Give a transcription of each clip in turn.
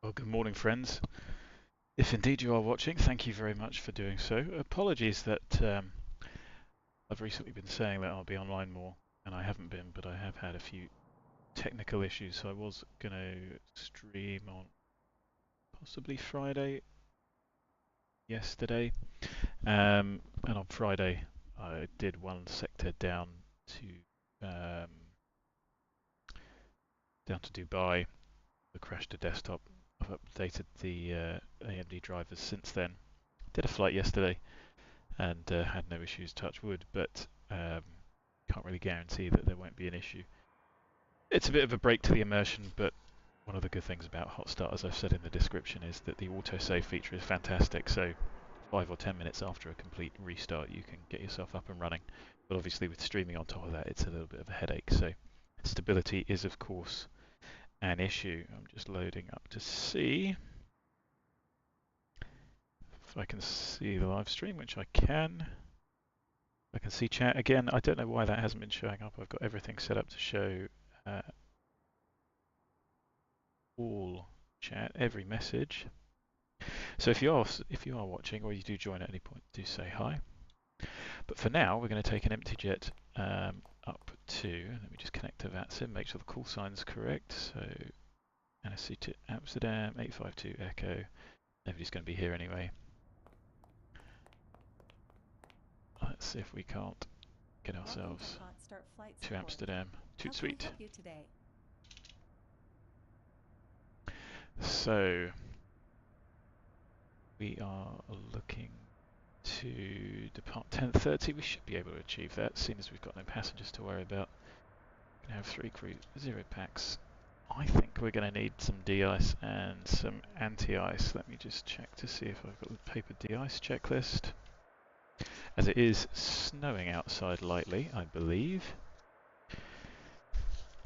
Well, good morning, friends. If indeed you are watching, thank you very much for doing so. Apologies that I've recently been saying that I'll be online more, and I haven't been, but I have had a few technical issues, so I was going to stream on possibly Friday, yesterday, and on Friday I did one sector down to Dubai. I crashed a desktop. I've updated the AMD drivers since then. Did a flight yesterday and had no issues, touch wood, but can't really guarantee that there won't be an issue. It's a bit of a break to the immersion, but one of the good things about Hot Start, as I've said in the description, is that the autosave feature is fantastic. So 5 or 10 minutes after a complete restart, you can get yourself up and running. But obviously with streaming on top of that, it's a little bit of a headache. So stability is, of course, an issue. I'm just loading up to see if I can see the live stream, which I can. I can see chat again. I don't know why that hasn't been showing up. I've got everything set up to show all chat, every message. So if you are watching or you do join at any point, do say hi. But for now, we're going to take an empty jet up to. Let me just connect to VATSIM, make sure the call sign's correct. So NSC to Amsterdam 852 Echo. Nobody's going to be here anyway. Let's see if we can't get ourselves to Amsterdam. Toot sweet. So we are looking to depart 10:30. We should be able to achieve that, seeing as we've got no passengers to worry about. Gonna have 3 crew, 0 packs. I think we're going to need some de-ice and some anti-ice. Let me just check to see if I've got the paper de-ice checklist. As it is snowing outside lightly, I believe.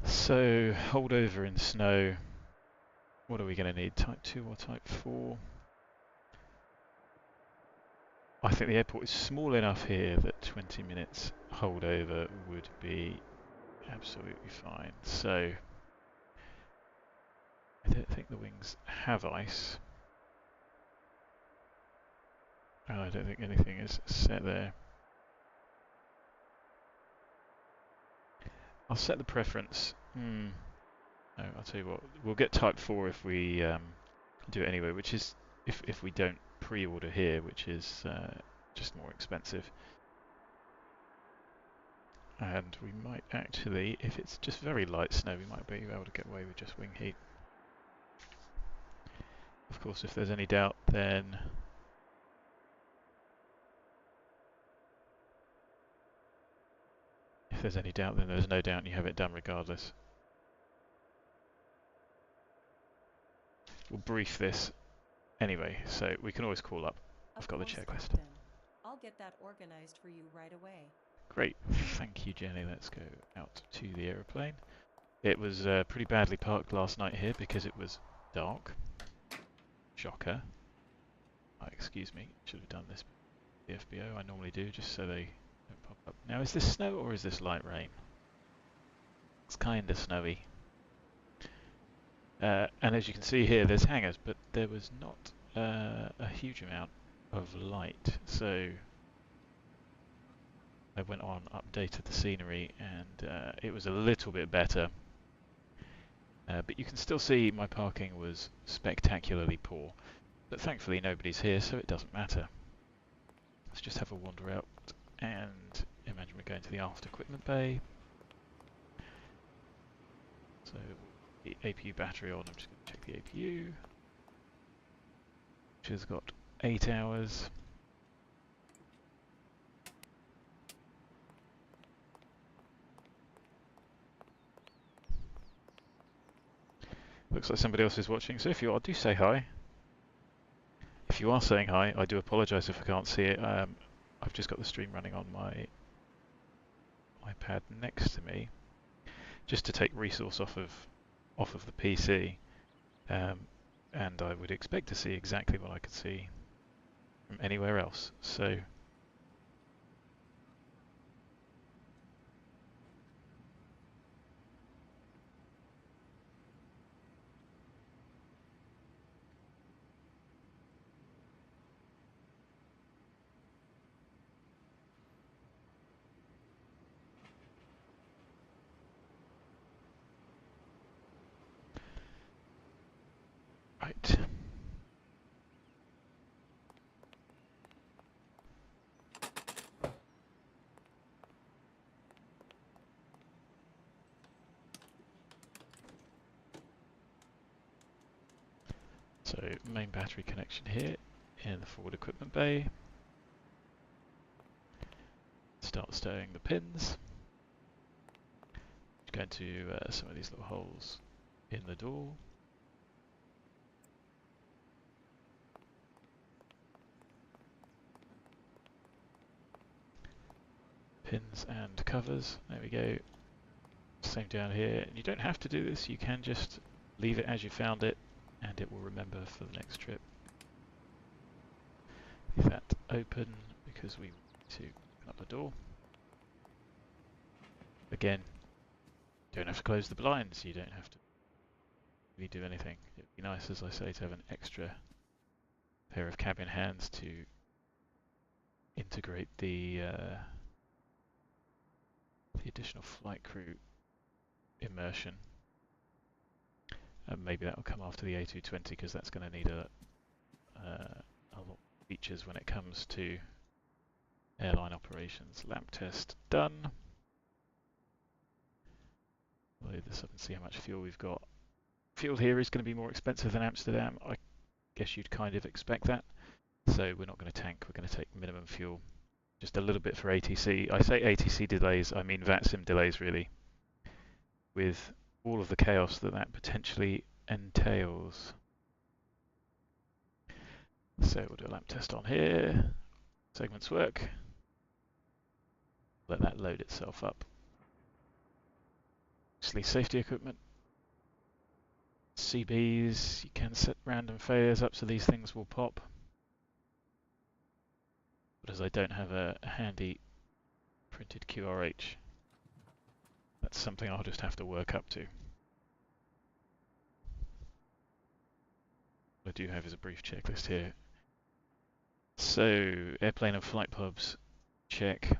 So, holdover in snow. What are we going to need? Type 2 or Type 4? I think the airport is small enough here that 20 minutes holdover would be absolutely fine. So, I don't think the wings have ice. And I don't think anything is set there. I'll set the preference. No, I'll tell you what. We'll get Type 4 if we do it anyway, which is if we don't pre-order here, which is just more expensive. And we might actually, if it's just very light snow, we might be able to get away with just wing heat. Of course, if there's any doubt, then there's no doubt and you have it done regardless. We'll brief this anyway, so we can always call up. I've got the checklist. Captain. I'll get that organized for you right away. Great, thank you, Jenny. Let's go out to the aeroplane. It was pretty badly parked last night here because it was dark. Shocker. Excuse me, should have done this the FBO. I normally do, just so they don't pop up. Now, is this snow or is this light rain? It's kind of snowy. And as you can see here, there's hangars, but there was not a huge amount of light. So I went on, updated the scenery, and it was a little bit better. But you can still see my parking was spectacularly poor. But thankfully nobody's here, so it doesn't matter. Let's just have a wander out and imagine we're going to the aft equipment bay. So the APU battery on, I'm just going to check the APU, which has got 8 hours. Looks like somebody else is watching, so if you are, do say hi. If you are saying hi, I do apologise if I can't see it. I've just got the stream running on my iPad next to me, just to take resource off of the PC, and I would expect to see exactly what I could see from anywhere else. So So main battery connection here in the forward equipment bay. Start stowing the pins. Go into some of these little holes in the door. Pins and covers, there we go. Same down here. And you don't have to do this, you can just leave it as you found it and it will remember for the next trip. Leave that open because we need to open up the door. Again, you don't have to close the blinds, you don't have to really do anything. It would be nice, as I say, to have an extra pair of cabin hands to integrate the additional flight crew immersion. And maybe that will come after the A220 because that's going to need a lot of features when it comes to airline operations. Lamp test done. Load this up and see how much fuel we've got. Fuel here is going to be more expensive than Amsterdam. I guess you'd kind of expect that. So we're not going to tank, we're going to take minimum fuel. Just a little bit for ATC. I say ATC delays, I mean VATSIM delays really. With all of the chaos that that potentially entails. So we'll do a lamp test on here. Segments work. Let that load itself up. Obviously safety equipment. CBs, you can set random failures up so these things will pop. But as I don't have a handy printed QRH, that's something I'll just have to work up to. What I do have is a brief checklist here. So, airplane and flight pubs, check.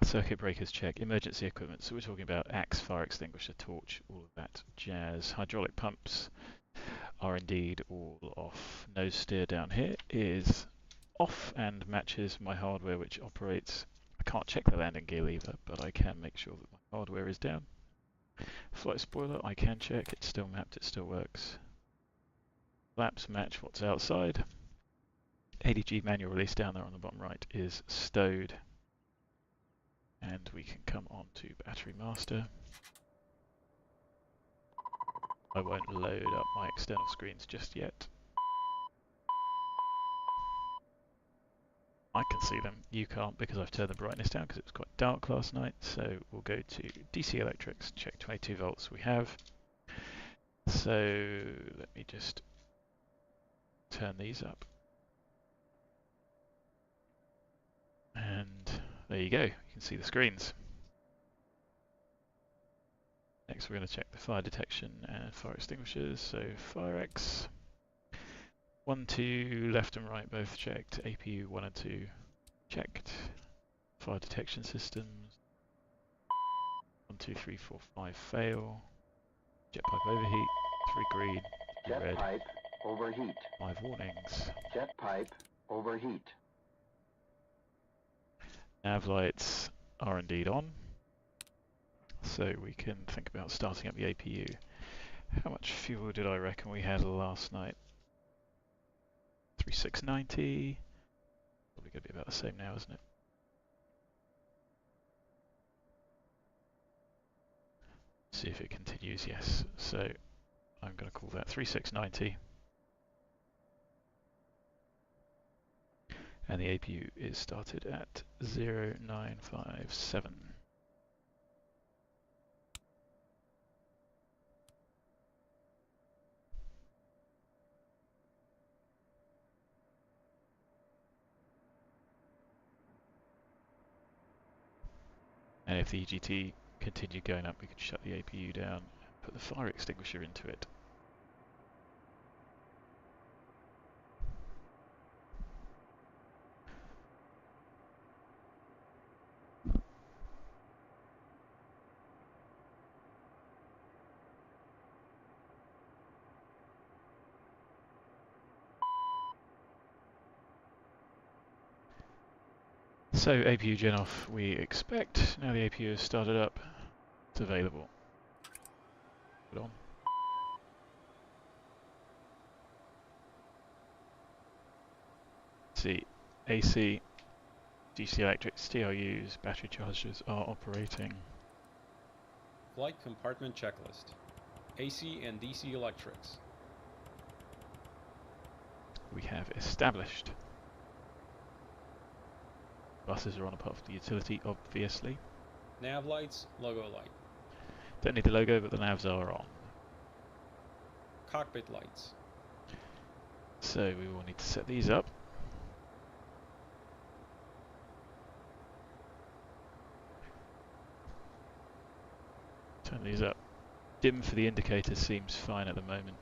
Circuit breakers, check. Emergency equipment, so we're talking about axe, fire extinguisher, torch, all of that jazz. Hydraulic pumps are indeed all off. Nose steer down here is off and matches my hardware which operates. I can't check the landing gear lever, but I can make sure that my hardware is down. Flight spoiler, I can check, it's still mapped, it still works. Flaps match what's outside. ADG manual release down there on the bottom right is stowed. And we can come on to battery master. I won't load up my external screens just yet. I can see them, you can't because I've turned the brightness down because it was quite dark last night. So we'll go to DC electrics, check 22 volts we have. So let me just turn these up. And there you go, you can see the screens. Next we're going to check the fire detection and fire extinguishers. So FireX. 1, 2, left and right both checked. APU 1 and 2 checked. Fire detection systems. 1, 2, 3, 4, 5 fail. Jet pipe overheat. 3 green. 3 red. Jet pipe overheat. 5 warnings. Jet pipe overheat. Nav lights are indeed on. So we can think about starting up the APU. How much fuel did I reckon we had last night? 3690. Probably going to be about the same now, isn't it? See if it continues. Yes. So I'm going to call that 3690. And the APU is started at 0957. And if the EGT continued going up, we could shut the APU down and put the fire extinguisher into it. So APU gen off we expect. Now the APU is started up, it's available. Put on. see AC, DC electrics, TRUs, battery chargers are operating. Flight compartment checklist. AC and DC electrics. We have established. Buses are on apart from the utility, obviously. Nav lights, logo light. Don't need the logo, but the navs are on. Cockpit lights. So we will need to set these up. Turn these up. Dim for the indicators seems fine at the moment.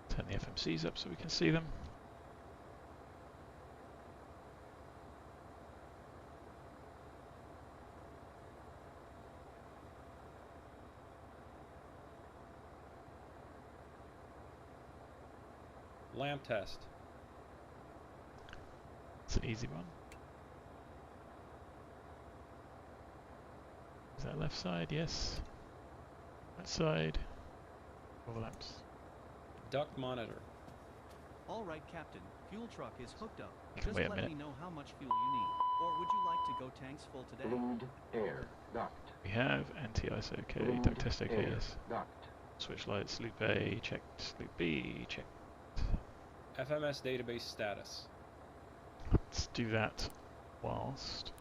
Turn the FMCs up so we can see them. Lamp test. It's an easy one. Is that left side? Yes. Right side. All lamps. Duct monitor. All right, Captain. Fuel truck is hooked up. You can Just wait a let minute. me know how much fuel you need. Or would you like to go tanks full today? Bleed air duct. We have anti-ice okay, Bleed duct test okay, air yes. duct. Switch lights, loop A, checked, loop B, checked. FMS database status. Let's do that whilst.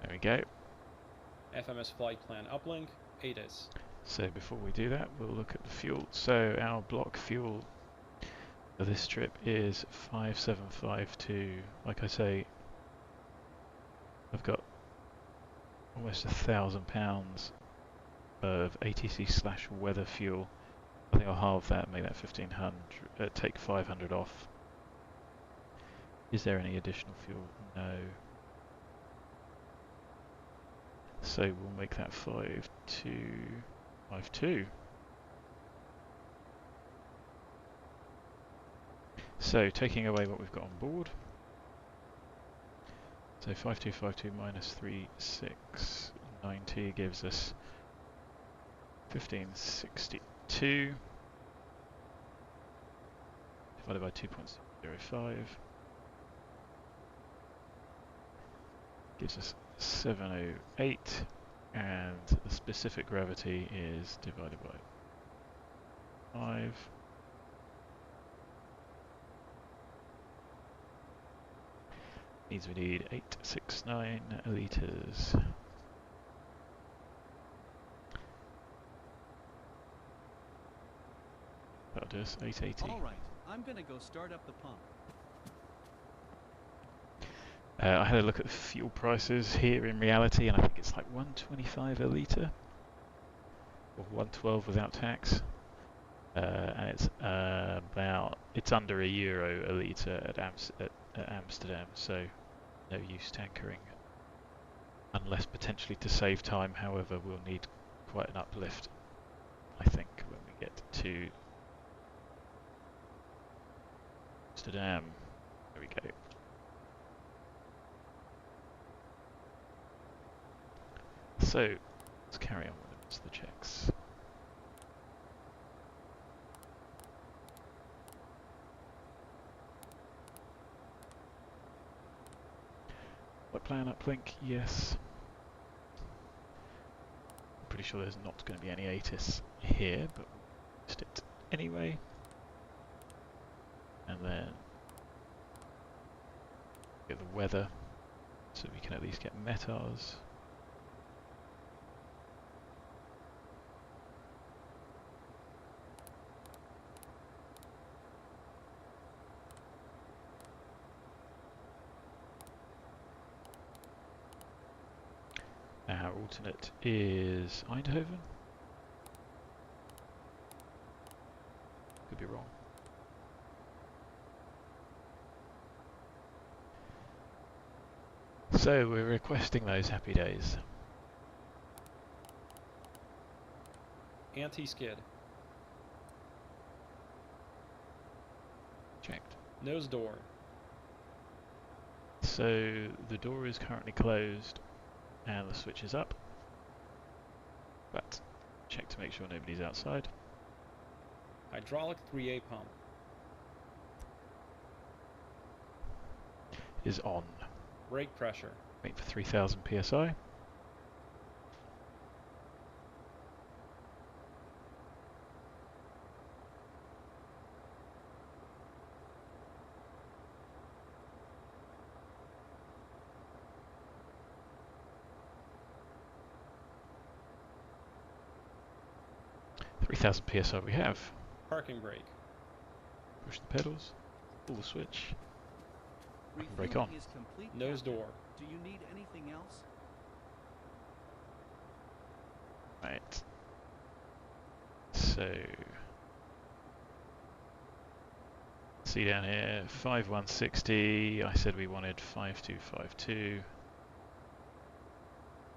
There we go. FMS flight plan uplink. ATIS. So before we do that, we'll look at the fuel. So our block fuel for this trip is 5752. Like I say, I've got almost £1,000 of ATC/weather fuel. I think I'll halve that and make that 1500. Take 500 off. Is there any additional fuel? No. So we'll make that 5252. So taking away what we've got on board. So 5252 minus 3690 gives us 1562 divided by 2.05 gives us 708, and the specific gravity is divided by 5. Means we need 869 litres. That'll do us 880. All right, I'm gonna go start up the pump. I had a look at the fuel prices here in reality, and I think it's like 125 a litre, or 112 without tax, and it's it's under €1 a litre at Amsterdam, so no use tankering, unless potentially to save time. However, we'll need quite an uplift, I think, when we get to Amsterdam. There we go. So, let's carry on with the rest of the checks. What plan uplink? Yes. I'm pretty sure there's not going to be any ATIS here, but we'll list it anyway. And then get the weather, so we can at least get METARs. Our alternate is Eindhoven. Could be wrong. So we're requesting those happy days. Anti-skid. Checked. Nose door. So the door is currently closed and the switch is up. But check to make sure nobody's outside. Hydraulic 3A pump. Is on. Brake pressure. Wait for 3000 psi. PSI we have. Parking brake. Push the pedals. Pull the switch. Refueling Brake on. is complete, Nose Captain. door. Do you need anything else? Right. So see down here, 5160. I said we wanted 5252.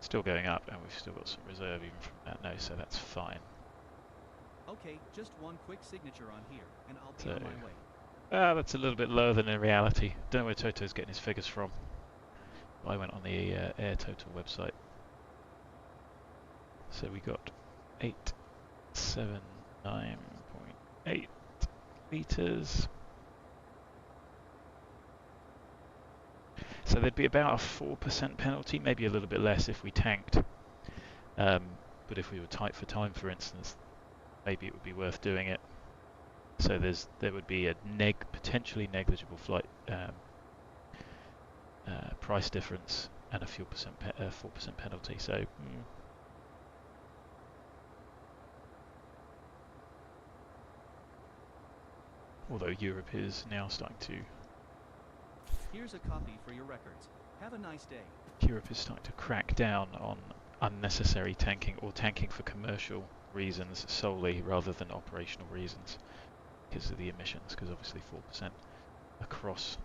Still going up, and we've still got some reserve even from that. No, so that's fine. Okay, just one quick signature on here, and I'll be So on my way. that's a little bit lower than in reality. Don't know where Toto's getting his figures from. I went on the Air Total website. So we got 879.8 litres. So there'd be about a 4% penalty, maybe a little bit less if we tanked. But if we were tight for time, for instance, maybe it would be worth doing it. So there would be a potentially negligible flight price difference and a 4% penalty. So although Europe is now starting to Here's a copy for your records. Have a nice day. Europe is starting to crack down on unnecessary tanking or tanking for commercial reasons solely rather than operational reasons because of the emissions, because obviously 4% across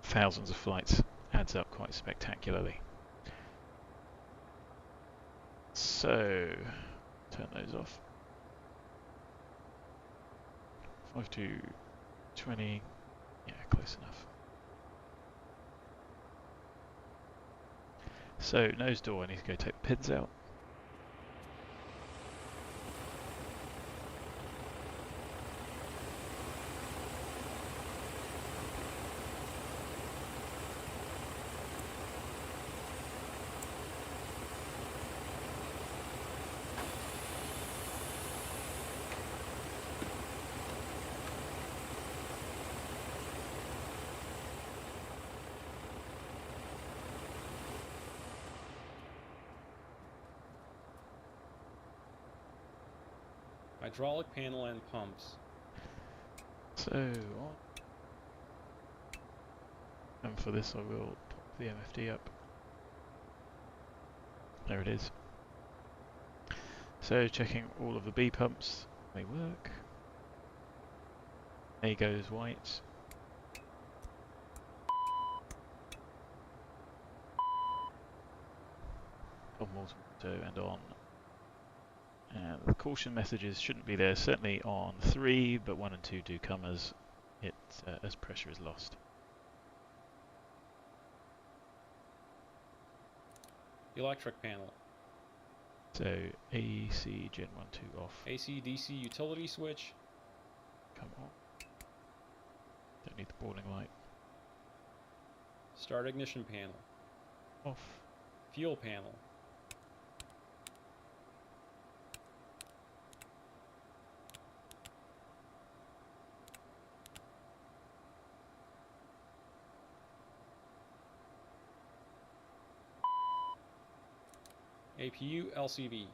thousands of flights adds up quite spectacularly. So turn those off. 5220, yeah, close enough. So nose door, I need to go take the pins out. Hydraulic panel and pumps. So on. And for this I will pop the MFD up. There it is. So checking all of the B pumps, they work. A goes white. On water and on. And the caution messages shouldn't be there, certainly on 3, but 1 and 2 do come as as pressure is lost. Electric panel. So AC Gen 1 2 off. AC DC utility switch. Come on. Don't need the boarding light. Start ignition panel. Off. Fuel panel. APU LCV.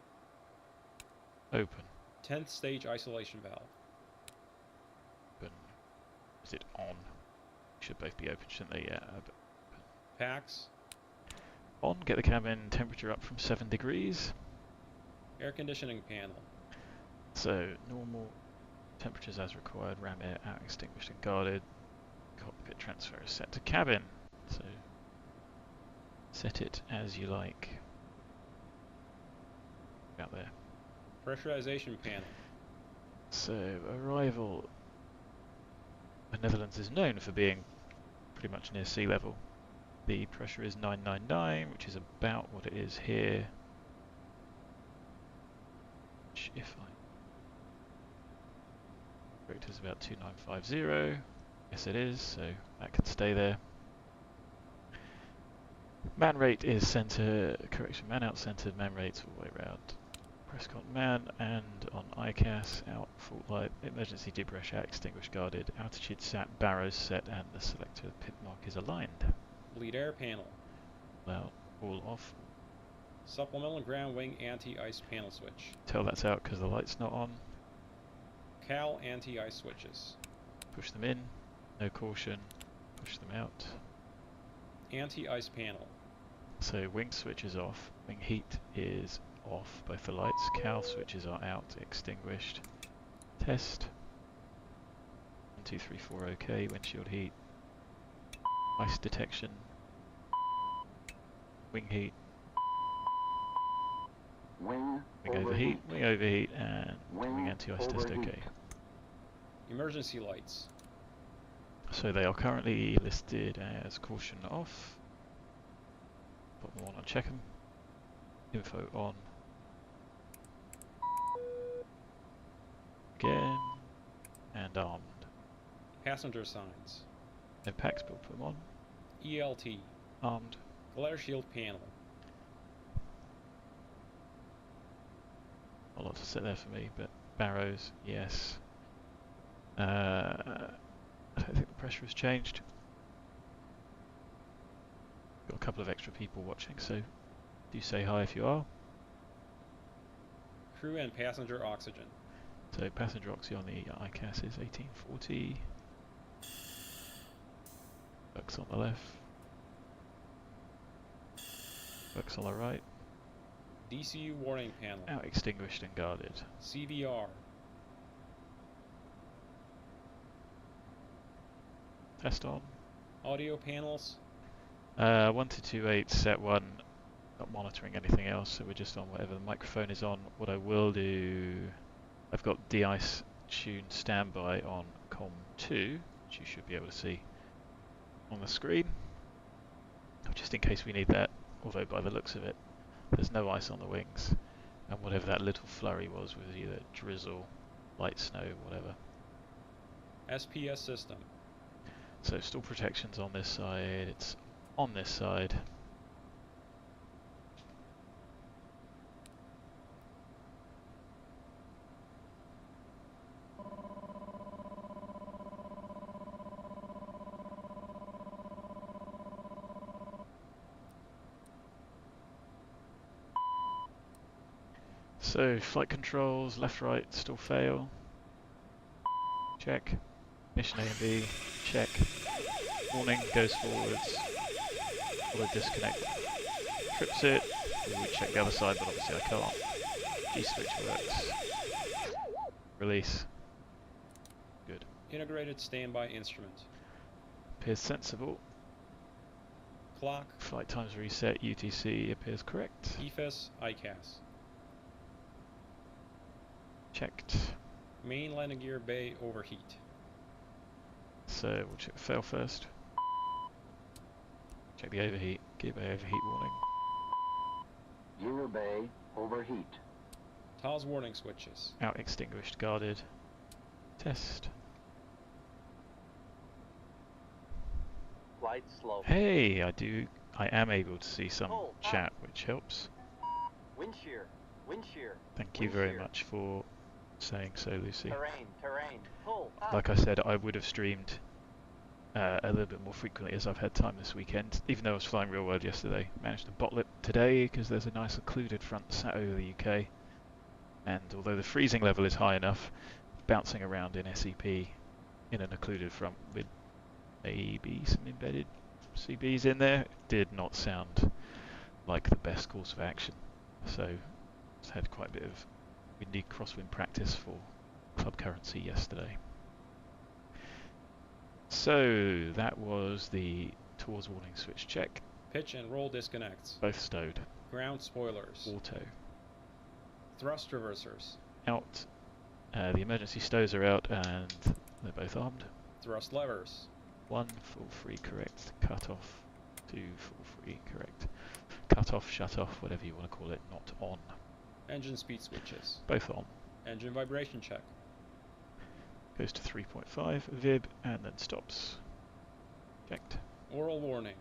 Open. 10th stage isolation valve. Open. Is it on? Should both be open, shouldn't they? Yeah. Packs. On. Get the cabin temperature up from 7 degrees. Air conditioning panel. So normal temperatures as required. Ram air out extinguished and guarded. Cockpit transfer is set to cabin. So Set it as you like. Out there. Pressurization panel. So, arrival. The Netherlands is known for being pretty much near sea level. The pressure is 999, which is about what it is here. Which, if I... correct, is about 2950. Yes, it is, so that can stay there. Man rate is center, correction, man out centered, man rates all the way around. Prescott man, and on ICAS, out, fault light, emergency deep rush out, extinguished guarded, altitude sat, barrows set, and the selector pit mark is aligned. Bleed air panel. Well, all off. Supplemental ground wing anti-ice panel switch. Tell that's out because the light's not on. Cal anti-ice switches. Push them in, no caution, push them out. Anti-ice panel. So wing switch is off, wing heat is off, both the lights, cowl switches are out, extinguished. Test. 1, 2, 3, 4, okay, windshield heat. Ice detection. Wing heat. Wing Wing overheat, and wing anti-ice test overheat. okay. Emergency lights. So they are currently listed as caution off. Put them on and check them. Info on. Again. And armed. Passenger signs. No packs, but put them on. ELT. Armed. Glare shield panel. A lot to set there for me, but barrows, yes. I don't think the pressure has changed. Got a couple of extra people watching, so do say hi if you are. Crew and passenger oxygen. So passenger oxy on the ICAS is 1840. Bucks on the left. Bucks on the right. DCU warning panel. Out extinguished and guarded. CVR. Test on. Audio panels. 1228 set 1. Not monitoring anything else, so we're just on whatever the microphone is on. What I will do, I've got de-ice tune standby on COM 2, which you should be able to see on the screen, just in case we need that, although by the looks of it, there's no ice on the wings, and whatever that little flurry was either drizzle, light snow, whatever. SPS system. So stall protection's on this side, it's on this side. So flight controls, left, right, still fail. Check. Mission A and B, check. Warning, goes forwards. Auto disconnect. Trips it. We would check the other side, but obviously I can't. G-switch works. Release. Good. Integrated standby instrument. Appears sensible. Clock. Flight times reset, UTC appears correct. EFIS. ICAS. Checked. Main landing gear bay overheat. So we'll check the fail first. Check the overheat. Gear bay overheat warning. Gear bay overheat. TOS warning switches. Out extinguished, guarded. Test. Flight slow. Hey, I am able to see some Oh, chat, which helps. Wind shear. Wind shear. Thank you Wind very shear. much for saying so, Lucy. Terrain. Pull. Up. Like I said, I would have streamed a little bit more frequently as I've had time this weekend, even though I was flying real world yesterday. Managed to bottle it today because there's a nice occluded front sat over the UK, and although the freezing level is high enough, bouncing around in SEP in an occluded front with maybe some embedded CBs in there did not sound like the best course of action. So just had quite a bit of windy crosswind practice for club currency yesterday. So that was the TORS warning switch check. Pitch and roll disconnects. Both stowed. Ground spoilers. Auto. Thrust reversers. Out. The emergency stows are out and they're both armed. Thrust levers. 1 full free correct. Cut off. 2 full free correct. Cut off, shut off, whatever you want to call it, not on. Engine speed switches. Both on. Engine vibration check. Goes to 3.5 VIB and then stops. Checked. Oral warning.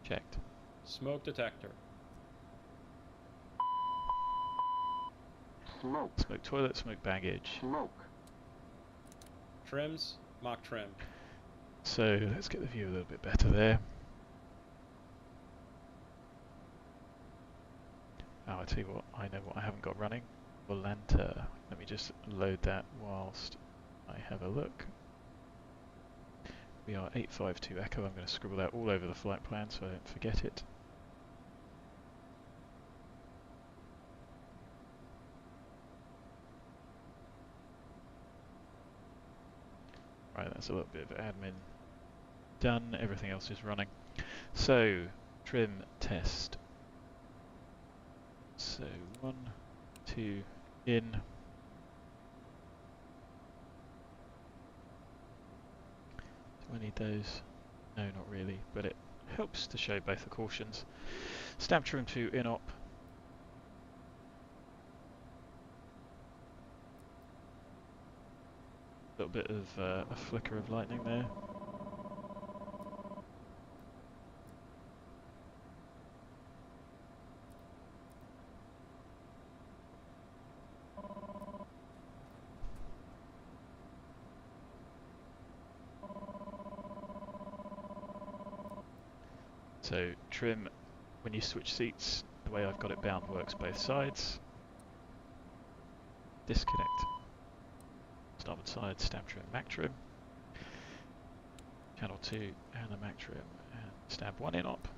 Checked. Smoke detector. Smoke. Smoke toilet, smoke baggage. Smoke. Trims. Mock trim. So let's get the view a little bit better there. Oh, I tell you what, I know what I haven't got running. Volanta. Let me just load that whilst I have a look. We are 852 Echo. I'm going to scribble that all over the flight plan so I don't forget it. Right, that's a little bit of admin done. Everything else is running. So, trim test. So, 1, 2, in. Do I need those? No, not really, but it helps to show both the cautions. Stab trim to in-op. A little bit of a flicker of lightning there. So trim, when you switch seats, the way I've got it bound works both sides. Disconnect. Starboard side, stab trim, mac trim. Channel 2 and the mac trim, and stab 1 in op.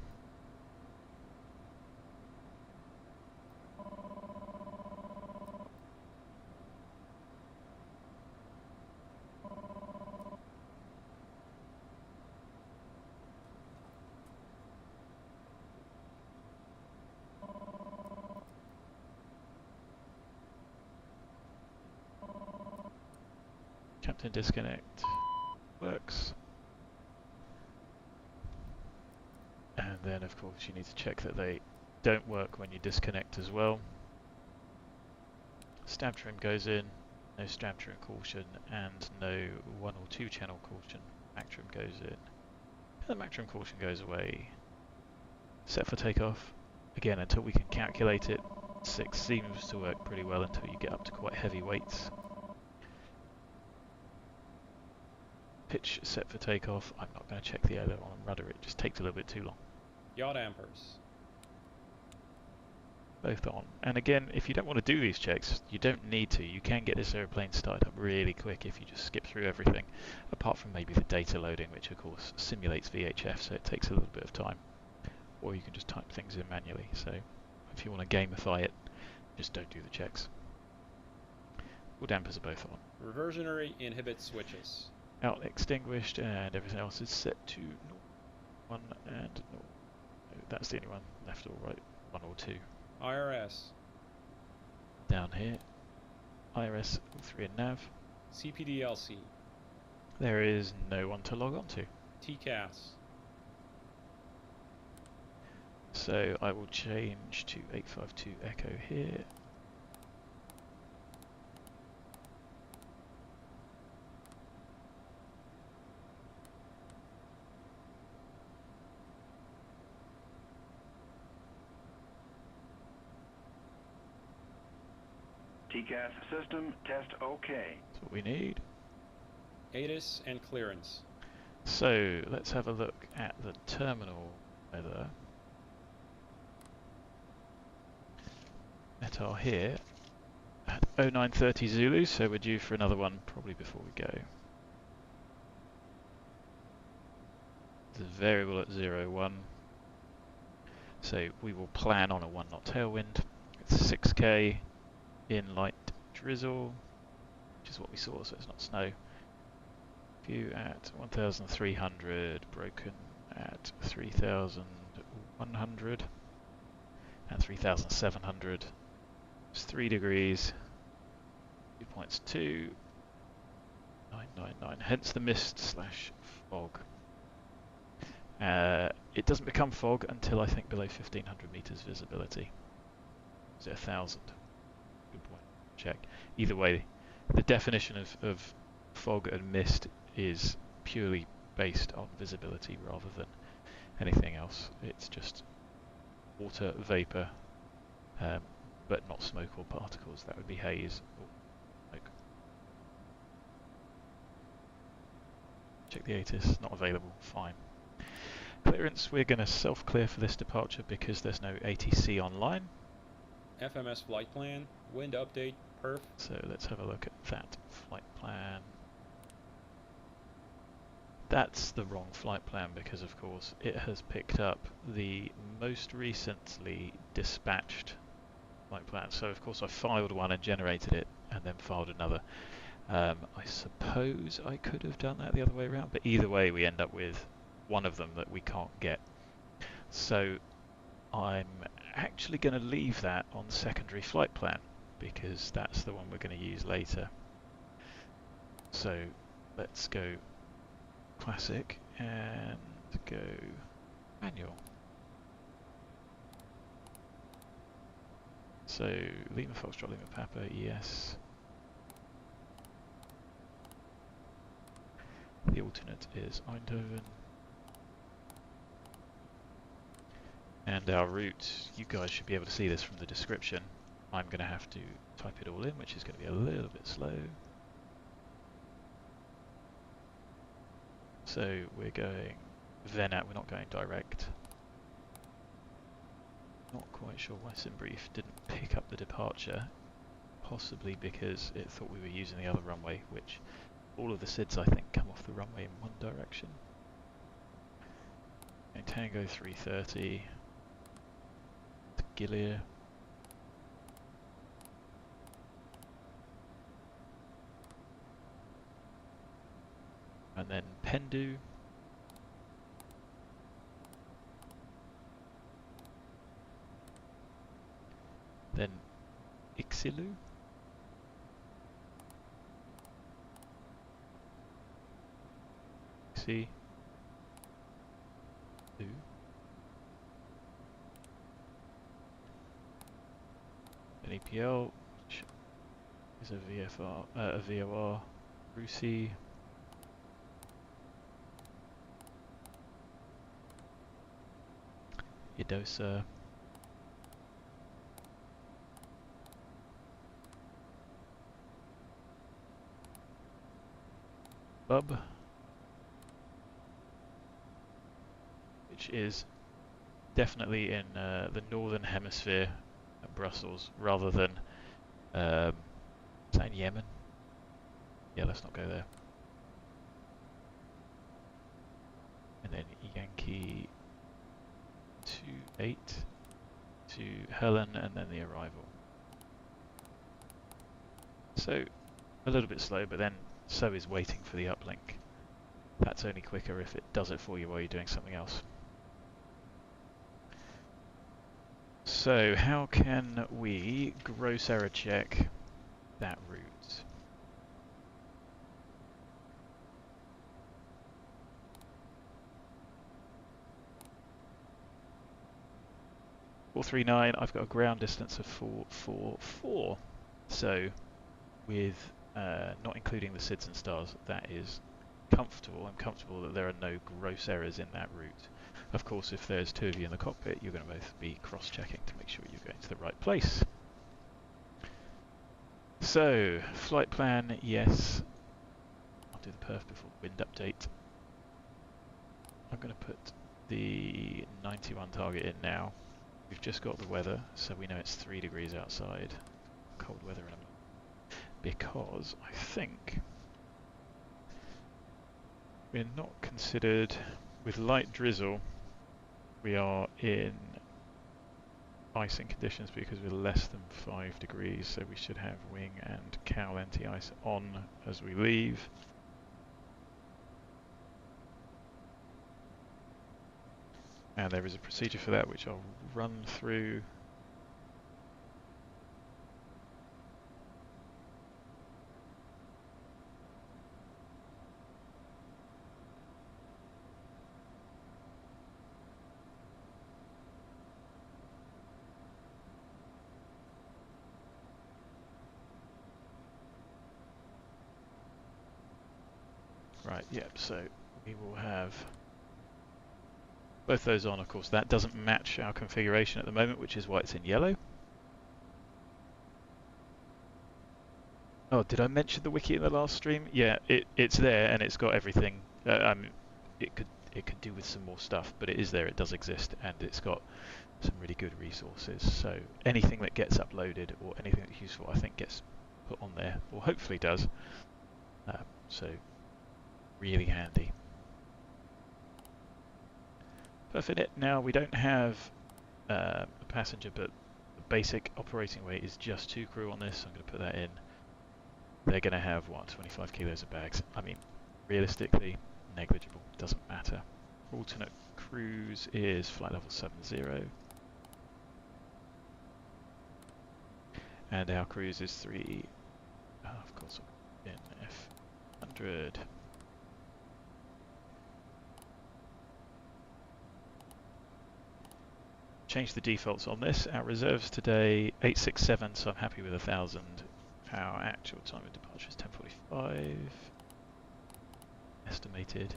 Captain disconnect works, and then of course you need to check that they don't work when you disconnect as well. Stab trim goes in, no stab trim caution, and no 1 or 2 channel caution. Mac trim goes in, and the mac trim caution goes away. Set for takeoff. Again, until we can calculate it, 6 seems to work pretty well until you get up to quite heavy weights. Pitch set for takeoff. I'm not going to check the aileron and rudder, it just takes a little bit too long. Yacht dampers. Both on. And again, if you don't want to do these checks, you don't need to. You can get this aeroplane started up really quick if you just skip through everything, apart from maybe the data loading, which of course simulates VHF, so it takes a little bit of time. Or you can just type things in manually. So if you want to gamify it, just don't do the checks. All dampers are both on. Reversionary inhibit switches. Out extinguished, and everything else is set to 1 and 0. No, that's the only one left or right, 1 or 2. IRS. Down here, IRS, all 3 in nav. CPDLC. There is no one to log on to. TCAS. So I will change to 852 Echo here. TCAS system test OK. That's what we need. ATIS and clearance. So let's have a look at the terminal weather. METAR here at 0930 Zulu, so we're due for another one probably before we go. There's a variable at 01, so we will plan on a 1 knot tailwind. It's 6k in light drizzle, which is what we saw, so it's not snow. View at 1,300, broken at 3,100, and 3,700. It's 3 degrees, 2.2999, hence the mist slash fog. It doesn't become fog until I think below 1,500 meters visibility. Is it 1,000? Good point. Check. Either way, the definition of fog and mist is purely based on visibility rather than anything else. It's just water vapor, but not smoke or particles. That would be haze or smoke. Check the ATIS, not available. Fine. Clearance, we're going to self-clear for this departure because there's no ATC online. FMS flight plan, wind update, perf. So let's have a look at that flight plan. That's the wrong flight plan because of course it has picked up the most recently dispatched flight plan. So of course I filed one and generated it and then filed another. I suppose I could have done that the other way around, but either way we end up with one of them that we can't get. So I'm actually going to leave that on secondary flight plan because that's the one we're going to use later. So let's go classic and go manual. So Lima Foxtrot, Lima Papa, yes. The alternate is Eindhoven. And our route, you guys should be able to see this from the description. I'm going to have to type it all in, which is going to be a little bit slow. So we're going VENAT, we're not going direct. Not quite sure why SimBrief didn't pick up the departure. Possibly because it thought we were using the other runway, which all of the SIDs I think come off the runway in one direction. Okay, Tango 330. GILIR. And then PENDU. Then IXILU. See. An EPL, which is a VFR, a VOR, ROUSY, IDOSA, BUB, which is definitely in the northern hemisphere at Brussels rather than is that in Yemen? Yeah, let's not go there. And then Yankee 28 to Helen and then the arrival. So a little bit slow, but then so is waiting for the uplink. That's only quicker if it does it for you while you're doing something else. So how can we gross error check that route? 439, I've got a ground distance of 444. So with not including the SIDS and stars, that is comfortable. I'm comfortable that there are no gross errors in that route. Of course, if there's two of you in the cockpit, you're going to both be cross-checking to make sure you're going to the right place. So, flight plan, yes. I'll do the perf before wind update. I'm going to put the 91 target in now. We've just got the weather, so we know it's 3 degrees outside. Cold weather in a moment. Because I think we're not considered, with light drizzle, we are in icing conditions because we're less than 5 degrees, so we should have wing and cowl anti-ice on as we leave. And there is a procedure for that which I'll run through. Right, yep, so we will have both those on. Of course, that doesn't match our configuration at the moment, which is why it's in yellow. Oh, did I mention the wiki in the last stream? Yeah, it's there and it's got everything. It could do with some more stuff, but it is there. It does exist, and it's got some really good resources. So anything that gets uploaded or anything that's useful, I think, gets put on there, or hopefully does. So really handy. Perfect. Now we don't have a passenger, but the basic operating weight is just 2 crew on this. So I'm going to put that in. They're going to have, what, 25 kilos of bags. I mean, realistically, negligible. Doesn't matter. Alternate cruise is flight level 70. And our cruise is 3. Of course, in F100. Change the defaults on this. Our reserves today 867, so I'm happy with 1,000. Our actual time of departure is 10:45. Estimated.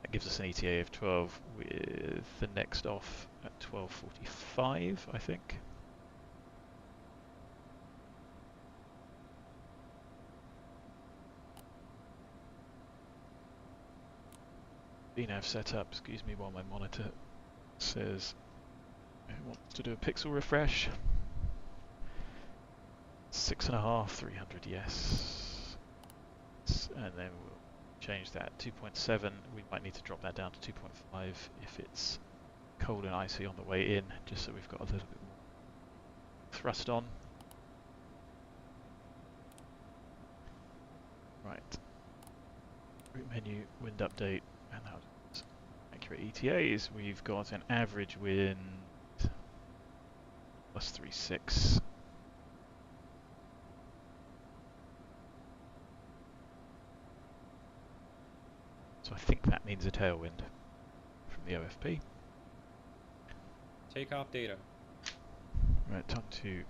That gives us an ETA of 12 with the next off at 12:45, I think. BANEV setup, excuse me while my monitor says it wants to do a pixel refresh. 6.5, 300, yes. And then we'll change that. 2.7, we might need to drop that down to 2.5 if it's cold and icy on the way in, just so we've got a little bit more thrust on. Right. Route menu, wind update, and how to accurate ETAs. We've got an average wind plus 3.6. So I think that means a tailwind from the OFP. Takeoff data. Right, time to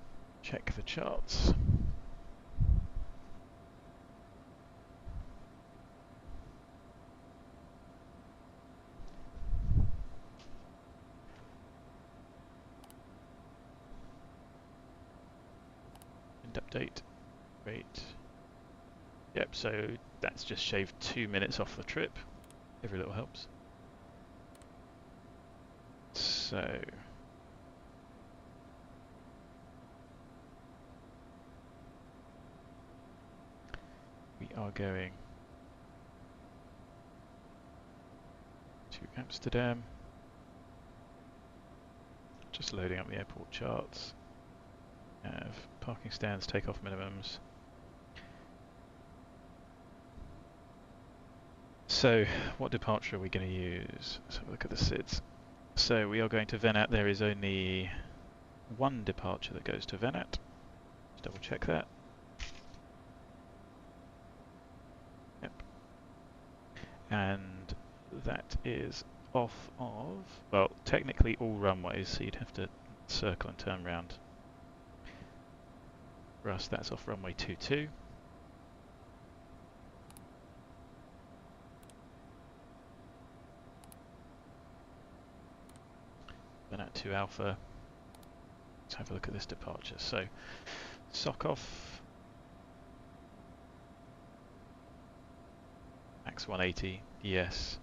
check the charts. Wind update. Great. Yep, so that's just shaved 2 minutes off the trip. Every little helps. So we are going to Amsterdam. Just loading up the airport charts. Have parking stands, takeoff minimums. So, what departure are we going to use? Let's have a look at the SIDS. So, we are going to VENAT. There is only one departure that goes to VENAT. Let's double check that. Yep. And that is off of, well, technically all runways, so you'd have to circle and turn round. For us, that's off runway 22. VENAT 2 Alpha. Let's have a look at this departure. So, sock off. Max 180, yes.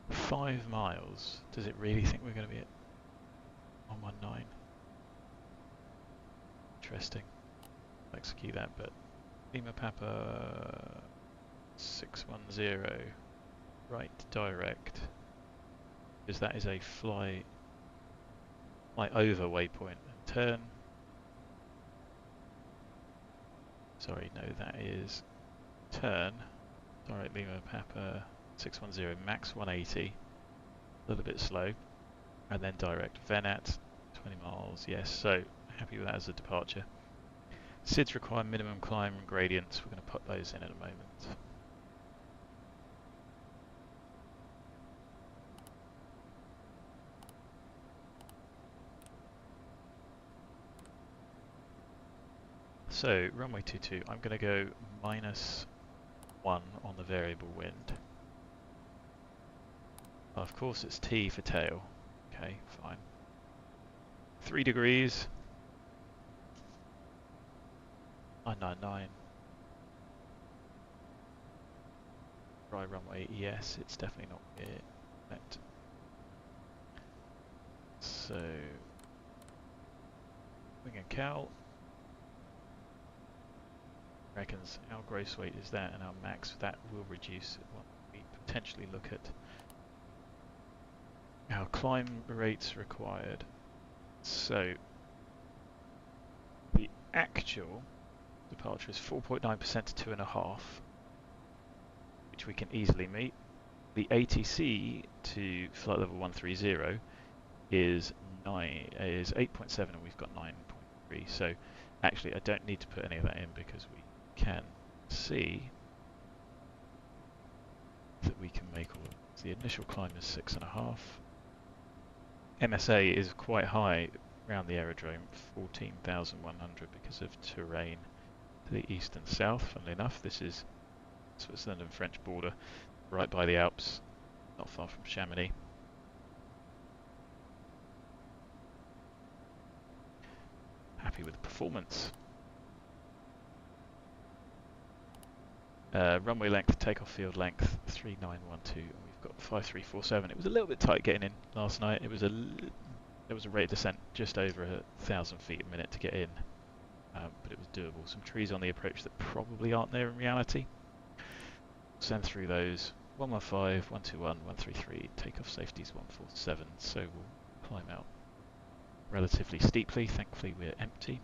5 miles. Does it really think we're going to be at 119? Interesting. I'll execute that, but Lima Papa 610. Right direct. Because that is a fly over waypoint. Turn. Sorry, no, that is turn. Direct Lima Papa 610, max 180. A little bit slow. and then direct VENAT, 20 miles, yes, so happy with that as a departure. SIDs require minimum climb and gradients, we're going to put those in a moment. So, runway 22, I'm going to go -1 on the variable wind. Of course it's T for tail. Okay, fine. 3 degrees. 999. Dry runway, yes, it's definitely not here. Net. So, wing and cowl. Reckons our gross weight is that, and our max that will reduce when we potentially look at our climb rates required. So the actual departure is 4.9% to 2.5, which we can easily meet. The ATC to flight level 130 is 8.7, and we've got 9.3. So actually, I don't need to put any of that in because we can see that we can make all of it. The initial climb is 6.5. MSA is quite high around the aerodrome, 14,100 because of terrain to the east and south. Funnily enough, this is Switzerland and French border, right by the Alps, not far from Chamonix. Happy with the performance. Runway length, takeoff field length 3912, and we've got 5347. It was a little bit tight getting in last night. It was there was a rate of descent just over 1,000 feet a minute to get in, but it was doable. Some trees on the approach that probably aren't there in reality. Send through those. 115, 121, 133. Takeoff safety's 147, so we'll climb out relatively steeply. Thankfully, we're empty.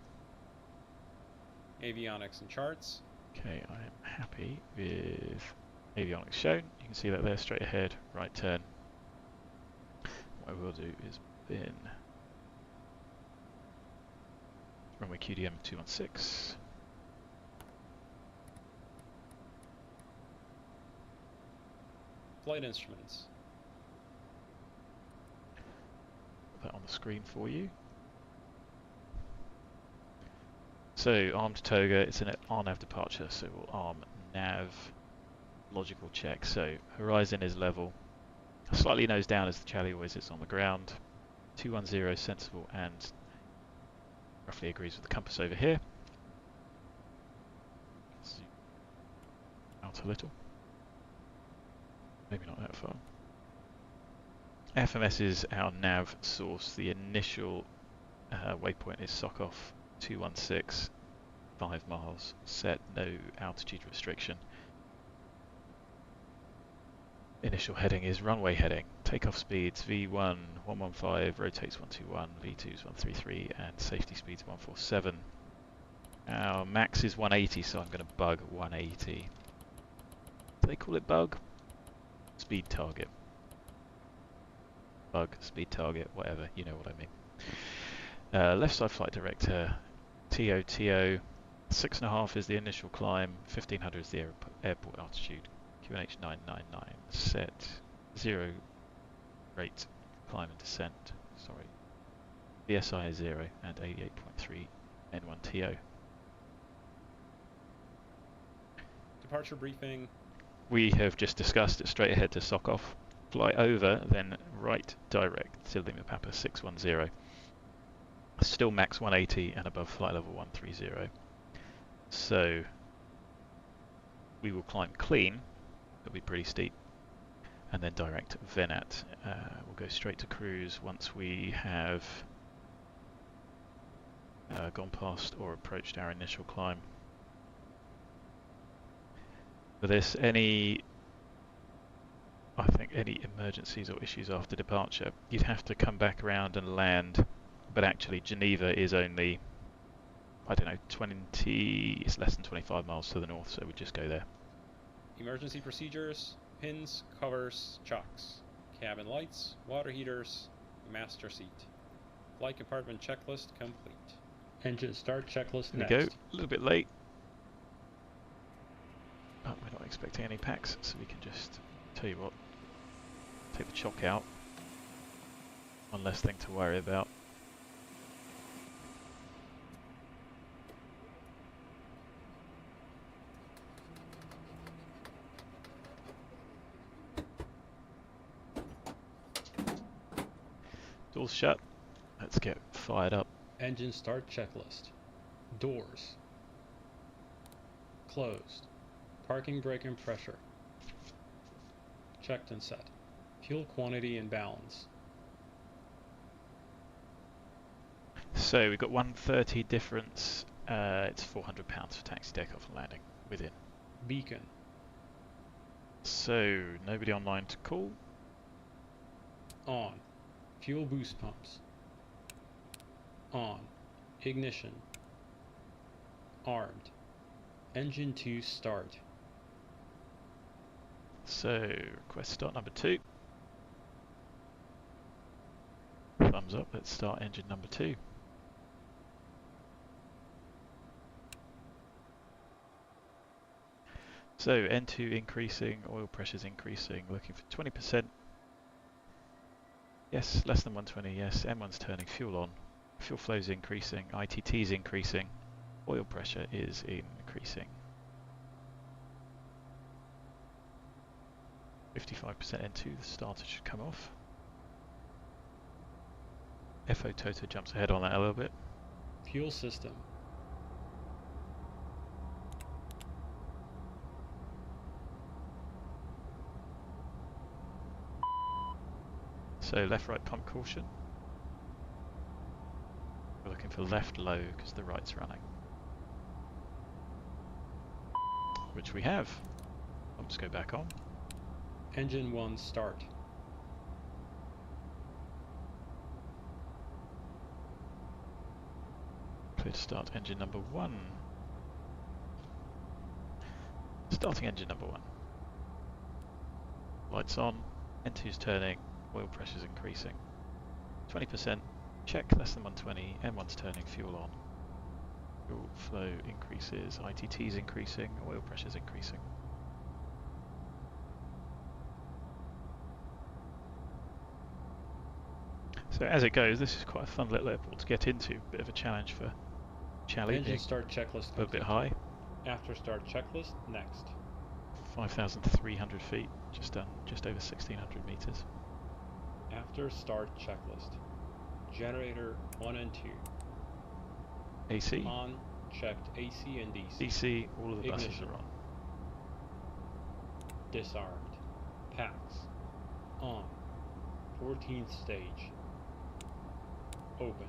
Avionics and charts. Okay, I am happy with avionics shown. You can see that there, straight ahead, right turn. What I will do is bin runway QDM 216. Flight instruments. Put that on the screen for you. So, armed toga, it's an ARNAV departure, so we'll arm nav, logical check. So, horizon is level, slightly nose down as the Charlie always is on the ground. 210 sensible and roughly agrees with the compass over here. Zoom out a little. Maybe not that far. FMS is our nav source. The initial waypoint is Sokoff 216, 5 miles, set, no altitude restriction. Initial heading is runway heading. Takeoff speeds V1 115, rotates 121, V2's 133, and safety speeds 147. Our max is 180, so I'm going to bug 180. Do they call it bug? Speed target. Bug, speed target, whatever, you know what I mean. Left side flight director, TO, 6.5 is the initial climb, 1500 is the airport altitude, QNH 999, set, 0 rate, climb and descent, sorry, VSI is 0 and 88.3 N1TO. Departure briefing. We have just discussed it, straight ahead to Sokoff, fly over, then right direct to Lima Papa 610. Still max 180 and above flight level 130. So we will climb clean, it'll be pretty steep, and then direct VENAT. We'll go straight to cruise once we have gone past or approached our initial climb. For this, I think any emergencies or issues after departure, you'd have to come back around and land. But actually, Geneva is only, I don't know, it's less than 25 miles to the north, so we'd just go there. Emergency procedures, pins, covers, chocks, cabin lights, water heaters, master seat. Flight compartment checklist complete. Engine start checklist There next. we go, a little bit late. But we're not expecting any packs, so we can just, tell you what, take the chock out. One less thing to worry about. Doors shut. Let's get fired up. Engine start checklist. Doors. Closed. Parking brake and pressure. Checked and set. Fuel quantity and balance. So we've got 130 difference. It's £400 for taxi takeoff and landing within. Beacon. So nobody online to call. On. Fuel boost pumps. On. Ignition. Armed. Engine 2 start. So request start number 2. Thumbs up. Let's start engine number 2. So N2 increasing, oil pressure's increasing, looking for 20%. Yes, less than 120, yes, M1's turning, fuel on. Fuel flow's increasing, ITT's increasing, oil pressure is increasing. 55% N2, the starter should come off. FO Toto jumps ahead on that a little bit. Fuel system. So left right pump caution. We're looking for left low because the right's running. Which we have. Pumps go back on. Engine 1 start. Clear to start engine number 1. Starting engine number 1. Lights on, N2's turning, oil pressure's increasing. 20%, check, less than 120, M1's turning, fuel on. Fuel flow increases, ITT's increasing, oil pressure's increasing. So as it goes, this is quite a fun little airport to get into. Bit of a challenge for Charlie. Engine start checklist a little bit complete. high. After start checklist next. 5,300 feet, just over 1,600 meters. After start checklist. Generator 1 and 2. AC, On. Checked AC and DC. DC, all of the buses Ignition. are on. Disarmed. Packs. On. 14th stage. Open.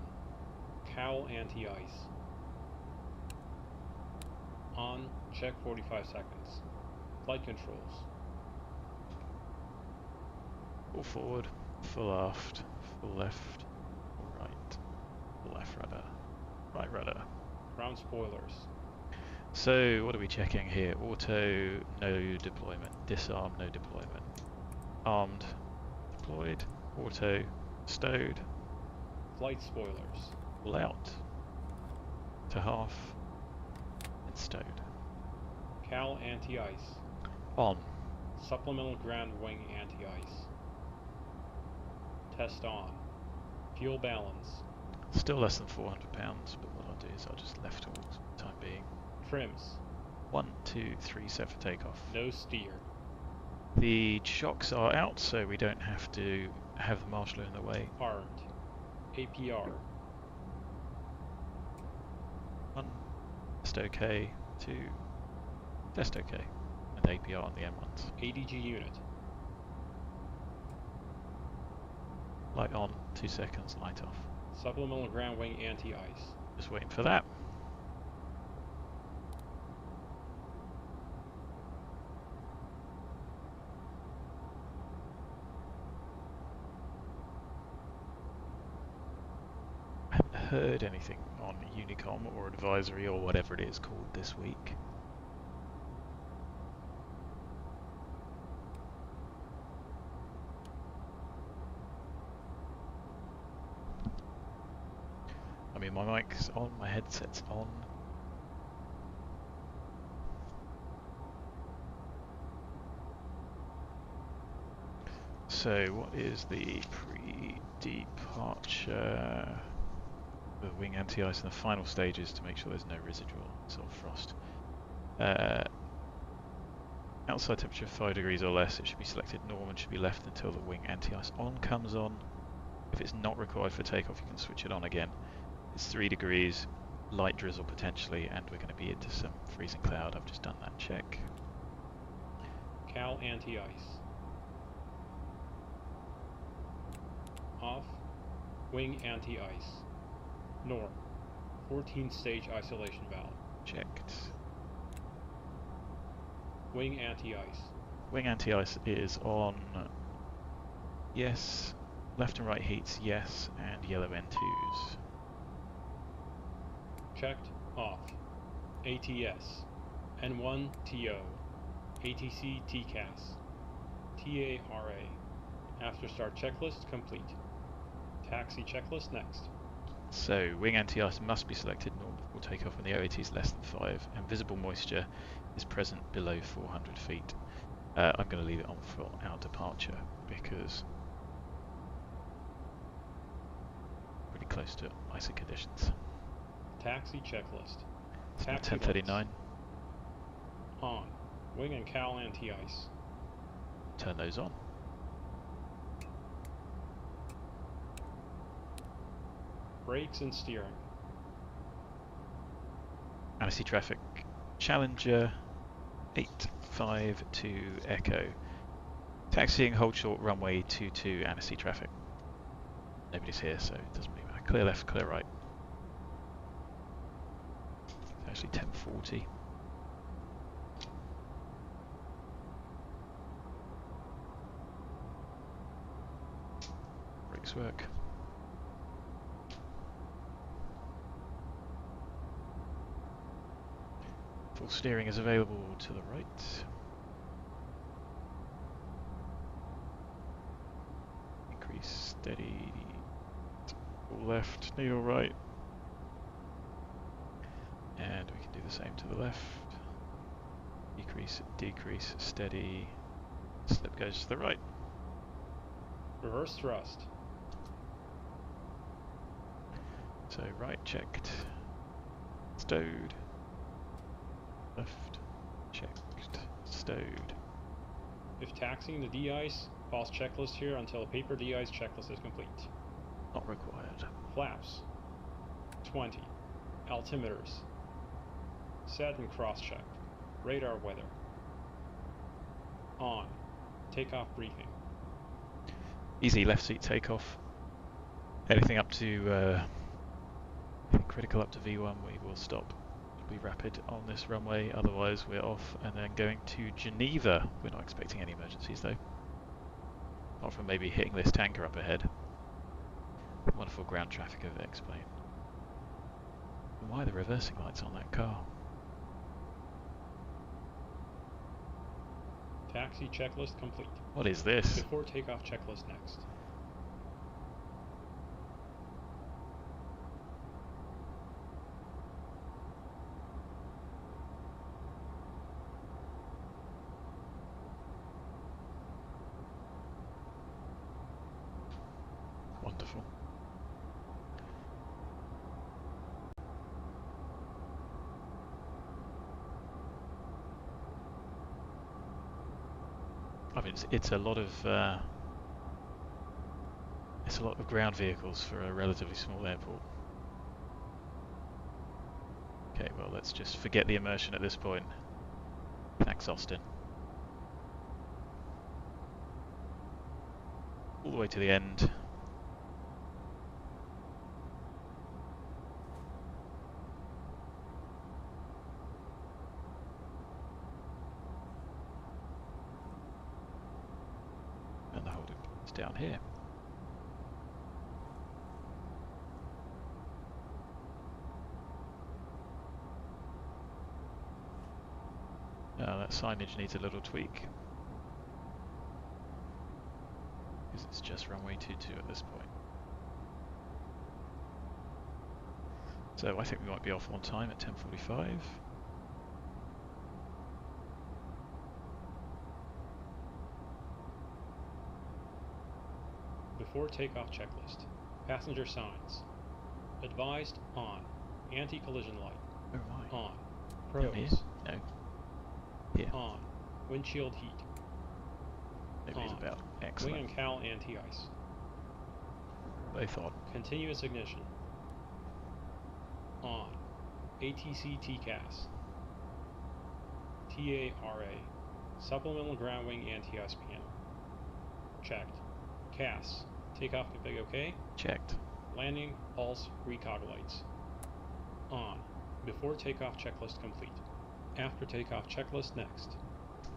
Cowl anti-ice. On. Check 45 seconds. Flight controls. Full forward, full aft, full left, full right, full left rudder, right rudder. Ground spoilers. So what are we checking here? Auto, no deployment. Disarm, no deployment. Armed, deployed. Auto, stowed. Flight spoilers. All out. To half. And stowed. Cowl anti-ice. On. Supplemental ground wing anti-ice. Test on. Fuel balance. Still less than 400 pounds, but what I'll do is I'll just left all for the time being. Trims. 1, 2, 3, set for takeoff. No steer. The chocks are out, so we don't have to have the marshal in the way. Armed. APR. 1, test OK. 2, test OK. And APR on the M1s. ADG unit. Light on, 2 seconds, light off. Supplemental ground wing anti-ice. Just waiting for that. I haven't heard anything on Unicom or advisory or whatever it is called this week. me my mic's on, my headset's on. So what is the pre-departure the wing anti-ice in the final stages to make sure there's no residual sort of frost? Outside temperature 5 degrees or less, it should be selected norm and should be left until the wing anti-ice on comes on. If it's not required for takeoff, you can switch it on again. It's 3 degrees, light drizzle potentially, and we're going to be into some freezing cloud. I've just done that check. Cal anti-ice. Off. Wing anti-ice. Norm. 14-stage isolation valve. Checked. Wing anti-ice. Wing anti-ice is on. Yes. Left and right heats, yes. And yellow N2s. Checked. Off. ATS. N1 TO. ATC TCAS. TARA. After start checklist complete. Taxi checklist next. So, wing anti-ice must be selected norm before takeoff when the OAT is less than 5 and visible moisture is present below 400 feet. I'm going to leave it on for our departure because pretty close to icy conditions. Taxi checklist. It's now Taxi 10:39. lights. On. Wing and Cal anti-ice. Turn those on. Brakes and steering. Annecy traffic. Challenger 852 Echo. Taxiing hold short runway 22 Annecy traffic. Nobody's here, so it doesn't really matter. Clear left, clear right. It's actually 10:40. Brakes work. Full steering is available to the right. Increase steady. Full left, needle right. And we can do the same to the left. Decrease, decrease, steady. Slip goes to the right. Reverse thrust. So right checked. Stowed. Left checked. Stowed. If taxiing the de-ice, pause checklist here until a paper de-ice checklist is complete. Not required. Flaps. 20. Altimeters. Set and cross-check. Radar weather. On. Takeoff briefing. Easy left seat takeoff. Anything up to critical up to V1 we will stop. It'll be rapid on this runway, otherwise we're off and then going to Geneva. We're not expecting any emergencies though. Apart from maybe hitting this tanker up ahead. Wonderful ground traffic over there, explain. And why are the reversing lights on that car? Taxi checklist complete. What is this? Before takeoff checklist next. Wonderful. I mean, it's a lot of ground vehicles for a relatively small airport. Okay, well let's just forget the immersion at this point. Thanks, Austin. All the way to the end. And the holding is down here. That signage needs a little tweak. Because it's just runway 22 at this point. So I think we might be off on time at 10:45. Before takeoff checklist. Passenger signs. Advised on. Anti-collision light. Where am I? On. Down here? Pros. No. Here. On. Windshield heat. Nobody's On. about. Wing Excellent. and cowl anti-ice. Both on. Continuous ignition. On. ATC TCAS. TARA. Supplemental ground wing anti-ice panel. Checked. CAS. Takeoff config OK. Checked. Landing, pulse, recog lights. On. Before takeoff checklist complete. After takeoff checklist next.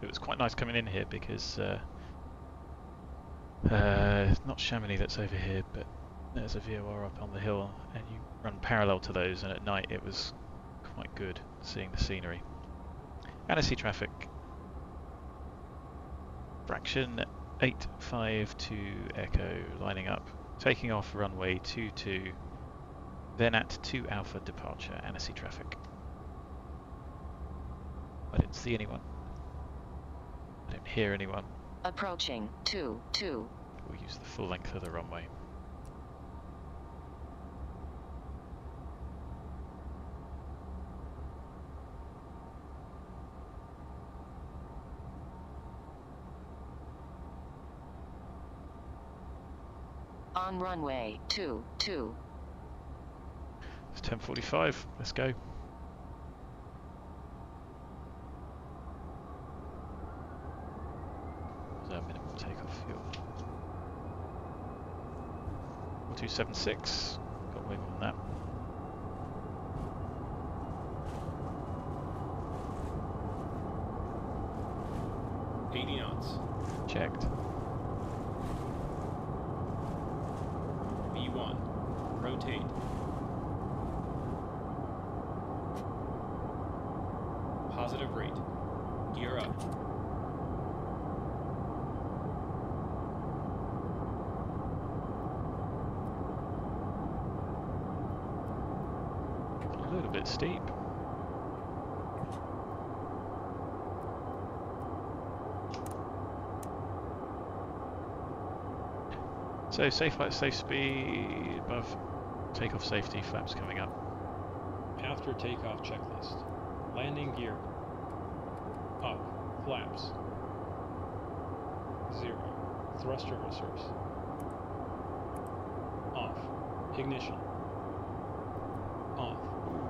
It was quite nice coming in here because it's not Chamonix that's over here, but there's a VOR up on the hill, and you run parallel to those, and at night it was quite good seeing the scenery. Annecy traffic. Fraction 852 Echo lining up. Taking off runway 22, VENAT 2 Alpha departure, Annecy traffic. I didn't see anyone. I didn't hear anyone. Approaching 2-2. We'll use the full length of the runway. On runway 22. It's 10:45. Let's go. What's our minimum takeoff fuel? 4276. Got way more than that. $80 knots. Checked. V1. Rotate. Positive rate. Gear up. A little bit steep. So safe height, safe speed, above takeoff safety, flaps coming up. After takeoff checklist. Landing gear. Up. Flaps. 0. Thrust reversers. Off. Ignition. Off.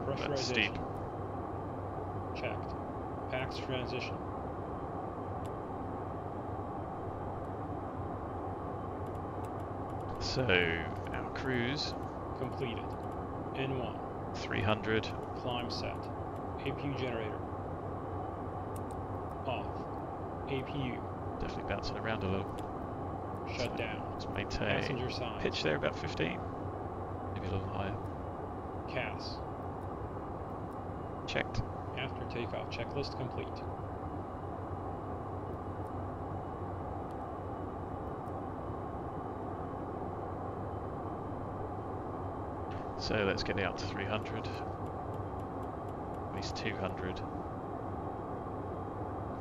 That's steep. Pressurization. Checked. PAX transition. So our cruise Completed. N1. 300. Climb set. APU generator. Off. APU. Definitely bouncing around a little. Shut So down. let's maintain. Passenger signs. Pitch there about 15. Maybe a little higher. CAS. Checked. After takeoff checklist complete. So let's get it up to 300. At least 200.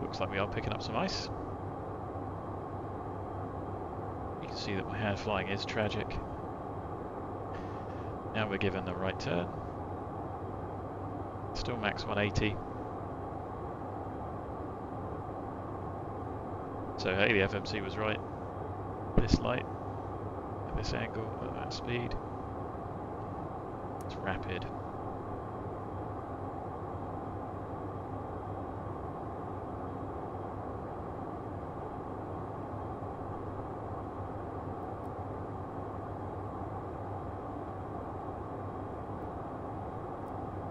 Looks like we are picking up some ice. You can see that my hand flying is tragic. Now we're given the right turn. Still max 180. So hey, the FMC was right. This light, at this angle, at that speed. It's rapid.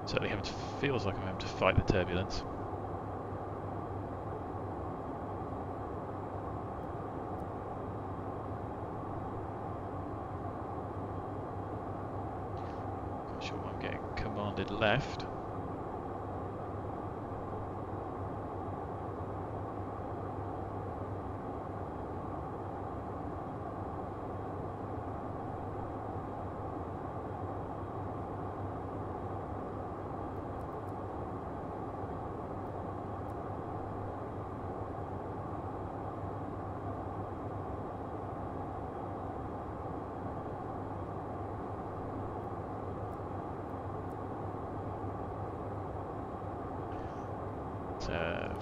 Certainly feels like I'm having to fight the turbulence. Not sure why I'm getting commanded left.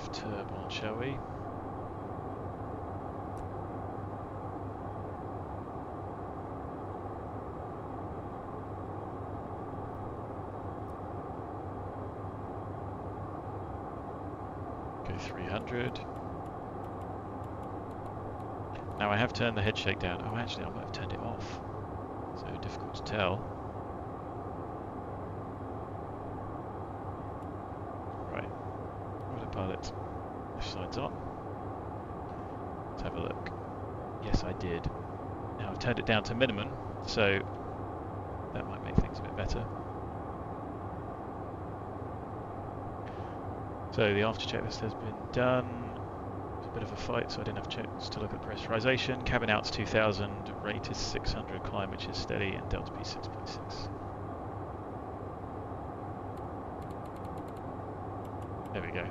off turbo on, shall we? Go 300. Now I have turned the head shake down. Oh, actually, I might have turned it off. So difficult to tell. Right. Autopilot. Left side's on. Let's have a look. Yes, I did. Now I've turned it down to minimum, so that might make things a bit better. So the after checklist has been done. It's a bit of a fight, so I didn't have a chance to look at pressurization. Cabin out's 2000, rate is 600, climb which is steady, and delta P 6.6. There we go.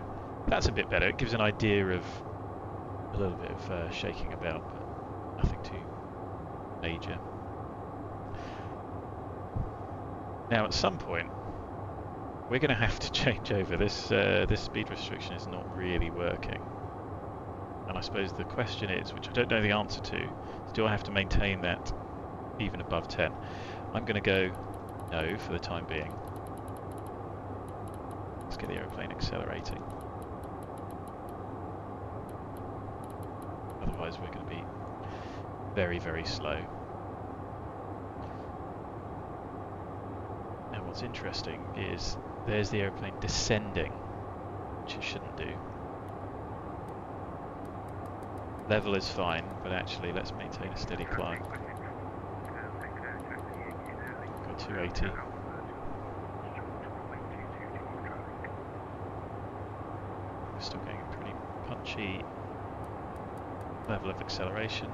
That's a bit better. It gives an idea of a little bit of shaking about, but nothing too major. Now, at some point, we're going to have to change over. This speed restriction is not really working. And I suppose the question is, which I don't know the answer to, is do I have to maintain that even above 10? I'm going to go no for the time being. Let's get the aeroplane accelerating. Otherwise we're going to be very, very slow. Now what's interesting is there's the aeroplane descending, which it shouldn't do. Level is fine, but actually let's maintain a steady climb. Got 280. We're still getting a pretty punchy level of acceleration.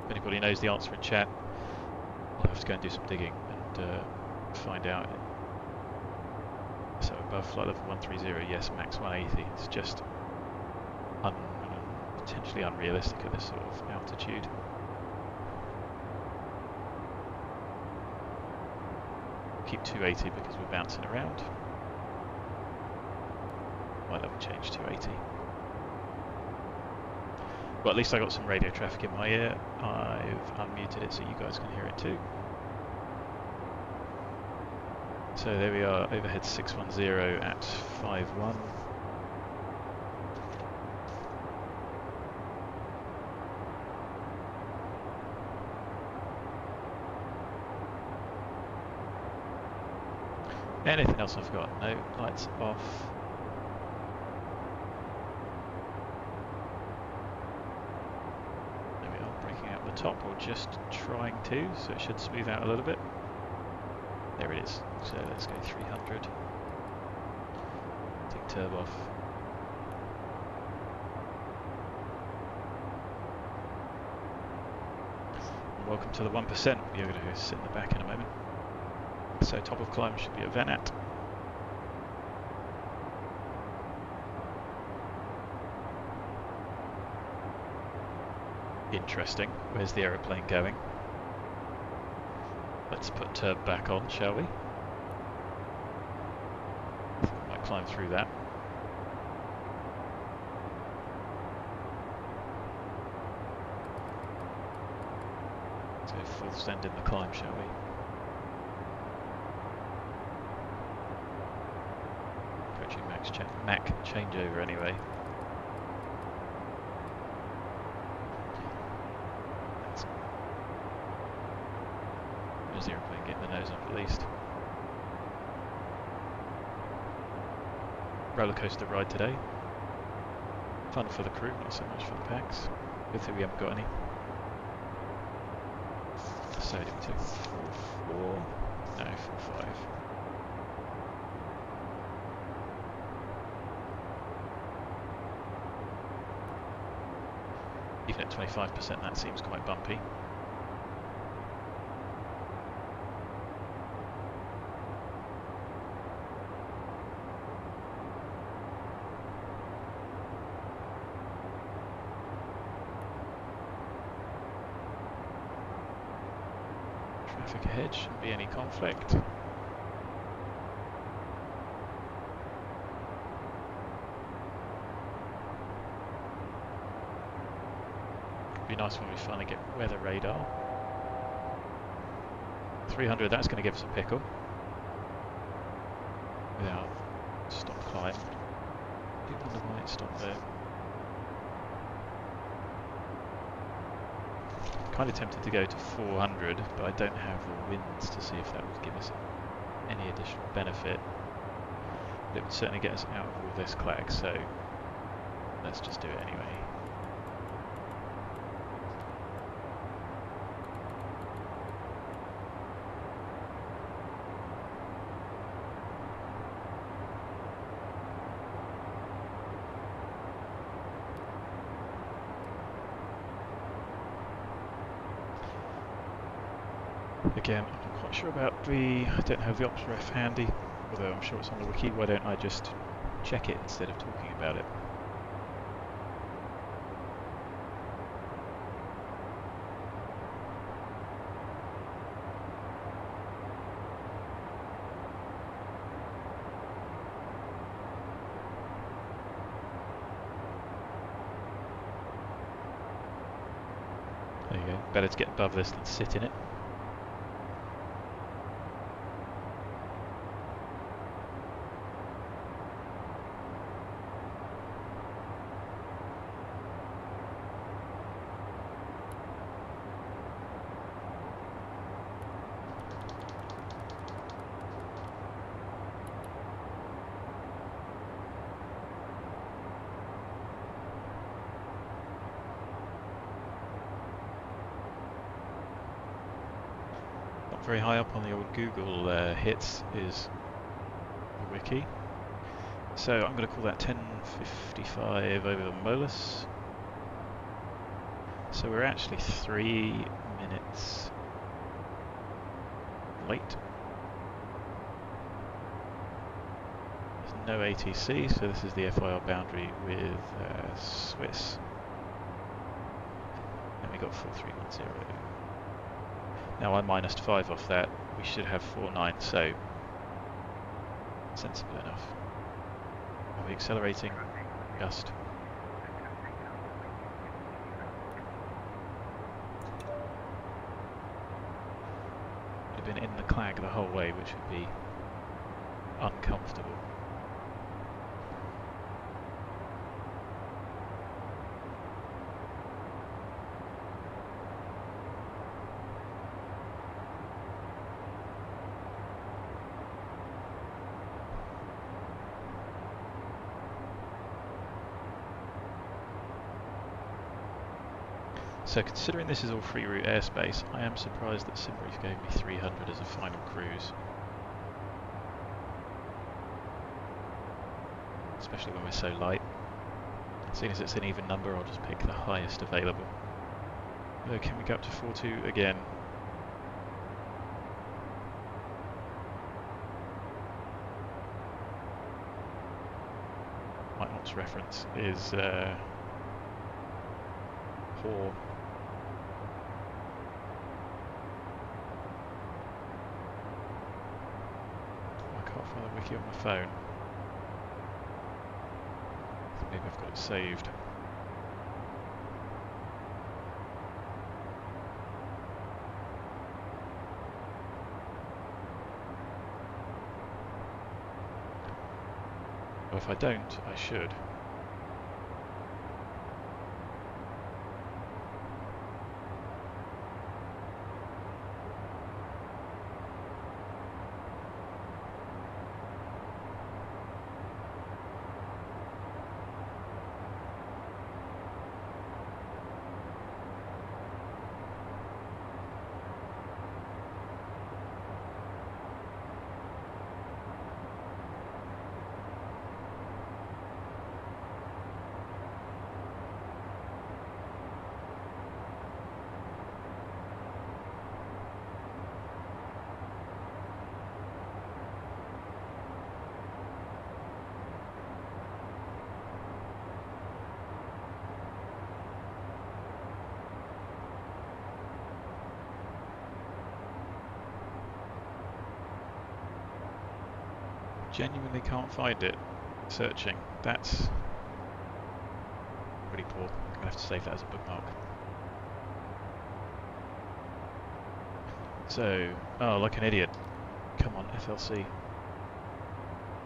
If anybody knows the answer in chat, I'll have to go and do some digging and find out. So above flight level 130, yes, max 180. It's just potentially unrealistic at this sort of altitude. Keep 280 because we're bouncing around. Might level change 280. Well, at least I got some radio traffic in my ear. I've unmuted it so you guys can hear it too. So there we are, overhead 610 at 5-1. Anything else I forgot? No, lights off. There we are, breaking out the top, or just trying to, so it should smooth out a little bit. There it is. So let's go 300. Take turbo off. And welcome to the 1%. You're going to go sit in the back in a moment. So top of climb should be a VENAT. Interesting. Where's the aeroplane going? Let's put turbo back on, shall we? I think we might climb through that. Let's go full send in the climb, shall we? Approaching Mach changeover anyway. There's the aeroplane getting the nose up at least. Roller coaster ride today. Fun for the crew, not so much for the packs. Good thing we haven't got any. So did we take 4-4? No, 4-5. Even at 25%, that seems quite bumpy. Traffic ahead, shouldn't be any conflict. be nice when we finally get weather radar. 300, that's going to give us a pickle. Without stop climb. I wonder why it stopped there. Kind of tempted to go to 400, but I don't have the winds to see if that would give us any additional benefit. But it would certainly get us out of all this clag, so let's just do it anyway. Again, I'm not quite sure about I don't have the ops ref handy, although I'm sure it's on the wiki. Why don't I just check it instead of talking about it? There you go. Better to get above this than sit in it. Very high up on the old Google hits is the wiki. So I'm going to call that 10:55 over the Molus. So we're actually 3 minutes late. There's no ATC, so this is the FIR boundary with Swiss. And we got 4310. Now I minused 5 off that, we should have 49, so sensible enough. Are we accelerating? Gust. Would have been in the clag the whole way, which would be uncomfortable. So considering this is all free route airspace, I am surprised that SimBrief gave me 300 as a final cruise. Especially when we're so light. Seeing as it's an even number, I'll just pick the highest available. Can we go up to 42 again? My ops reference is HOR. I can't find the wiki on my phone. Maybe I've got it saved. Well, if I don't, I should. Genuinely can't find it. Searching. That's pretty poor. I'm going to have to save that as a bookmark. So, oh, like an idiot. Come on, FLC.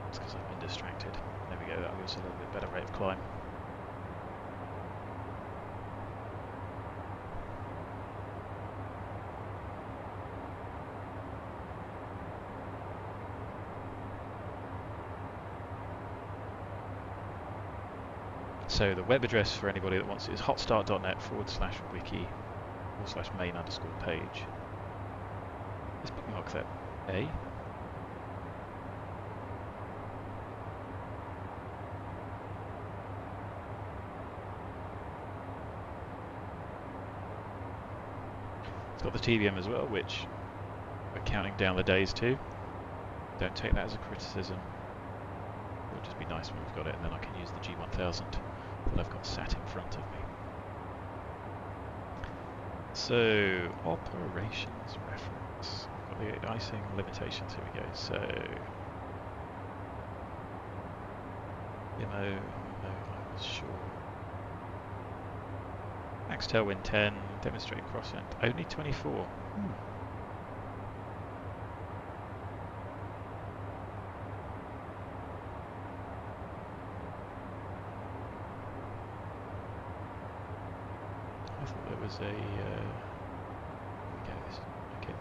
It's because I've been distracted. There we go, that'll give us a little bit better rate of climb. So the web address for anybody that wants it is hotstart.net/wiki/main_page. Let's bookmark that A. It's got the TBM as well, which we're counting down the days to. Don't take that as a criticism. It'll just be nice when we've got it, and then I can use the G1000 that I've got sat in front of me. So, operations reference. We've got the icing limitations, here we go. So, IMO, I was sure. Max tailwind 10, demonstrate crosswind, only 24. I thought there was a, here we go, okay.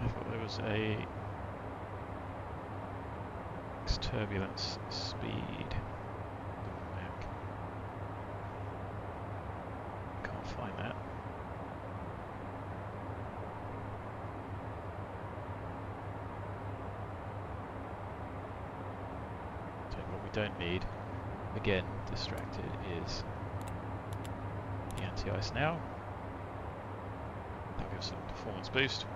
I thought there was a turbulence speed. Can't find that. So what we don't need, again, distracted, is the anti-ice now. That'll give us a performance boost.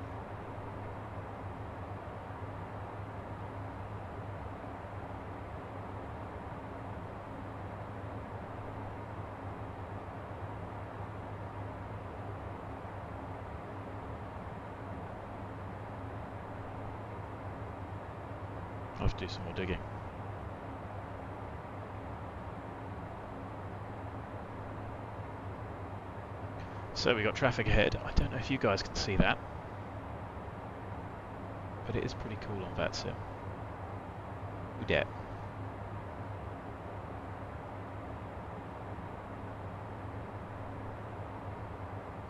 I'll have to do some more digging. So we got traffic ahead. I don't know if you guys can see that, but it is pretty cool on VATSIM. Udet.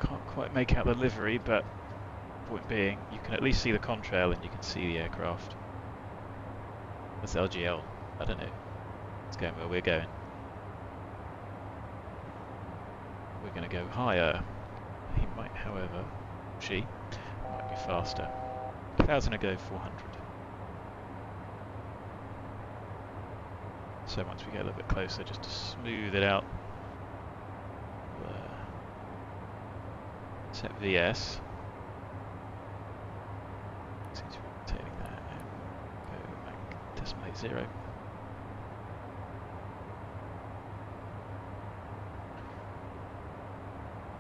Can't quite make out the livery, but point being, you can at least see the contrail and you can see the aircraft. That's LGL. I don't know. It's going where we're going. We're going to go higher. He might, however, she might be faster. 1,000 ago, 400. So once we get a little bit closer, just to smooth it out, we'll, set VS. Seems to be rotating that. Go back, decimate 0.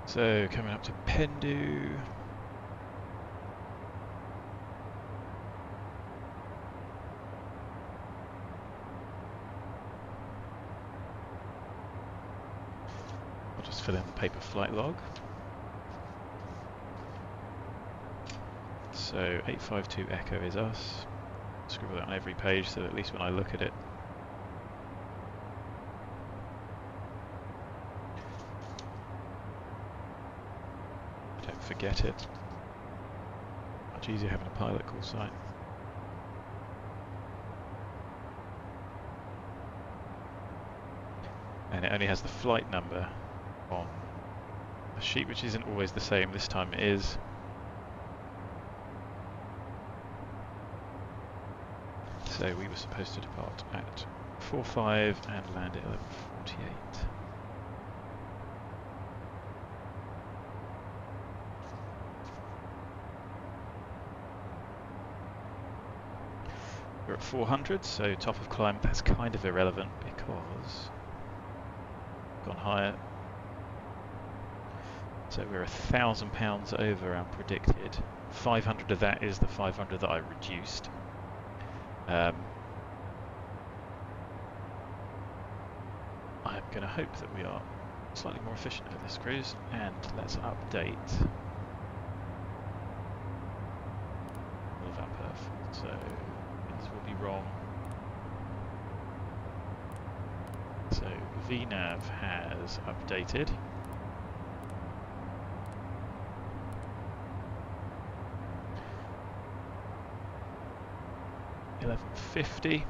So coming up to PENDU. I'll just fill in the paper flight log. So 852 Echo is us. Scribble that on every page so that at least when I look at it, I don't forget it. Much easier having a pilot call sign. And it only has the flight number on the sheet, which isn't always the same. This time it is. So we were supposed to depart at 4:05 and land at 11:48. We're at 400, so top of climb. That's kind of irrelevant because gone higher. So we're £1,000 over our predicted. 500 of that is the 500 that I reduced. I'm going to hope that we are slightly more efficient for this cruise, and let's update all of our perf. So winds will be wrong. So VNAV has updated. $11.50.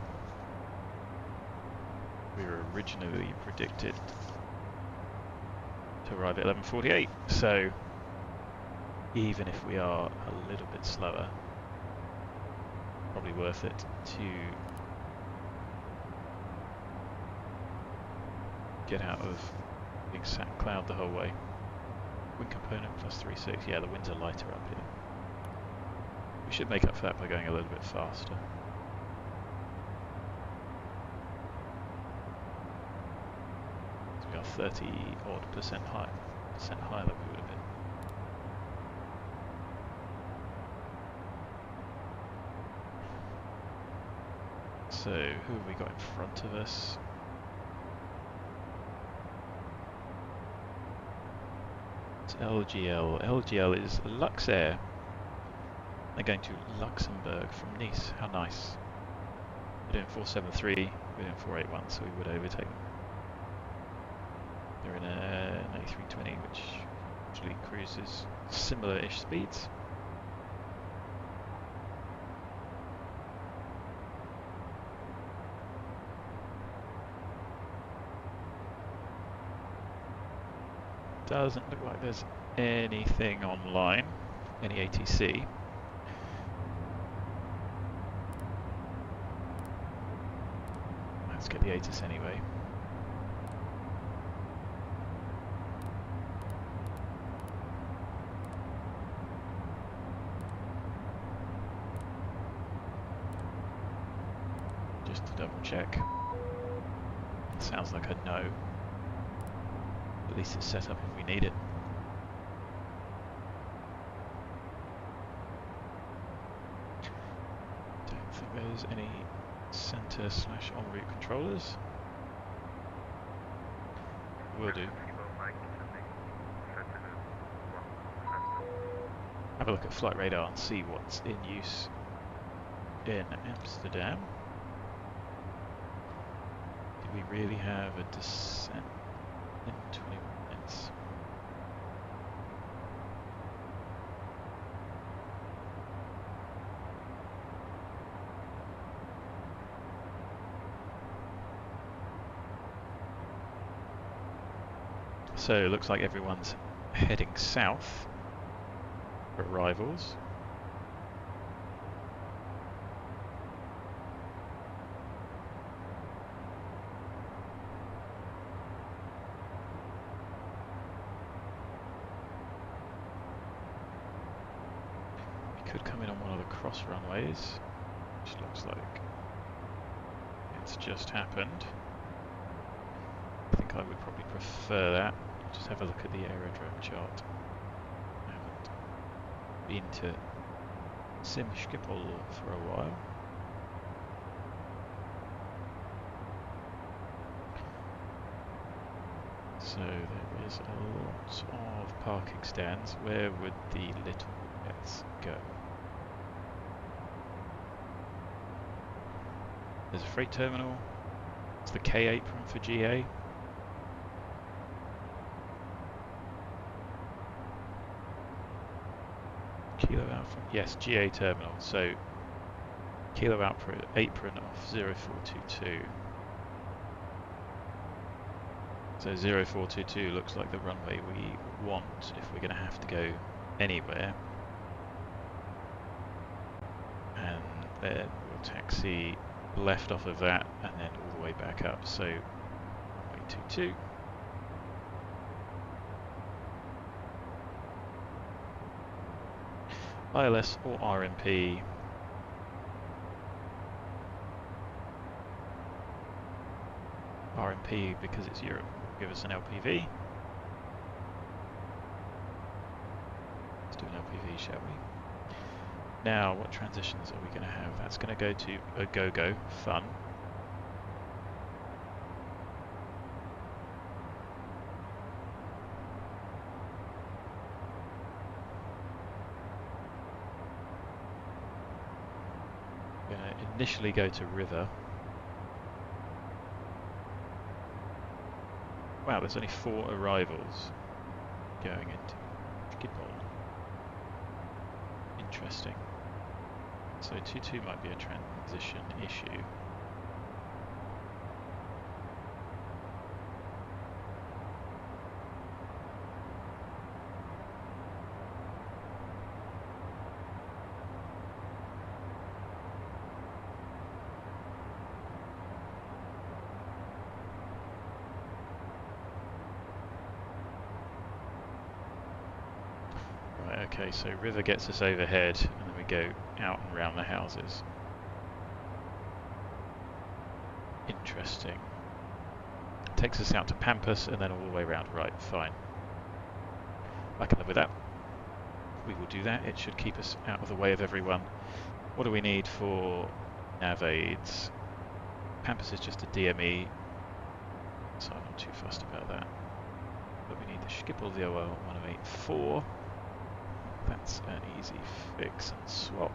We were originally predicted to arrive at 11.48, so even if we are a little bit slower, probably worth it to get out of being sat cloud the whole way. Wind component plus 3.6, yeah, the winds are lighter up here. We should make up for that by going a little bit faster. We are 30-odd% higher than we would have been. So who have we got in front of us? It's LGL. LGL is Luxair. They're going to Luxembourg from Nice. How nice. We're doing 473, we're doing 481, so we would overtake them. They're in an A320, which actually cruises similar-ish speeds. Doesn't look like there's anything online, any ATC. Let's get the ATIS anyway. Just to double check. It sounds like a no. At least it's set up if we need it. Don't think there's any center / en route controllers. Will do. Have a look at flight radar and see what's in use in Amsterdam. Do we really have a descent in 21 minutes? So it looks like everyone's heading south for arrivals. We could come in on one of the cross runways, which looks like it's just happened. I think I would probably prefer that. Just have a look at the aerodrome chart. I haven't been to Schiphol for a while. So there is a lot of parking stands. Where would the little jets go? There's a freight terminal. It's the K apron for GA. Kilo Alpha, yes, GA terminal. So Kilo Alpha apron off 0422. So 0422 looks like the runway we want if we're going to have to go anywhere. And then we'll taxi left off of that and then all the way back up. So runway 22. ILS or RMP. RMP because it's Europe will give us an LPV. LPV, shall we? Now, what transitions are we going to have? That's going to go to a go-go, fun. We're going to initially go to river. Wow, there's only 4 arrivals going into Schiphol. Interesting. So 2-2 might be a transition issue. Okay, so river gets us overhead, and then we go out and round the houses. Interesting. Takes us out to Pampas, and then all the way around. Right, fine. I can live with that. We will do that. It should keep us out of the way of everyone. What do we need for nav aids? Pampas is just a DME, so I'm not too fussed about that. But we need the Schiphol VOL 1084. That's an easy fix and swap.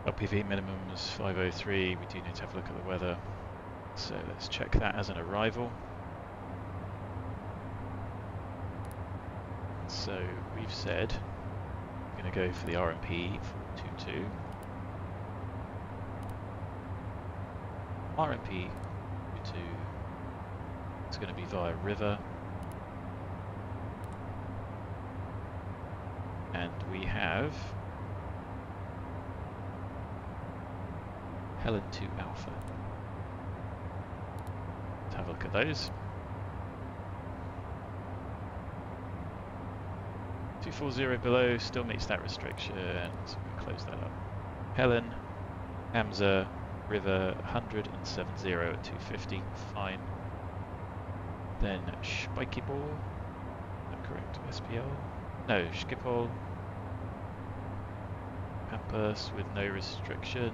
LPV minimum is 503. We do need to have a look at the weather. So let's check that as an arrival. So we've said we're going to go for the RMP 422. RMP 22 is going to be via river, and we have Helen 2 Alpha. Let's have a look at those. 240 below still meets that restriction, so we close that up. Helen, Hamza, river 170 at 250, fine. Then Spikeball, is that correct? SPL? No, Schiphol. Pampas with no restriction.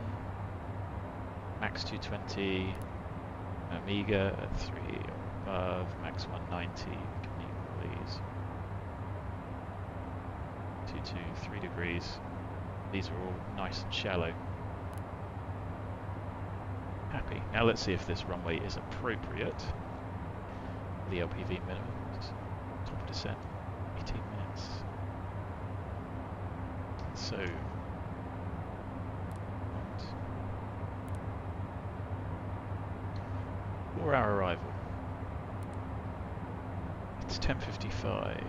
Max 220. Amiga at 3 or above. Max 190. We can leave all these. 3 degrees. These are all nice and shallow. Happy. Now let's see if this runway is appropriate. The LPV minimums. Top descent, 18 minutes. So, 4-hour arrival. It's 10:55.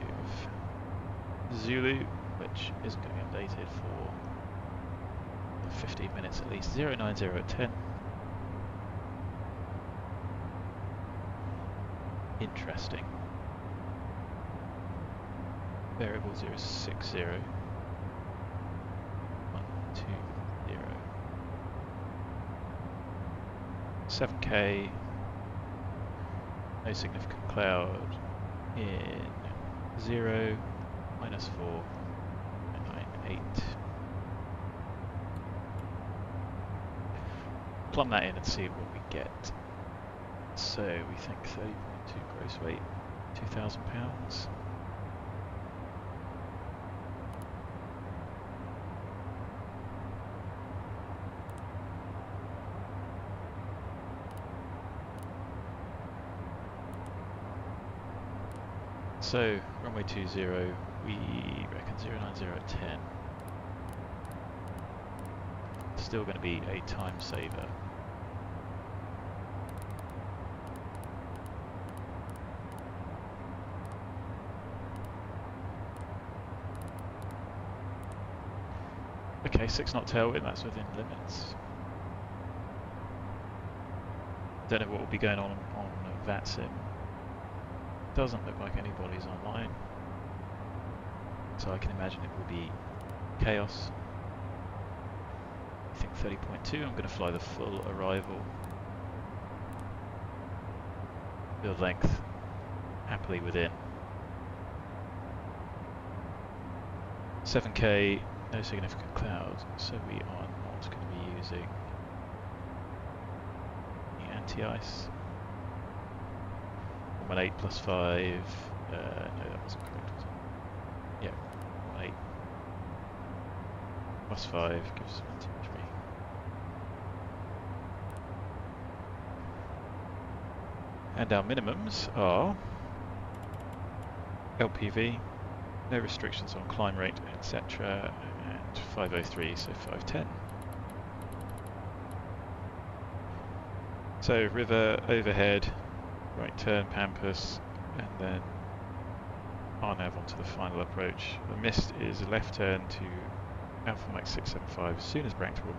Zulu, which isn't going to be updated for 15 minutes at least. 090 at 10. Interesting. Variable 060. 120. 7K. No significant cloud in 0, -4, and 98. Plumb that in and see what we get. So we think 30.2 gross weight, £2,000. So runway 20, we reckon 090 at 10. Still going to be a time saver. Okay, 6 knot tailwind, that's within limits. Don't know what will be going on VATSIM. Doesn't look like anybody's online, so I can imagine it will be chaos. anything 30.2. I'm going to fly the full arrival. Field length happily within. 7K, no significant cloud, so we are not going to be using the anti-ice. 118 plus 5, no that wasn't correct, was it? Yeah, 118 plus 5 gives us 1, 2, 3. And our minimums are LPV, no restrictions on climb rate, etc. and 503, so 510. So river, overhead, right turn, Pampas, and then ARNAV onto the final approach. The mist is a left turn to Alpha Max 675 as soon as practical,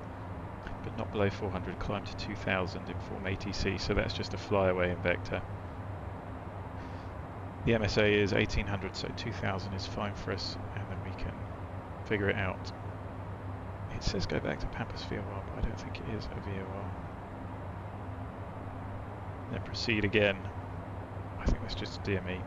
but not below 400, climb to 2000, inform ATC, so that's just a flyaway in vector. The MSA is 1800, so 2000 is fine for us, and then we can figure it out. It says go back to Pampas VOR, but I don't think it is a VOR. Then proceed again. I think that's just a DME.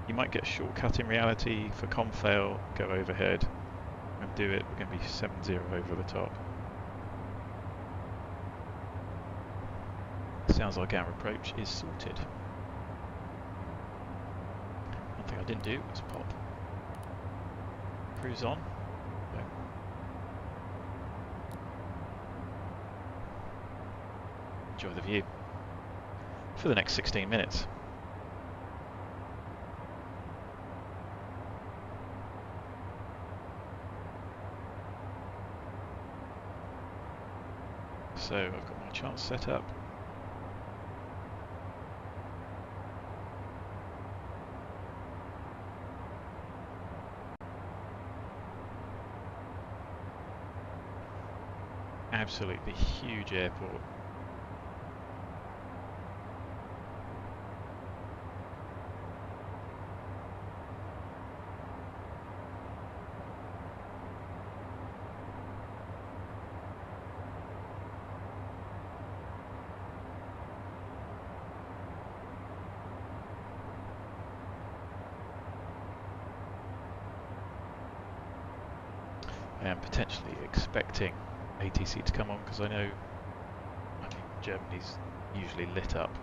You might get a shortcut in reality. For com fail, go overhead and do it. We're going to be 7-0 over the top. Sounds like our approach is sorted. One thing I didn't do was pop cruise on. No. Enjoy the view for the next 16 minutes. So I've got my chart set up. Absolutely huge airport. I am potentially expecting ATC to come on because I know Germany's usually lit up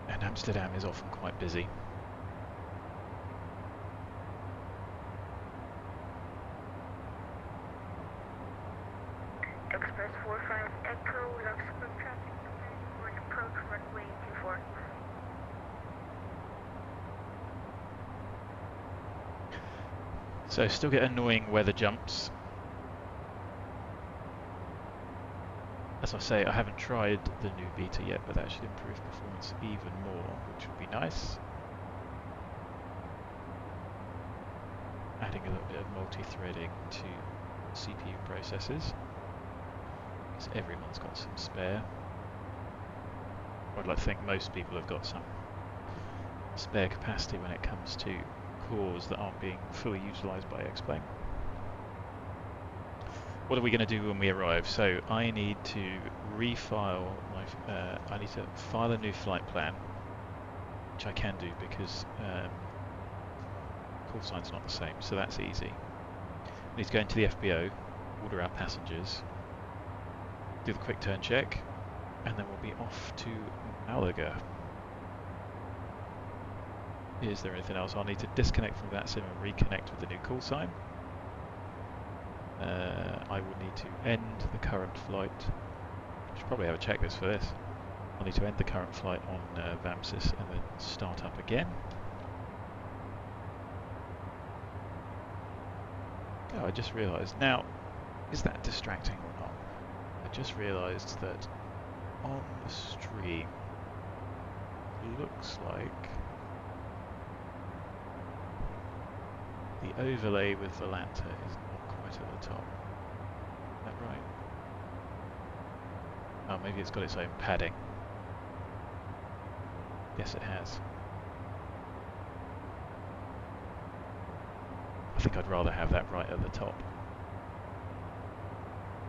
and Amsterdam is often quite busy. Express 45 Echo, Luxembourg traffic, for an approach runway 24. So still get annoying weather jumps. As I say, I haven't tried the new beta yet, but that should improve performance even more, which would be nice. Adding a little bit of multi-threading to CPU processors, because everyone's got some spare. I'd like to think most people have got some spare capacity when it comes to cores that aren't being fully utilised by X-Plane. What are we going to do when we arrive? So I need to refile my, I need to file a new flight plan, which I can do because call sign's not the same, so that's easy. We need to go into the FBO, order our passengers, do the quick turn check, and then we'll be off to Malaga. Is there anything else? I'll need to disconnect from VATSIM and reconnect with the new call sign. I will need to end the current flight. I should probably have a checklist for this. I'll need to end the current flight on VAMSIS and then start up again. Oh, I just realised. Now, is that distracting or not? I just realised that on the stream, it looks like the overlay with Volanta is not quite at the top. Is that right? Oh, maybe it's got its own padding. Yes, it has. think I'd rather have that right at the top.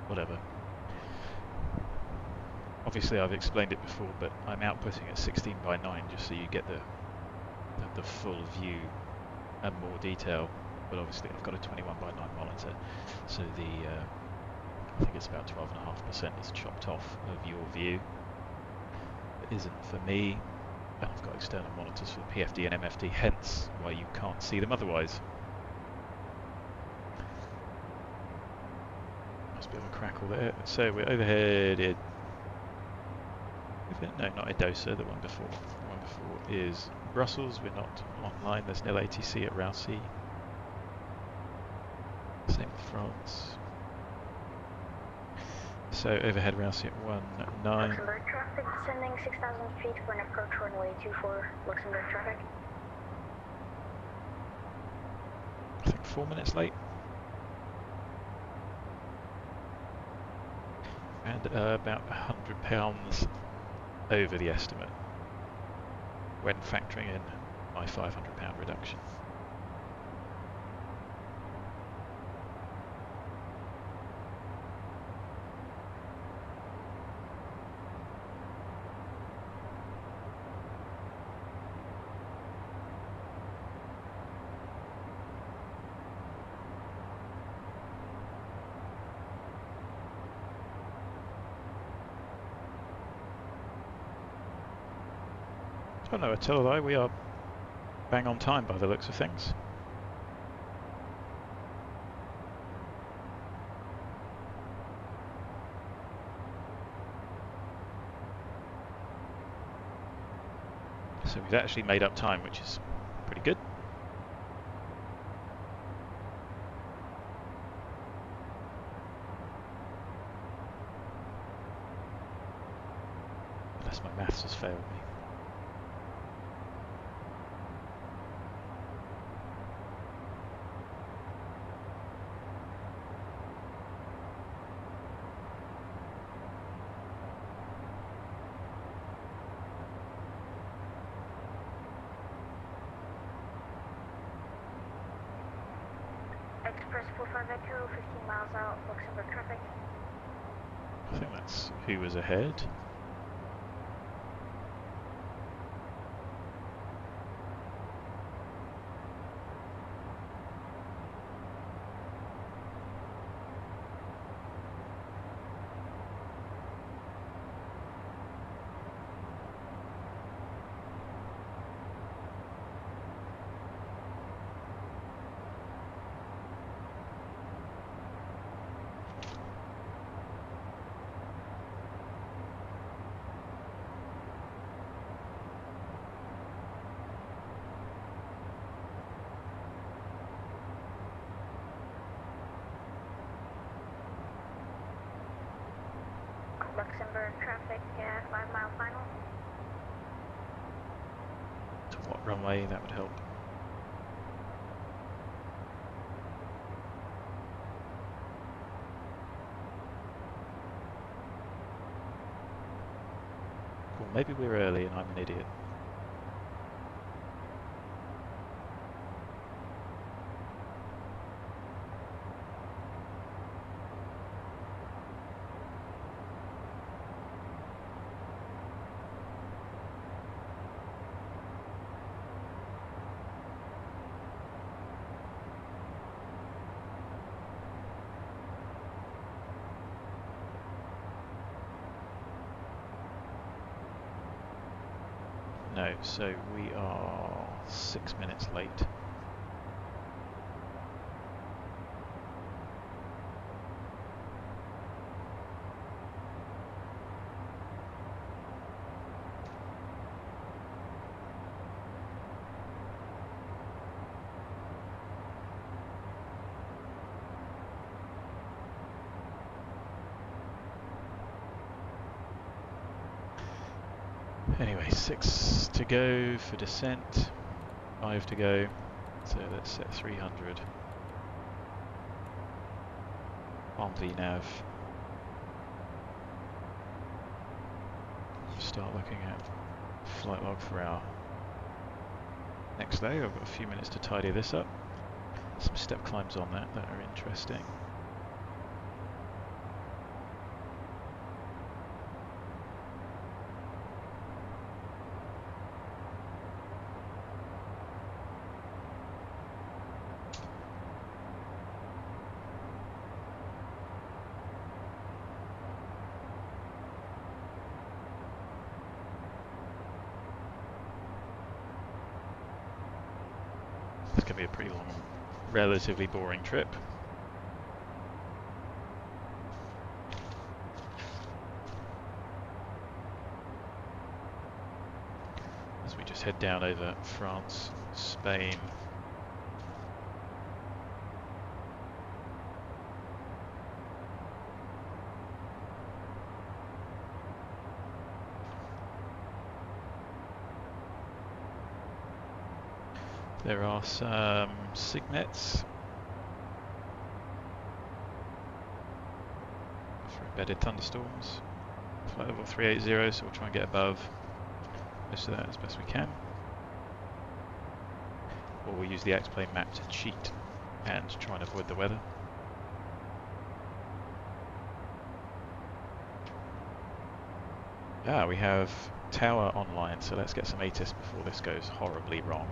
Whatever. Obviously I've explained it before, but I'm outputting at 16:9 just so you get the full view and more detail. But obviously I've got a 21:9 monitor, so I think it's about 12.5% is chopped off of your view. It isn't for me, and I've got external monitors for the PFD and MFD, hence why you can't see them otherwise. Must be a bit of a crackle there. So we're overheaded. No, not IDOSA, the one before. The one before is Brussels. We're not online, there's nil ATC at ROUSY. Same with France. So overhead ROUSY at 19. Luxembourg traffic descending 6,000 feet for an approach runway 24, Luxembourg traffic. I think 4 minutes late. And about £100 over the estimate when factoring in my £500 reduction. Oh no, I tell a lie, we are bang on time by the looks of things. So we've actually made up time, which is pretty good. Unless my maths has failed me. Express 45 Echo, 15 miles out, Luxembourg traffic. I think that's who was ahead. Luxembourg traffic, 5 mile final. To what runway? That would help. Well, maybe we're early and I'm an idiot. No, so we are 6 minutes late. Anyway, 6 to go for descent, 5 to go, so let's set 300. On VNAV. Start looking at flight log for our next leg. I've got a few minutes to tidy this up. Some step climbs on that are interesting. It's going to be a pretty long, relatively boring trip. As we just head down over France, Spain. There are some signets for embedded thunderstorms. Flight level 380, so we'll try and get above most of that as best we can. Or we'll use the X-plane map to cheat and try and avoid the weather. Ah, we have tower online, so let's get some ATIS before this goes horribly wrong.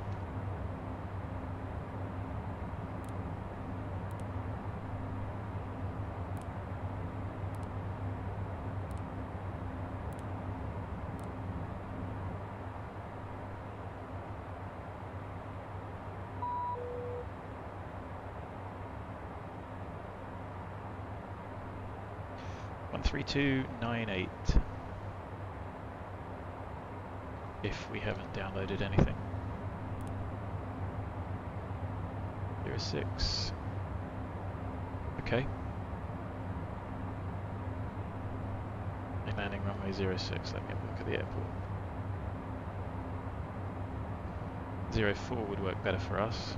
One 3298. If we haven't downloaded anything. 06. Okay. Landing runway 06. Let me have a look at the airport. 04 would work better for us.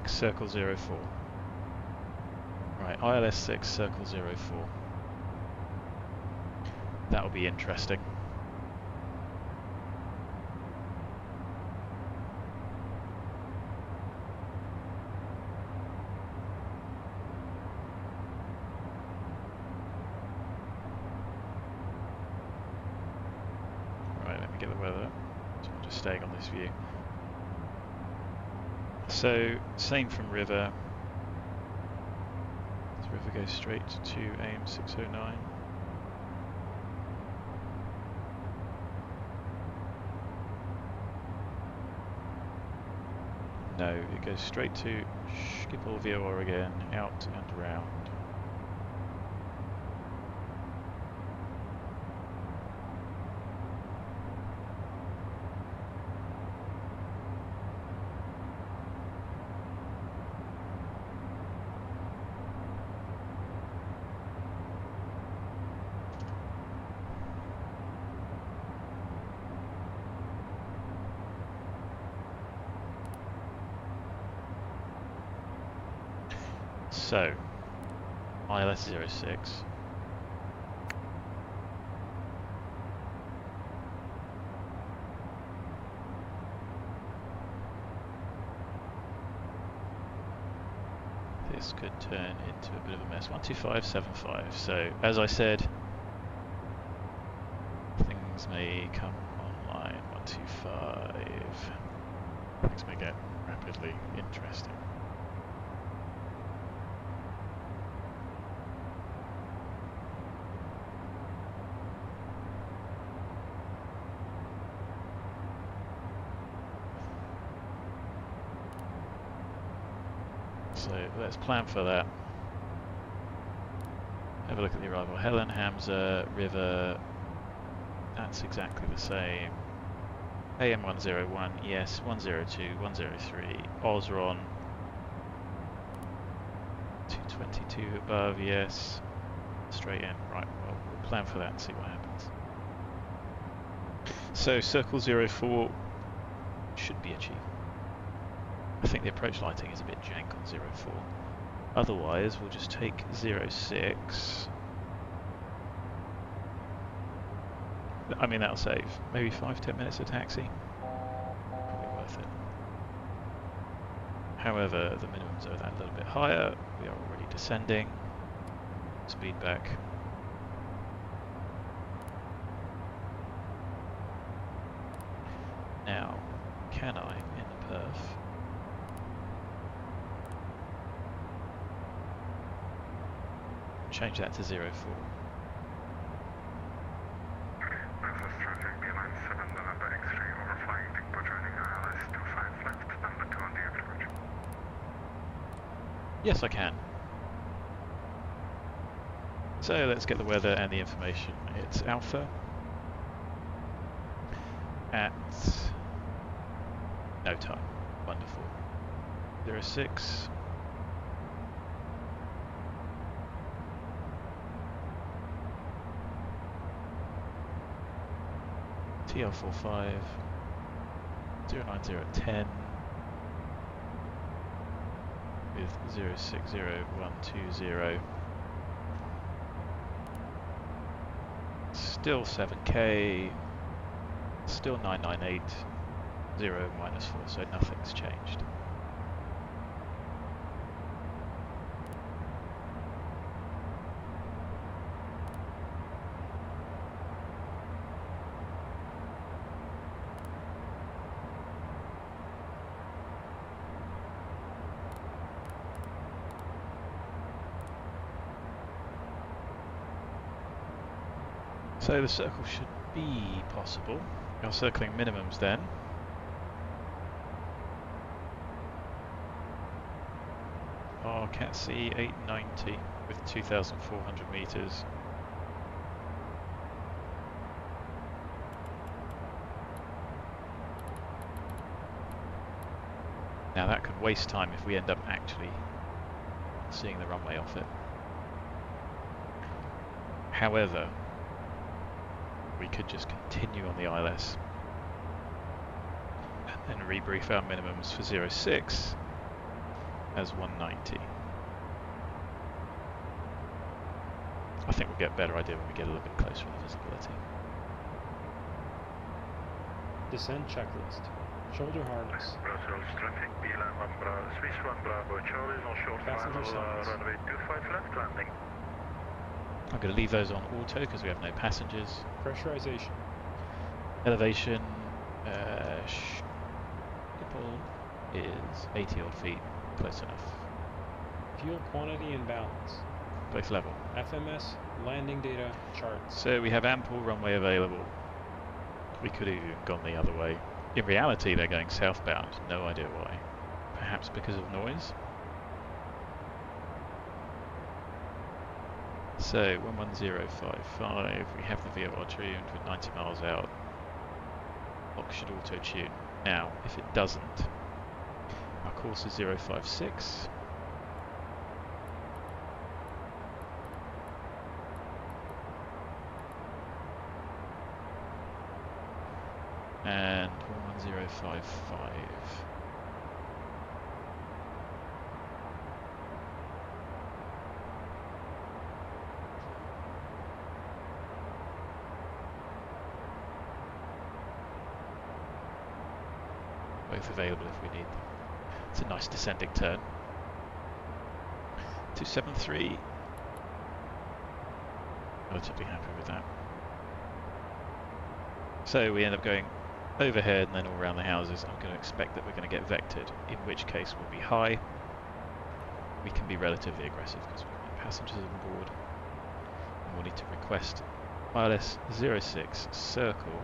Circle 04. Right, ILS 6 Circle 04. That'll be interesting. Right, let me get the weather. So I'm just staying on this view. So, same from river. Does river go straight to AIM-609? No, it goes straight to Schiphol via Oregon, out and round. So, ILS 06. This could turn into a bit of a mess. 12575. So, as I said, things may come online. 125. Things may get rapidly interesting. So let's plan for that. Have a look at the arrival. Helen, Hamza, River, That's exactly the same. AM101, yes. 102, 103. Osron. 222 above, yes. Straight in. Right, well, we'll plan for that and see what happens. So, circle 04 should be achieved. I think the approach lighting is a bit jank on 04. Otherwise, we'll just take 06. I mean, that'll save maybe 5-10 minutes of taxi. Probably worth it. However, the minimums are that little bit higher. We are already descending. Speed back. Now, can I, in the perf, change that to 04? Access traffic, B-line 7, November X-ray, overflying Dingbo, joining ILS 25 left, number 2 on the approach. Yes, I can. So let's get the weather and the information. It's Alpha at no time. Wonderful. 06. TL45 09010 with 060120. Still 7k, still 998, 0 minus 4, so nothing's changed. So the circle should be possible. We are circling minimums then. Our Cat C 890 with 2,400 meters. Now that could waste time if we end up actually seeing the runway off it. However, we could just continue on the ILS and then rebrief our minimums for 06 as 190. I think we'll get a better idea when we get a little bit closer to the visibility. Descent checklist. Shoulder harness. Brussels traffic, B-line 1 Bravo, Swiss 1 Bravo, Charlie's on short Passenger final, signs. runway 25 left, landing. I'm going to leave those on auto because we have no passengers. Pressurization. Elevation is 80 odd feet, close enough. Fuel quantity and balance. Both level. FMS, landing data, charts. So we have ample runway available. We could have even gone the other way. In reality, they're going southbound. No idea why. Perhaps because of noise? So 11055, we have the VOR tuned with 90 miles out. Lock should auto tune. Now, if it doesn't, our course is 056. And 11055. Both available if we need them. It's a nice descending turn. 273. Relatively happy with that. So we end up going overhead and then all around the houses. I'm going to expect that we're going to get vectored, in which case we'll be high. We can be relatively aggressive because we've got passengers on board. And we'll need to request ILS 06 circle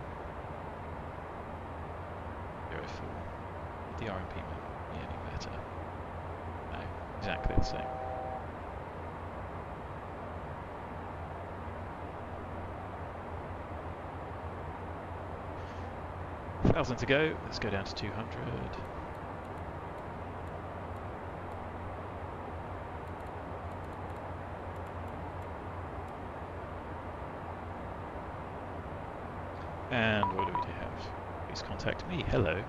04. The RMP might be any better. No, exactly the same. 1,000 to go. Let's go down to 200. And what do we have? Please contact me. Hello.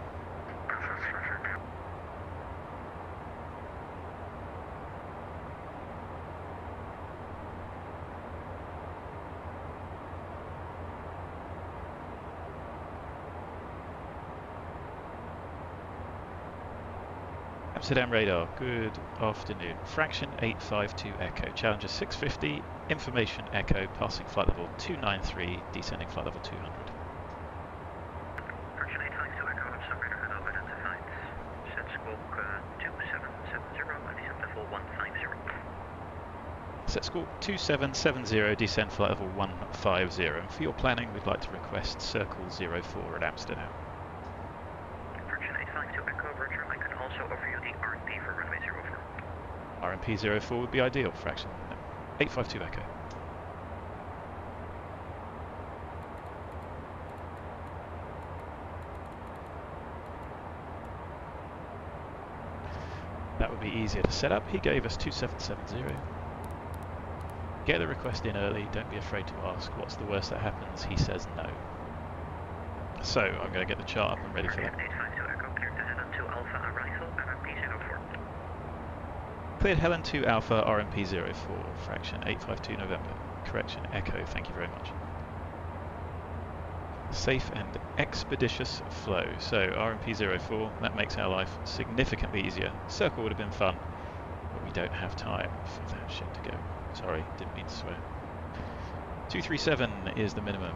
Amsterdam radar, good afternoon. Fraction 852 Echo, Challenger 650, information Echo, passing flight level 293, descending flight level 200. Fraction 852 Echo, Amsterdam radar had identified. Set squawk 2770 and descent level 150. Set squawk 2770, descend flight level 150. And for your planning, we'd like to request Circle 04 at Amsterdam. Fraction 852 Echo, Roger. I can also offer you the RMP for runway 04. RMP 04 would be ideal, fraction 852 Echo. That would be easier to set up. He gave us 2770. Get the request in early, don't be afraid to ask. What's the worst that happens? He says no. So, I'm going to get the chart up and ready for that. 852 Echo, cleared to Helen 2 Alpha arrival, RMP 04. Cleared Helen 2 Alpha, RMP 04, fraction 852 November. Correction, Echo, thank you very much. Safe and expeditious flow. So, RMP 04, that makes our life significantly easier. Circle would have been fun, but we don't have time for that shit to go. Sorry, didn't mean to swear. 237 is the minimum.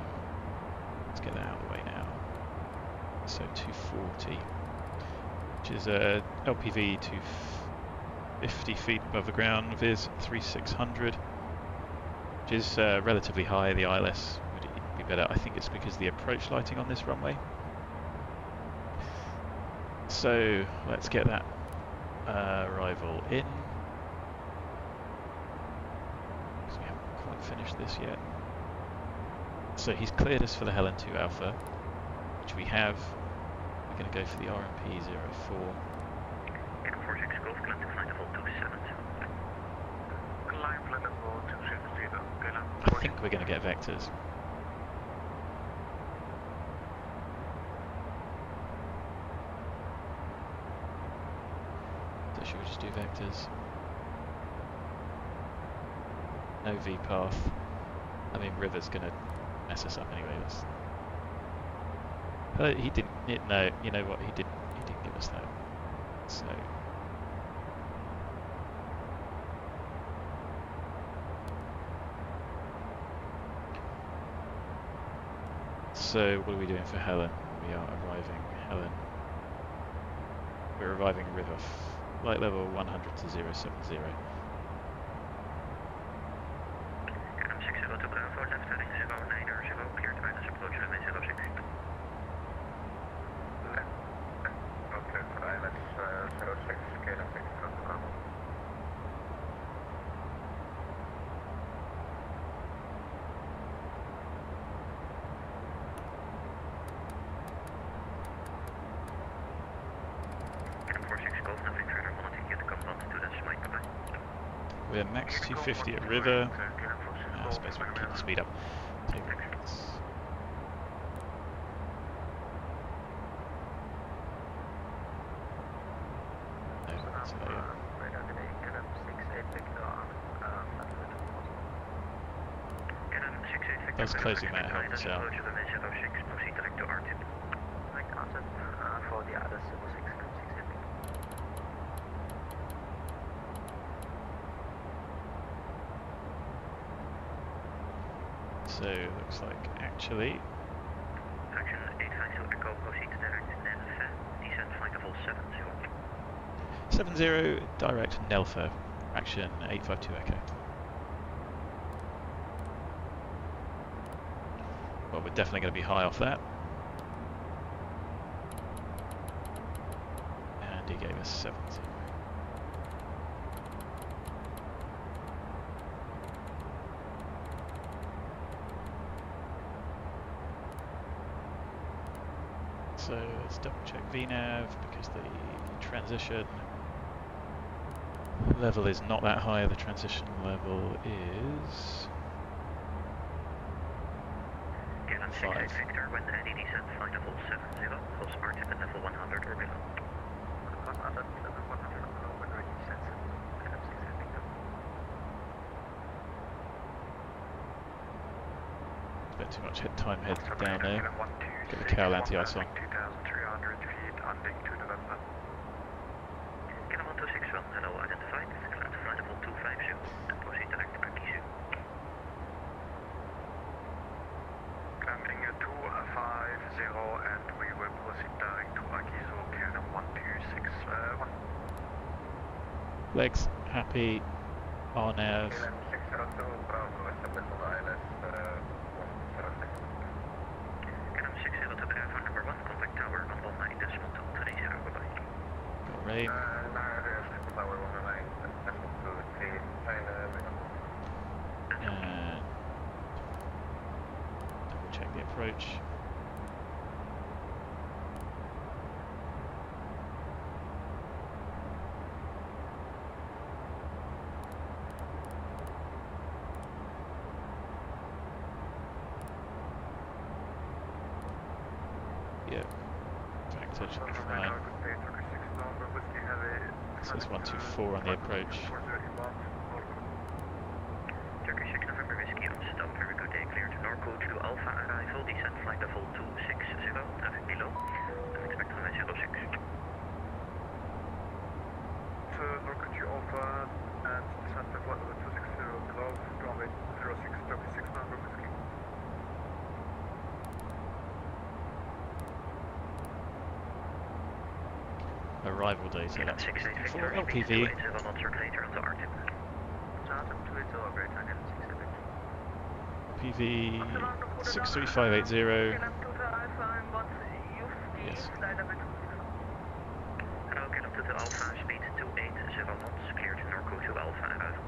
Let's get that out of the way now. So 240, which is a LPV to 50 feet above the ground, Viz 3600, which is relatively high. The ILS would be better. I think it's because of the approach lighting on this runway. So let's get that arrival in. We haven't quite finished this yet. So he's cleared us for the Helen 2 Alpha, which we have. We're going to go for the RMP 04. 846 Golf, climb to flight level 270. Climb flight level 270. I think we're going to get vectors. So should we just do vectors? No V path. I mean, River's going to mess us up anyway. He didn't. No, you know what? He didn't give us that. So what are we doing for Helen? We are arriving Helen. We're arriving River. Flight level 100 to 070. 60 to Bravo, left heading 090, cleared to minus approach runway 06. Okay, for ILS 06, scale up 6 from Bravo. We're max 250 at River. I suppose we can keep the speed up. Take minutes. No, that's Does closing that help us out? So it looks like actually Action 852 Echo proceeds direct NELFA, descent flight level 70. 70 direct NELFA, action 852 Echo. Well, we're definitely going to be high off that. And he gave us 70. So let's double check VNAV because the transition level is not that high. The transition level is 5. Victor, when ready, descent, flight level 70, close RTIP at level 100 or below. A bit too much time head down there. Get the cowl anti-ice on. 2,300 feet, unding to November. KELEN 1261, hello, identified. Climb to flight level 250 and proceed direct to IXILU. Climbing 250 and we will proceed direct to IXILU, KELEN 1261. Legs happy. ARNAV. KELEN 602, Bravo, establish on ILS 106. KELEN 602, Bravo, number 1, contact tower 119.230, goodbye. Got rain. And double check the approach. Yep, factor should be fine. Says 124 on the approach. Turkish 6 November Whiskey, Amsterdam, very good day, clear to Norco to Alpha arrival, descent flight level 260, traffic below, and expect runway 06. Norco to Alpha, and descent flight level 260 below, runway 06, Turkish 6 November Whiskey. Arrival data, that's for LPV. PV 63580. Yes. Hello, KELEN to Alpha, speed 280 knots, clear to Norco to Alpha, arrival.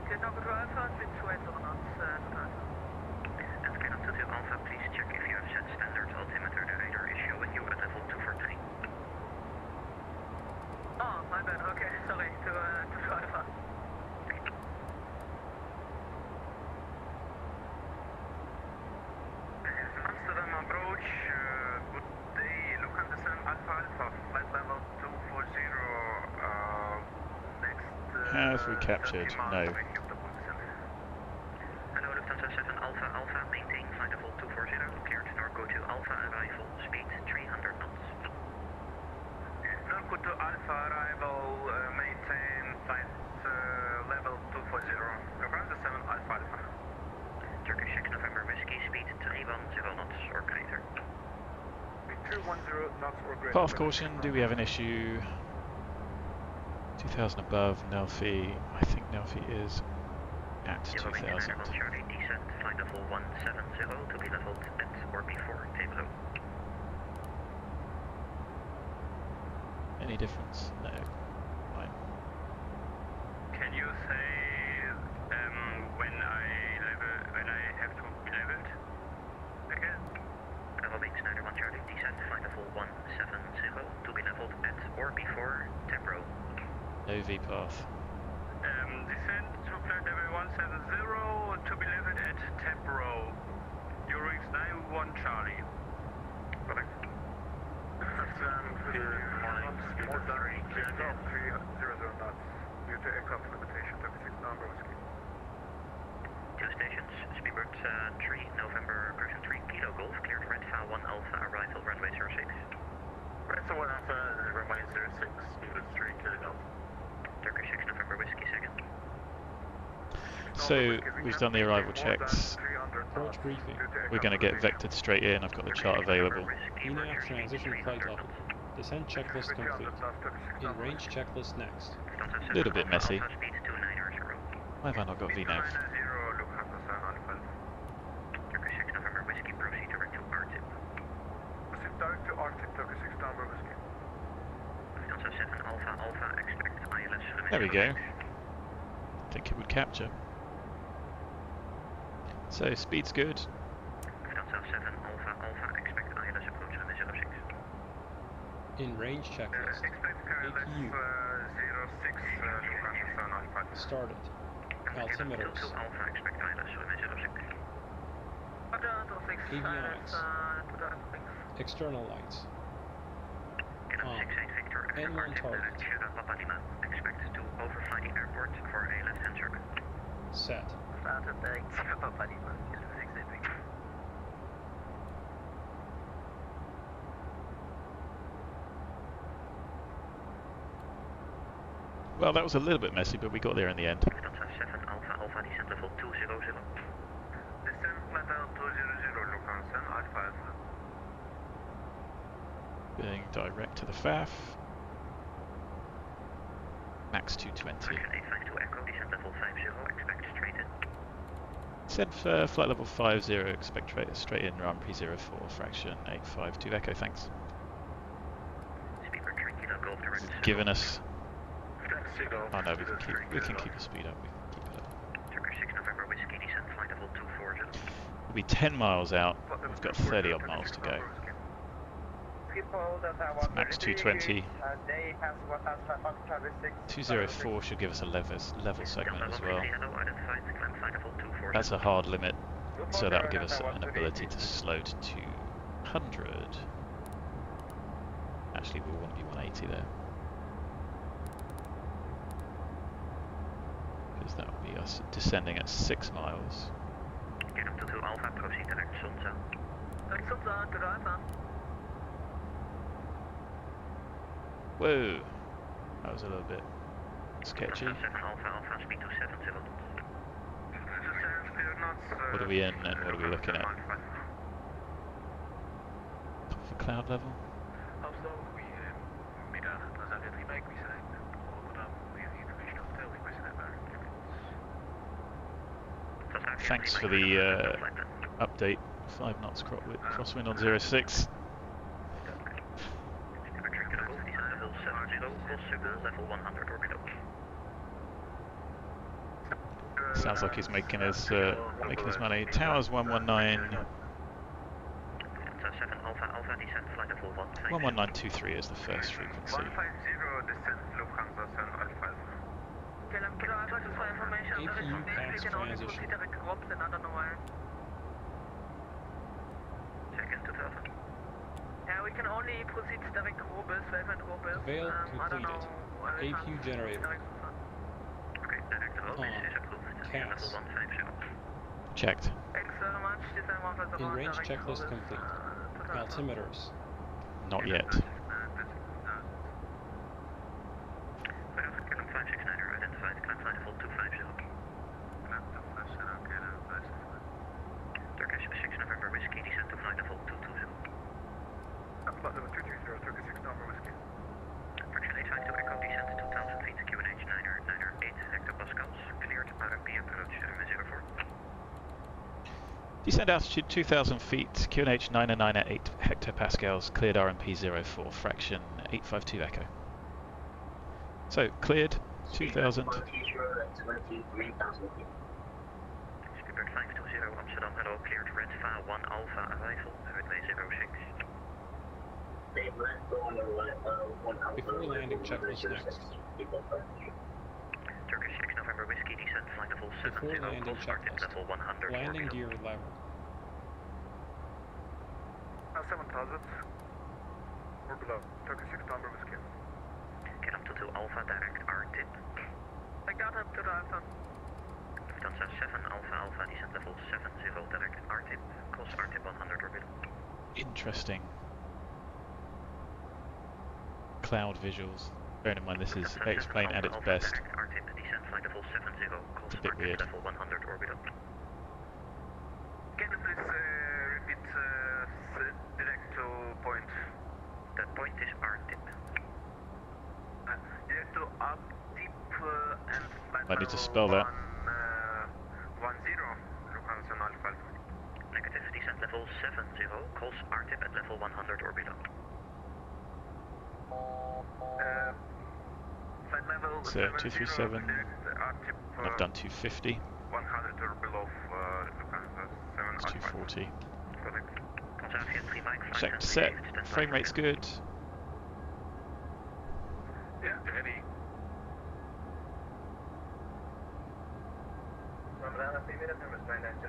Clear Norco to Alpha, speed 280 knots, and KELEN to Alpha, please check if you have set standard altimeter, the radar is showing you at level 243. Oh, my bad, okay, sorry, to Alpha. Amsterdam approach, good day, look and descend Alpha Alpha, flight level 240, next... Have we captured? No. Hello, Lufthansa 7 Alpha Alpha, maintain flight level 240, clear to Norco to Alpha, arrival, speed 300 knots. Norco to Alpha, arrival, maintain flight level 240, Lufthansa 7 Alpha Alpha. Turkish 6 November Whiskey, speed 310 knots or greater. 310 knots or greater. Path caution, do we have an issue? 2000 above, Nelfi. I think Nelfi is at 2000. Charlie, descent, flight level 170 to be leveled at or before table. Any difference? No. Fine. Can you say when I have to be leveled again? Level 8, Snyder 1 Charlie, descent, flight level 170 to be leveled at or before Tempro. No V path. Descent to flight level 170 to be leveled at Tempro. During 91 Charlie. Correct. More than 300 knots due to aircraft limitation, 36 number whiskey. 2 stations, Speedbird 3, November, version 3, Kilo Golf, cleared Red Fa 1 Alpha, arrival, runway 06. Red Fa 1 Alpha, runway 06, Speedbird 3, Kilo Golf. Turkish 6 November Whiskey, second. So we've done the arrival checks. Approach briefing. We're going to get vectored straight in. I've got the chart available. VNAV transition flight level. Descent checklist complete. In range checklist next. A little bit messy. Why have I not got VNAV? Turkish 6 November Whiskey, proceed direct to RTIP. Proceed direct to RTIP, Turkish 6 November Whiskey. Lufthansa 7 Alpha Alpha, expect ILS limit. There we go. I think it would capture. So speed's good. Lufthansa 7 Alpha Alpha, expect ILS approach limit 06. In range checklist. APU. Started. Altimeters. Avionics. External lights. On. N1 target. Expect to overfly the airport for a left-hand circle. Set. Well, that was a little bit messy, but we got there in the end. 7 Alpha, Alpha, descent level 200. Descent level 200, Lufthansa, Alpha. Being direct to the FAF. Max 220. 852 Echo, descent level 50, expect straight in. Said for flight level 50, expect straight in, run P04, fraction 852 Echo, thanks. Speaker 3 Kilo Golf direct. It's given us... Oh no, we can keep the speed up, we can keep it up. Turkish 6 November Whiskey, descent flight level 240. We'll be 10 miles out, we've got 30 odd miles to go. It's max 220. 204 should give us a level segment as well. That's a hard limit, so that will give us an ability to slow to 200. Actually, we want to be 180 there. Because that will be us descending at 6 miles. Get up to 2 Alpha, proceed direct Sunza. Direct Sunza, good Alpha. Whoa, that was a little bit sketchy. 7 Alpha, Alpha, speed to 70 knots. What are we in and what are we looking at? Top of the cloud level? Thanks for the update. 5 knots crosswind on 06. Sounds like he's making his money. Towers 119. 11923 is the first frequency. APU pass transition. We can only proceed direct Robus, Veil completed. APU generator. On. CAS. Checked. In range checklist complete. Altimeters. Not yet. Turkish 6 November Whiskey, descent to flight level 220. Flight level 220, Turkish 6 November Whiskey. Fraction 852 Echo, descent 2000 feet, QNH 908 hectopascals, cleared RMP approach 04. Descent altitude 2000 feet, QNH 908 hectopascals, cleared RMP 04, fraction 852 Echo. So, cleared 2000. Speedbird 520 Amsterdam, hello, cleared red VA 1 Alpha arrival, runway 06. Before landing checklist next. Turkish 6 November Whiskey, descent flight level 70, Before landing checklist. level 100. Landing gear lever. 7000. Or below. Turkish 6 November Whiskey. Get up to 2 Alpha, direct ARKIP. I got up to the Alpha. Lufthansa 7 Alpha, Alpha, descent level 70, direct ARKIP. Course ARKIP 100 or below. Interesting. Cloud visuals. Bearing in mind this is X-Plane at its best. It's a bit weird. Level 100 or below. Can you please repeat direct to point? That point is ARKIP. Direct to ARKIP and I need to spell that. 10, Lufthansa Alpha. Negative, descent level 70, calls ARKIP at level 100 or below. So 237, I've done 250, 100 or below it's 240. Check set, frame rate's good. ready.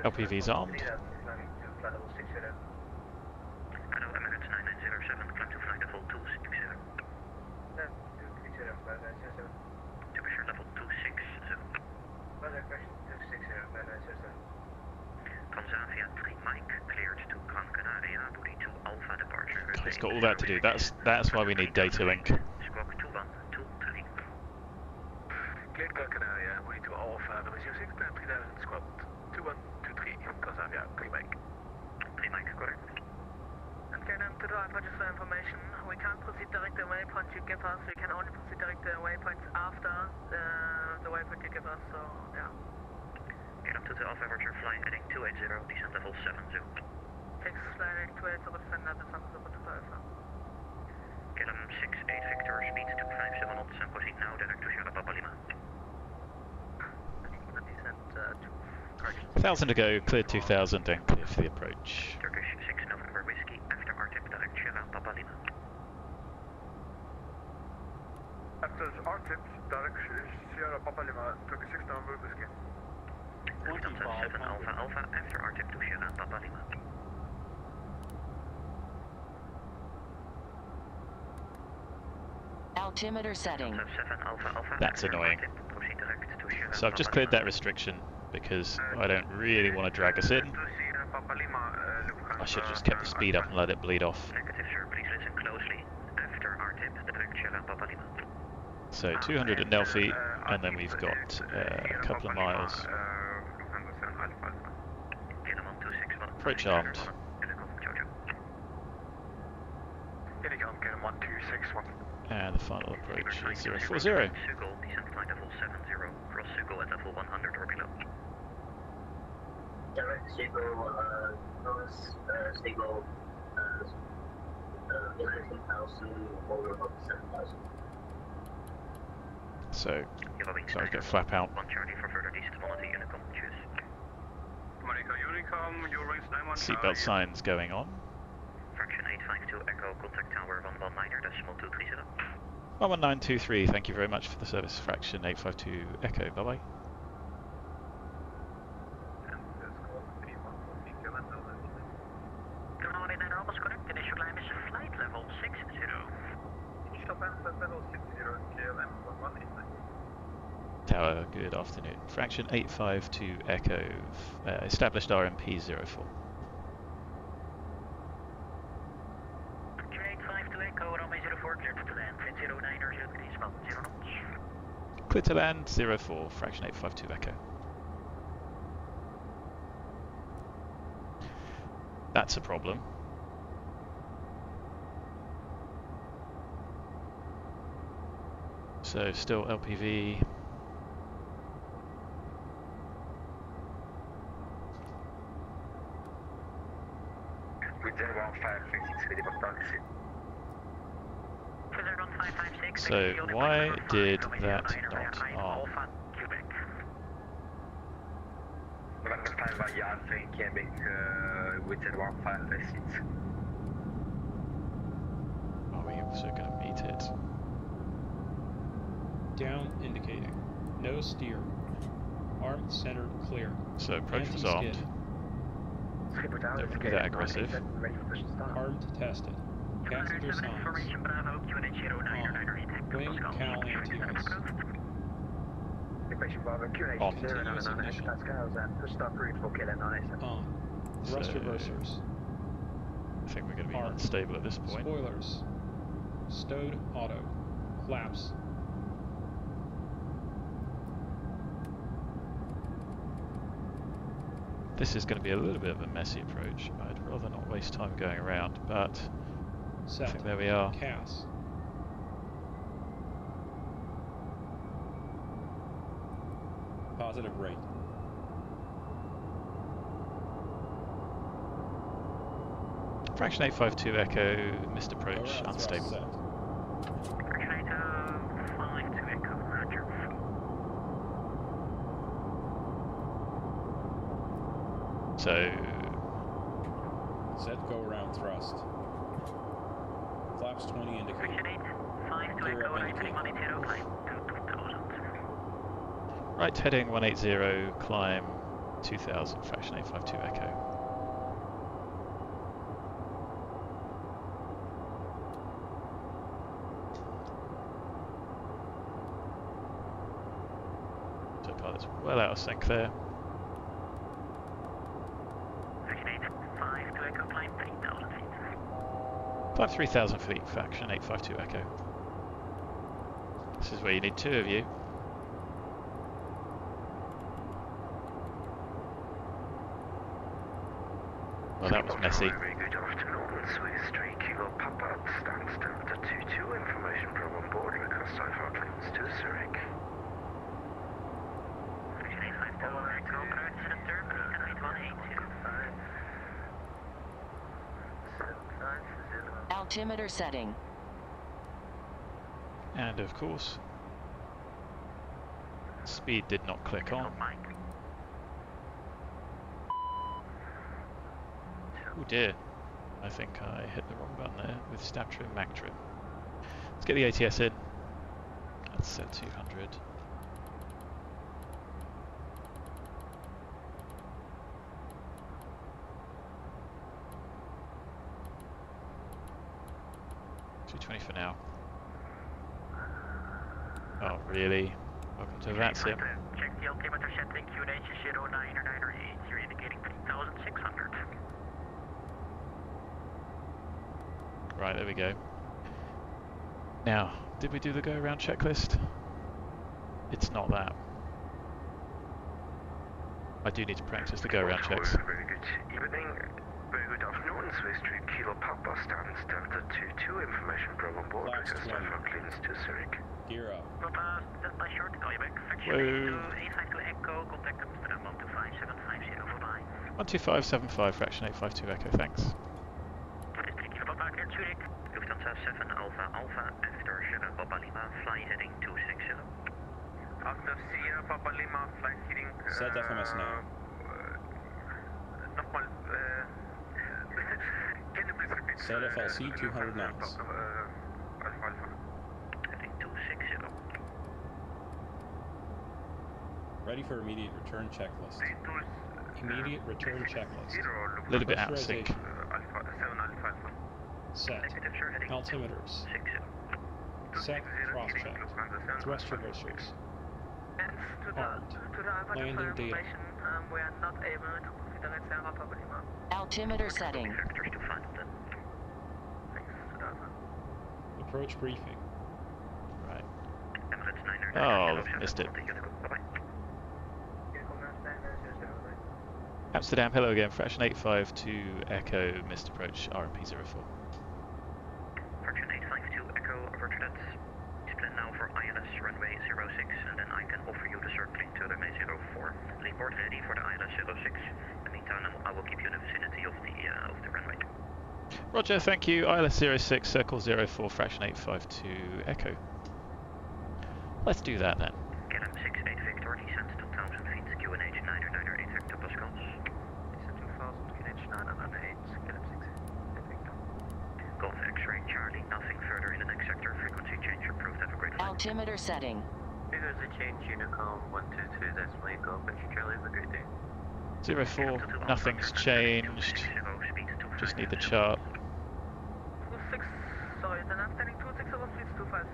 LPV's armed. Hello, Emirates 9907, climb to flight level 260. Temperature level 260. Tanzania 3 Mike, cleared to Gran Canaria, booty to Alpha departure. It's got all that to do. That's why we need data link. Squawk 2123. Cleared Gran Canaria, booty to Alpha, number 06, climb 3000, squawk 2123, Tanzania 3 Mike. 3 Mike, correct. Okay, then to the Alpha, just for information, we can't proceed direct the waypoint you give us, we can only proceed direct the waypoints after the waypoint you give us, so yeah. Get up to the Alpha, Roger, flying heading 280, descent level 70. Fix flying 280, descent level 70 to Alpha. KLM 68 Victor, speed 257 knots, and proceed now direct to Sierra Papa Lima. Descent to correction. 1,000 to go, cleared 2,000, and clear for the approach. Turkish 6 November Whiskey, after RTIP, direct Sierra Papa Lima. After RTIP, direct Sierra Papa Lima, Turkish 6 November Whiskey. Lufthansa 7 Alpha Alpha, after RTIP to Sierra Papa Lima. Altimeter setting. Lufthansa 7 Alpha Alpha, That's after annoying. RTIP, proceed direct to Sierra So I've just Papa cleared that Lima. restriction because I don't really want to drag us in. I should have just kept the speed up and let it bleed off. Negative, sir. Please listen closely. After RTIP, direct Sierra Papa Lima. So 200 at Nelfi, and then we've got a couple of miles. Approach armed. And the final approach is 040. Sugo, descent flight level 70, cross Sugo at level 100 or below. Direct Sugo, Norris, Sugo, 11,000 or above 7,000. So I've got to flap out. 1 Charlie for further descent, Monty, Unicom, choose. Unicom, your range 919. Seatbelt signs going on. Fraction 852, Echo, contact tower 119er, decimal 230. 11923, thank you very much for the service. Fraction 852 Echo, bye bye. Almost correct, initial climb is flight level 60. Initial climb is level 60, KLM 1189. Tower, good afternoon. Fraction 852 Echo, established RMP 04. Fraction 852 Echo, runway 04, cleared to land, wind 09er, 03, small 0 knots. Clear to land 04, fraction 852 Echo. That's a problem. So still LPV. So why did that not arm? Are we also going to meet it? Down indicating. No steer. Arm centered clear. So approach was armed. Don't be that aggressive. Armed tested. Passenger signs. On. Wing cowl anti-ice. On. Continuous ignition. On. Thrust So- reversers. I think we're going to be Armed. unstable at this point. Spoilers. Stowed auto. Flaps. This is going to be a little bit of a messy approach. I'd rather not waste time going around, but I Set. think there we are. CAS. Positive rate. Fraction 852 Echo, missed approach, Around thrust unstable. set. So Set go around thrust. Flaps 20 indicate. Gear up indicate. Right, heading 180, climb 2000, fraction 852 echo. Autopilot's well out of sync there. Fraction 852 echo, climb 3000 feet. Climb 3000 feet, fraction 852 echo. This is where you need 2 of you. Well, that was messy. Very good afternoon, Swiss 3 Kilo Papa, stands Delta 22, information pro on board, request Alpha clearance to Zurich. Fraction 852 echo, approach center, VENAT 180. Altimeter setting. And of course, speed did not click on. Oh dear, I think I hit the wrong button there with stab trim, mag trim. Let's get the ATS in. Let's set 200. $220 for now. Oh really? Welcome to VATSIM. Check the altimeter setting, QNH 0998, you're indicating 3600. Right, there we go. Now, did we do the go-around checklist? It's not that. I do need to practice the go-around checks. Very good evening, very good afternoon, Swiss 3 Kilo Papa, stands Delta 22, information pro on board, Flaps request 20. Alpha clearance to Zurich. Gear up. Papa, stand by short, call you back. Fraction Whoa. 852 echo, contact Amsterdam 125750 for bye. 12575, fraction 852 echo, thanks. Swiss 3 Kilo Papa, clear Zurich. Lufthansa 7 Alpha Alpha, after Sierra Papa Lima, fly heading 260. After Sierra Papa Lima, flight heading... Set FMS now. Nochmal, can you please repeat? Set FLC 200 knots. Alpha Alpha. Heading 260. Ready for immediate return checklist. Immediate return checklist. A little bit out of sync. Alpha, 7 Alpha Alpha. Set. Negative, sir, heading Altimeters. 260. Set cross-check. Thrust reversers. And to the Armed. Alpha Landing for data. information, we are not able to consider Sierra Papa Lima. Altimeter setting. Factors to find them. Thanks to the Alpha. Approach briefing. Right. Emirates 909. Oh, missed it. Bye-bye. Amsterdam, hello again, fraction 852 echo, missed approach, RMP 04. Fraction 852 echo, roger that. Split now for ILS runway 06, and then I can offer you the circling to runway 04. Lead board ready for the ILS 06. In the meantime, I will keep you in the vicinity of the runway. Roger, thank you, ILS 06, circle 04, fraction 852 echo. Let's do that then. KLM 68 Victor, descent 2000 feet, QNH 998 hectopascals. Descent 2000, QNH 998, KLM 68 Victor. Golf X-ray Charlie, nothing further in the next sector, frequency change approved, have a great flight. Altimeter setting. Frequency change, Unicom 122, that's my Golf X Charlie, have a great day. 04, nothing's changed, just need the chart. 26, sorry, then I'm standing 260, please 250,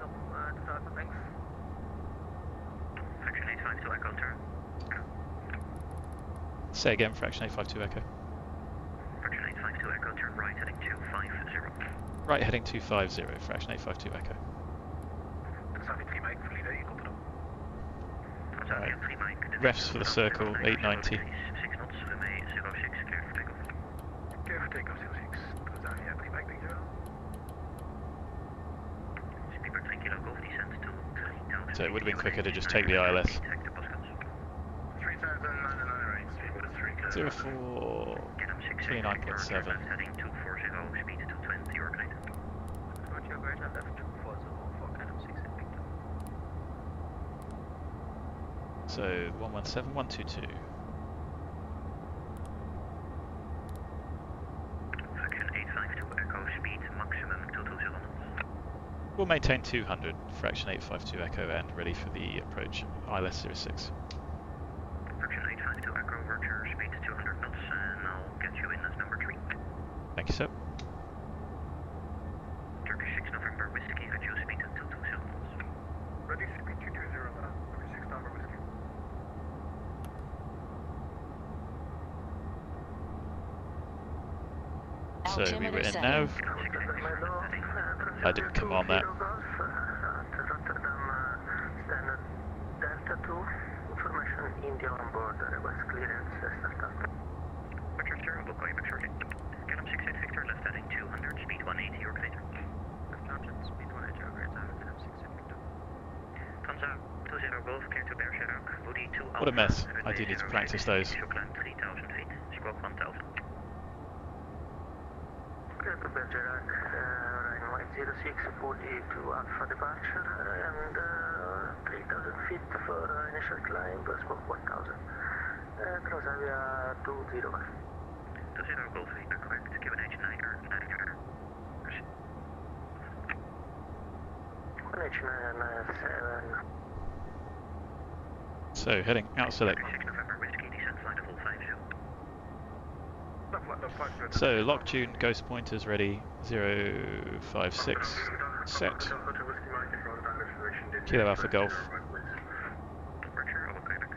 to Alpha, thanks. Fraction 852 echo turn. Say again, fraction 852 echo. Fraction 852 echo turn right heading 250. Right heading 250, fraction 852 echo. Right. Refs for the circle, 890. 6 knots, runway 06, clear for takeoff. Clear for takeoff 06, Tanzania 3 Mike, thank you. Speedbird 3 Kilo Golf descent to 3000. So it would have been quicker to just take the ILS. 04, 29.7. Heading 240, speed 220, you're great. Roger, great, I left 240 for KLM 68 Victor. So 117122. Fraction 852 echo, speed maximum 220 knots. We'll maintain 200, fraction 852 Echo, and ready for the approach ILS 06. Fraction 852 Echo, roger, speed 200 knots, and I'll get you in as number 3. Thank you, sir. Turkish 6 November Whiskey, at you speed 220 knots. Ready, speed 220 now. 6 November Whiskey. So we were Altimeter in setting. now. I didn't come on that. Standard Delta 2, information India on board, request clearance, start. Roger, sir, we'll call you back shortly. KLM 68 Victor, left heading 200, speed 180, or greater. Left option, speed 180, or greater, KLM 68 Victor. Tanza, 20 Golf, clear to Bergerac, Woody 2 Alpha. What a mess. I do need to practice those. Initial climb 3,000 feet, squawk 1,000. Clear to Bergerac, runway 06, Woody 2 Alpha departure, and 3,000 feet for initial climb, squawk 1,000. Cross area 201. 20 Golf, feedback correct, QNH 9er. 1H997. So heading out select. 6 November Whiskey, descent flight of all 50. So lock tune, ghost pointers ready, 056, set. Kilo Alpha Golf. Roger, I will call you back.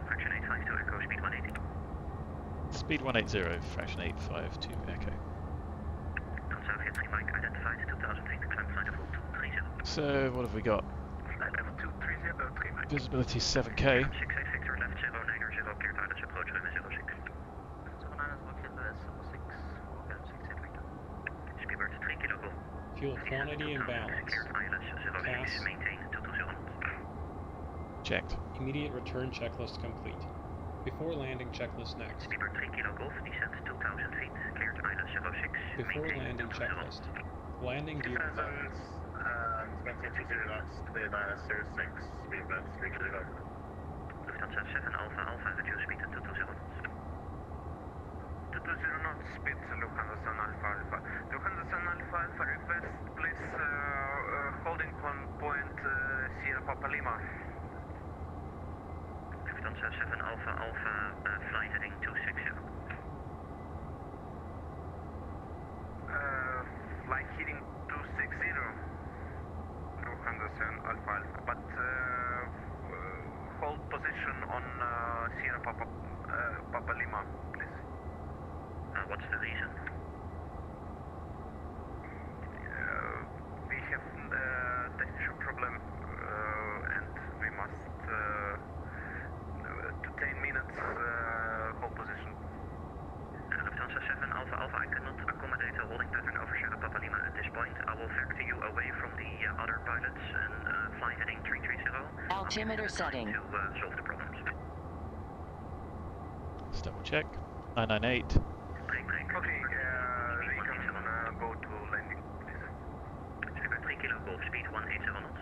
Fraction 852 Echo, speed 180. Speed 180, fraction 852 Echo. Tanza, hit 3 Mike, identified 2,000 feet, climb flight of all 230. So what have we got? Flight level 230, 3 Mike. Visibility 7K. 68 Victor, left 090, clear to ILS approach, runway 06. 09 Speedbird 3 kilo Golf. Fuel quantity and balance. Clear to ILS 06, Pass. maintain 220. Checked. Immediate return checklist complete. Before landing checklist next. Speedbird 3 kilo Golf, descent 2,000 feet, clear to ILS 06, Before maintain landing 220. checklist. Landing gear fire. Lufthansa 7 Alpha Alpha, reduce speed to 220 knots. 220 knots, speed Lufthansa Sun Alpha Alpha. Lufthansa Sun Alpha Alpha, request please holding on point Sierra Papa Lima. Lufthansa 7 Alpha Alpha, flight heading 260. Flight heading 260. Lufthansa Sun Alpha Alpha, but hold position on Sierra Papa Lima, please. What's the reason? We have technical problem and we must to 10 minutes hold position. Lufthansa 7 Alpha Alpha, I cannot accommodate a holding pattern over Sierra Papa Lima at this point. I will vector you away from the other pilots and fly heading 330. Altimeter setting. To solve the problems. Let's double check. 998. Break. Okay, we can go to landing, please. Speedbird 3 kilo Golf, speed 180 knots.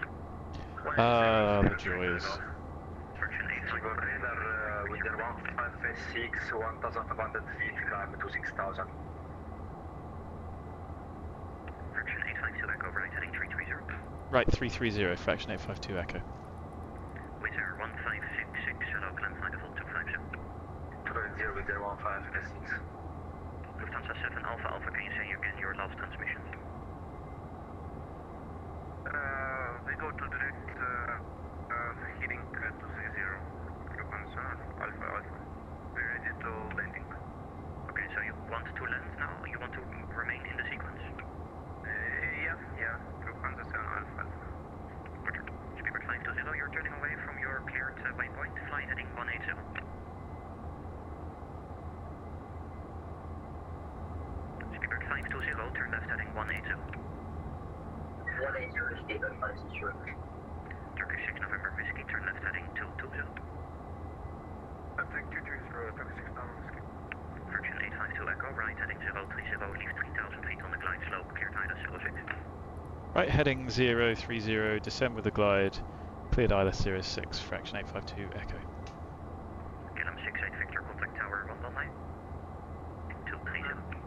Ah, the joys. Fraction 8 Radar Winder 156, 1,500 feet, climb to 6,000. Fraction 852 Echo, right heading 330. Right, 330, fraction 852 Echo. Wizz Air 1566, hello, climb flight of all 250. 290 Winder 156. Lufthansa 7 Alpha Alpha, can you say again your last transmission? We go to direct heading 230. Lufthansa Alpha Alpha. We're ready to landing. Okay, so you want to land now? You want to remain in the sequence? Yeah. Lufthansa 7 Alpha Alpha. Roger. Speedbird 520, you're turning away from your cleared waypoint, fly heading 180. Speedbird 520, turn left heading 180. 180, Speedbird 520. Turkish 6 November Whiskey, turn left heading 220. Take 230, Turkish 6 November Whiskey. Fraction 852 Echo, right heading 030, leave 3,000 feet on the glide slope, cleared ILS 06. Right, heading 030, descend with the glide, cleared ILS 06, fraction 852 Echo. KLM 68 Victor, contact tower 119. 230.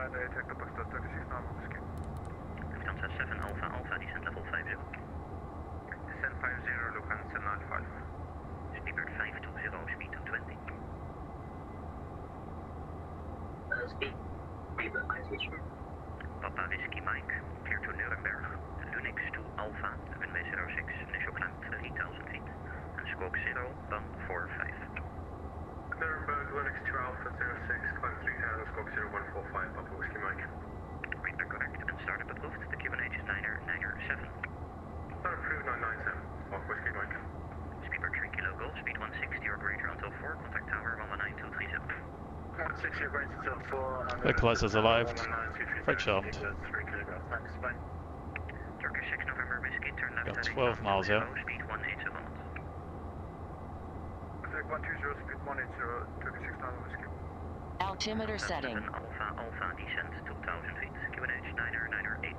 8 Hector Boxtel 36 Normal Whiskey. Lufthansa 7 Alpha Alpha, descent level 50. Descent 50, Lufthansa 95. Speedbird 520, speed 220. Papa Whiskey Mike, clear to Nuremberg. Lunix to Alpha, runway 06, initial climb 3000 feet. And squawk 0, bump 45. Nuremberg, Linux 2 Alpha 06, climb 3000, squawk 0145, Papa Whiskey Mike. Read back correct, and startup approved. The QNH is 997. Start approved 997, Papa Whiskey Mike. Speedbird 3 kilo gold, speed 160 or greater until 4, contact tower 119230. 160 or greater until 4. Localizers arrived. Freight shaft. 3 kilograms, thanks, bye. Turkish 6 November Whiskey, turn left Got heading 12 miles 120, out. speed 180 knots. Pacific 120, speed 180, Turkish 6 Normal Whiskey. Altimeter setting. Alpha Alpha, descent 2000 feet. QNH 998.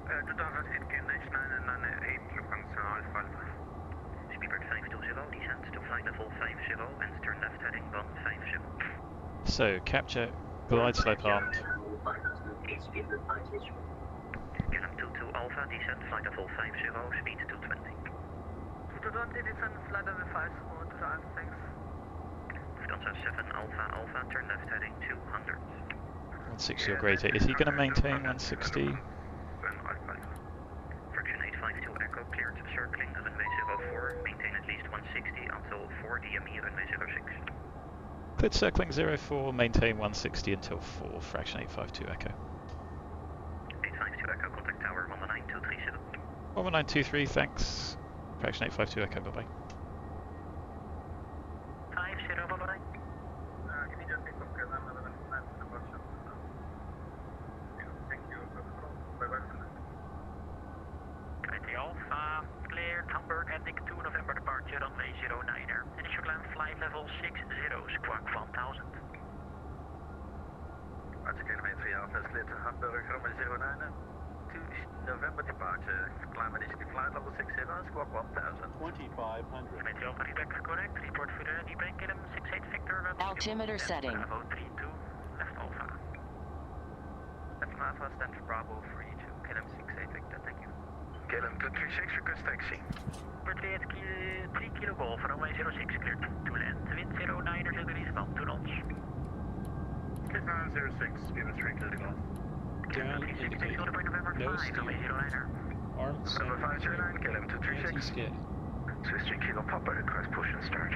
2000 feet, QNH 998, Lufthansa Alpha Alpha. Speedbird 520, descent to flight level 50 and turn left heading 150. So, capture, glide slope armed. KLM 22 Alpha, descent flight level 50, speed 220. 220, descent flight level 50, thanks. Lufthansa 7 Alpha Alpha, turn left heading 200. 160 or greater. Is he going to maintain 160? Friction 852 Echo, cleared circling runway 04, maintain at least 160 until 4 DME runway 06. Cleared circling 04, maintain 160 until 4, fraction 852 Echo. 852 Echo, contact tower 19230. 11923, thanks. Fraction 852 Echo, bye bye. 50, bye-bye. Can you just pick up another map to the workshop? Thank you. Bye-bye. IT Alpha, cleared Hamburg ending 2 November departure runway 09er. Initial climb flight level 60, squawk 1000. That's kilometer Alpha is cleared to Hamburg, runway 09er. 2 November departure, climb initially flight level 60, squawk 1000. 2500. IT Alpha, read back correct. Report for the debank KLM 68 Victor. Altimeter setting. Bravo 32, left Alpha. Left Alpha, stand for Bravo 32, KLM 68 Victor, thank you. KLM 236, request taxi. Cleared 3 kilo golf, runway 06 cleared. To land, wind 09er, 0 degrees, bump 2 knots. Cleared 906, give us 3 kilo golf. Down indicated. No steam. Armed Number 509, KLM anti-skid. 236. Swiss 3 kilo Papa, request push and start.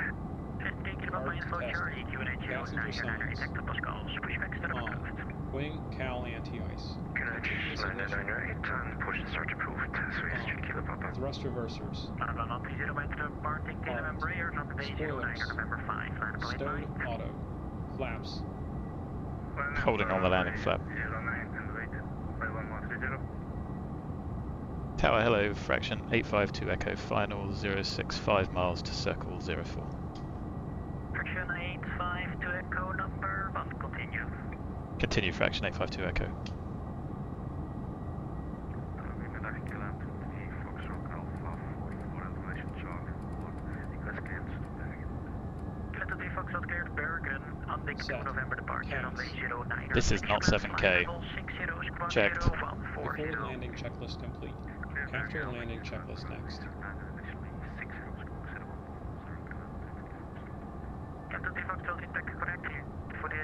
3 kilo Papa info, Charlie, QNH 09er, detector Pascals, pushbacks to the approved. Wing cal anti-ice. QNH 998, and push and start approved. Swiss 3 kilo Papa. Thrust reversers. Malaga 30 meter departing KLM Embraer, runway 09er, November 5, land point Stowed 9. auto. Flaps. Holding on the landing flap. 09 and waited by 1130. Tower hello, fraction 852 Echo, final 065 miles to circle 04. Friction 852 Echo, number 1, continue. Continue, fraction 852 Echo. Goedemiddag, KLM 23, Foxtrot Alpha 44, information Charlie. Request cleared Bergen. KLM 23 Foxtrot cleared Bergen, ending 2 November departure, runway 09er. This is not 7K. Checked. Before landing checklist complete. After landing checklist next. Captain T Foxtrot is back correct for the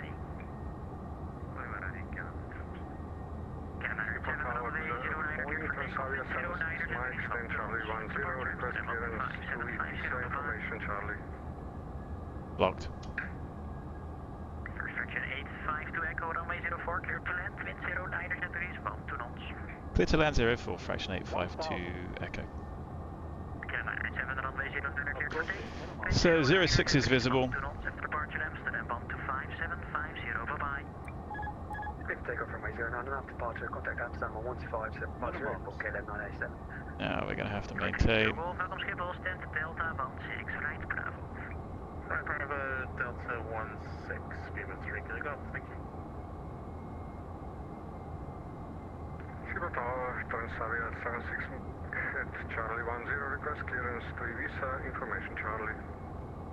Blocked. Friction 852 Echo, runway 04, clear to land, wind 09er, 10 degrees, bump 2 knots. Clear to land 04, fraction 852 Echo. KLM 7, runway 09er, clear to take. So 06 is visible. 2 knots after departure Amsterdam, bump to 5750, bye-bye. Quick takeoff from 09 and after departure, contact Amsterdam on 157 departure, book KLM 987. Now we're going to have to maintain. Golf, welkom Schiphol, stand Delta, band 6, right, Bravo. Right, Bravo, Delta 16, give us 3 kilo golf, thank you. Schiphol Tower, Transavia 76 at Charlie 10, request clearance to Ibiza, information Charlie.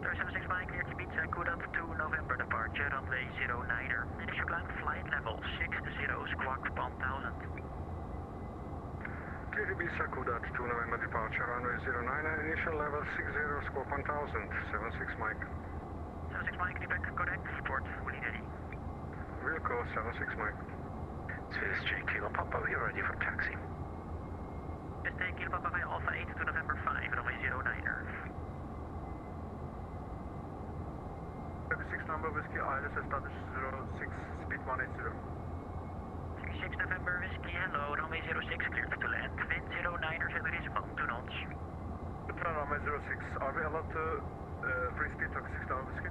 76 Mike, clear to beach, Kudat to November departure, runway 09er. Initial climb flight level 60, squawk 1000. KGB Sakudat to November departure, runway 09er, initial level 60, squawk 1000, 76 Mike. 76 Mike, Quebec, correct, port fully ready. Wilco, 76 Mike. 23 Kilo Papa, we are ready for taxi. 23 Kilo Papa, Alpha 8 to November 5, runway 09er. 36 number whiskey, IDOSA status 06, speed 180. 6 November whiskey, hello, runway 06, cleared to land, wind 09er, there is 2 knots. Runway 06, are we allowed to free speed 36 number whiskey?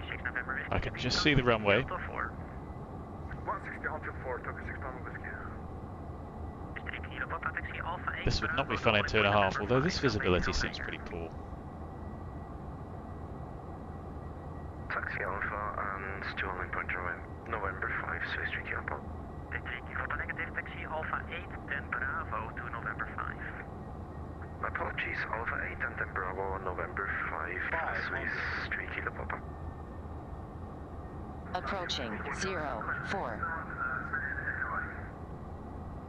6 November whiskey. I can just see the runway. 160 until 4, 36 number whiskey. This would not be fun in 2.5, although this visibility seems pretty poor. Taxi Alpha and Stolen Point November 5, Swiss 3 Kilo Papa. 3 Kilo negative, taxi Alpha 8, then Bravo to November 5. My apologies, Alpha 8 and then Bravo, November 5, Swiss 3 Kilo Papa. Approaching 04.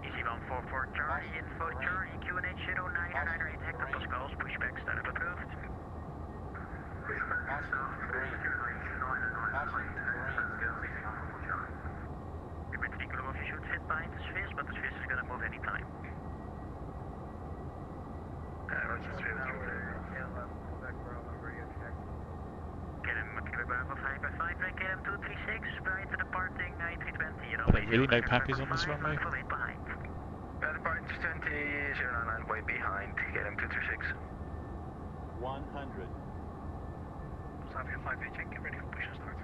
Easy 144 Charlie, info Charlie, QNH 0998 hectopascals, pushback startup approved. You're with 3 kilo off, you should fit behind the Swiss, but the Swiss is gonna move anytime. Get him, Bravo 5 by 5, break him 236, right to departing 9320. Are there really no pappies on this runway? Behind. Departing 2009, way behind, get him 236. 100. Savia 5 check, ready for push and start.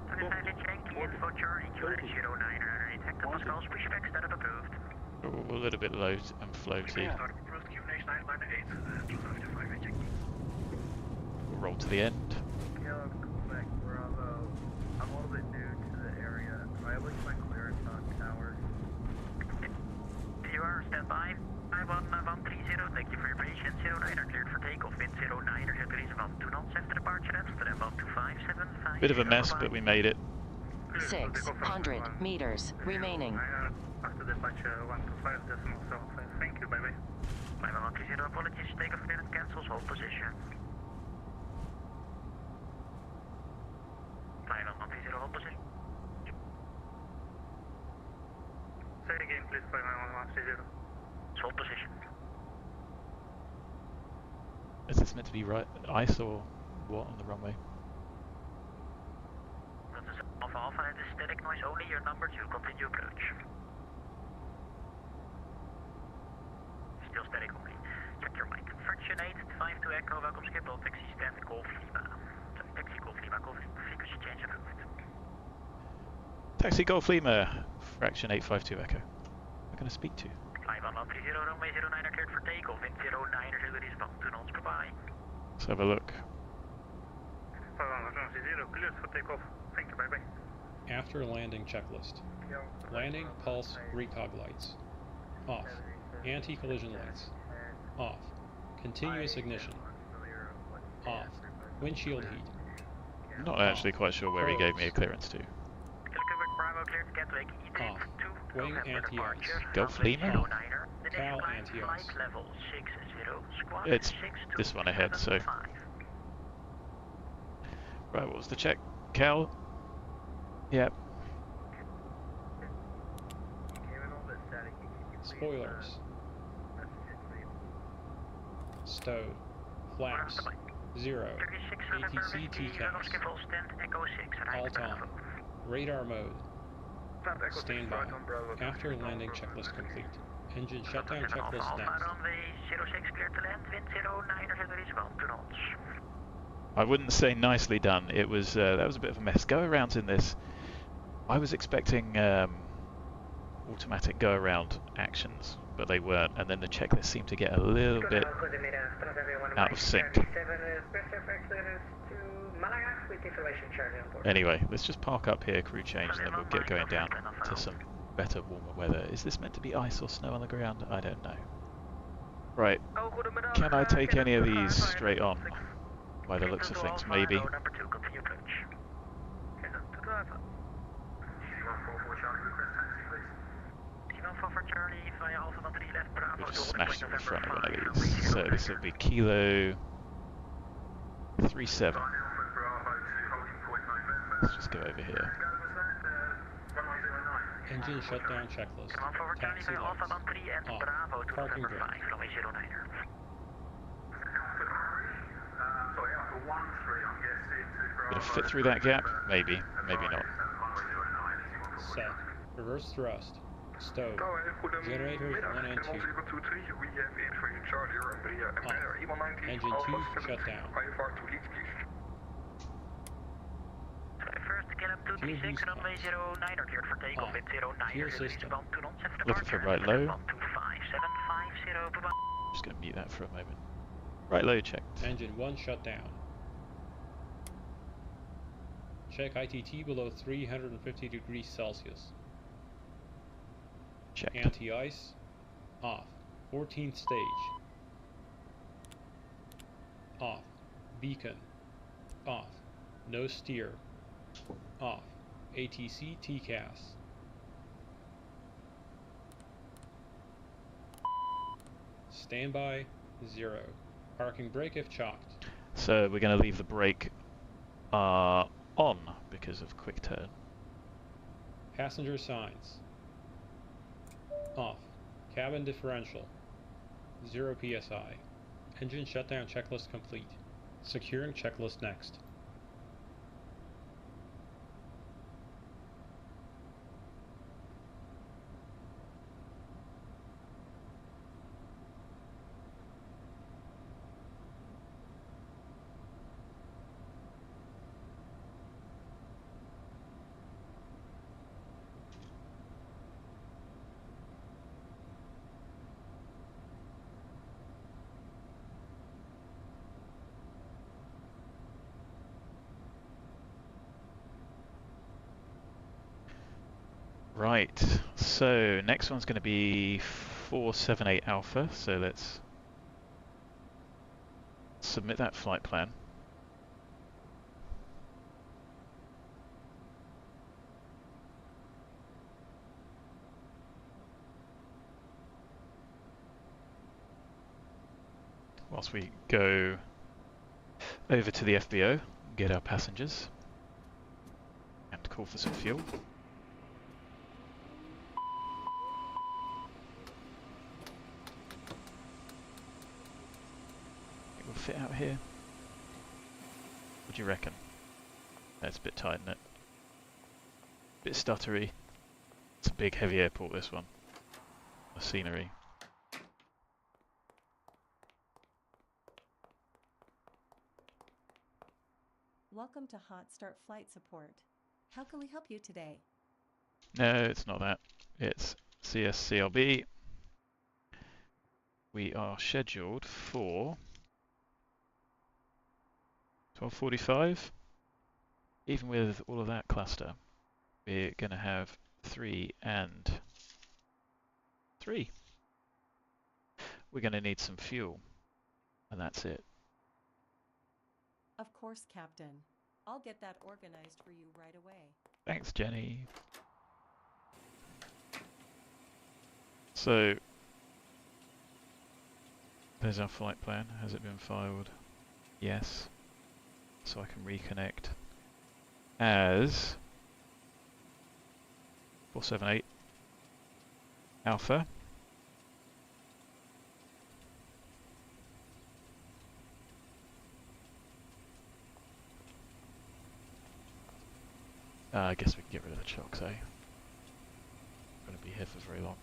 Savia 5 check, info Charlie, QNH 0998 hectopascals, pushback startup approved. Oh, a little bit low and floaty. Startup approved, QNH 998, to Savia 5 check. We'll roll to the end. Yeah, Quebec, Bravo. I'm a little bit new to the area. I looked my clearance on towers. You are standby. 130, thank you for your patience. 09er cleared for takeoff. Wind 09er, set reason 2 knots after departure. Amsterdam 12575. Bit of a mess, but we made it. 600 meters remaining. After departure, 125 decimal, so thank you, bye bye. 5130, apologies. Takeoff clearance cancels, hold position. 5130, hold position. Say again, please, 5130. Hold position. Is this meant to be right ice or what on the runway? That is Alpha Alpha, it is static noise only, your number 2, continue approach. Still static only. Check your mic. Fraction 8, 52 Echo, welcome Schiphol, taxi stand, Golf Lima. Taxi Golf Lima, Golf frequency change approved. Taxi Golf Lima, fraction 852 Echo. I'm going to speak to. 5130, runway 09er cleared for takeoff, wind 09er, there is 2 knots, bye-bye. Let's have a look. 5130, cleared for takeoff. Thank you, bye bye. After landing checklist. Landing pulse recog lights. Off. Anti-collision lights. Off. Continuous ignition. Off. Windshield heat. I'm not actually quite sure where he gave me a clearance to. Off. Wing anti-ice. Golf Lima? Cal anti-ice. It's this one ahead, so... Right, what was the check? Cal? Yep. Spoilers. Stowed. Flaps. 0. ATC TCAPs. All time. Radar mode. Standby. After landing checklist complete. Engine shutdown checklist next. I wouldn't say nicely done. It was that was a bit of a mess. Go-arounds in this. I was expecting automatic go-around actions, but they weren't. And then the checklist seemed to get a little bit out of sync. Anyway, let's just park up here, crew change, and then we'll get going down to some better, warmer weather. Is this meant to be ice or snow on the ground? I don't know. Right. Can I take any of these straight on? by the looks of Delta things, Alpha, maybe. row number 2, continue approach. HELEN to driver. C144 Charlie, request taxi, please. C144 Charlie via Alpha 13 left, Bravo, We've to just Holland smashed Point in front of one November of 5, these. runway So 09. this will be Kilo 37. Alpha Bravo to holding point November. Let's just go over here. Go was that? Runway 09. Engine shutdown checklist. C144 Charlie Taxi via Alpha lights. 13 and Off. Bravo to Parking November brake. 5, runway 09er. Sorry, Alpha 13, I'm guessing, to Bravo. Gonna fit through that gap? Maybe, maybe not. Set. Reverse thrust. Stove. Generators 1 and 2. We have info in Charlie Off. Engine 2 shut down. First Gallop 236, boost runway pumps. 09er, cleared for takeoff On. with 09er. Fuel Release system. 12 knots after Looking for departure. right low. 125750, bye-bye. Just gonna mute that for a moment. Right low checked. Engine 1 shut down. Check ITT below 350 degrees Celsius. Checked. Anti-ice. Off. 14th stage. Off. Beacon. Off. No steer. Off. ATC TCAS. Standby 0. Parking brake if chalked. So we're gonna leave the brake on because of quick turn. Passenger signs. Off. Cabin differential. 0 PSI. Engine shutdown checklist complete. Securing checklist next. Right, so next one's going to be 478 Alpha, so let's submit that flight plan. Whilst we go over to the FBO, get our passengers, and call for some fuel. It will fit out here. What do you reckon? That's a bit tight, isn't it? Bit stuttery. It's a big, heavy airport, this one. The scenery. Welcome to Hot Start Flight Support. How can we help you today? No, it's not that. It's CSCLB. We are scheduled for 12:45. Even with all of that cluster, we're going to have 3 and 3. We're going to need some fuel, and that's it. Of course, Captain. I'll get that organized for you right away. Thanks, Jenny. So, there's our flight plan. Has it been filed? Yes. So I can reconnect as 478 Alpha. I guess we can get rid of the chocks, eh? Not going to be here for very long.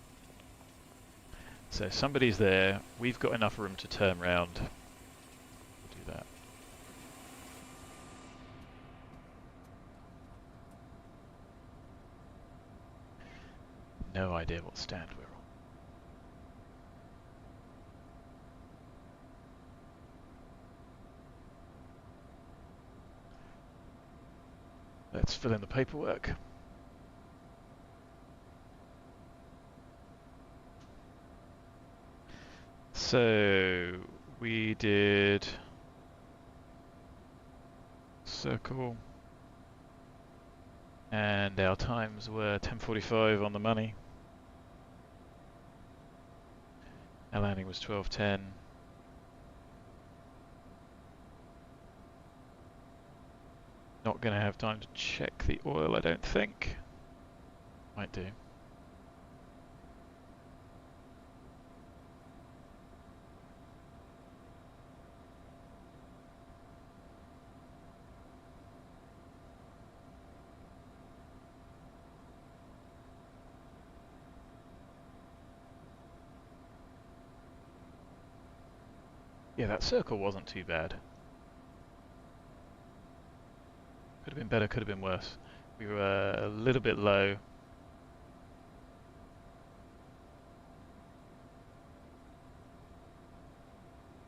So somebody's there. We've got enough room to turn round. We'll do that. No idea what stand we're on. Let's fill in the paperwork. So we did circle. And our times were 10:45 on the money. Our landing was 12:10. Not going to have time to check the oil, I don't think. Might do. Yeah, that circle wasn't too bad. Could have been better, could have been worse. We were a little bit low.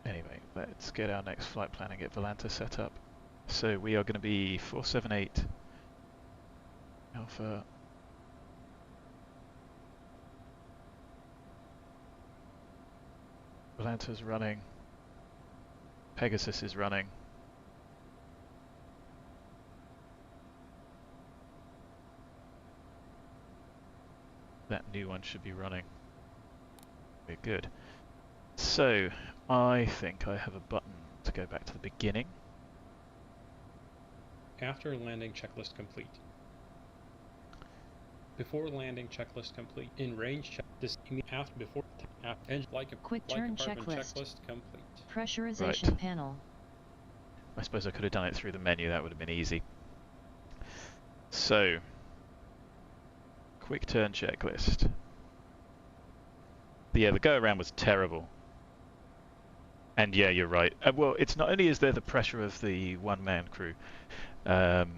Anyway, let's get our next flight plan and get Volanta set up. So we are going to be 478 Alpha. Volanta's running. Pegasus is running. That new one should be running. We're good. So, I think I have a button to go back to the beginning. After landing checklist complete. Before landing checklist complete. In range check this after before engine like a Quick turn checklist complete. Pressurization Right. panel. I suppose I could have done it through the menu, that would have been easy. So, quick turn checklist. Yeah, the go around was terrible. And yeah, you're right. Well, it's not only is there the pressure of the one-man crew, but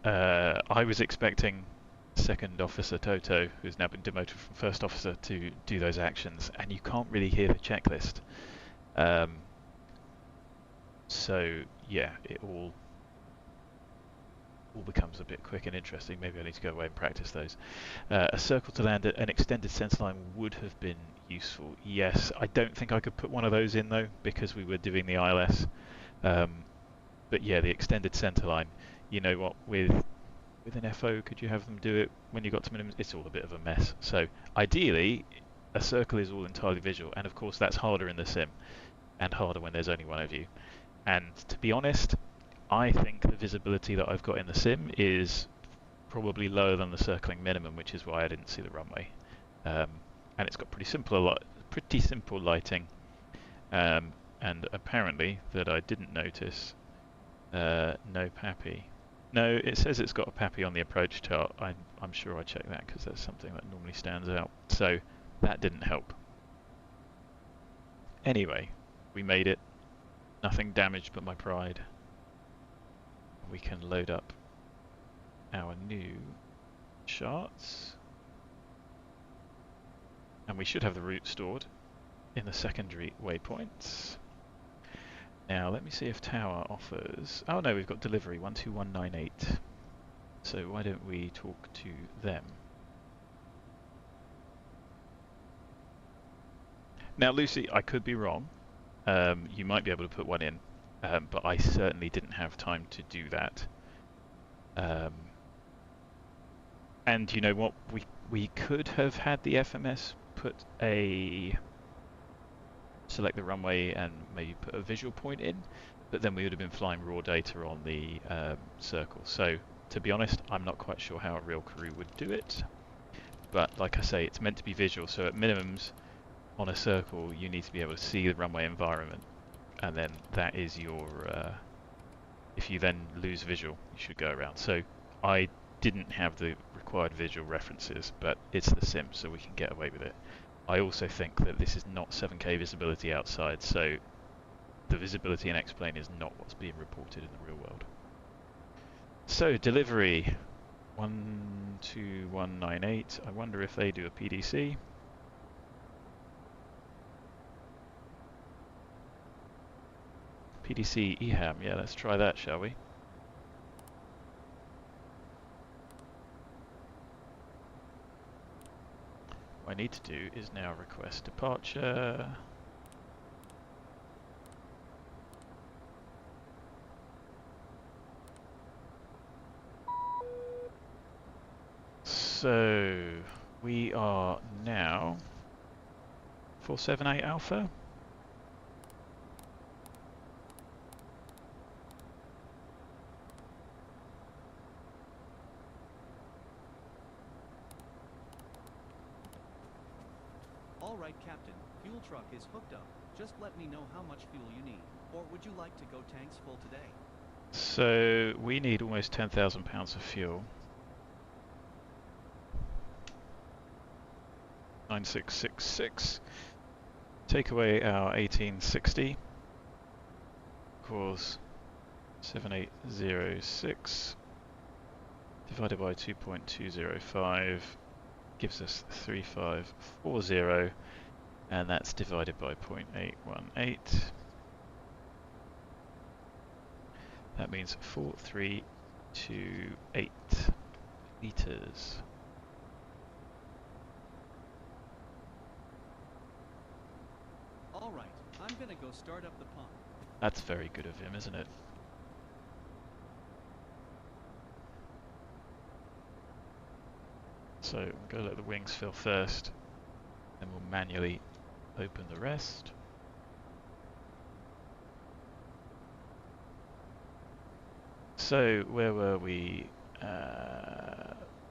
I was expecting Second Officer Toto, who's now been demoted from First Officer, to do those actions, and you can't really hear the checklist. So yeah, it all becomes a bit quick and interesting. Maybe I need to go away and practice those. A circle to land an extended centerline would have been useful. Yes, I don't think I could put one of those in though, because we were doing the ILS. But yeah, the extended centerline. You know what? With an FO, could you have them do it when you got to minimum? It's all a bit of a mess. So ideally, a circle is all entirely visual, and of course that's harder in the sim, and harder when there's only one of you. And to be honest, I think the visibility that I've got in the sim is probably lower than the circling minimum, which is why I didn't see the runway. And it's got pretty simple lighting, and apparently that I didn't notice. No PAPI. No, it says it's got a PAPI on the approach chart. I'm sure I checked that because that's something that normally stands out. So that didn't help. Anyway, we made it. Nothing damaged but my pride. We can load up our new charts. And we should have the route stored in the secondary waypoints. Now let me see if Tower offers... Oh no, we've got delivery 12198. So why don't we talk to them? Now Lucy, I could be wrong. You might be able to put one in, but I certainly didn't have time to do that. And you know what? We could have had the FMS put select the runway and maybe put a visual point in, but then we would have been flying raw data on the circle. So to be honest, I'm not quite sure how a real crew would do it. But like I say, it's meant to be visual, so at minimums on a circle you need to be able to see the runway environment, and then that is your if you then lose visual, you should go around. So I didn't have the required visual references, but it's the sim, so we can get away with it. I also think that this is not 7K visibility outside, so the visibility in X-Plane is not what's being reported in the real world. So delivery 12198. I wonder if they do a PDC. PDC EHAM, yeah, let's try that, shall we? What I need to do is now request departure. So we are now 478 Alpha. All right, Captain. Fuel truck is hooked up. Just let me know how much fuel you need. Or would you like to go tanks full today? So we need almost 10,000 pounds of fuel. 9666. Take away our 1860. Equals 7806. Divided by 2.205 gives us 3540. And that's divided by 0.818. That means 4328 litres. All right, I'm gonna go start up the pump. That's very good of him, isn't it? So I'm going to let the wings fill first, then we'll manually open the rest. So where were we?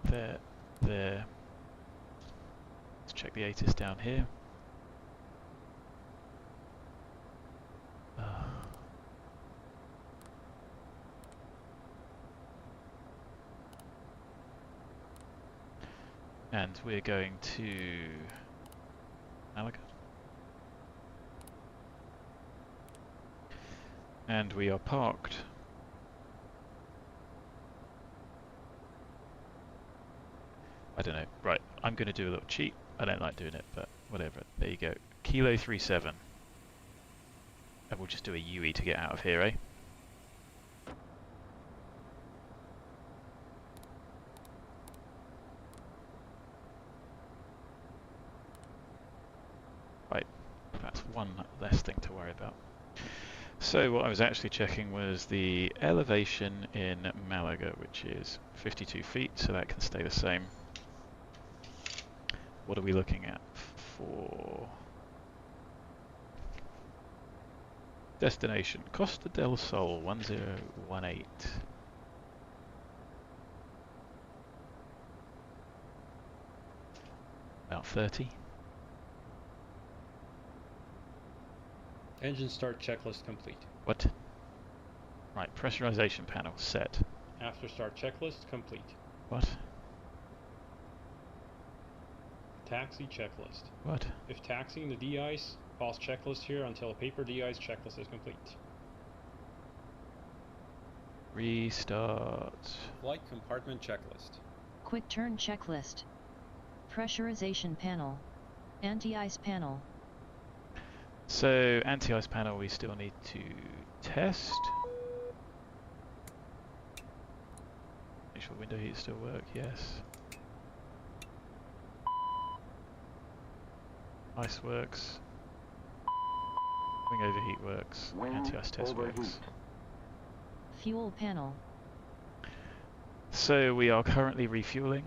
There. Let's check the ATIS down here. And we're going to Malaga. And we are parked. I don't know. Right, I'm going to do a little cheat. I don't like doing it, but whatever. There you go. Kilo 37. And we'll just do a UE to get out of here, eh? Right, that's one less thing to worry about. So what I was actually checking was the elevation in Malaga, which is 52 feet, so that can stay the same. What are we looking at for destination? Costa del Sol 1018. About 30. Engine start checklist complete. What? Right, pressurization panel set. After start checklist complete. What? Taxi checklist. What? If taxiing the de-ice, pause checklist here until a paper de-ice checklist is complete. Restart. Flight compartment checklist. Quick turn checklist. Pressurization panel. Anti-ice panel. So, anti-ice panel we still need to test. Make sure window heat still work, yes. Ice works. Wing overheat works. Anti-ice test works. Fuel panel. So we are currently refueling.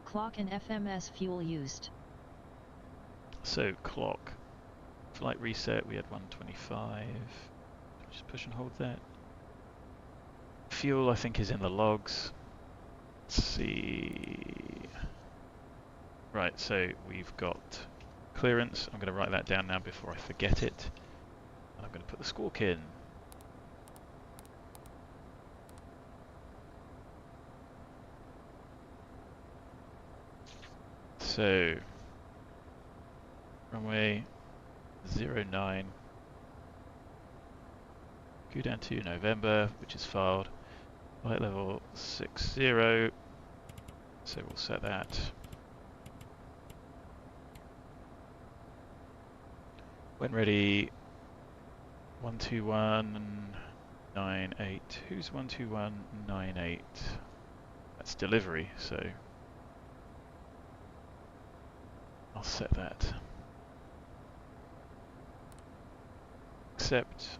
Clock and FMS fuel used. So clock. Flight reset, we had 125. Just push and hold that. Fuel I think is in the logs. Let's see. Right, so we've got clearance. I'm going to write that down now before I forget it. And I'm going to put the squawk in. So, runway 09. Go down to November, which is filed. Flight level 60. So we'll set that. When ready, 12198. Who's 12198? That's delivery, so I'll set that. Accept.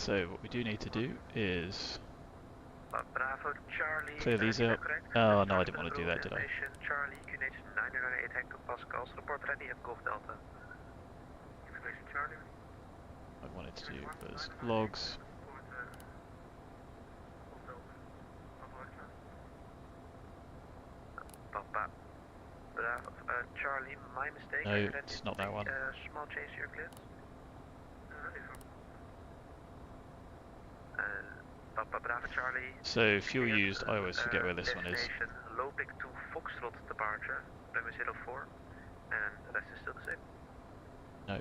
So what we do need to do is Bravo Charlie. clear these out. Oh no, I didn't want to do that, did I? Charlie, QNH 908 hectopascals, report ready at Golf Delta. Information Charlie. I wanted to do was logs. Papa. Bravo, Charlie, my mistake. No, it's not that one. Small chase your clears. Papa Bravo Charlie. So fuel used, I always forget where this one is. Low pick to Foxtrot departure, runway 04, and the rest is still the same. No.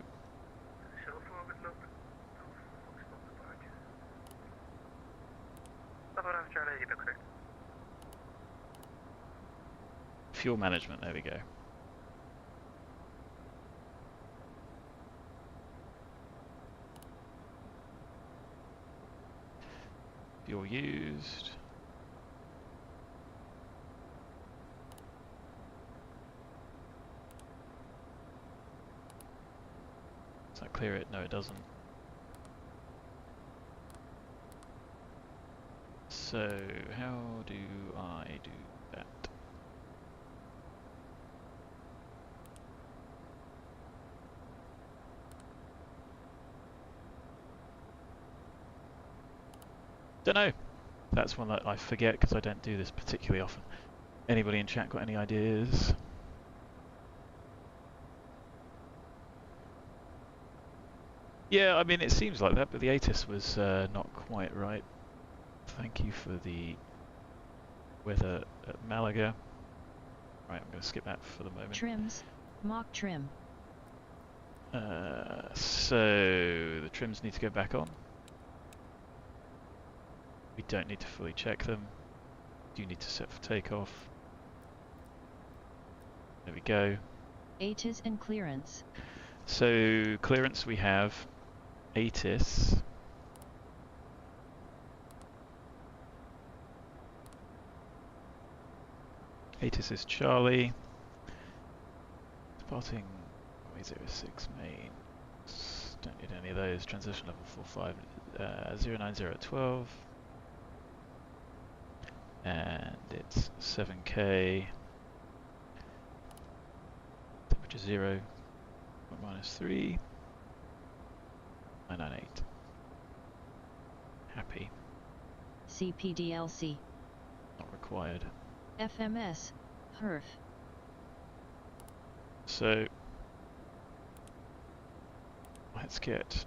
04 with low pick to Foxtrot departure. Papa Bravo Charlie, you correct. Fuel management, there we go. Fuel used. Does that clear it? No, it doesn't. So, how do I do that? Don't know. That's one that I forget because I don't do this particularly often. Anybody in chat got any ideas? Yeah, I mean it seems like that, but the ATIS was not quite right. Thank you for the weather at Malaga. Right, I'm going to skip that for the moment. Trims. Mock trim. So the trims need to go back on. We don't need to fully check them. Do need to set for takeoff. There we go. ATIS and clearance. So clearance we have ATIS. ATIS is Charlie. Departing 06 main. Don't need any of those. Transition level 45 090 at 12. And it's 7k. Temperature 0. -3. 998. Happy. CPDLC. Not required. FMS. HERF. So let's get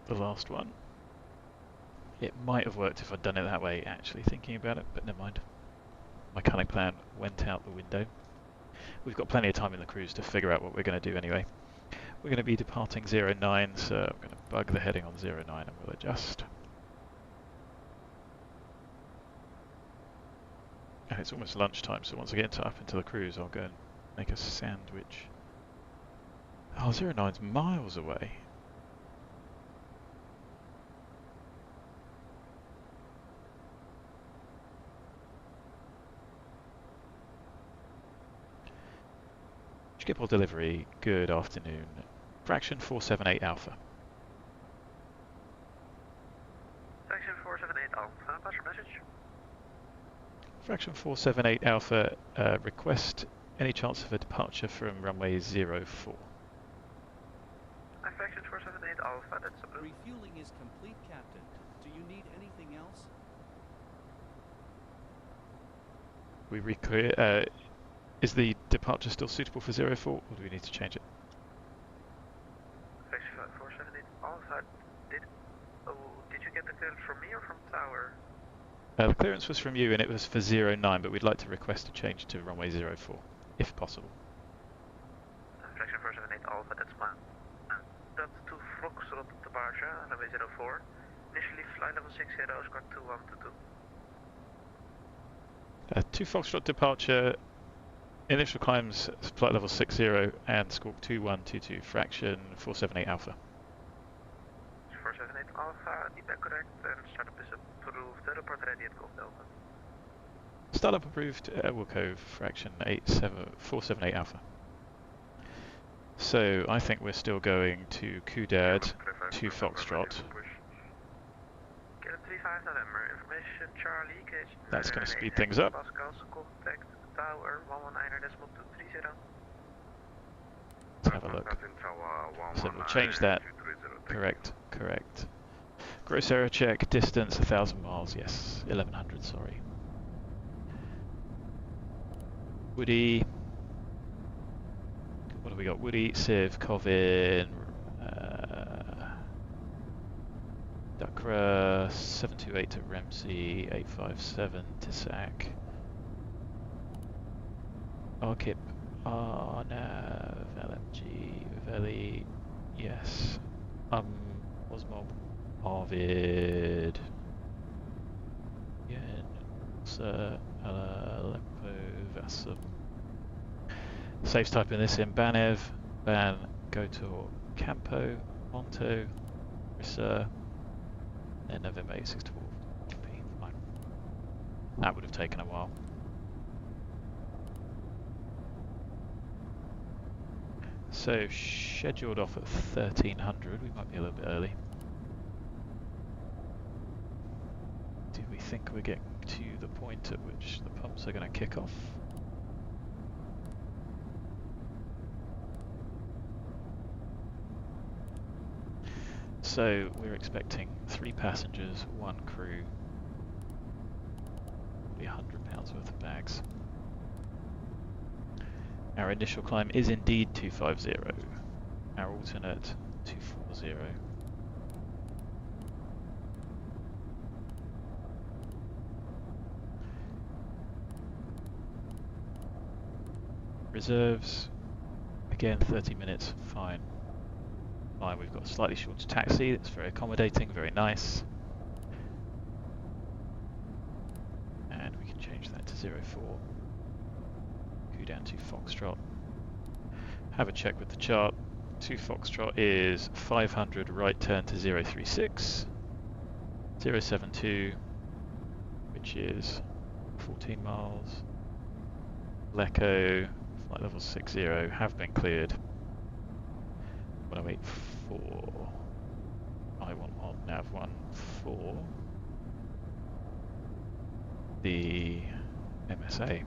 the last one. It might have worked if I'd done it that way, actually thinking about it, but never mind. My cunning plan went out the window. We've got plenty of time in the cruise to figure out what we're going to do anyway. We're going to be departing 09, so I'm going to bug the heading on 09 and we'll adjust. And it's almost lunchtime, so once I get up into the cruise, I'll go and make a sandwich. Oh, 09's miles away. Schiphol delivery, good afternoon. Fraction 478 Alpha. Fraction 478 Alpha, pass your message. Fraction 478 Alpha, request any chance of a departure from runway 04. Fraction 478 Alpha, that's approved. Refueling is complete, Captain. Do you need anything else? We reclear. Is the departure still suitable for 04, or do we need to change it? Fraction 478 Alpha, did you get the clearance from me or from Tower? The clearance was from you and it was for 09, but we'd like to request a change to runway 04, if possible. Fraction 478 Alpha, that's fine. That's to Foxtrot departure, runway 04. Initially flight level 60, squawk 2122. To Foxtrot departure, initial climbs flight level 60 and squawk 2122, fraction 478 Alpha. 478 Alpha, DISAK correct, and startup is approved, the report ready at Golf Delta. Startup approved, Wilco, fraction 478 Alpha. So I think we're still going to Kudad. 2 Foxtrot. Get a 35 November, information Charlie, gauge That's going to speed things up. Pascals, contact tower 119.230. Let's have a look. So we'll change that. Correct, correct. Gross error check, distance 1,000 miles, yes, 1,100, sorry. Woody, what have we got? Woody, Civ, KOVIN, DUCRA, 728 to REMSI, 857 DISAK, ARKIP, ARNAV, LMG, UVELI, yes, OSMOB, ARVID, NOLSA, ALEPO, VASUM. Saves typing this in BANEV, BAN, GOTOR, KAMPO, MONTO, CRISA, and November 864. Fine. That would have taken a while. So scheduled off at 1300, we might be a little bit early. Do we think we're getting to the point at which the pumps are going to kick off? So we're expecting 3 passengers, 1 crew, probably £100 worth of bags. Our initial climb is indeed 250. Our alternate 240. Reserves, again 30 minutes, fine. Fine, we've got a slightly shorter taxi, that's very accommodating, very nice. And we can change that to 04. Go down to Foxtrot. Have a check with the chart. 2 Foxtrot is 500 right turn to 036. 072, which is 14 miles. Leco, flight level 60, have been cleared. 1084. I want on nav 1 for the MSA.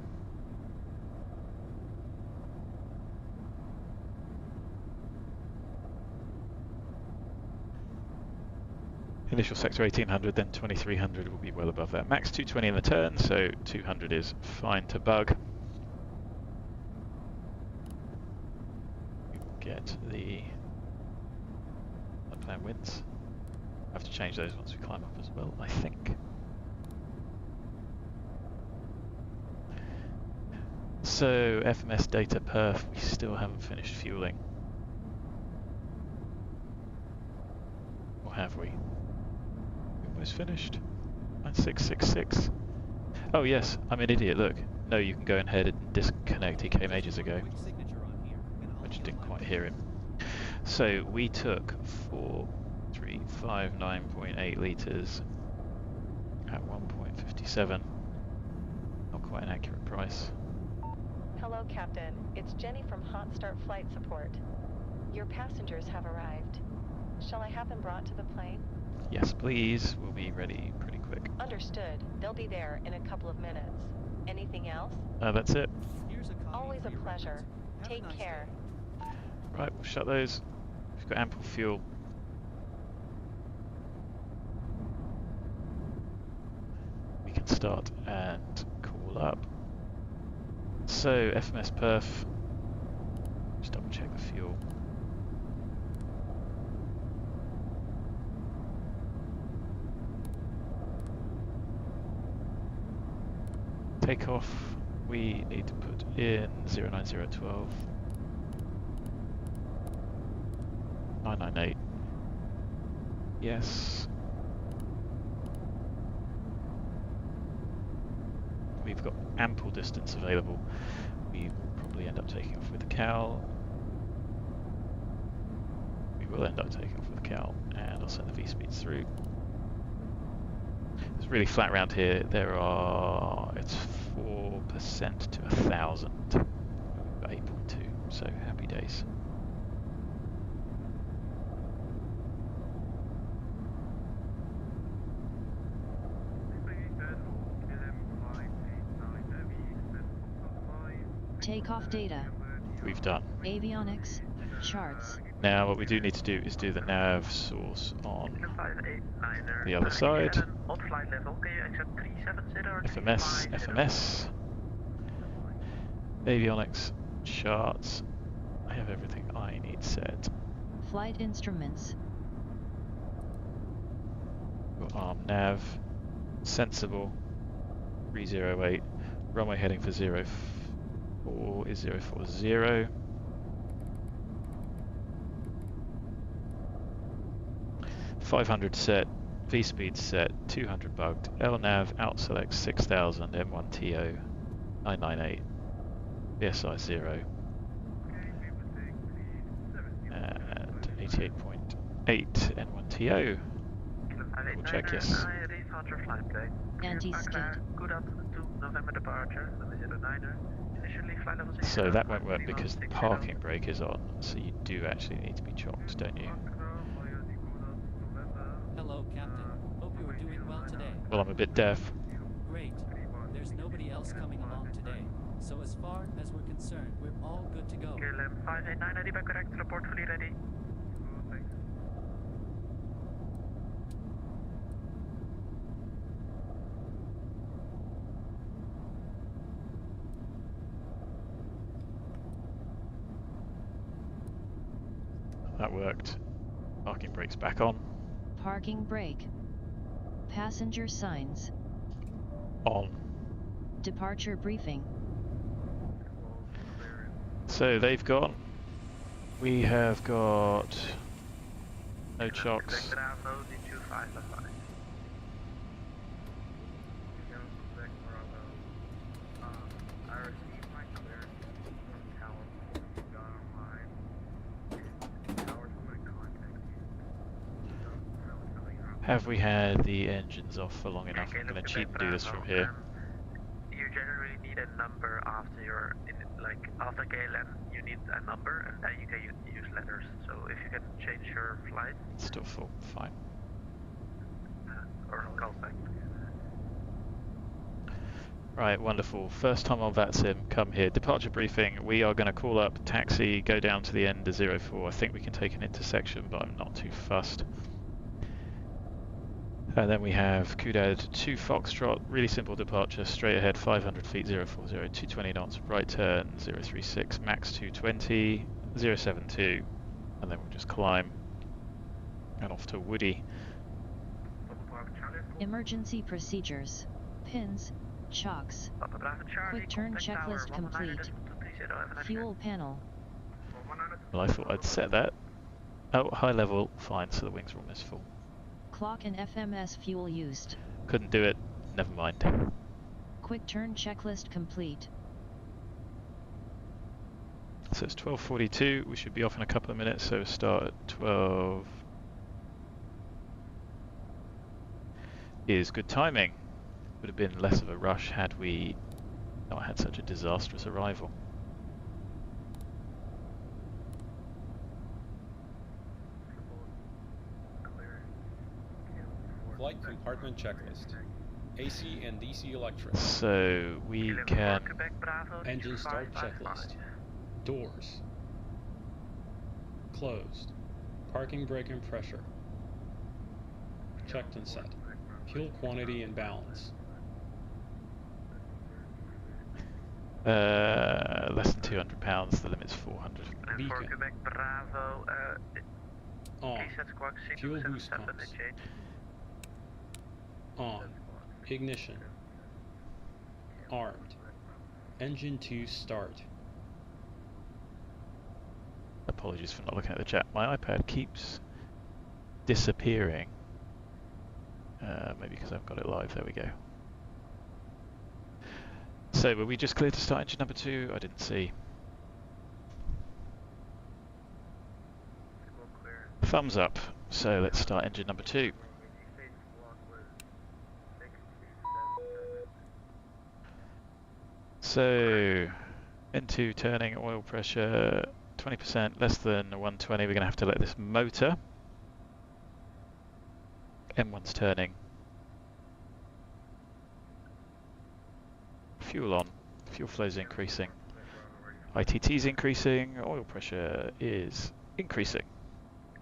Initial sector 1800, then 2300 will be well above that. Max 220 in the turn, so 200 is fine to bug. We will get the plan winds. I have to change those once we climb up as well, I think. So FMS data perf, we still haven't finished fueling. Or have we? Almost finished. 9666. Oh yes, I'm an idiot, look. No, you can go ahead and disconnect, he came ages ago. I just didn't quite hear him. So we took 4359.8 litres at 1.57. Not quite an accurate price. Hello, Captain. It's Jenny from Hot Start Flight Support. Your passengers have arrived. Shall I have them brought to the plane? Yes, please. We'll be ready pretty quick. Understood. They'll be there in a couple of minutes. Anything else? That's it. Always a pleasure. Take care. Right, we'll shut those. We've got ample fuel. We can start and call up. So FMS perf. Just double check the fuel. Takeoff, we need to put in 09012. 998. Yes. We've got ample distance available. We will probably end up taking off with the cow. We will end up taking off with the cow, and I'll send the V-speeds through. It's really flat around here. There are, it's 4% to 1,000. We've got 8.2, so happy days. Takeoff data. We've done. Avionics. Charts. Now what we do need to do is do the nav source on the other side. FMS, FMS. Avionics, charts. I have everything I need set. Flight instruments. Got ARM-NAV, sensible, 308, runway heading for 04 is 040. .500 set, V-speed set, 200 bugged, LNAV out select 6000, M1TO 998, BSI 0, and 88.8 N1TO. We'll check yes. Anti-skid. So that won't work because the parking brake is on, so you do actually need to be chocked, don't you? Hello, Captain. Hope you are doing well today. Well, I'm a bit deaf. Great. There's nobody else coming along today. So as far as we're concerned, we're all good to go. KLM 589 ready by correct, report fully ready. That worked. Parking brake's back on. Parking brake. Passenger signs. On. Departure briefing. So they've gone. We have got no chocks. Have we had the engines off for long enough? I'm going to cheat and do this from here. You generally need a number after your, like after KLM, you need a number, and then you can use letters. So if you can change your flight. It's still full, fine. Or call back. Right, wonderful. First time on VATSIM, come here. Departure briefing. We are going to call up taxi, go down to the end of 04. I think we can take an intersection, but I'm not too fussed. And then we have Kudad 2 Foxtrot, really simple departure, straight ahead 500 feet 040, 220 knots, right turn 036, max 220, 072, and then we'll just climb and off to Woody. Emergency procedures. Pins. Chocks. Quick turn checklist complete. Fuel panel. Well, I thought I'd set that. Oh, high level, fine, so the wings are almost full. Clock and FMS fuel used. Couldn't do it, never mind. Quick turn checklist complete. So it's 12:42, we should be off in a couple of minutes, so start at 12 is good timing. Would have been less of a rush had we not had such a disastrous arrival. Flight compartment checklist. AC and DC electrics. So we can... Engine start checklist. Doors. Closed. Parking brake and pressure. Checked and set. Fuel quantity and balance. Less than 200 pounds, the limit's 400. Beacon. On. Fuel boost pumps. On. Ignition. Armed. Engine 2 start. Apologies for not looking at the chat. My iPad keeps disappearing. Maybe because I haven't got it live. There we go. So were we just clear to start engine number 2? I didn't see. Thumbs up. So let's start engine number 2. So N2 turning, oil pressure 20%, less than 120. We're going to have to let this motor. M1's turning. Fuel on. Fuel flow's increasing. ITT's increasing, oil pressure is increasing.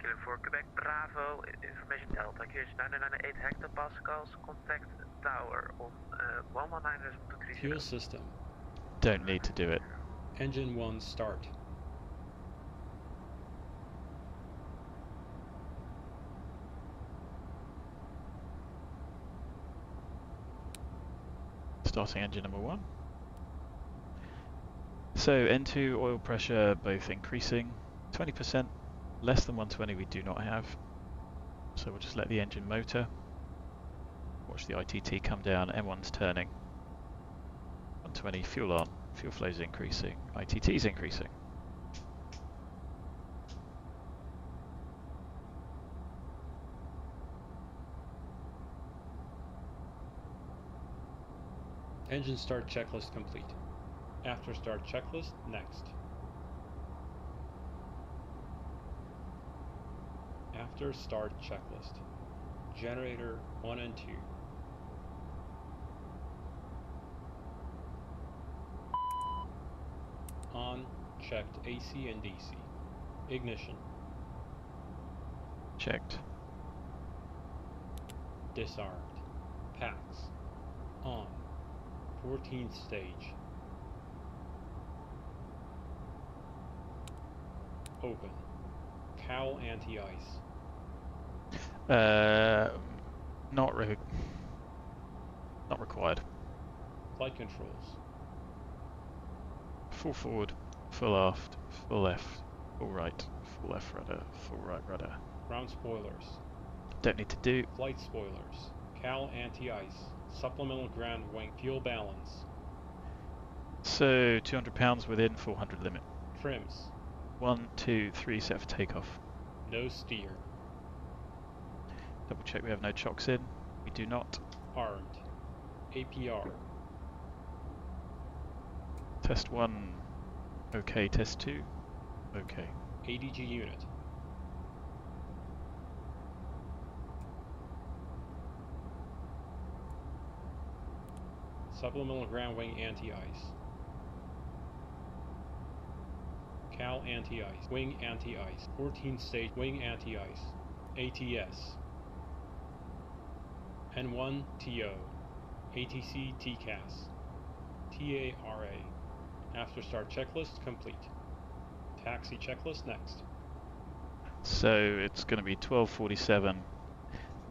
Kilo 4 Quebec Bravo, information Delta, QH 998 hectopascals, contact tower on 119.30. Fuel system. Don't need to do it. Engine 1 start. Starting engine number 1. So N2 oil pressure both increasing, 20%, less than 120 we do not have. So we'll just let the engine motor. Watch the ITT come down, M1's turning. 120, fuel on, fuel flow's increasing, ITT's increasing. Engine start checklist complete. After start checklist, next. After start checklist. Generator 1 and 2. On, checked AC and DC. Ignition. Checked. Disarmed. Packs. On. 14th stage. Open. Cowl anti-ice. Not required. Flight controls. Full forward, full aft, full left, full right, full left rudder, full right rudder. Ground spoilers. Don't need to do. Flight spoilers. Cowl anti-ice. Supplemental ground wing. Fuel balance. So 200 pounds within 400 limit. Trims. 1, 2, 3 set for takeoff. No steer. Double check we have no chocks in. We do not. Armed. APR. Test 1. Okay. Test 2. Okay. ADG unit. Supplemental ground wing anti-ice. Cowl anti-ice. Wing anti-ice. 14th stage wing anti-ice. ATS. N1 TO. ATC TCAS. TARA. After start checklist complete. Taxi checklist next. So it's going to be 12:47,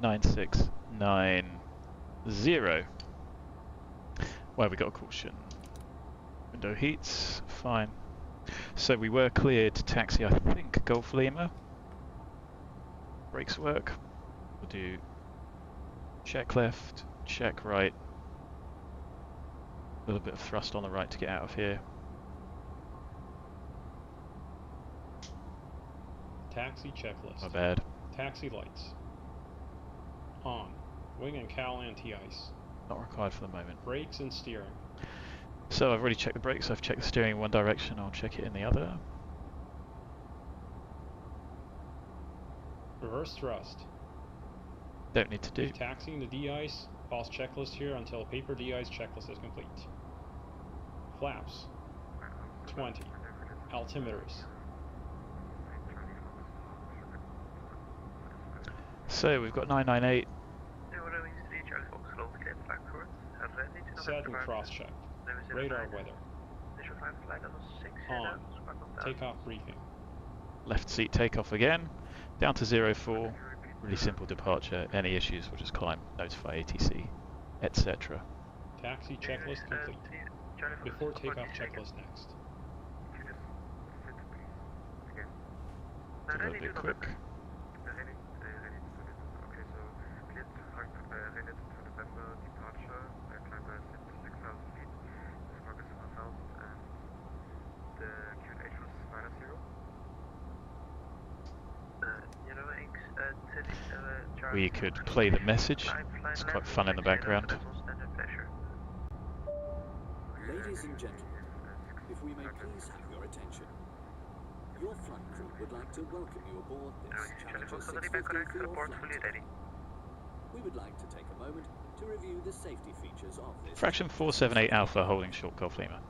9690. Well, we got a caution. Window heats, fine. So we were cleared to taxi, I think, Golf Lima. Brakes work. We'll do check left, check right. A little bit of thrust on the right to get out of here. Taxi checklist. My bad. Taxi lights. On. Wing and cowl anti-ice. Not required for the moment. Brakes and steering. So I've already checked the brakes, I've checked the steering in one direction, I'll check it in the other. Reverse thrust. Don't need to do. If taxiing the de-ice, pause checklist here until paper de-ice checklist is complete. Flaps. 20. Altimeters. So we've got 998. Set and cross-checked. Radar weather. On. Takeoff briefing. Left seat takeoff again. Down to 04. Really simple departure. Any issues, we'll just climb, notify ATC, etc. Taxi checklist complete. Before takeoff checklist next. It's a little bit quick. We could play the message. It's quite fun in the background. Ladies and gentlemen, if we may please have your attention. Your flight crew would like to welcome you aboard this Challenger 650 for your flight. We would like to take a moment to review the safety features of this. Fraction 478 Alpha holding short Golf Lima.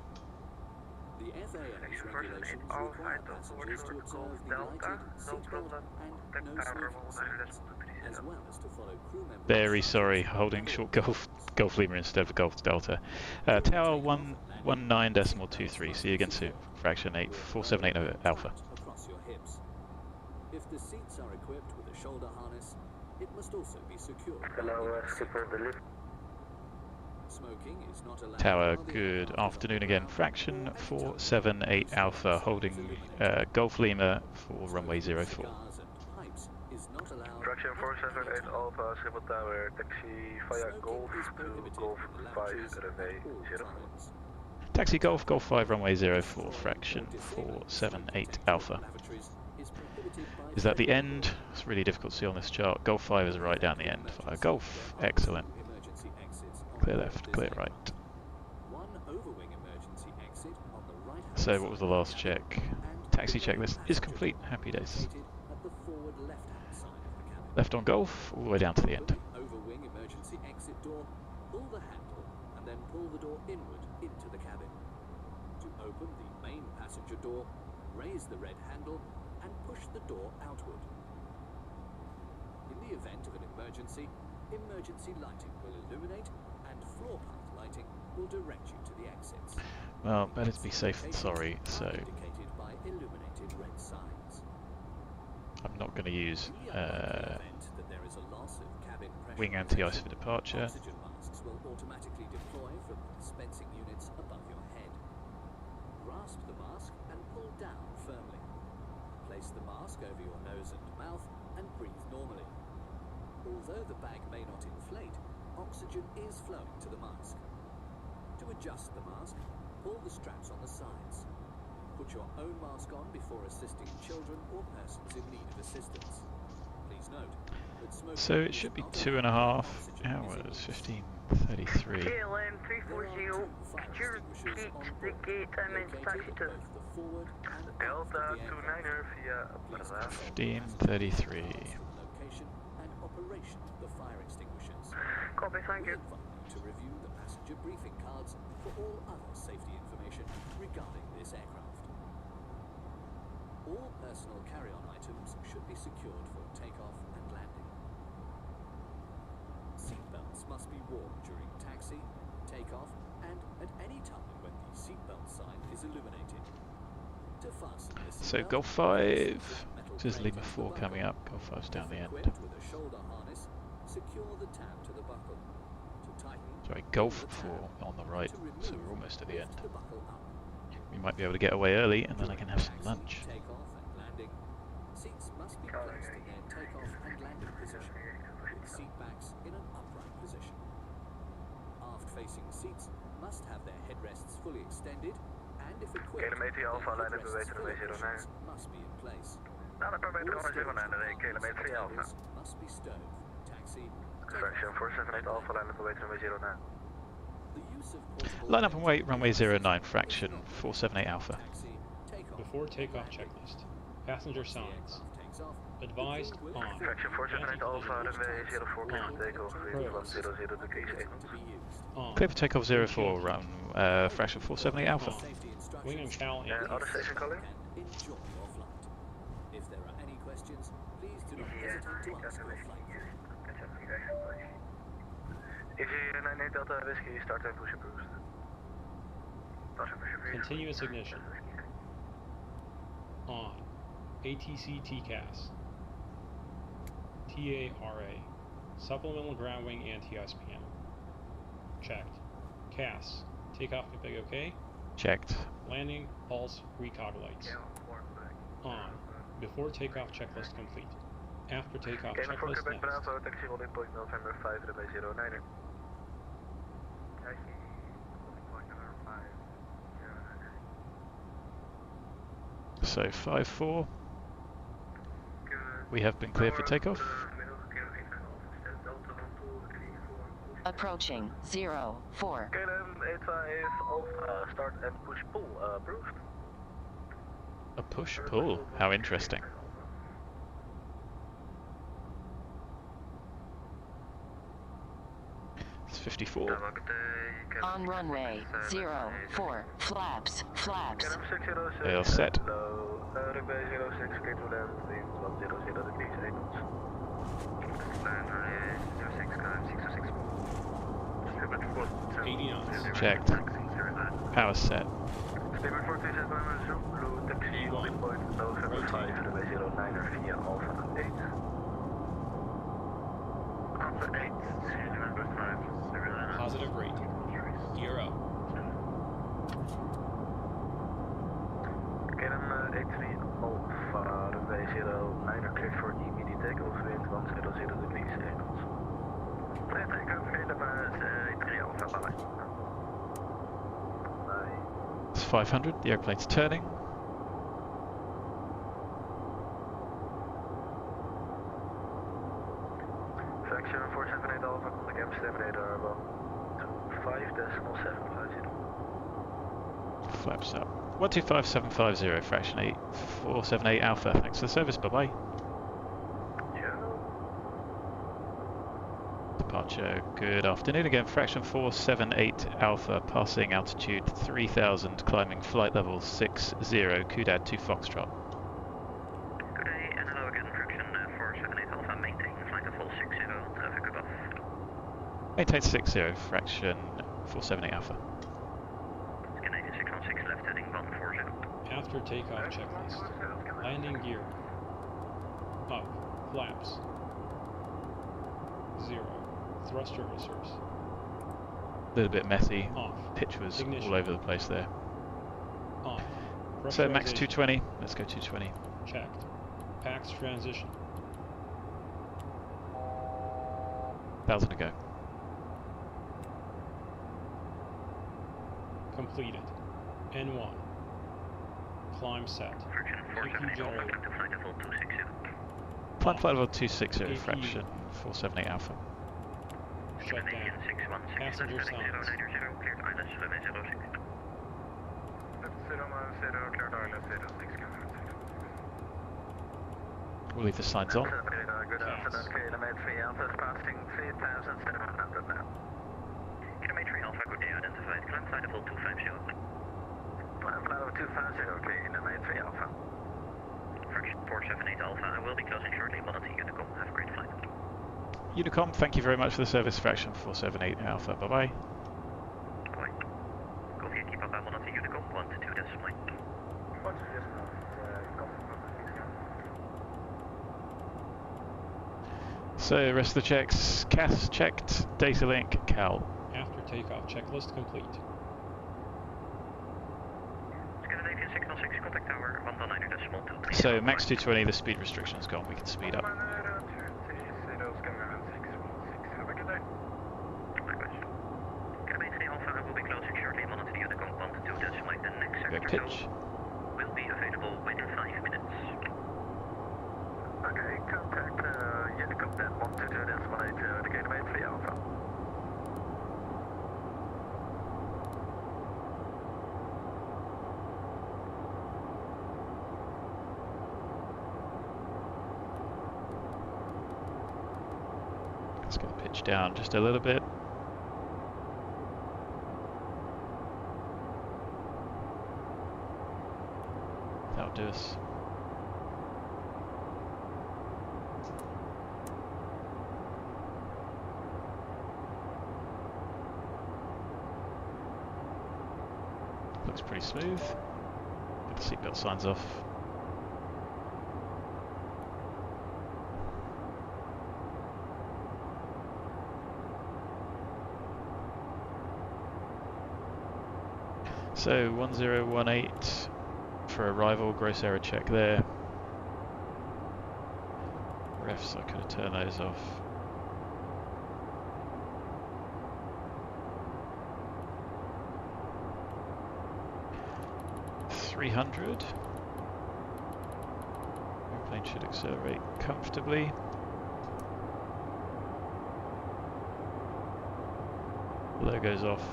The FAA's regulations require passengers to observe the lighted, seatbelt and no smoking signs, as well as to follow crew members. Very sorry, holding short Golf Lima instead of Golf Delta. Tower 119.23, see you again soon. Fraction 8478 Alpha. Across your hips. If the seats are equipped with a shoulder harness, it must also be secured. Smoking is not allowed. Tower, good afternoon again. Fraction 478 Alpha, holding Golf Lima for runway 04. Fraction 478 Alpha, Schiphol Tower, taxi via Golf to Golf 5, runway 04. Taxi Golf 5, runway 04, fraction 478 Alpha. Is that the end? It's really difficult to see on this chart. Golf 5 is right down the end. Golf, excellent. Clear left, clear right. So what was the last check? Taxi checklist is complete. Happy days. Left on Golf, all the way down to the end. Overwing emergency exit door, pull the handle, and then pull the door inward into the cabin. To open the main passenger door, raise the red handle and push the door outward. In the event of an emergency, emergency lighting will illuminate and floor path lighting will direct you to the exits. Well, better to be safe than sorry, so Indicated by illuminated red signs. I'm not going to use wing anti-ice for departure. Oxygen masks will automatically deploy from dispensing units above your head. Grasp the mask and pull down firmly. Place the mask over your nose and mouth and breathe normally. Although the bag may not inflate, oxygen is flowing to the mask. To adjust the mask, pull the straps on the sides. Put your own mask on before assisting children or persons in need of assistance. Please note that smoking So it should be 2.5 hours, 15:33. KLM 340, could you repeat the gate I'm in taxi to? Delta 29er via Malaga. 15:33. Location and operation of the fire extinguishers. Copy, thank you. To review the passenger briefing cards for all other safety information regarding this aircraft. All personal carry-on items should be secured for takeoff and landing. Seatbelts must be worn during taxi, takeoff, and at any time when the seatbelt sign is illuminated. To fasten the So seatbelt, Golf 5, this is Lima 4 coming up. Golf 5's down the end. equipped with a shoulder harness, secure the tab to the buckle. To tighten, Sorry, Golf 4 on the right, so we're almost at the end. the buckle up. We might be able to get away early and then I can have some lunch. Takeoff and landing. Seats must be placed in their takeoff and landing position, with seat backs in an upright position. Aft-facing seats must have their headrests fully extended, and if equipped, Kilometer Alpha, their lijnen headrests bewegen full naar positions must be in place. Nou, dan probeer All ik gewoon 09, kilometer Alpha. tables must be stowed. Taxi. Fraction 478 Alpha, lijnen bewegen naar 09. The use of portable Line up and wait, runway 09, fraction 478 Alpha. Before takeoff checklist. Passenger signs. Advised on. Fraction 478 Alpha, runway 04, clear for takeoff, Pros. 00 degrees 8. On. Clear for takeoff 04, run fraction 478 Alpha. Wing and cowl in. Auto station calling? Enjoy your flight. If there are any questions, please do not hesitate to ask your flight. EG98 Delta Whiskey, start and push and boost. Continuous ignition. On. ATC TCAS. TARA. Supplemental ground wing anti-ice piano. Checked. CAS. Takeoff config OK. Checked. Landing, pulse, recog lights. On. Before takeoff checklist complete. After takeoff Cayman 4 checklist Quebec next. Bravo, taxi holding point November 5, runway 09er. So 5-4. We have been clear for takeoff. Approaching 04. KLM 85 Alpha, start and push pull, approved. A push-pull, how interesting. It's 54. On runway 04, flaps, flaps. They are set. Runway 06, clear to land, wind 100 degrees, 8 knots. Runway 06, 606. 80 knots. Checked. Power set. Steamer 427 Zulu, taxi, wind point November 5, runway 09 via Alpha 8. Alpha 8, November 5, Positive rate. Gear up. KLM 83 Alpha, runway 09 clear for immediate takeoff, wind 100 degrees, 8 knots. Clear takeoff, KLM 83 Alpha, bye. It's 500. The airplane's turning. Fraction 478 Alpha, contact Amsterdam radar 125.750. Flaps up. 125750, fraction 8478 Alpha. Thanks for the service. Bye bye. Departure. Good afternoon again. Fraction 478 Alpha, passing altitude 3000, climbing flight level 60. Kudad 2 Foxtrot. Good day, and hello again. Fraction 478 Alpha, maintain flight level 60, traffic above. Maintain 60, fraction 478 Alpha. Canadian 616 left heading 140. After takeoff checklist. Landing gear. Up. Flaps. 0. Thrust reversers. A little bit messy. Off. Pitch was Ignition. all over the place there. On. So max Pressurization. 220. Let's go 220. Checked. PAX transition. 1000 to go. Completed. N1. Climb set. Fraction 478 Alpha, to flight level 260. Climb flight level 260, APU. fraction 478 Alpha. Shut down. Canadian 616 Passenger left heading silence. 090, cleared ILS runway 06. Left 090, cleared ILS 06, We'll leave the signs on. Good afternoon, KLM 83 Alpha is passing 3700 now. KLM 83 Alpha, good day, identified. Climb flight level 250. Climb flight level 250, KLM 83 Alpha. Fraction 478 Alpha, I will be closing shortly. Monty Unicom, have a great flight. Unicom, thank you very much for the service, fraction 478 Alpha. Bye bye. Bye. Go via keep up, Monty Unicom, 1-2 decimal. 1 to decimal, So, rest of the checks. CAS checked. Data link. Cal. After takeoff checklist complete. Scandinavian 606, contact tower, 119 decimal 2. So, max 220, the speed restriction's gone. We can speed up. have a good day. Likewise. KLM 83 Alpha, I will be closing shortly. Monty Unicom, 1-2 decimal. The next Go sector pitch. will be available within 5 minutes. Okay, contact Unicom then 122 decimal 8, the KLM 83 Alpha. Let's get the pitch down just a little bit. That'll do us. Looks pretty smooth. Get the seatbelt signs off. So 1018 for arrival, gross error check there. Refs, I could have turned those off. .300. Airplane should accelerate comfortably. Logo's off.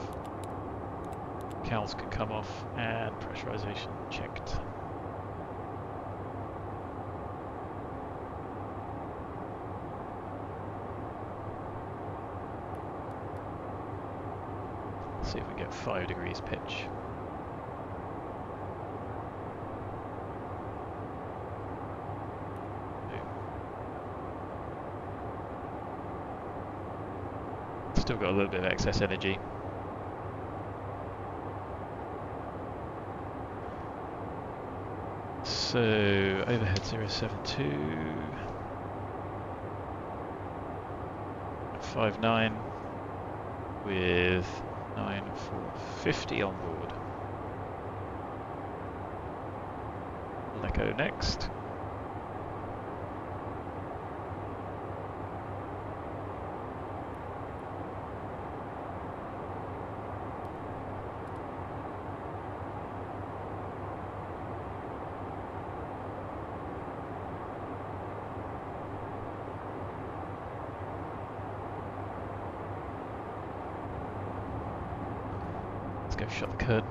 Cals can come off, and pressurization checked. Let's see if we get 5 degrees pitch. Still got a little bit of excess energy. So overhead 072, 59 with 9450 on board. Leco next. Go shut the curtain.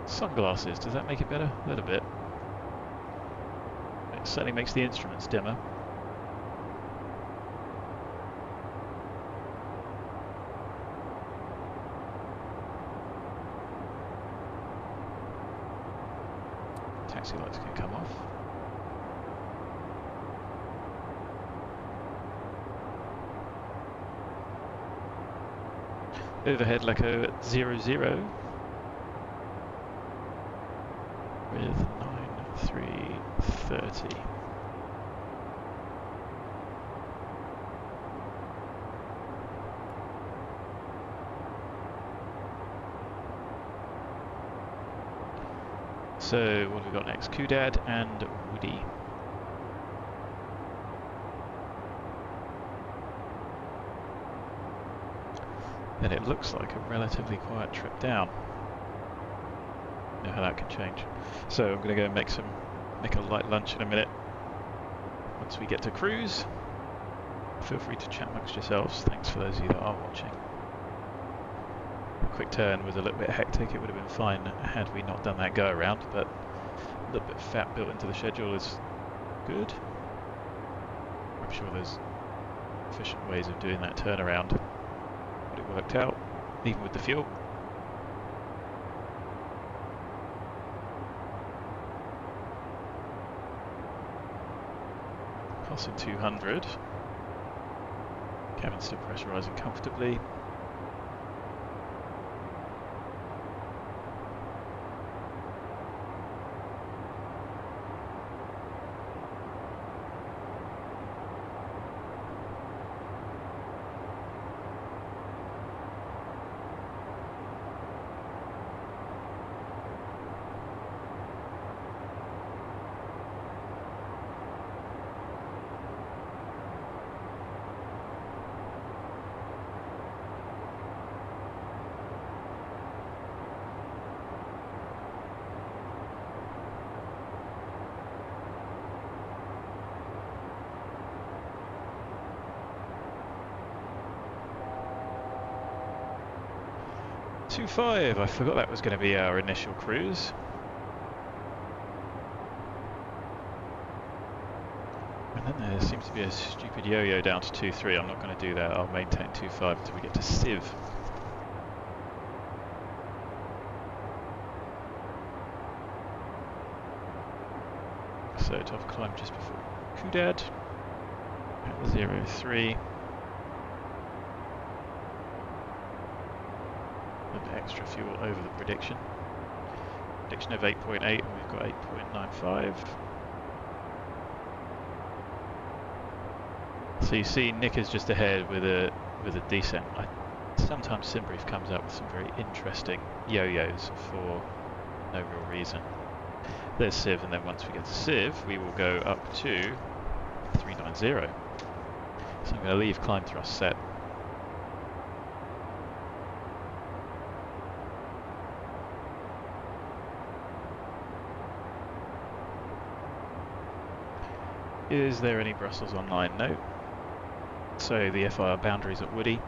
Sunglasses, does that make it better? A little bit. It certainly makes the instruments dimmer. Taxi lights can come off. Overhead Leco at 00 with 9330. So what have we got next? Kudad and Woody. Then it looks like a relatively quiet trip down. You know how that can change. So I'm going to go and make a light lunch in a minute. Once we get to cruise, feel free to chat amongst yourselves. Thanks for those of you that are watching. A quick turn was a little bit hectic. It would have been fine had we not done that go around, but a little bit of fat built into the schedule is good. I'm sure there's efficient ways of doing that turnaround. But it worked out, even with the fuel. Passing 200. Cabin still pressurising comfortably. I forgot that was going to be our initial cruise. And then there seems to be a stupid yo-yo down to 2.3. I'm not going to do that. I'll maintain 2.5 until we get to Civ. So top climb just before Kudad at 0.3. Extra fuel over the prediction. Prediction of 8.8 and we've got 8.95. So you see Nick is just ahead with a decent. Sometimes SimBrief comes up with some very interesting yo-yos for no real reason. There's Civ, and then once we get to Civ we will go up to 390. So I'm going to leave climb thrust set. Is there any Brussels online? No. So the FIR boundaries at Woody.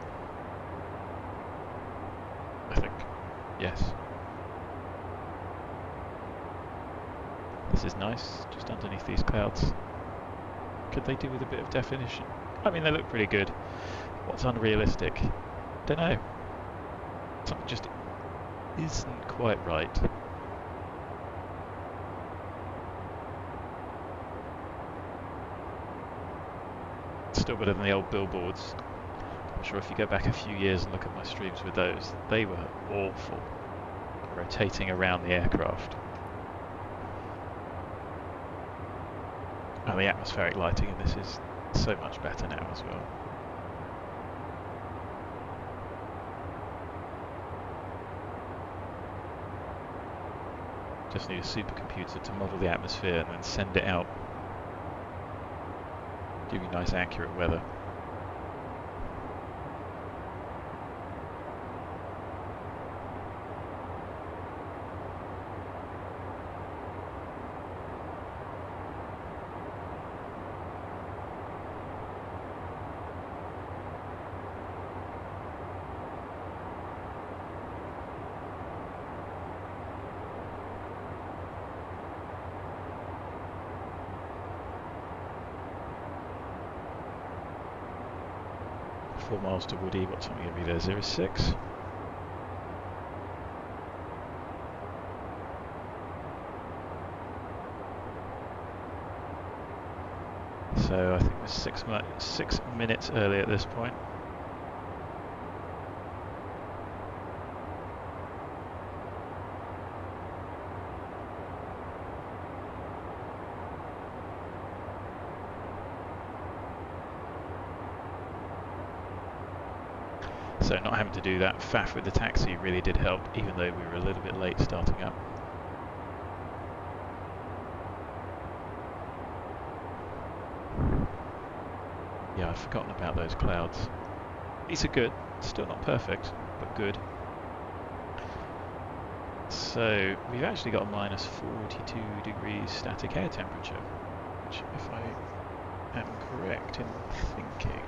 I think. Yes. This is nice, just underneath these clouds. Could they do with a bit of definition? I mean, they look pretty good. What's unrealistic? Don't know. Something just isn't quite right. Still better than the old billboards. I'm sure if you go back a few years and look at my streams with those, they were awful. Rotating around the aircraft. And the atmospheric lighting in this is so much better now as well. Just need a supercomputer to model the atmosphere and then send it out. Give you nice accurate weather. Four miles to Woody, what time are you going to be there? 06? So I think we're 6 minutes early at this point. So not having to do that faff with the taxi really did help, even though we were a little bit late starting up. Yeah, I've forgotten about those clouds. These are good, still not perfect, but good. So we've actually got a minus 42 degrees static air temperature, which, if I am correct in thinking,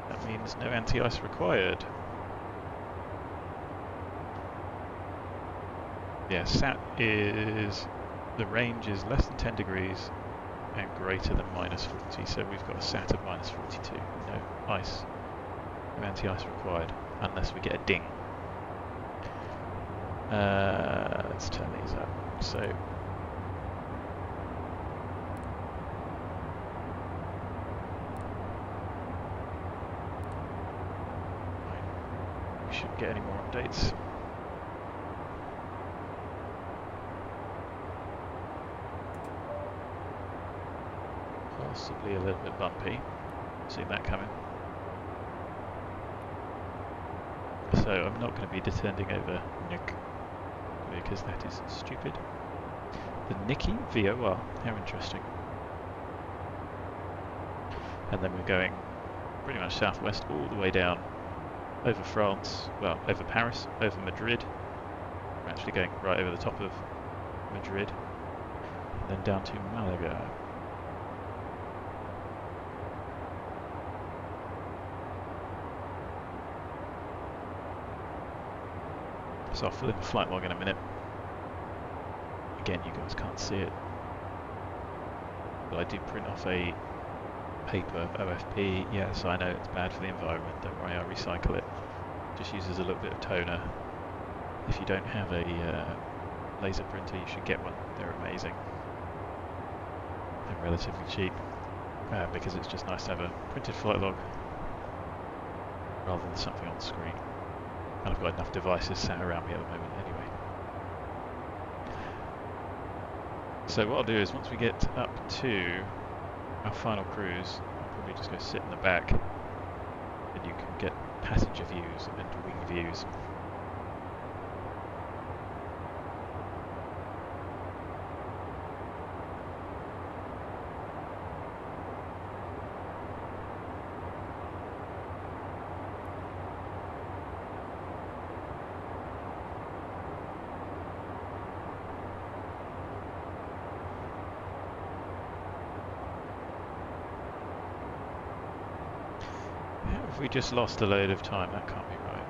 that means no anti-ice required. Yeah, SAT is, the range is less than 10 degrees and greater than minus 40, so we've got a SAT of minus 42. No ice, no anti-ice required, unless we get a ding. Let's turn these up. So we shouldn't get any more updates. Possibly a little bit bumpy. Seen that coming. So I'm not going to be descending over Nick, because that is stupid. The Nicky VOR, how interesting. And then we're going pretty much southwest all the way down over France, well, over Paris, over Madrid. We're actually going right over the top of Madrid, and then down to Malaga. So I'll fill in the flight log in a minute. Again, you guys can't see it, but I did print off a paper OFP. Yes, I know it's bad for the environment, don't worry, I'll recycle it. Just uses a little bit of toner. If you don't have a laser printer, you should get one. They're amazing. They're relatively cheap, because it's just nice to have a printed flight log rather than something on the screen. And I've got enough devices sat around me at the moment anyway. So what I'll do is, once we get up to our final cruise, I'll probably just go sit in the back, and you can get passenger views and wing views. We just lost a load of time, that can't be right.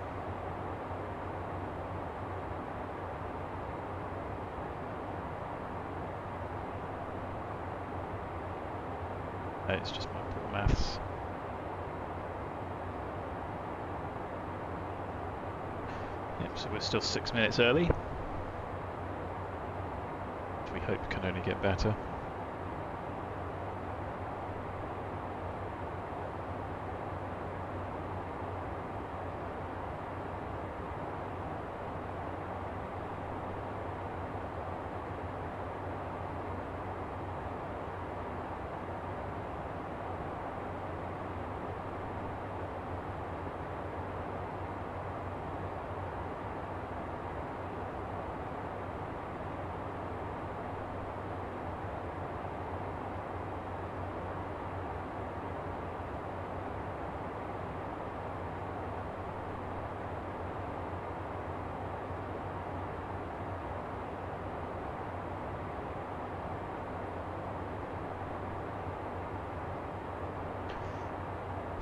It's just my poor maths. Yep, so we're still 6 minutes early. Which we hope can only get better.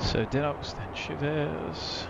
So Denox, then Chivers.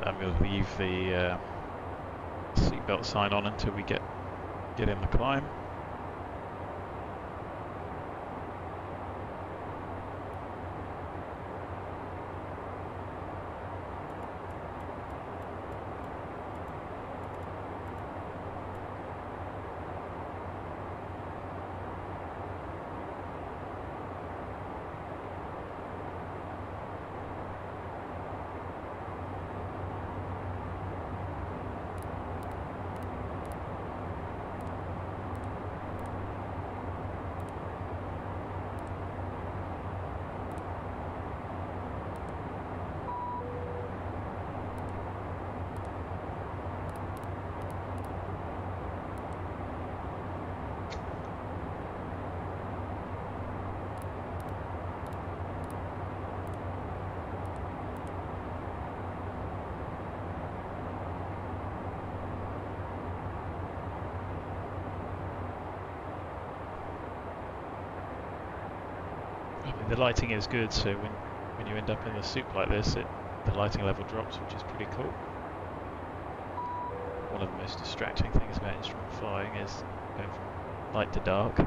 And we'll leave the seatbelt sign on until we get in the climb. The lighting is good, so when you end up in the soup like this, the lighting level drops, which is pretty cool. One of the most distracting things about instrument flying is going from light to dark,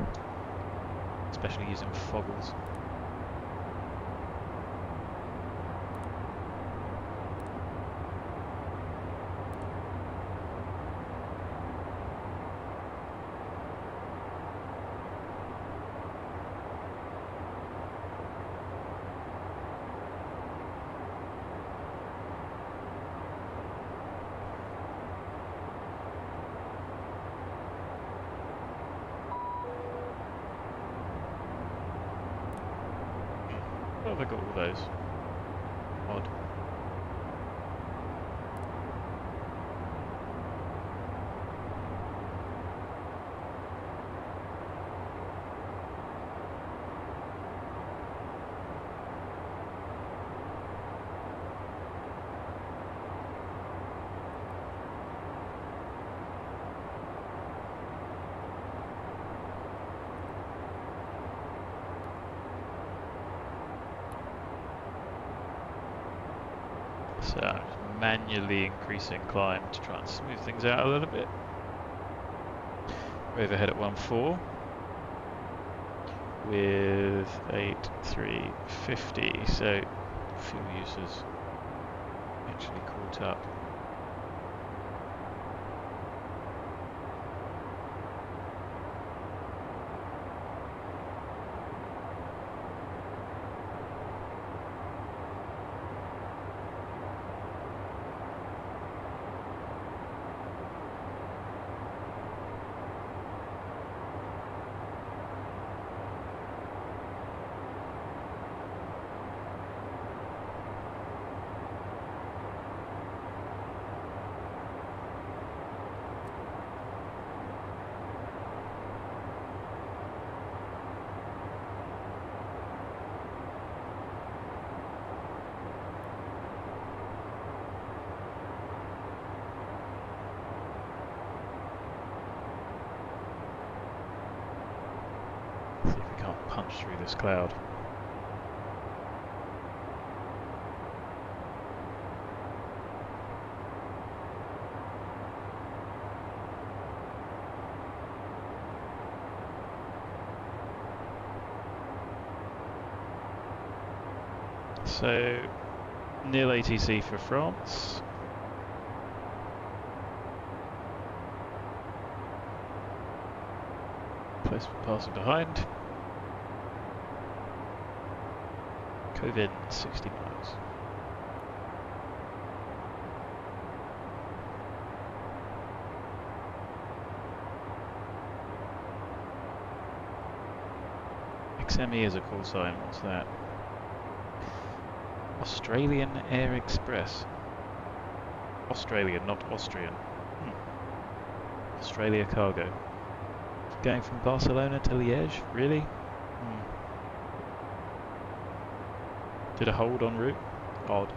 especially using foggles. Oh, they got all those. Odd. So I'm just manually increasing climb to try and smooth things out a little bit. We're overhead at 1.4 with 8.350, so fuel use has actually caught up. Punch through this cloud. So, nil ATC for France. Close passing behind. KOVIN 60 miles. XME is a call sign, what's that? Australian Air Express. Australian, not Austrian. Australia Cargo. Going from Barcelona to Liège, really? Did a hold en route? Odd.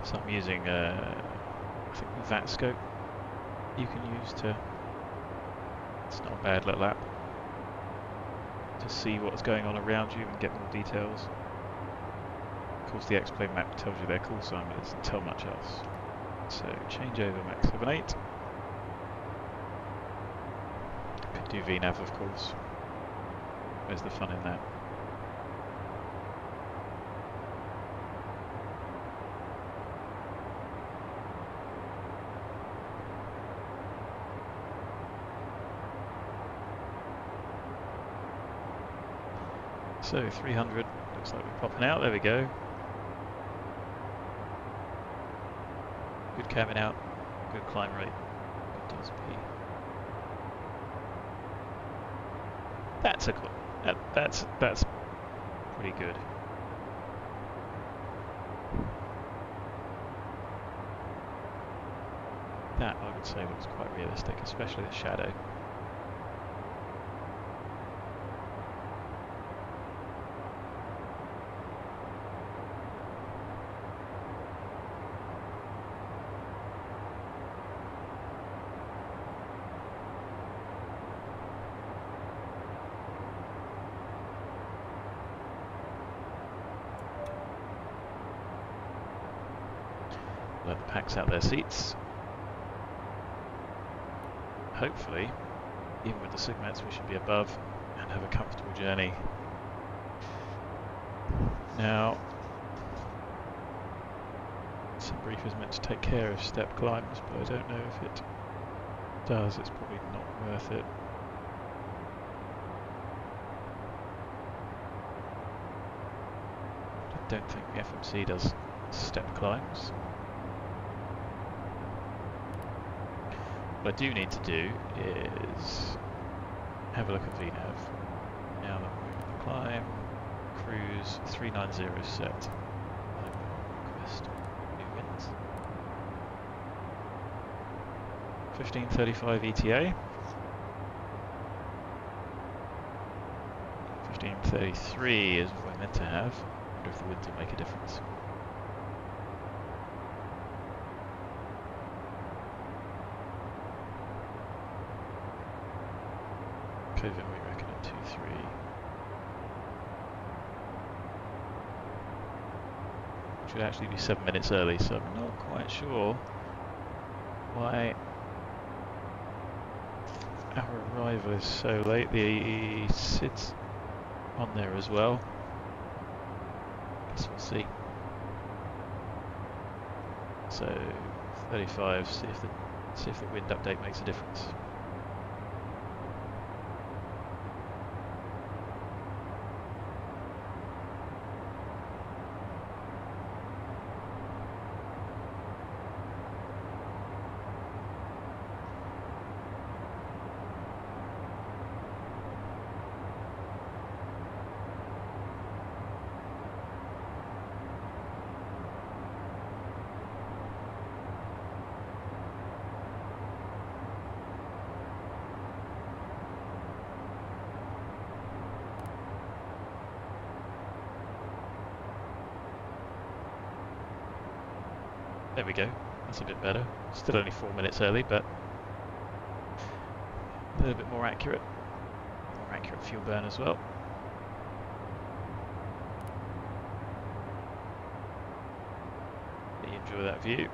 So I'm using I think VAT scope you can use to, it's not a bad little app, to see what's going on around you and get more details. Of course, the X-plane map tells you their call sign, but it doesn't tell much else. So, change over Max 78. Could do VNAV, of course. Where's the fun in that? So, 300, looks like we're popping out, there we go. Good camming out, good climb rate, good DOS P. That's a cool. That's pretty good. That I would say looks quite realistic, especially the shadow. Let the packs out their seats. Hopefully, even with the SIGMATs, we should be above and have a comfortable journey. Now, some brief is meant to take care of step climbs, but I don't know if it does. It's probably not worth it. I don't think the FMC does step climbs. What I do need to do is have a look at VNAV. Now that we're in the climb, cruise 390 set. Request new winds. 1535 ETA. 1533 is what we're meant to have. I wonder if the winds will make a difference. KOVIN, we reckon at 2-3. Which would actually be 7 minutes early, so I'm not quite sure why our arrival is so late. The SID's on there as well. Guess we'll see. So 35. See if the wind update makes a difference. There we go, that's a bit better. Still only 4 minutes early, but a little bit more accurate. More accurate fuel burn as well. You enjoy that view.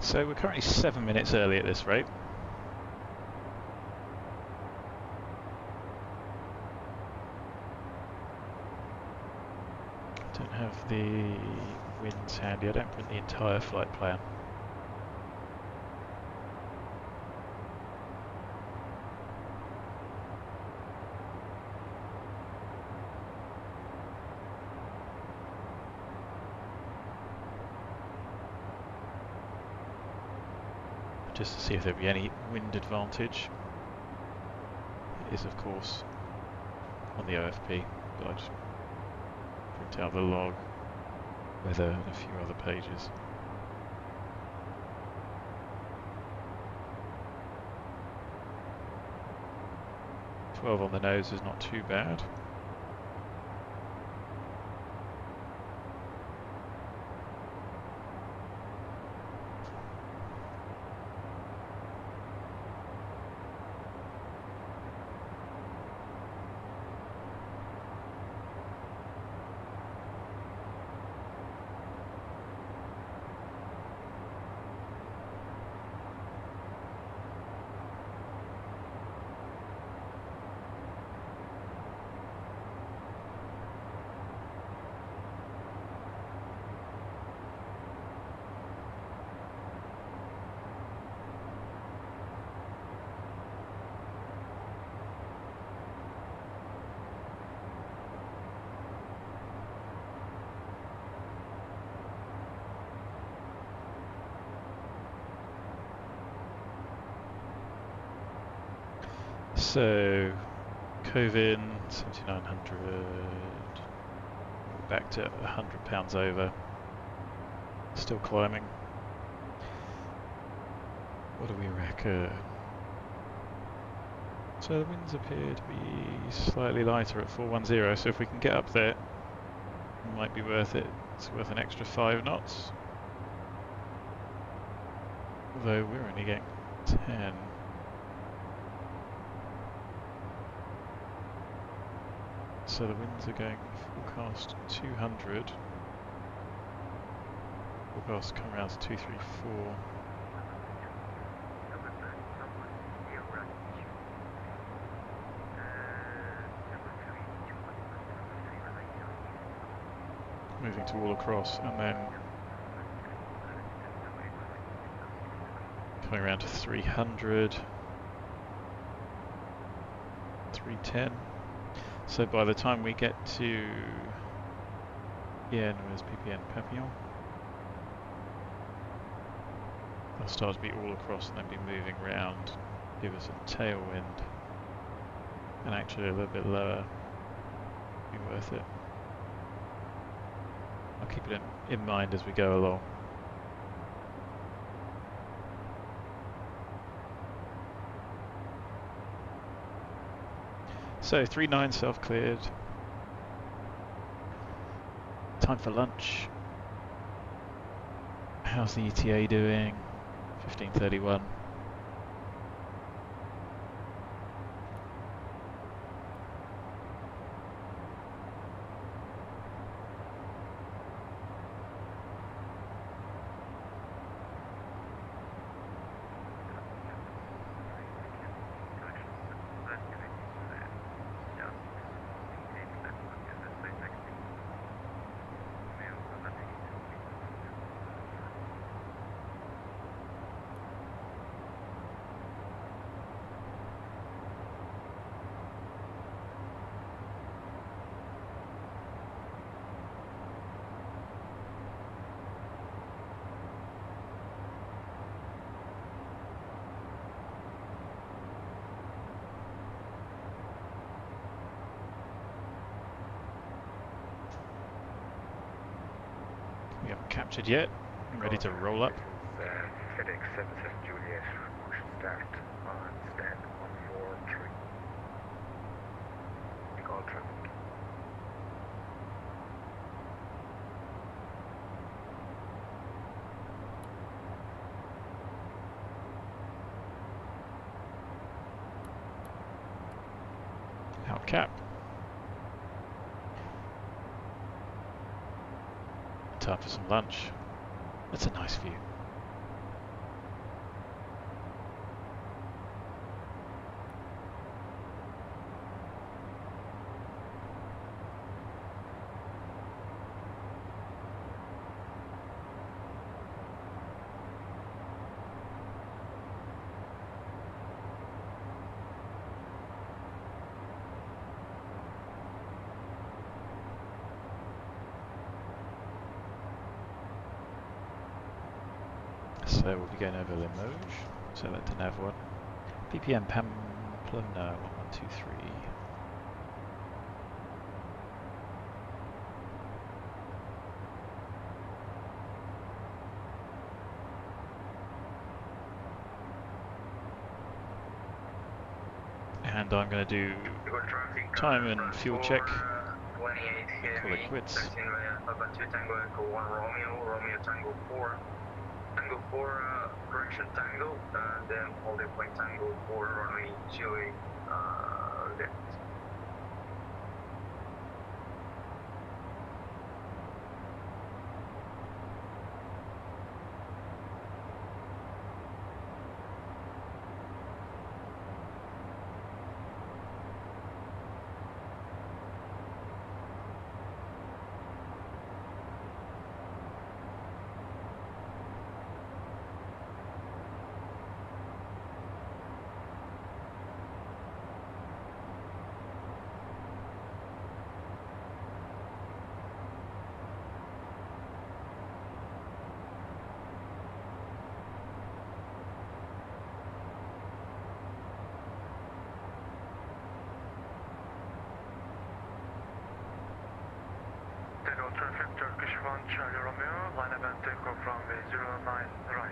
So we're currently 7 minutes early at this rate. Don't have the winds handy, I don't print the entire flight plan. Just to see if there'd be any wind advantage. It is, of course, on the OFP, but I just print out the log, weather, and a few other pages. 12 on the nose is not too bad. So, KOVIN 7,900, back to £100 over, still climbing. What do we reckon? So the winds appear to be slightly lighter at 410, so if we can get up there, it might be worth it. It's worth an extra 5 knots. Although we're only getting 10. So the winds are going forecast 200. Forecast come around to 234. Moving to all across and then coming around to 300, 310. So by the time we get to, yeah, no, there's PPN Papillon. They'll start to be all across and then be moving round, give us a tailwind, and actually a little bit lower, be worth it. I'll keep it in mind as we go along. So 3-9 self-cleared. Time for lunch. How's the ETA doing? 15:31. We haven't captured yet. I'm ready to roll up. FedEx 77 Juliet, we should start on stand 143. Take all traffic. Out cap. Time for some lunch. That's a nice view. So we'll be going over Limoges, so that's nav 1. PPM Pamplona 1123. And I'm going to do time and fuel check. Call it quits. Tango Echo 1 Romeo, Romeo Tango 4. Tango 4, correction Tango, then holding point Tango 4, runway Chile, left. traffic, Turkish 1, Charlie Romeo, line up and take off runway 09 right.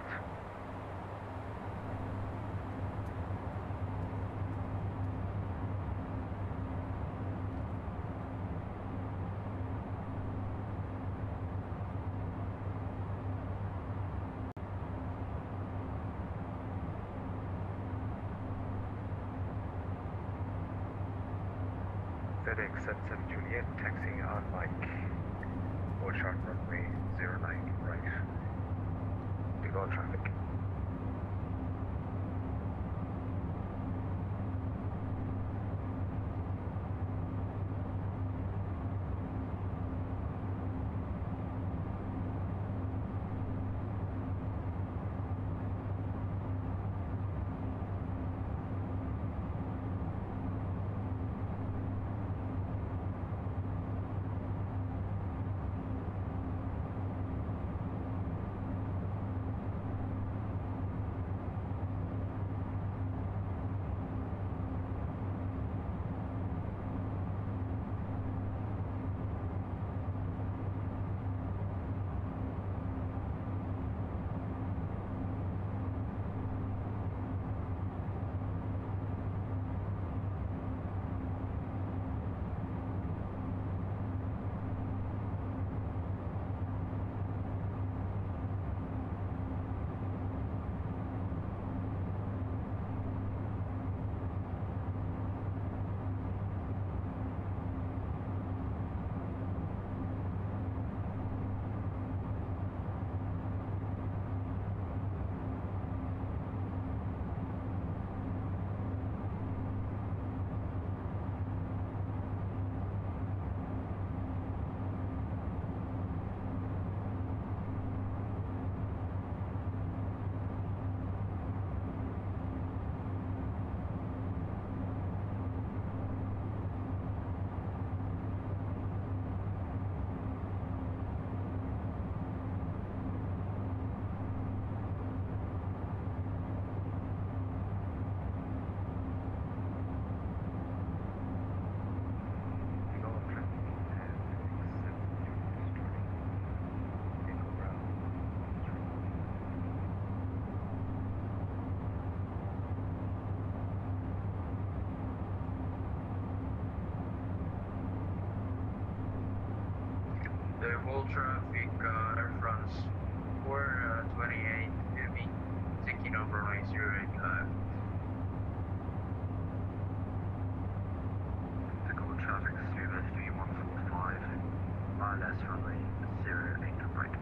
FedEx 77 Juliet, taxiing on Mike. Board sharp runway 09 right. Take all traffic. The whole traffic Air France 428 will be taking off runway 08 left. Take all traffic, SUV 145, ILS runway 08 right.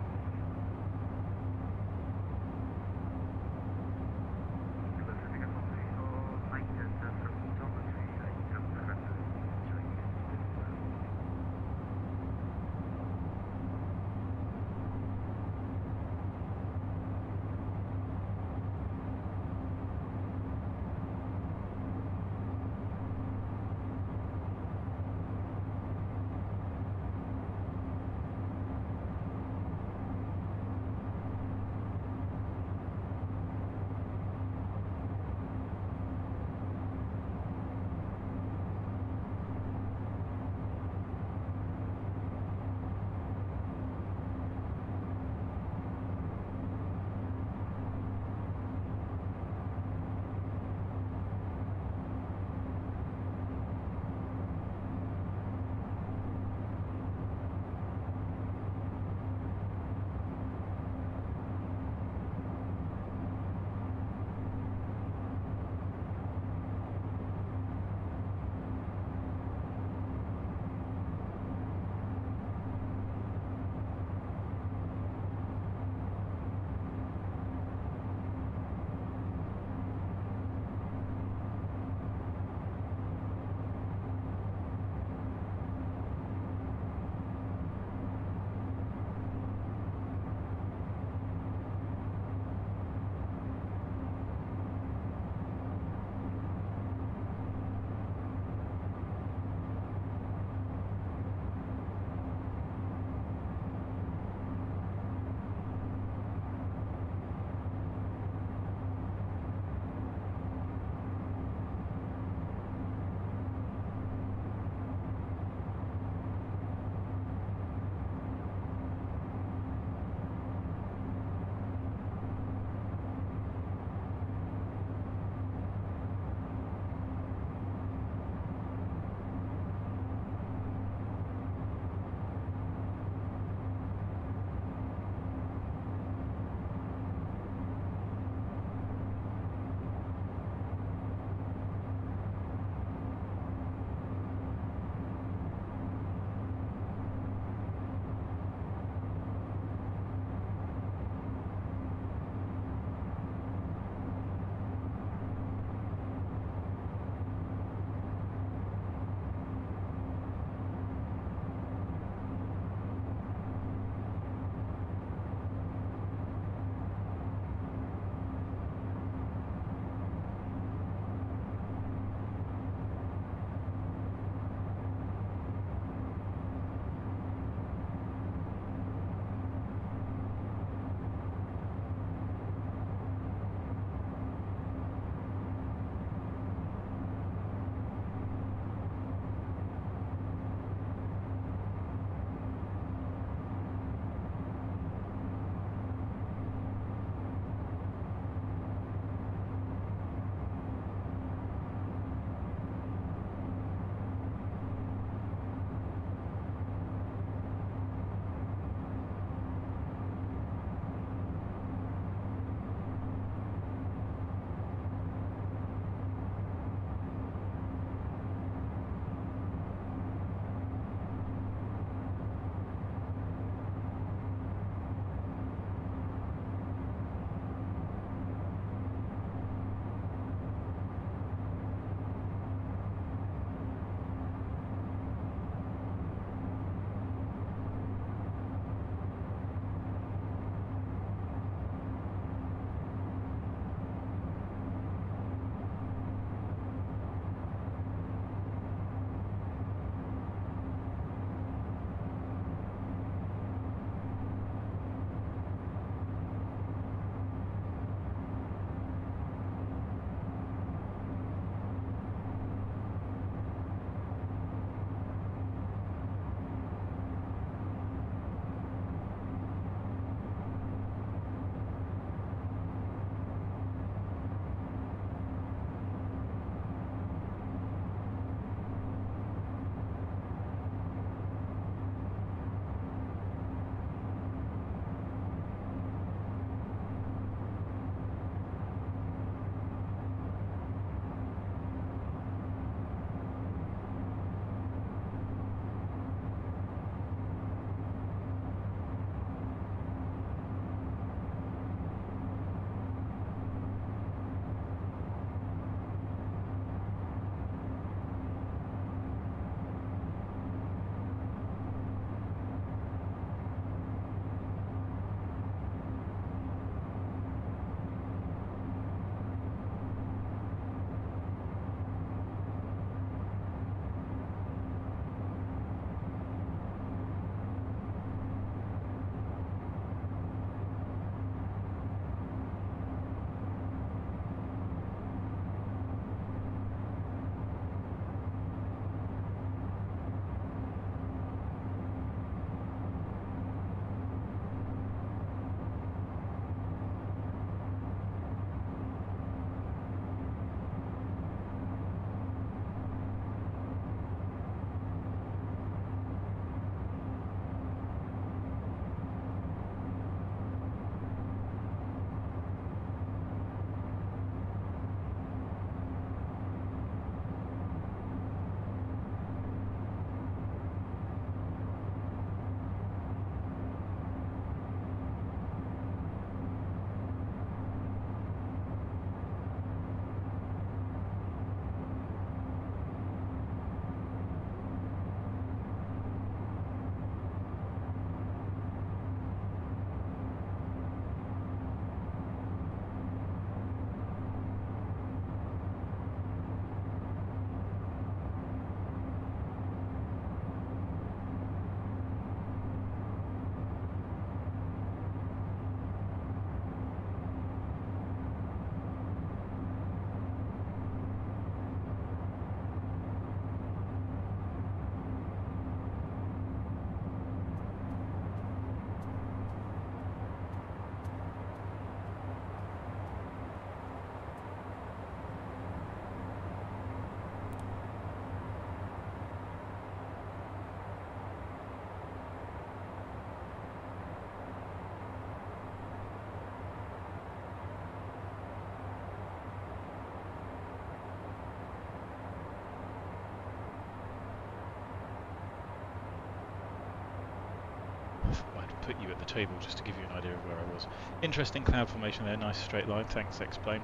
put you at the table just to give you an idea of where I was. Interesting cloud formation there, nice straight line, thanks Explain.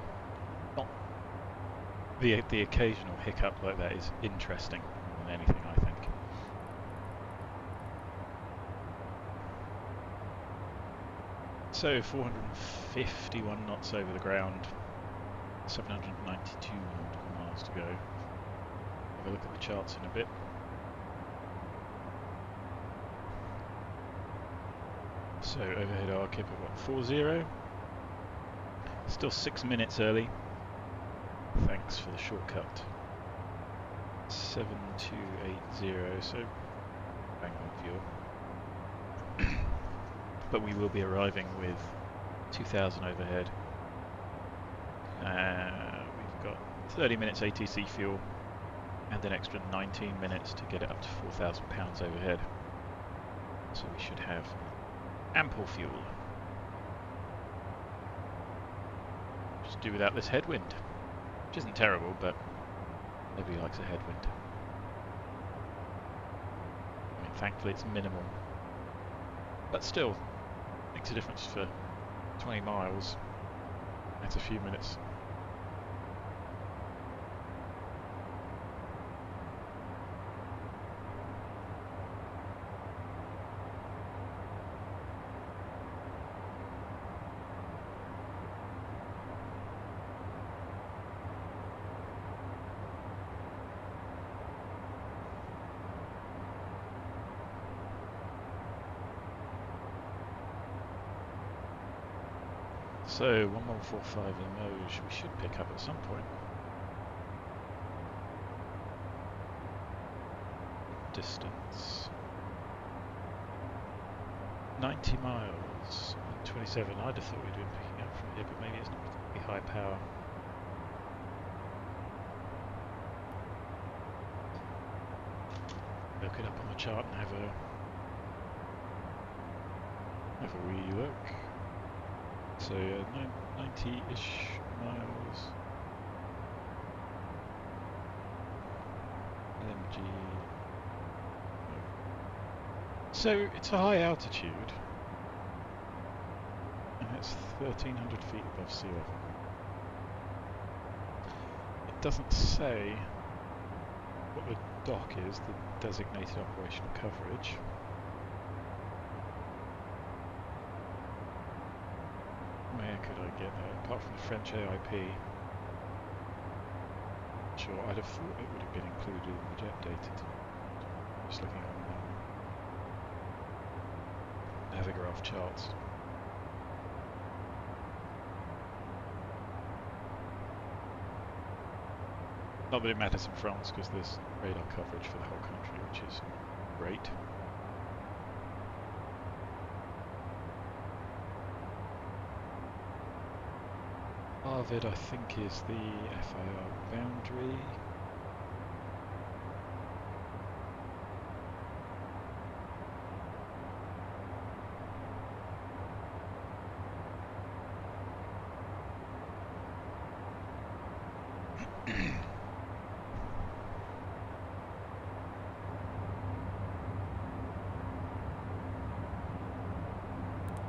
Not the occasional hiccup like that is interesting more than anything, I think. So 451 knots over the ground, 792 nautical miles to go. Have a look at the charts in a bit. So overhead ARKIP at what, 40? Still 6 minutes early. Thanks for the shortcut. 7280, so bang on fuel. But we will be arriving with 2000 overhead. We've got 30 minutes ATC fuel and an extra 19 minutes to get it up to 4,000 pounds overhead. So we should have ample fuel. Just do without this headwind, which isn't terrible, but nobody likes a headwind. I mean, thankfully it's minimal, but still makes a difference for 20 miles. That's a few minutes. So 1145 Limoges we should pick up at some point. Distance 90 miles and 27. I'd have thought we'd been picking up from here, but maybe it's not particularly high power. Look it up on the chart and have a wee look. So 90-ish miles. LMG. So it's a high altitude, and it's 1,300 feet above sea level. It doesn't say what the dock is, the designated operational coverage. Where could I get that, apart from the French AIP? Sure, I'd have thought it would have been included in the jet data. Just looking on Navigraph charts. Not that it matters in France, because there's radar coverage for the whole country, which is great. ARVID, I think, is the FIR boundary.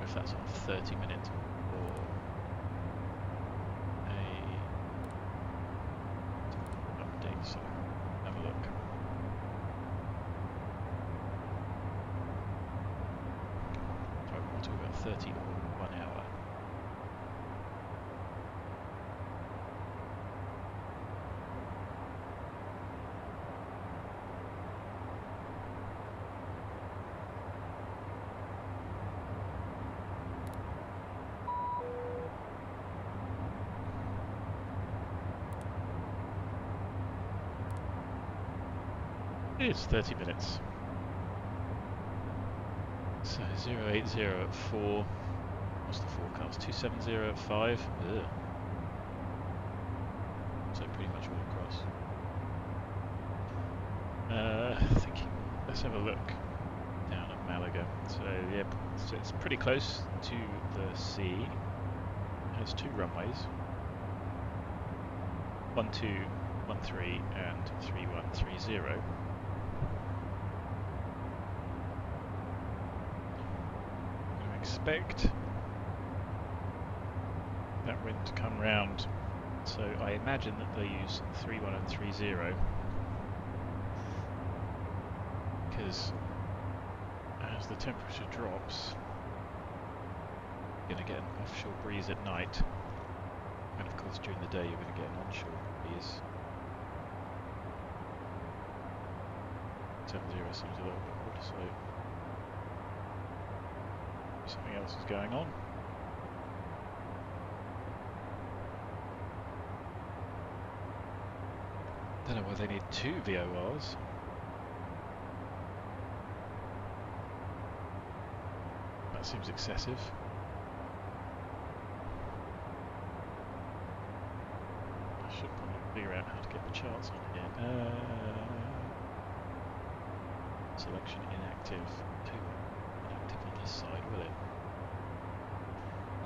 If that's on 30 minutes or so have a look. Sorry, we'll talk about 30 or 1 hour. It's 30 minutes. So 080 at 4. What's the forecast? 270 at 5. Ugh. So pretty much all across. Thinking, let's have a look down at Malaga. So yeah, so it's pretty close to the sea. It has 2 runways. 1213 and 3130. expect that wind to come round, so I imagine that they use 3.1 and 3.0 because as the temperature drops, you're going to get an offshore breeze at night, and of course during the day you're going to get an onshore breeze. 7.0 seems a little bit odd, so something else is going on. Don't know why they need 2 VORs. That seems excessive. I should probably figure out how to get the charts on here. Selection inactive. Too inactive on this side, will it?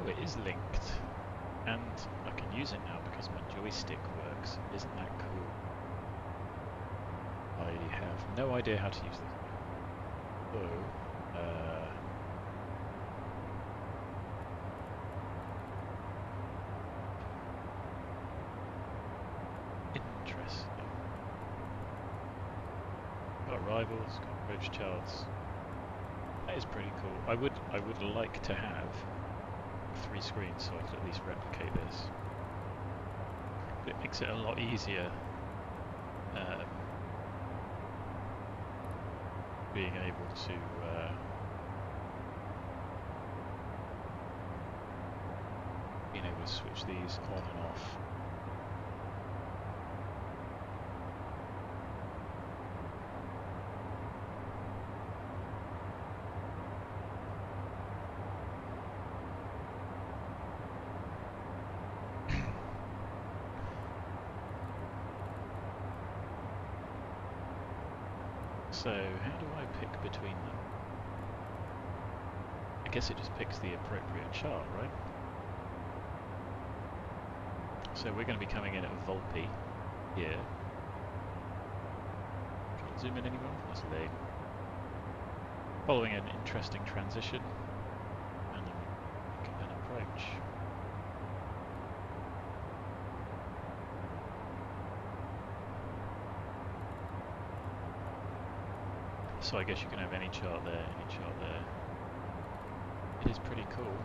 Oh, it is linked. And I can use it now because my joystick works. Isn't that cool? I have no idea how to use this. So, interesting. Got arrivals, got approach charts. That is pretty cool. I would like to have 3 screens so I could at least replicate this. But it makes it a lot easier being able to switch these on and off. So, how do I pick between them? I guess it just picks the appropriate chart, right? So we're going to be coming in at VULPE here. Can't zoom in anymore, that's lame. Following an interesting transition, and then we make an approach. So I guess you can have any chart there, any chart there. It is pretty cool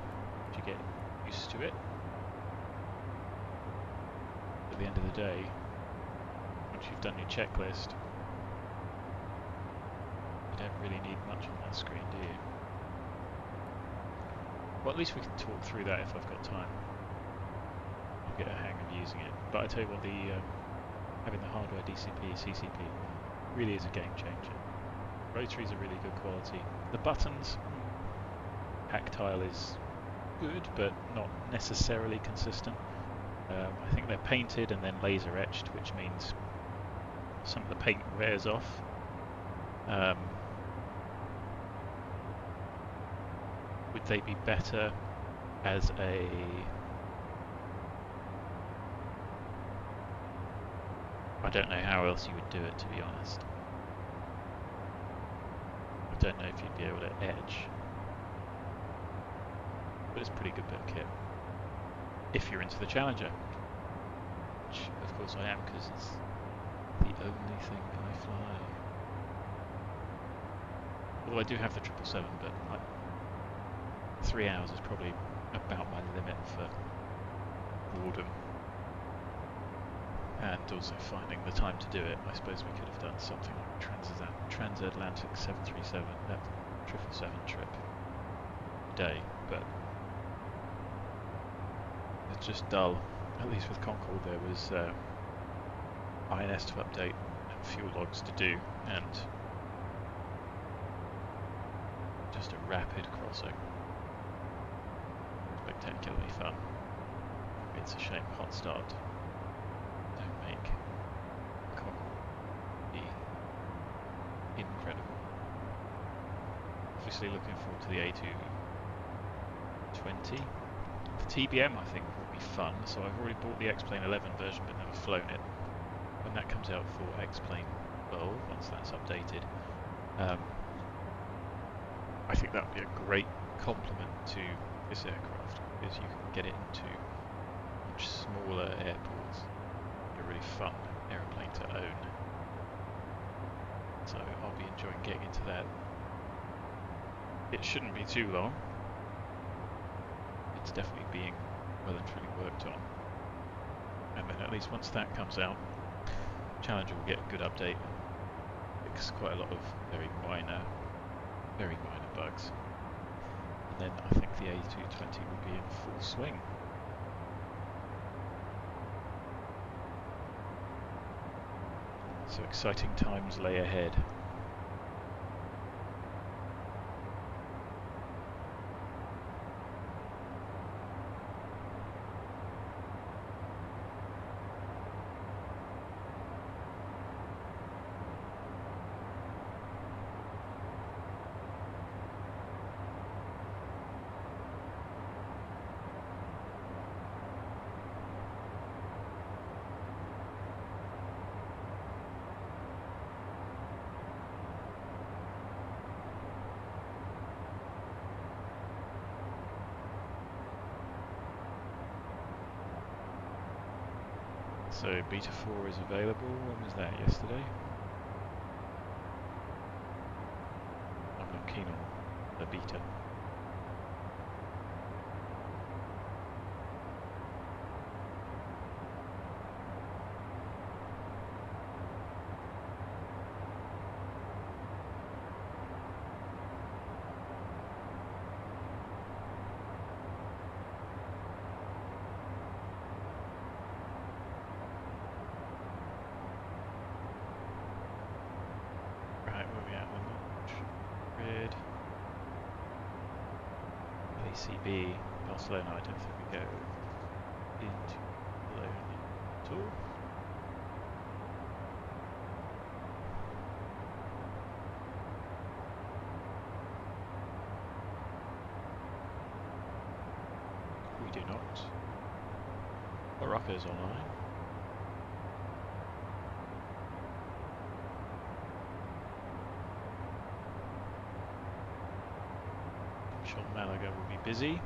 if you get used to it. At the end of the day, once you've done your checklist, you don't really need much on that screen, do you? Well, at least we can talk through that if I've got time. I'll get a hang of using it. But I tell you what, having the hardware DCP, CCP really is a game changer. Rotaries are really good quality. The buttons, tactile is good, but not necessarily consistent. I think they're painted and then laser etched, which means some of the paint wears off. Would they be better as a... I don't know how else you would do it, to be honest. I don't know if you'd be able to etch, but it's a pretty good bit of kit if you're into the Challenger, which of course I am because it's the only thing I fly. Although I do have the 777, but 3 hours is probably about my limit for boredom, and also finding the time to do it. I suppose we could have done something like transatlantic 737, 777 trip a day, but it's just dull. At least with Concorde there was INS to update and fuel logs to do, and just a rapid crossing. Spectacularly fun. It's a shame hot start don't make Concorde be incredible. Obviously looking forward to the A220. The TBM I think will be fun, so I've already bought the X-Plane 11 version but never flown it. When that comes out for X-Plane 12, once that's updated, I think that would be a great complement to this aircraft, because you can get it into much smaller airports. A really fun aeroplane to own. So I'll be enjoying getting into that. It shouldn't be too long. It's definitely being well and truly worked on. And then at least once that comes out, Challenger will get a good update and fix quite a lot of very minor bugs. And then I think the A220 will be in full swing. So exciting times lay ahead. So Beta 4 is available. When was that? Yesterday? I'm not keen on the beta. ACB, Barcelona, I don't think we go into Barcelona at all. We do not. Morocco's online. Malaga will be busy.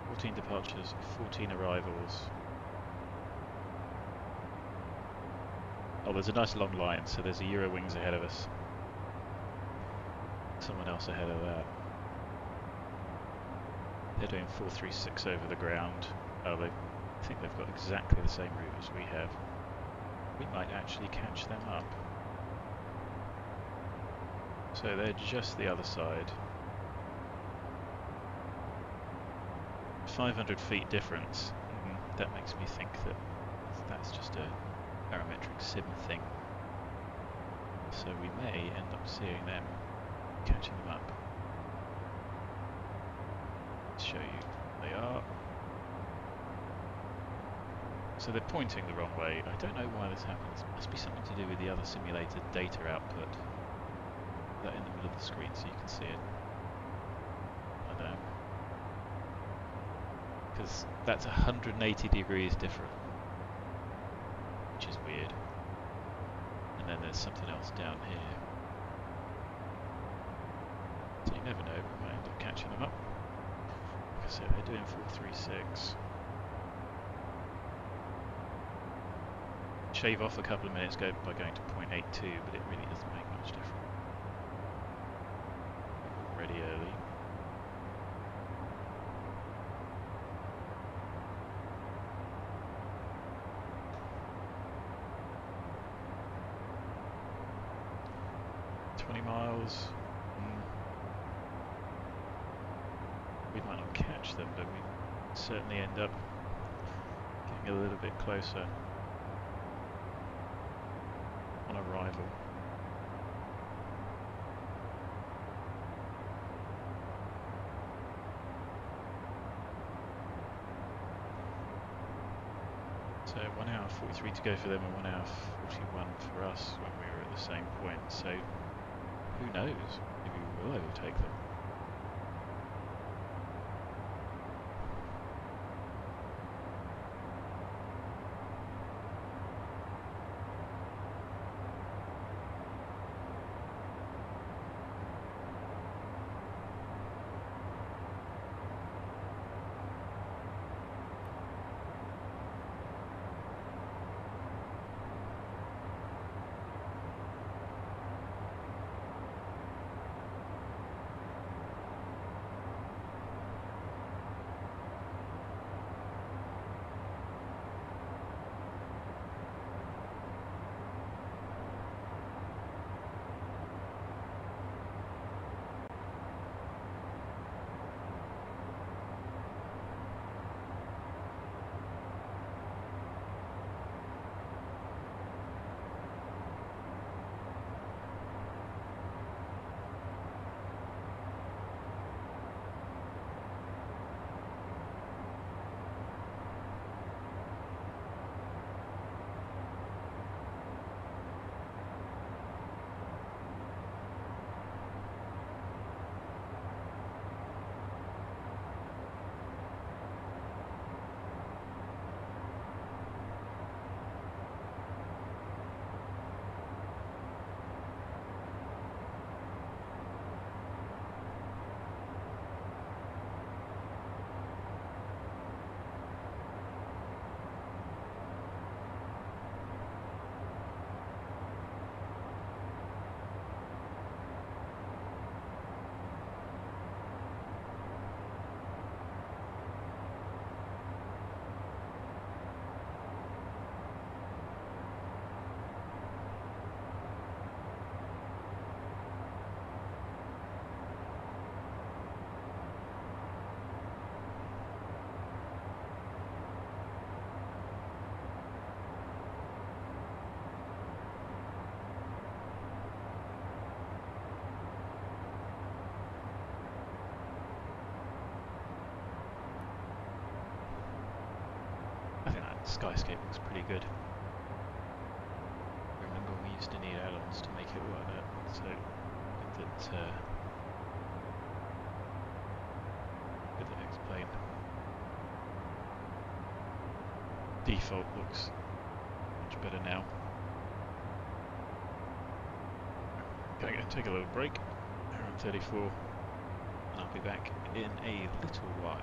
"14 departures, 14 arrivals." Oh, there's a nice long line, so there's a Eurowings ahead of us. Someone else ahead of that. They're doing 436 over the ground. Oh, I think they've got exactly the same route as we have. We might actually catch them up. So they're just the other side. 500 feet difference. That makes me think that that's just a parametric sim thing. So we may end up seeing them, catching them up. Let's show you where they are. So they're pointing the wrong way. I don't know why this happens. It must be something to do with the other simulated data output. That in the middle of the screen so you can see it. I don't know. Because that's 180 degrees different. Which is weird. And then there's something else down here. So you never know, we might end up catching them up. Like I said, they're doing 436. Shave off a couple of minutes by going to 0.82, but it really doesn't make much difference. Already early. Miles. We might not catch them, but we certainly end up getting a little bit closer on arrival. So 1 hour 43 to go for them and 1 hour 41 for us when we were at the same point. So who knows? Maybe we will overtake them. Skyscape looks pretty good. Remember we used to need add-ons to make it like that, so good that X-Plane default looks much better now. Going to take a little break, around 34, and I'll be back in a little while.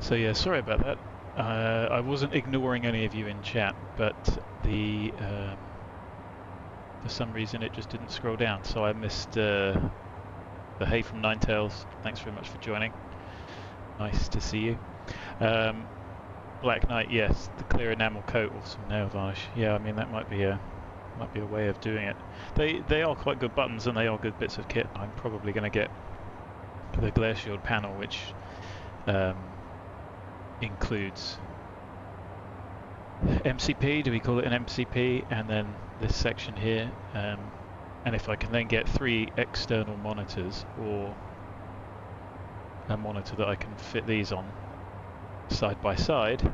So yeah, sorry about that. I wasn't ignoring any of you in chat, but the for some reason it just didn't scroll down, so I missed the Hey from Ninetails. Thanks very much for joining. Nice to see you. Black Knight, yes, the clear enamel coat, awesome nail varnish. Yeah, I mean that might be a way of doing it. They are quite good buttons and they are good bits of kit. I'm probably going to get the glare shield panel, which includes MCP, do we call it an MCP, and then this section here, and if I can then get 3 external monitors or a monitor that I can fit these on side by side,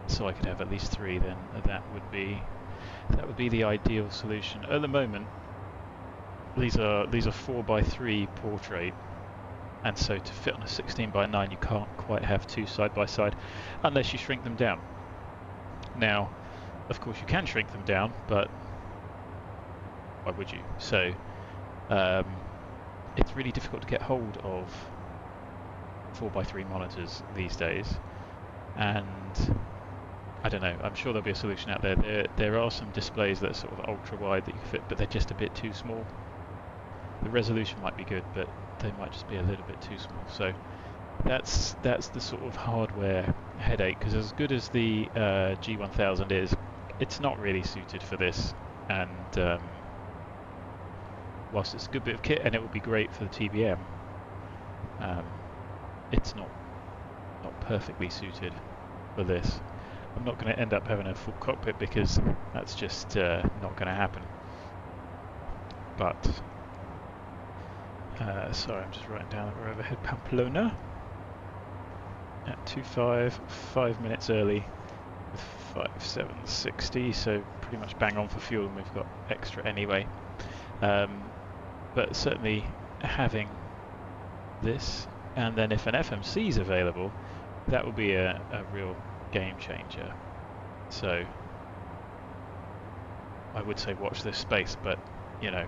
so I could have at least 3, then that would be the ideal solution. At the moment these are 4x3 portrait, and so to fit on a 16x9 you can't quite have 2 side by side unless you shrink them down. Now of course you can shrink them down, but why would you? So it's really difficult to get hold of 4x3 monitors these days, and I don't know, I'm sure there'll be a solution out there. There are some displays that are sort of ultra wide that you can fit, but they're just a bit too small. The resolution might be good, but they might just be a little bit too small. So that's the sort of hardware headache, because as good as the G1000 is, it's not really suited for this, and whilst it's a good bit of kit and it would be great for the TBM, it's not perfectly suited for this. I'm not going to end up having a full cockpit because that's just not going to happen. But sorry, I'm just writing down that we're overhead Pamplona at 2.5, 5 minutes early with 5.760, so pretty much bang on for fuel, and we've got extra anyway. But certainly having this, and then if an FMC is available, that would be a real game changer. So I would say watch this space, but you know,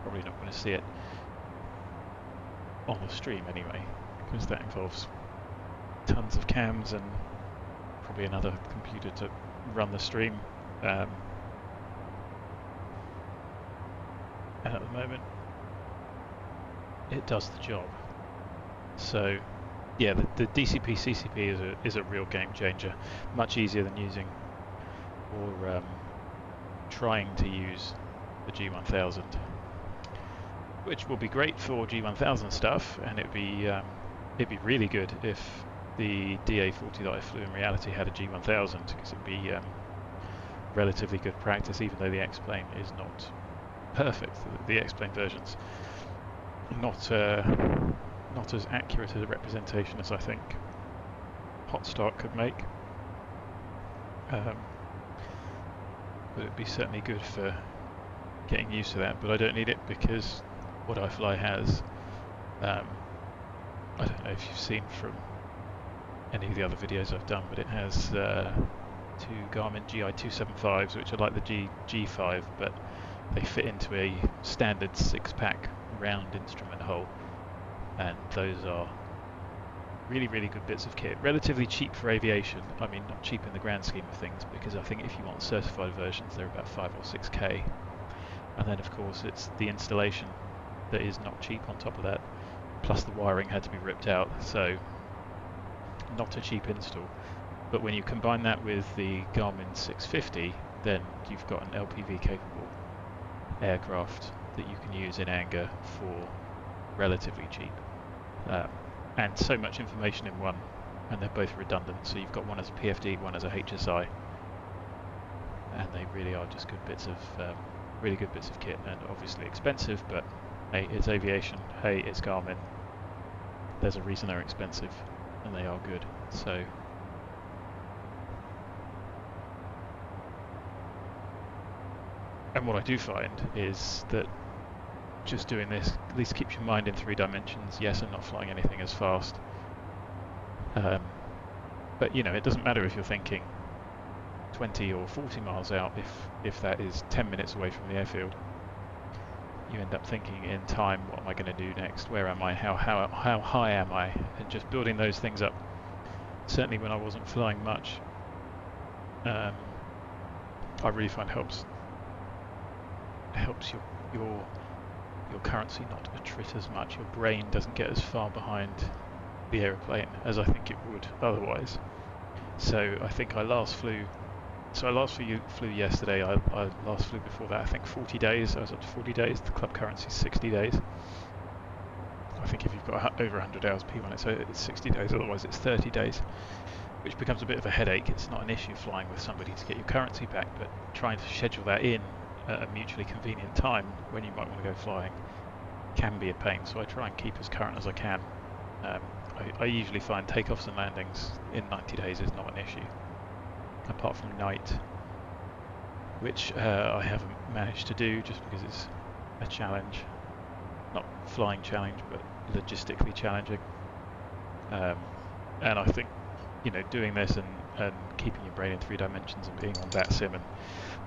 probably not going to see it on the stream anyway, because that involves tons of cams and probably another computer to run the stream. And at the moment it does the job. So yeah, the DCP CCP is a real game changer, much easier than using or trying to use the G1000, which will be great for G1000 stuff, and it'd be really good if the DA40 that I flew in reality had a G1000, because it'd be relatively good practice, even though the X-Plane is not perfect. The X-Plane version's not as accurate as a representation as I think Hot Start could make, but it'd be certainly good for getting used to that. But I don't need it because what I fly has, I don't know if you've seen from any of the other videos I've done, but it has 2 Garmin GI275s, which are like the G5, but they fit into a standard 6-pack round instrument hole, and those are really good bits of kit. Relatively cheap for aviation. I mean, not cheap in the grand scheme of things, because I think if you want certified versions they're about 5 or 6k, and then of course it's the installation that is not cheap on top of that, plus the wiring had to be ripped out, so not a cheap install. But when you combine that with the Garmin 650, then you've got an LPV capable aircraft that you can use in anger for relatively cheap, and so much information in one, and they're both redundant, so you've got one as a PFD, one as a HSI, and they really are just good bits of really good bits of kit, and obviously expensive, but hey, it's aviation, hey, it's Garmin, there's a reason they're expensive, and they are good. So and what I do find is that just doing this at least keeps your mind in 3 dimensions. Yes, I'm not flying anything as fast, but you know, it doesn't matter if you're thinking 20 or 40 miles out if that is 10 minutes away from the airfield. you end up thinking in time, what am I going to do next? Where am I? How high am I? And just building those things up. Certainly when I wasn't flying much, I really find helps your currency not to attrit as much. Your brain doesn't get as far behind the aeroplane as I think it would otherwise. So I think I last flew yesterday. I last flew before that, I think 40 days. I was up to 40 days. The club currency is 60 days. I think if you've got over 100 hours P1, it's 60 days, otherwise it's 30 days, which becomes a bit of a headache. It's not an issue flying with somebody to get your currency back, but trying to schedule that in at a mutually convenient time when you might want to go flying can be a pain, so I try and keep as current as I can. I usually find takeoffs and landings in 90 days is not an issue, apart from night, which I haven't managed to do just because it's a challenge. Not flying challenge, but logistically challenging. And I think, you know, doing this and keeping your brain in 3 dimensions and being on VATSIM and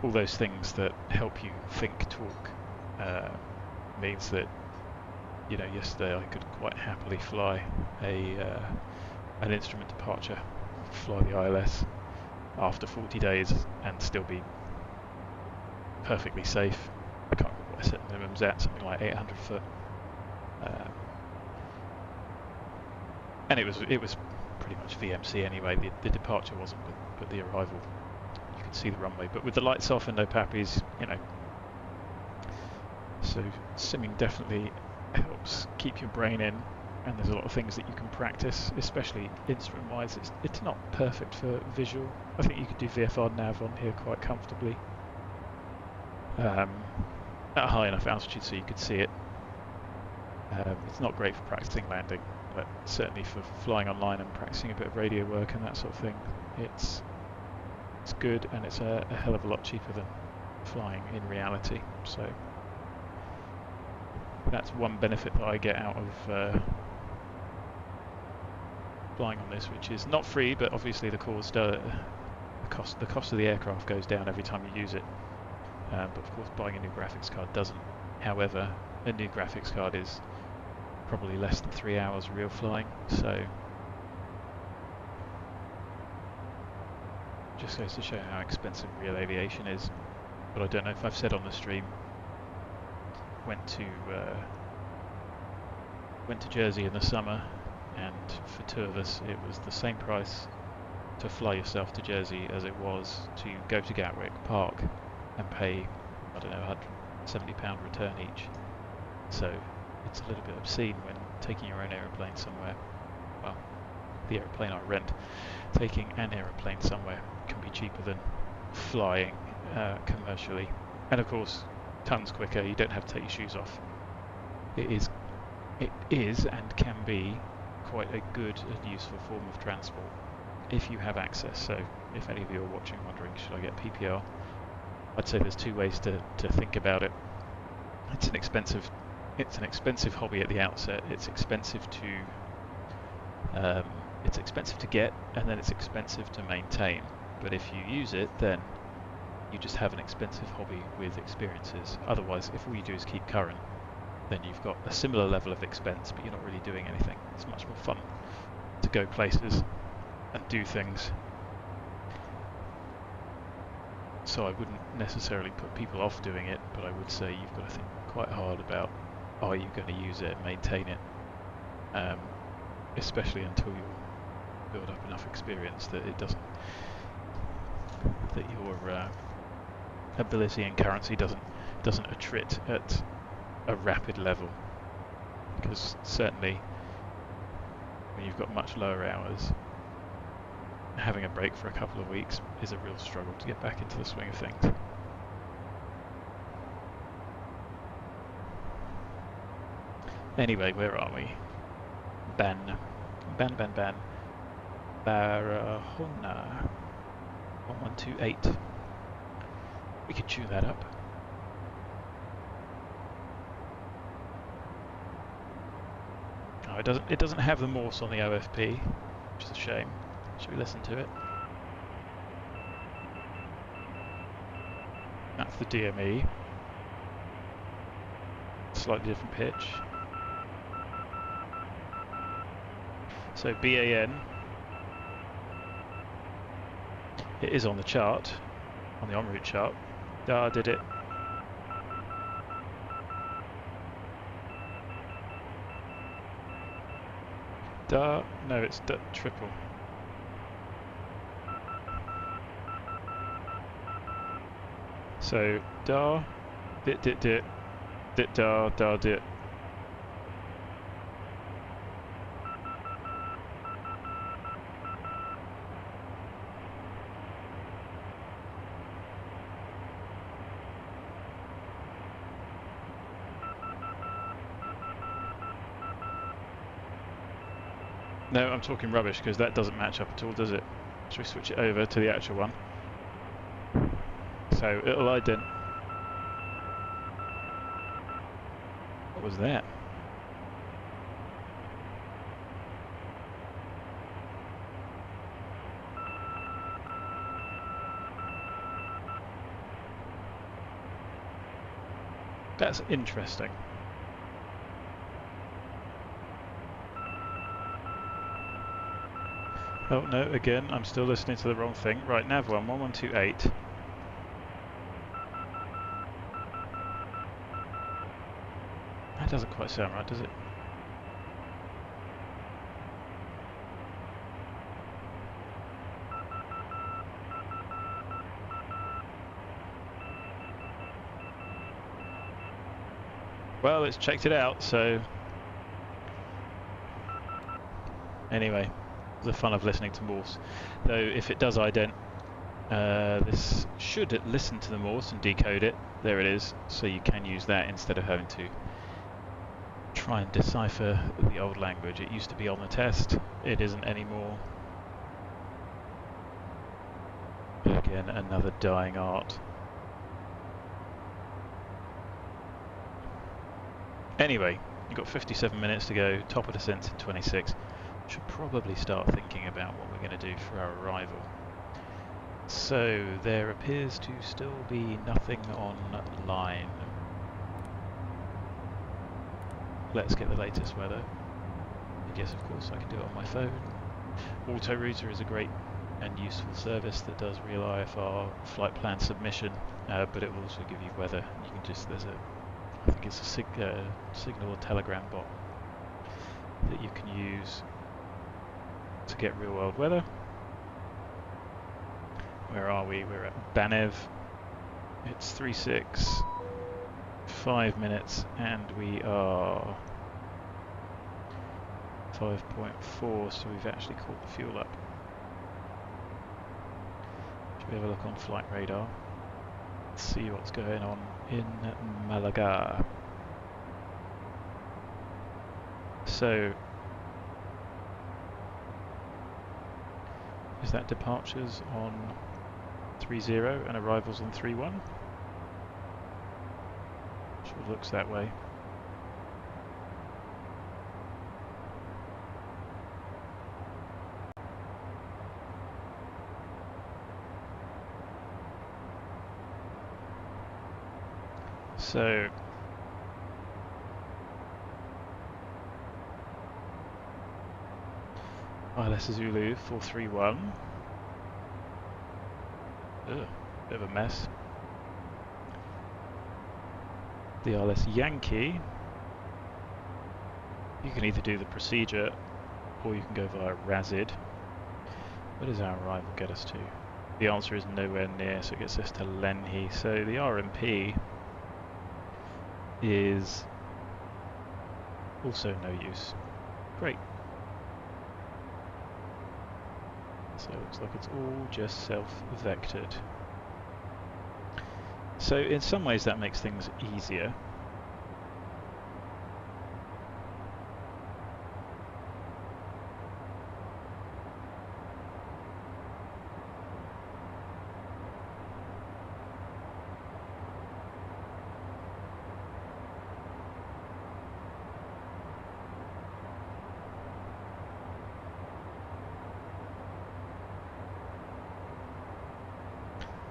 all those things that help you think, talk, means that, you know, yesterday I could quite happily fly an instrument departure, fly the ILS after 40 days and still be perfectly safe. I can't remember what I set minimums at, something like 800 foot. And it was pretty much VMC anyway. The departure wasn't, but the arrival, you could see the runway. But with the lights off and no pappies, you know. So simming definitely helps keep your brain in, and there's a lot of things that you can practice, especially instrument-wise. It's not perfect for visual. I think you could do VFR nav on here quite comfortably at a high enough altitude so you could see it. It's not great for practicing landing, but certainly for flying online and practicing a bit of radio work and that sort of thing, it's good, and it's a hell of a lot cheaper than flying in reality. So that's one benefit that I get out of flying on this, which is not free, but obviously the cost of the aircraft goes down every time you use it. But of course, buying a new graphics card doesn't. However, a new graphics card is probably less than 3 hours real flying, so just goes to show how expensive real aviation is. But I don't know if I've said on the stream, went to Jersey in the summer, and for 2 of us it was the same price to fly yourself to Jersey as it was to go to Gatwick, park and pay, I don't know, £170 return each. So it's a little bit obscene when taking your own aeroplane somewhere. Well, the aeroplane I rent, taking an aeroplane somewhere can be cheaper than flying commercially, and of course tons quicker. You don't have to take your shoes off. It is and can be quite a good and useful form of transport if you have access. So if any of you are watching wondering, should I get PPR, I'd say there's 2 ways to think about it. It's an expensive hobby at the outset. It's expensive to get, and then it's expensive to maintain. But if you use it, then you just have an expensive hobby with experiences. Otherwise, if all you do is keep current, then you've got a similar level of expense, but you're not really doing anything. It's much more fun to go places and do things. So I wouldn't necessarily put people off doing it, but I would say you've got to think quite hard about, are you going to use it and maintain it, especially until you build up enough experience that your ability and currency doesn't attrit at a rapid level. Because certainly when you've got much lower hours, having a break for a couple of weeks is a real struggle to get back into the swing of things. Anyway, where are we? Barahona 1128. We could chew that up. Oh, it doesn't have the Morse on the OFP, which is a shame. Should we listen to it? That's the DME. slightly different pitch. So BAN, it is on the chart, on the en route chart. DAR did it. DAR, no, it's triple. So DAR, dit, DAR, DAR, dit. No, I'm talking rubbish because that doesn't match up at all, does it? Should we switch it over to the actual one? So it'll ident. What was that? That's interesting. Oh no, again, I'm still listening to the wrong thing. Right, nav 1, 1128. That doesn't quite sound right, does it? Well, it's checked it out, so... Anyway, the fun of listening to Morse. Though, if it does ident, this should listen to the Morse and decode it. There it is, so you can use that instead of having to try and decipher the old language. It used to be on the test, it isn't anymore. Again, another dying art. Anyway, you've got 57 minutes to go, top of descent in 26. Should probably start thinking about what we're going to do for our arrival. So, there appears to still be nothing online. Let's get the latest weather. And yes, of course, I can do it on my phone. Autorouter is a great and useful service that does real IFR flight plan submission, but it will also give you weather. You can just, I think it's a signal or telegram bot that you can use to get real world weather. Where are we? We're at BANEV. It's 3:06, 5 minutes, and we are 5.4, so we've actually caught the fuel up. Should we have a look on flight radar? See what's going on in Malaga. So, is that departures on 30 and arrivals on 31? Sure looks that way. So, IXILU 431. Ugh, bit of a mess. The ILS Yankee. You can either do the procedure or you can go via RASID. Where does our arrival get us to? The answer is nowhere near, so it gets us to Lenhi. So the RMP is also no use. Great. So it looks like it's all just self-vectored. So in some ways that makes things easier.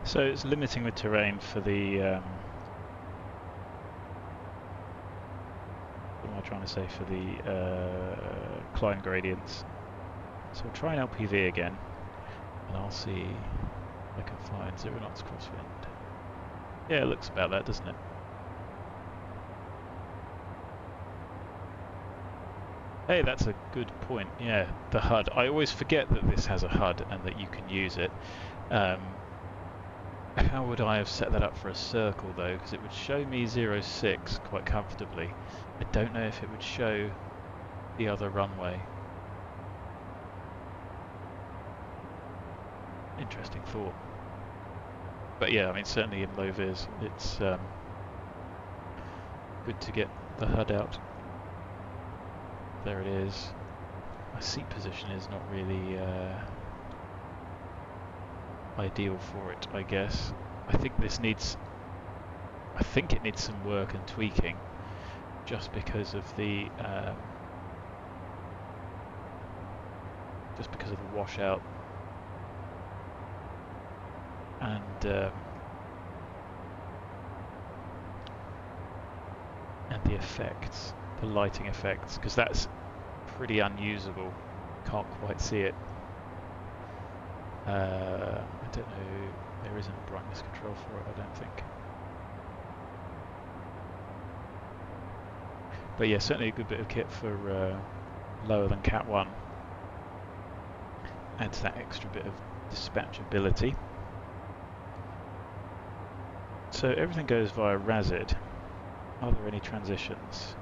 So it's limiting the terrain for the say, for the climb gradients. So we'll try an LPV again, and I'll see if I can find 0 knots crosswind. Yeah, it looks about that, doesn't it? Hey, that's a good point. Yeah, the HUD. I always forget that this has a HUD and that you can use it. How would I have set that up for a circle though? Because it would show me 06 quite comfortably. I don't know if it would show the other runway. Interesting thought. But yeah, I mean, certainly in low vis, it's good to get the HUD out. There it is. My seat position is not really ideal for it, I guess. I think it needs some work and tweaking, just because of the washout and the effects, the lighting effects, because that's pretty unusable. Can't quite see it. I don't know, there isn't a brightness control for it, I don't think. But yeah, certainly a good bit of kit for lower than Cat 1. Adds that extra bit of dispatchability. So everything goes via RASID. Are there any transitions?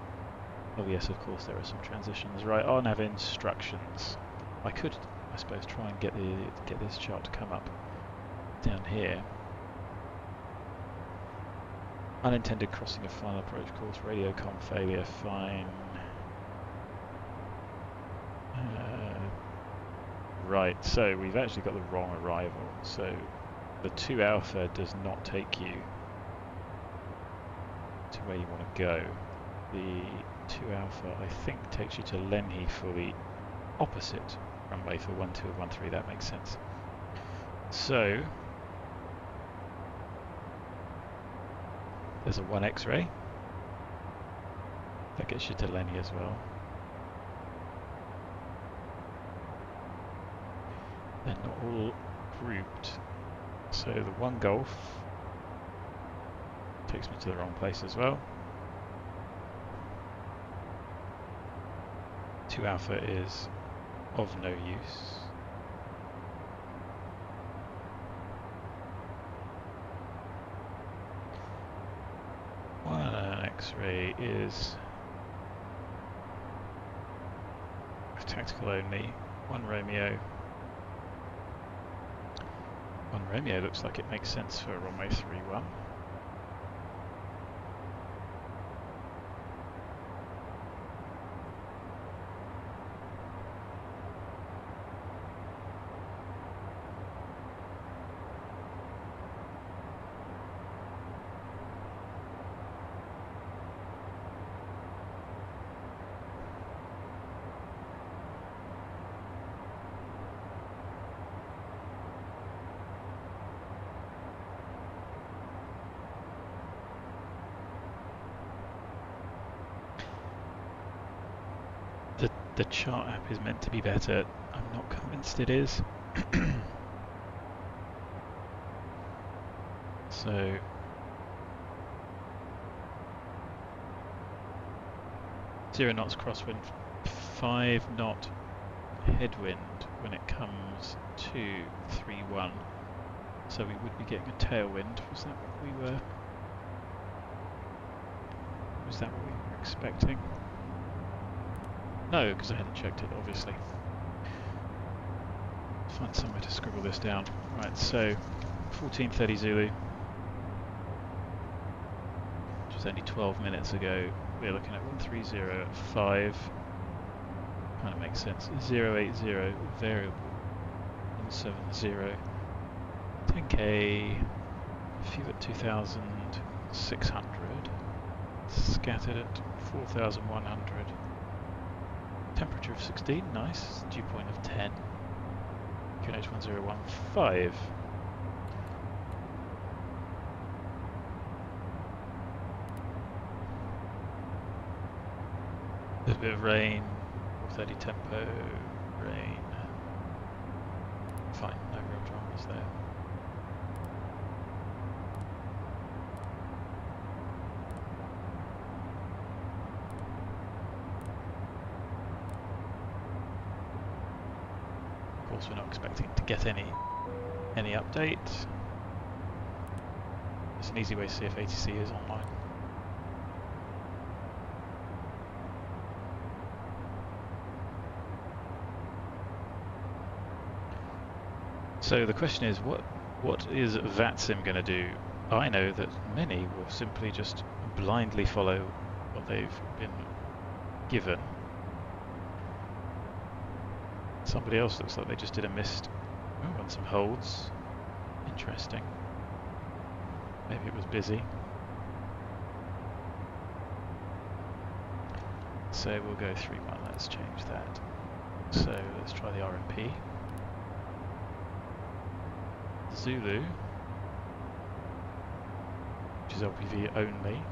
Oh yes, of course there are some transitions. Right, ARNAV instructions. I could, I suppose, try and get this chart to come up down here. Unintended crossing of final approach course, radio comm failure, fine. Right, so we've actually got the wrong arrival. So the 2 Alpha does not take you to where you want to go. The 2 Alpha, I think, takes you to Lenhi for the opposite runway for 12 and 13. That makes sense. So there's a 1 X-ray. That gets you to Lenhi as well. They're not all grouped. So the 1 Golf takes me to the wrong place as well. 2 Alpha is of no use. One X-ray is tactical only. 1 Romeo. 1 Romeo looks like it makes sense for runway 31. The chart app is meant to be better. I'm not convinced it is. So zero knots crosswind, 5 knot headwind when it comes to 3-1. So we would be getting a tailwind. Was that what we were? Was that what we were expecting? No, because I hadn't checked it, obviously. Find somewhere to scribble this down. Right, so 14:30 Zulu, which was only 12 minutes ago. We're looking at 130 at 5. Kind of makes sense. 080 variable 170. 10k. Fuel at 2,600. Scattered at 4,100. Temperature of 16, nice. Dew point of 10. QNH 1015. There's a bit of rain, 430 tempo, rain. Fine, no real dramas there. Of course, we're not expecting to get any update. It's an easy way to see if ATC is online. So the question is, what is VATSIM going to do? I know that many will simply just blindly follow what they've been given. Somebody else looks like they just did a missed on some holds. Interesting. Maybe it was busy. So we'll go 3-1, let's change that. So let's try the RMP. Zulu, which is LPV only.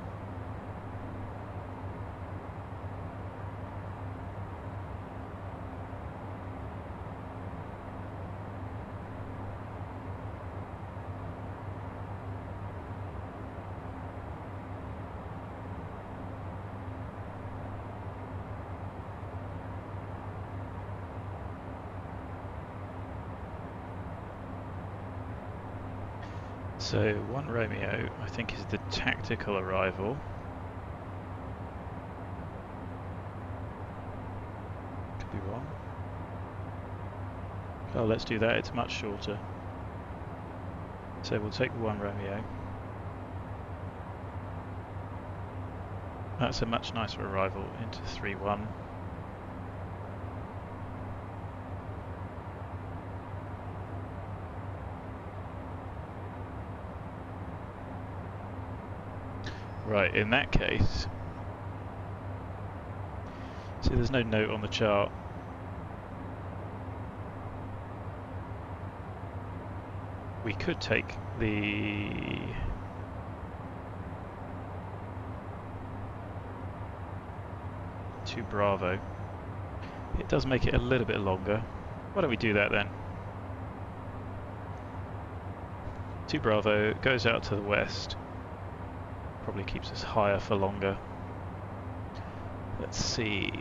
So 1 Romeo, I think, is the tactical arrival. Could be wrong. Oh, let's do that, it's much shorter. So we'll take 1 Romeo. That's a much nicer arrival into 3-1. Right, in that case, see there's no note on the chart. We could take the to Bravo. It does make it a little bit longer. Why don't we do that then? 2 Bravo goes out to the west. Probably keeps us higher for longer. Let's see.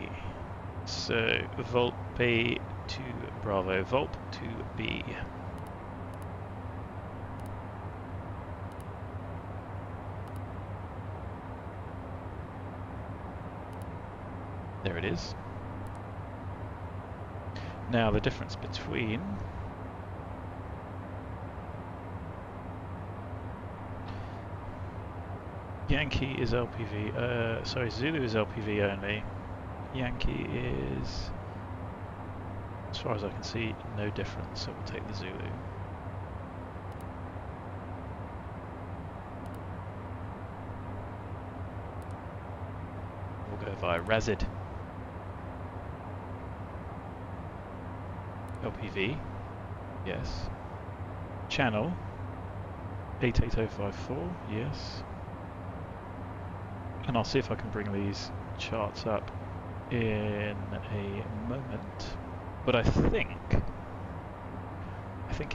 So VULPE to Bravo, VULPE to B. There it is. Now the difference between Yankee is LPV, sorry, Zulu is LPV only. Yankee is, as far as I can see, no difference, so we'll take the Zulu. We'll go via RASID. LPV, yes. Channel 88054, yes. And I'll see if I can bring these charts up in a moment. But I think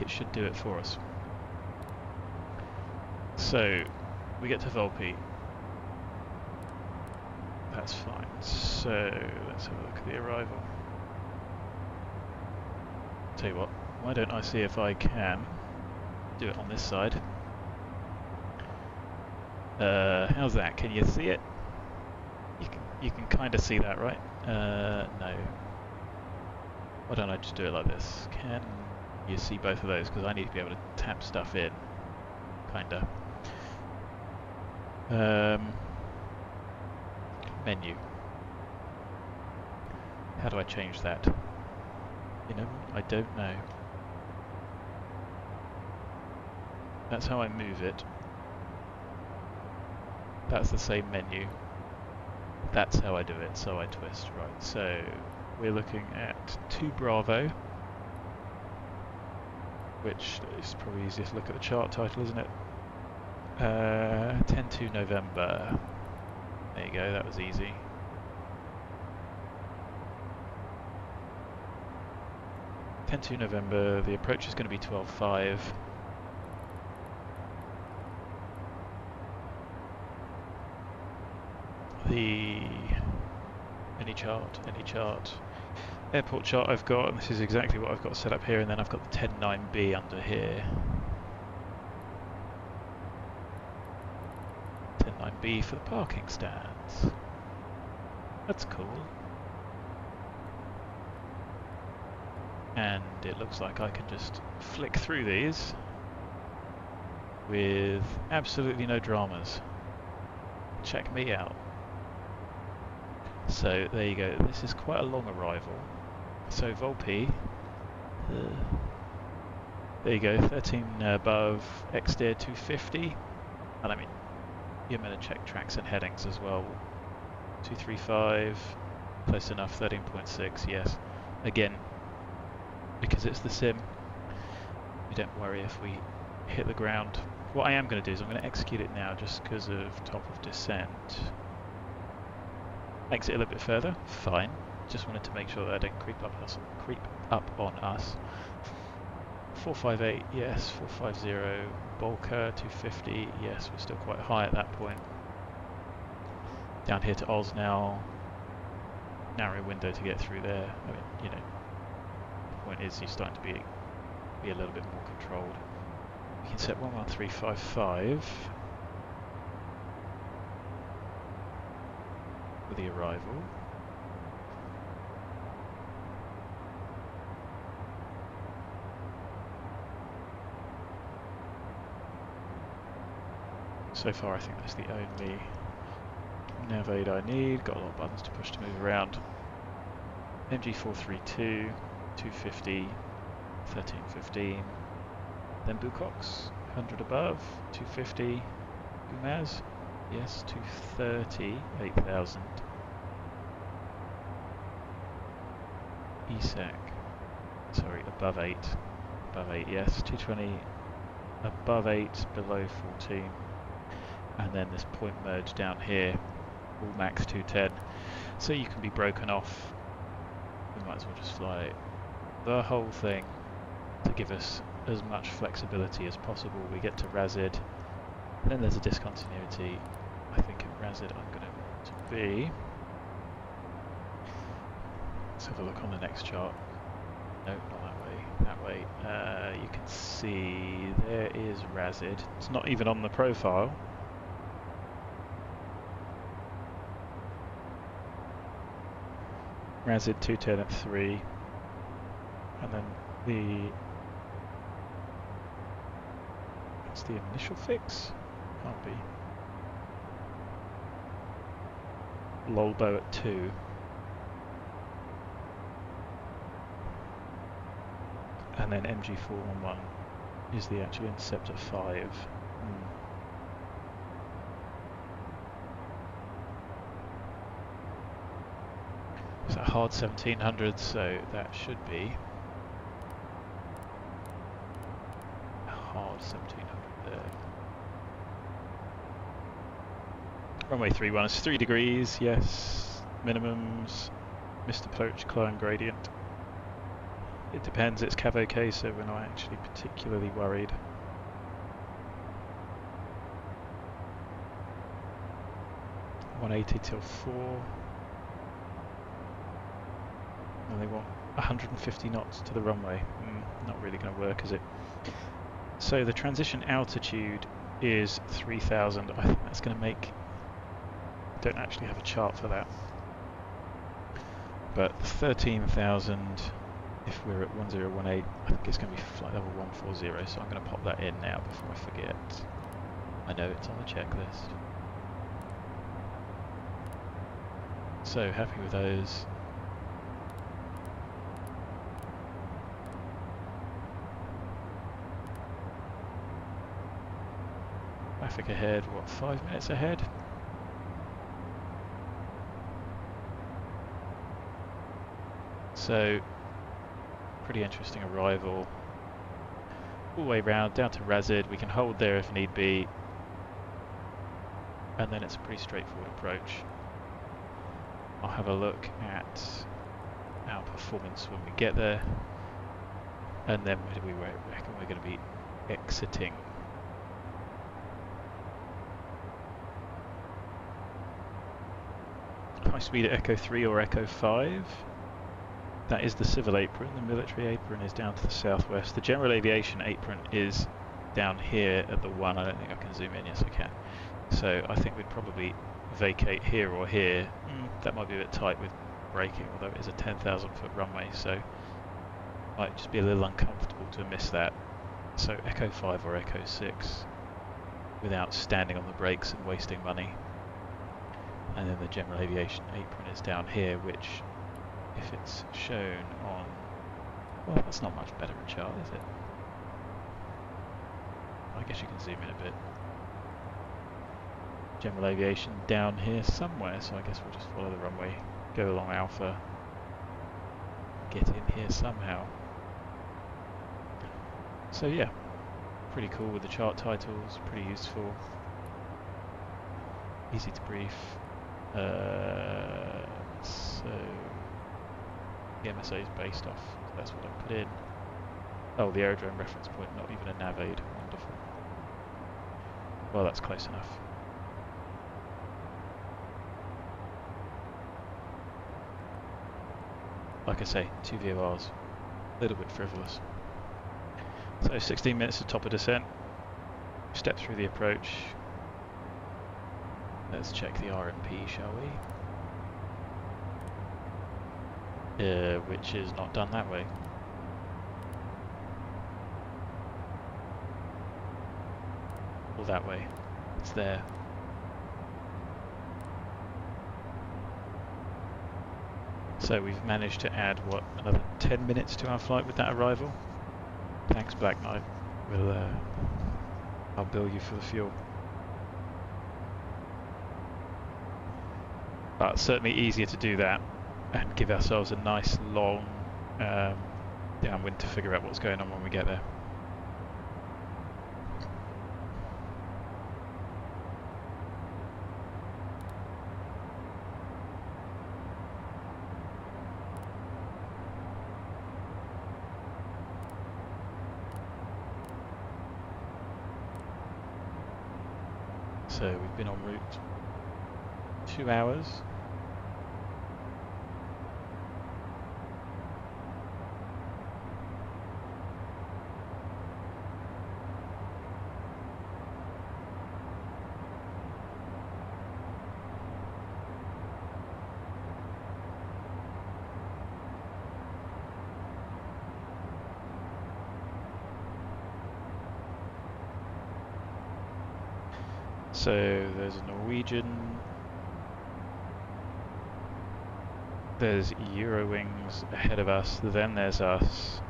it should do it for us. So we get to VULPE. That's fine. So let's have a look at the arrival. Tell you what, why don't I see if I can do it on this side? How's that? Can you see it? You can kind of see that, right? No. Why don't I just do it like this? Can you see both of those? Because I need to be able to tap stuff in. Kinda. Menu. How do I change that? You know, I don't know. That's how I move it. That's the same menu. That's how I do it, so I twist. Right, so we're looking at 2 Bravo, which is probably easier to look at the chart title, isn't it? 10-2 November. There you go, that was easy. 10-2 November, the approach is going to be 12.5. Any chart. Airport chart I've got, and this is exactly what I've got set up here, and then I've got the 10.9B under here. 10.9B for the parking stands. That's cool. And it looks like I can just flick through these with absolutely no dramas. Check me out. So there you go, this is quite a long arrival. So VULPE, there you go, 13 above, XDeer 250, and I mean, you're going to check tracks and headings as well. 235, close enough, 13.6, yes. Again, because it's the sim, you don't worry if we hit the ground. What I am going to do is I'm going to execute it now just because of top of descent. Exit a little bit further, fine. Just wanted to make sure that I don't creep up on us. 458, yes. 450, Bolker 250, yes. We're still quite high at that point. Down here to Oz now. Narrow window to get through there. I mean, you know, the point is you're starting to be a little bit more controlled. We can set 11355 for the arrival. So far I think that's the only nav aid I need. Got a lot of buttons to push to move around. MG432, 250, 1315. Then Bucox, 100 above, 250. UMAS, yes, 230, 8000. ISAK, sorry, above 8, yes, 220, above 8, below 14. And then this point merge down here, all max 210. So you can be broken off. We might as well just fly the whole thing to give us as much flexibility as possible. We get to Razid, then there's a discontinuity. I think at Razid I'm going to be. Let's have a look on the next chart. No, not that way. That way. You can see there is Razid. It's not even on the profile. Razid 210 at 3, and then what's the initial fix? Can't be. Lolbo at 2. And then MG411 is the actual intercept at 5. It's a hard 1700, so that should be a hard 1700 there. Runway 31 is 3 degrees, yes. Minimums, missed approach, climb gradient. It depends, it's Cav OK, so we're not actually particularly worried. $180 till 4. And they want 150 knots to the runway. Not really going to work, is it? So the transition altitude is 3,000. I think that's going to make... I don't actually have a chart for that. But 13,000, if we're at 1018, I think it's going to be flight level 140, so I'm going to pop that in now before I forget. I know it's on the checklist. So happy with those. Traffic ahead, what, 5 minutes ahead? So, pretty interesting arrival. All the way round, down to Razid. We can hold there if need be. And then it's a pretty straightforward approach. I'll have a look at our performance when we get there. And then where do we reckon we're going to be exiting? High speed at Echo 3 or Echo 5. That is the civil apron. The military apron is down to the southwest. The general aviation apron is down here at the 1. I don't think I can zoom in. Yes, I can. So I think we'd probably vacate here or here. That might be a bit tight with braking, although it is a 10,000 foot runway, so might just be a little uncomfortable to miss that. So Echo 5 or Echo 6 without standing on the brakes and wasting money. And then the general aviation apron is down here, which if it's shown on, well, that's not much better a chart, is it? I guess you can zoom in a bit. General aviation down here somewhere, so I guess we'll just follow the runway, go along Alpha, get in here somehow. So yeah, pretty cool with the chart titles, pretty useful, easy to brief. So the MSA is based off, so that's what I put in. Oh, the aerodrome reference point, not even a nav aid, wonderful. Well, that's close enough. Like I say, 2 VORs, a little bit frivolous. So 16 minutes to top of descent, step through the approach. Let's check the RMP, shall we? Which is not done that way. Or that way. It's there. So we've managed to add, what, another 10 minutes to our flight with that arrival? Thanks, Black Knight. I'll bill you for the fuel. But certainly easier to do that and give ourselves a nice long downwind to figure out what's going on when we get there. So we've been en route 2 hours. So there's a Norwegian, there's Eurowings ahead of us, then there's us.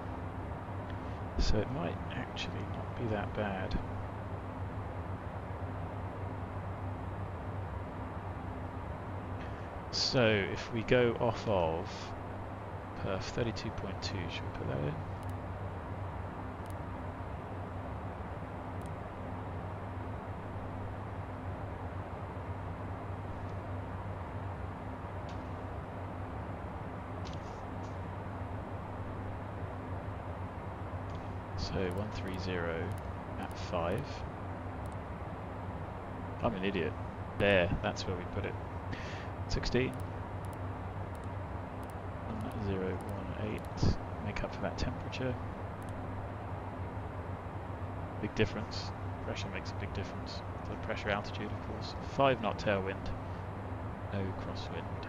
So it might actually not be that bad. So if we go off of Perf 32.2, should we put that in? So 130 at 5. I'm an idiot. There, that's where we put it. 16. 1018. Make up for that temperature. Big difference. Pressure makes a big difference. So pressure altitude, of course. 5 knot tailwind. No crosswind.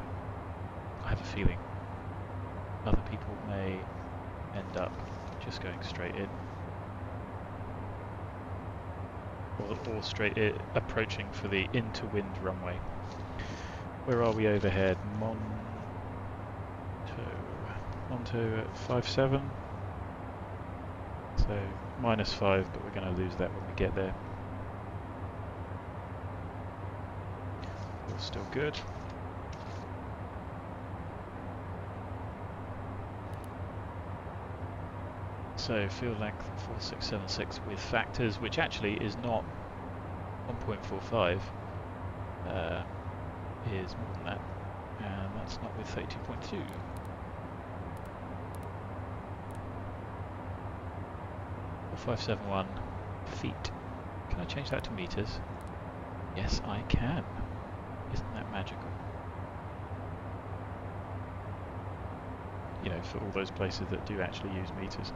I have a feeling other people may end up just going straight in. Or straight in, approaching for the into-wind runway. Where are we overhead? Monto at 57. So -5, but we're going to lose that when we get there. All still good. So field length 4676 with factors, which actually is not 1.45, is more than that, and that's not with 32.2. 4571 feet. Can I change that to meters? Yes, I can. Isn't that magical? You know, for all those places that do actually use meters.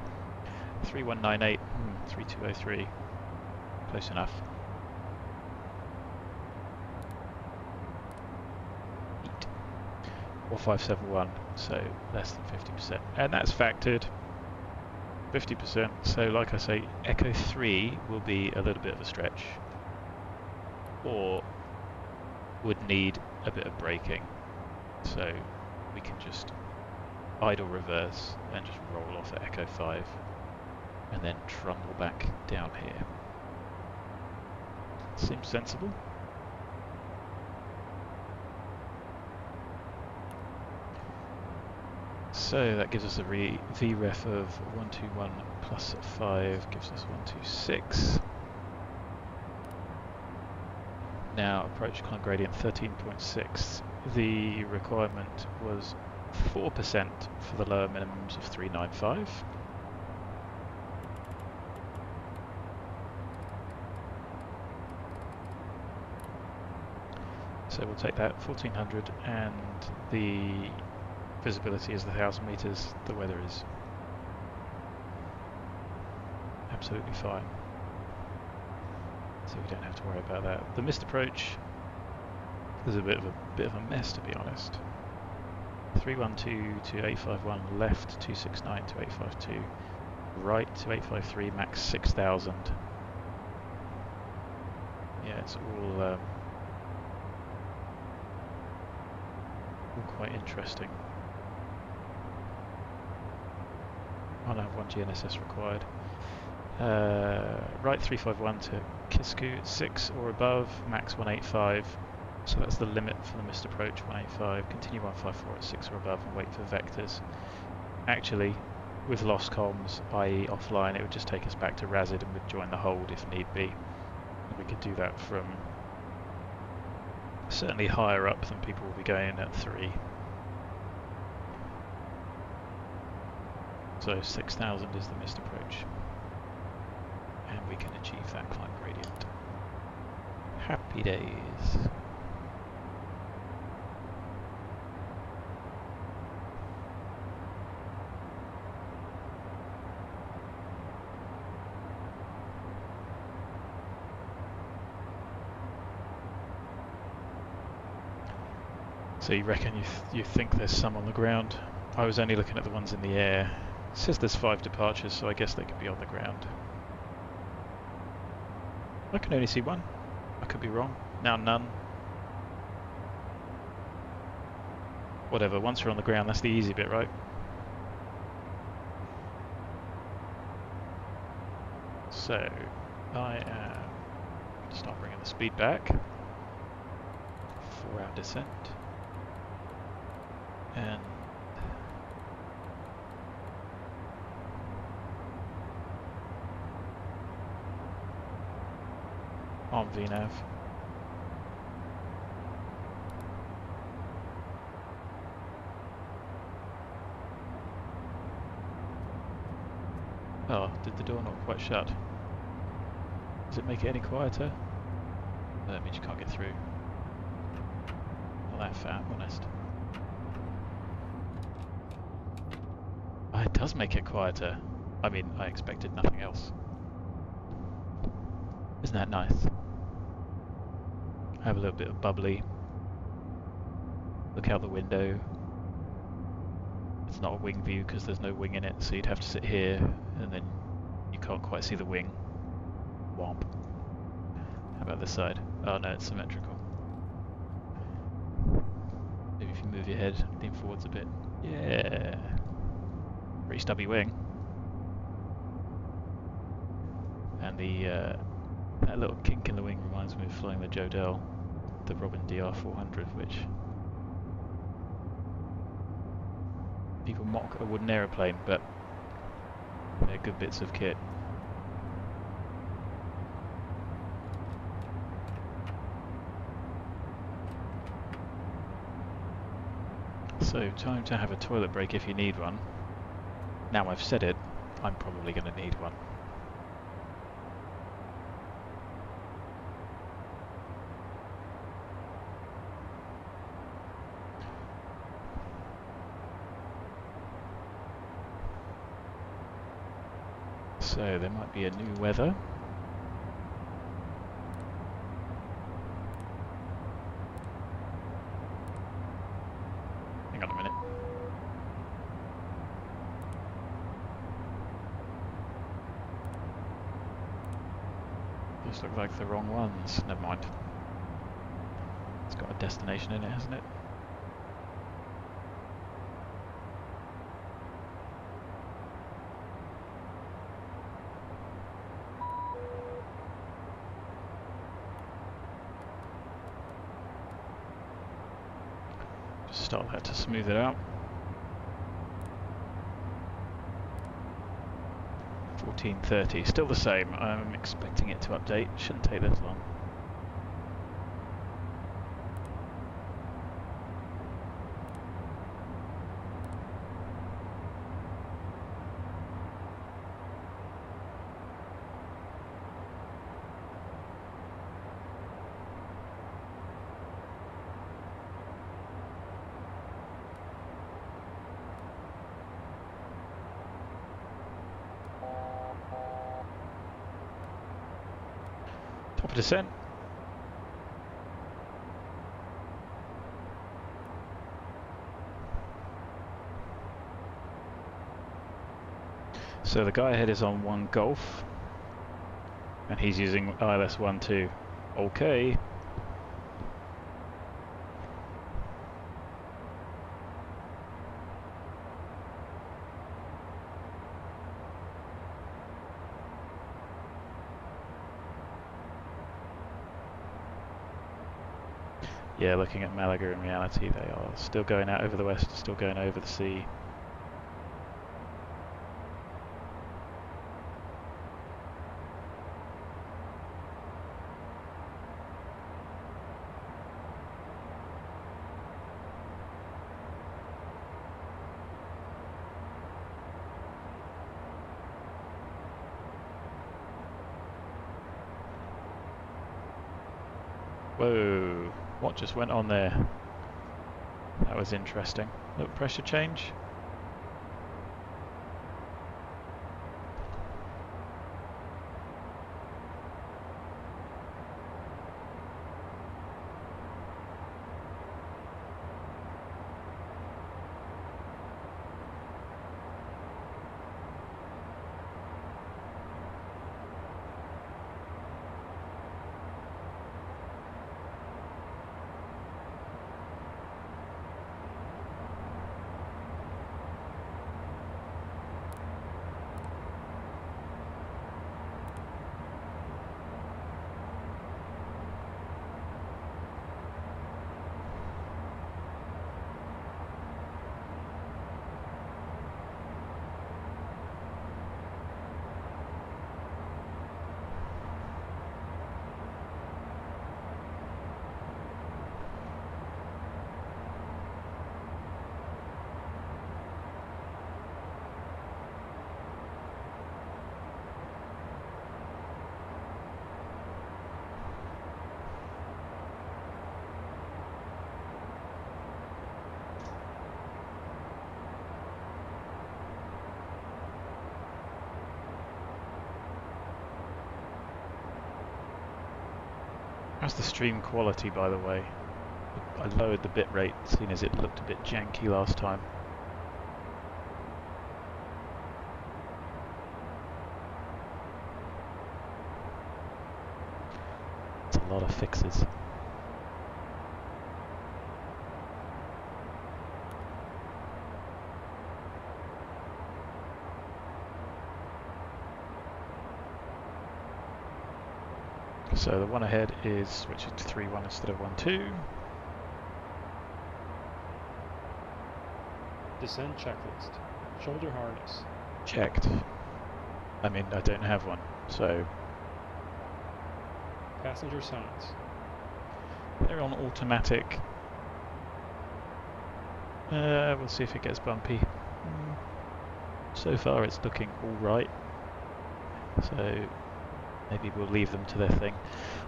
3198, 3203. Close enough. Feet. 4571, so less than 50%. And that's factored. 50%. So like I say, Echo 3 will be a little bit of a stretch. Or would need a bit of braking. So we can just idle reverse and just roll off at Echo 5 and then trundle back down here. Seems sensible. So that gives us a VREF of 121 plus 5 gives us 126. Now approach climb gradient 13.6. The requirement was 4% for the lower minimums of 395. So we'll take that 1400, and the visibility is 1,000 meters. The weather is absolutely fine, so we don't have to worry about that. The missed approach is a bit of a mess, to be honest. 312 to 851 left, 269 to 852 right to 853, max 6,000. Yeah, it's all quite interesting. ARNAV 1 GNSS required. Right 351 to Kisku, 6 or above, max 185. So that's the limit for the missed approach, 185. Continue 154 at 6 or above and wait for vectors. Actually, with lost comms, i.e. offline, it would just take us back to RASID and we'd join the hold if need be. And we could do that from certainly higher up than people will be going at 3. So 6,000 is the missed approach. And we can achieve that climb gradient. Happy days. So you reckon you think there's some on the ground? I was only looking at the ones in the air. It says there's 5 departures, so I guess they could be on the ground. I can only see one. I could be wrong. Now none. Whatever, once we're on the ground, that's the easy bit, right? So, I am going to start bringing the speed back for our descent. And on VNAV. Oh, did the door not quite shut? Does it make it any quieter? No, that means you can't get through. Not that fat, honest. Oh, it does make it quieter. I mean, I expected nothing else. Isn't that nice? Have a little bit of bubbly. Look out the window. It's not a wing view because there's no wing in it, so you'd have to sit here and then you can't quite see the wing. Womp. How about this side? Oh no, it's symmetrical. Maybe if you move your head, lean forwards a bit. Yeah. Pretty stubby wing. And the that little kink in the wing reminds me of flying the Jodel, the Robin DR400, which people mock a wooden aeroplane, but they're good bits of kit. So, time to have a toilet break if you need one. Now I've said it, I'm probably going to need one. So there might be a new weather. Hang on a minute. Those look like the wrong ones. Never mind. It's got a destination in it, hasn't it? Just start that to smooth it out. 14:30, still the same. I'm expecting it to update. Shouldn't take this long. Top of descent. So the guy ahead is on 1 Golf, and he's using ILS 1-2. Okay. Yeah, looking at Malaga in reality, they are still going out over the west, still going over the sea. Whoa, what just went on there? That was interesting. Look, pressure change. How's the stream quality, by the way? I lowered the bit rate, seeing as it looked a bit janky last time. It's a lot of fixes. So the one ahead is switching to 3-1 instead of 1-2. Descent checklist. Shoulder harness. Checked. I mean, I don't have one, so... Passenger signs. They're on automatic. We'll see if it gets bumpy. So far it's looking alright. So... maybe we'll leave them to their thing.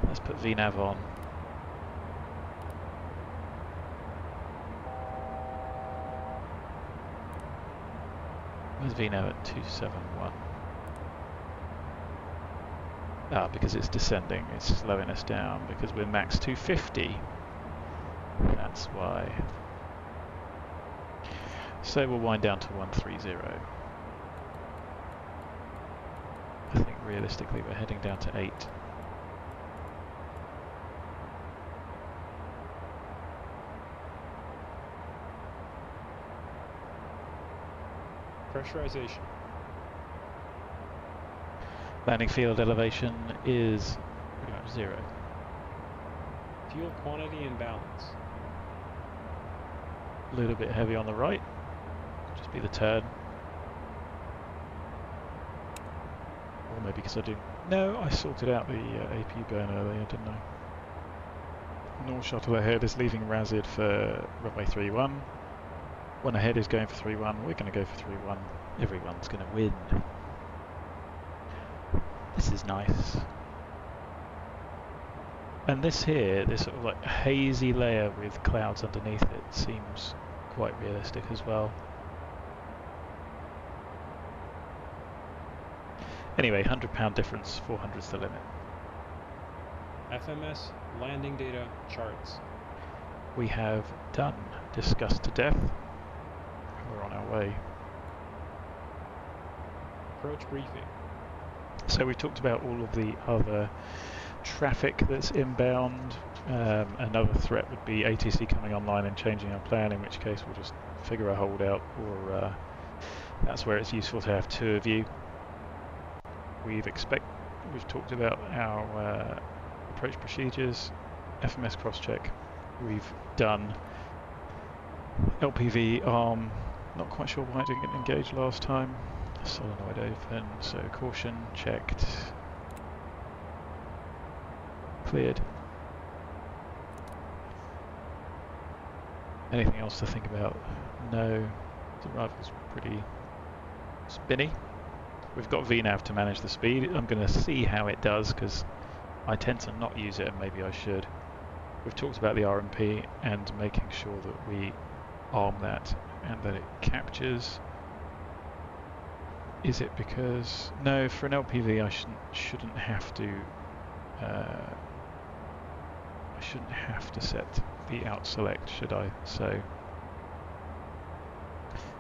Let's put VNAV on. Where's VNAV at 271? Because it's descending, it's slowing us down because we're max 250. That's why. So we'll wind down to 130. I think realistically we're heading down to 8. Pressurization. Landing field elevation is pretty much 0. Fuel quantity and balance. A little bit heavy on the right. Just be the turn. Or maybe because I didn't... No, I sorted out the AP burn earlier, didn't I? North shuttle ahead is leaving Razid for runway 31. One ahead is going for 31. We're going to go for 31. Everyone's going to win. This is nice. And this here, this sort of like hazy layer with clouds underneath it seems quite realistic as well. Anyway, £100 difference, 400's the limit. FMS landing data charts. We have done, discussed to death. We're on our way. Approach briefing. So we've talked about all of the other traffic that's inbound. Another threat would be ATC coming online and changing our plan, in which case we'll just figure a holdout, or that's where it's useful to have 2 of you. We've talked about our approach procedures, FMS cross-check. We've done LPV arm, not quite sure why I didn't get engaged last time. Solenoid open, so caution checked. Cleared. Anything else to think about? No. The arrival's pretty spinny. We've got VNAV to manage the speed. I'm going to see how it does because I tend to not use it and maybe I should. We've talked about the RMP and making sure that we arm that and that it captures. Is it because... No, for an LPV I shouldn't have to... I shouldn't have to set the out select, should I? So...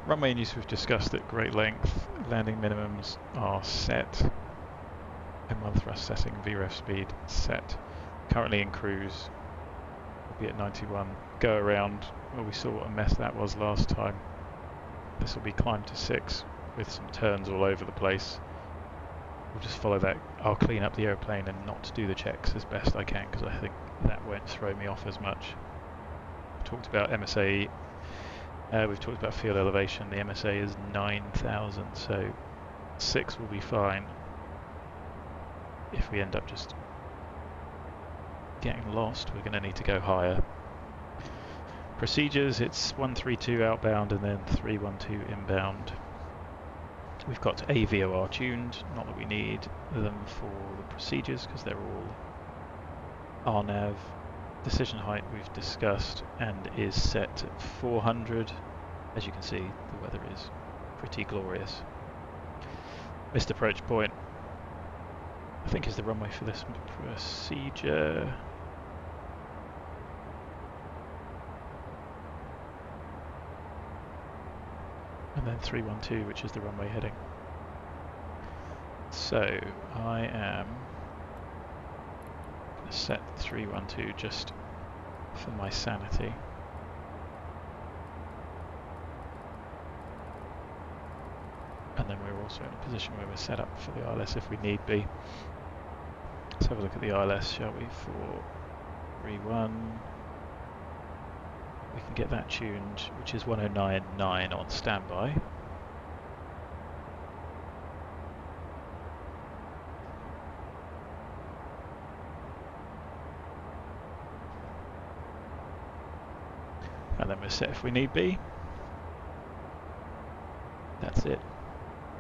Runway in use, we've discussed at great length. Landing minimums are set. M1 thrust setting, VREF speed set. Currently in cruise, we'll be at 91. Go around, well, we saw what a mess that was last time. This will be climb to 6 with some turns all over the place. We'll just follow that. I'll clean up the airplane and not do the checks as best I can because I think that won't throw me off as much. We talked about MSA. We've talked about field elevation. The MSA is 9,000, so 6 will be fine. If we end up just getting lost, we're going to need to go higher. Procedures, it's 132 outbound and then 312 inbound. We've got AVOR tuned, not that we need them for the procedures because they're all ARNAV. Decision height we've discussed and is set at 400. As you can see, the weather is pretty glorious. Missed approach point, I think, is the runway for this procedure. And then 312, which is the runway heading. So I am going to set 312 just for my sanity. And then we're also in a position where we're set up for the ILS if we need be. Let's have a look at the ILS, shall we, for 31. We can get that tuned, which is 109.9 on standby. And then we're set if we need be. That's it.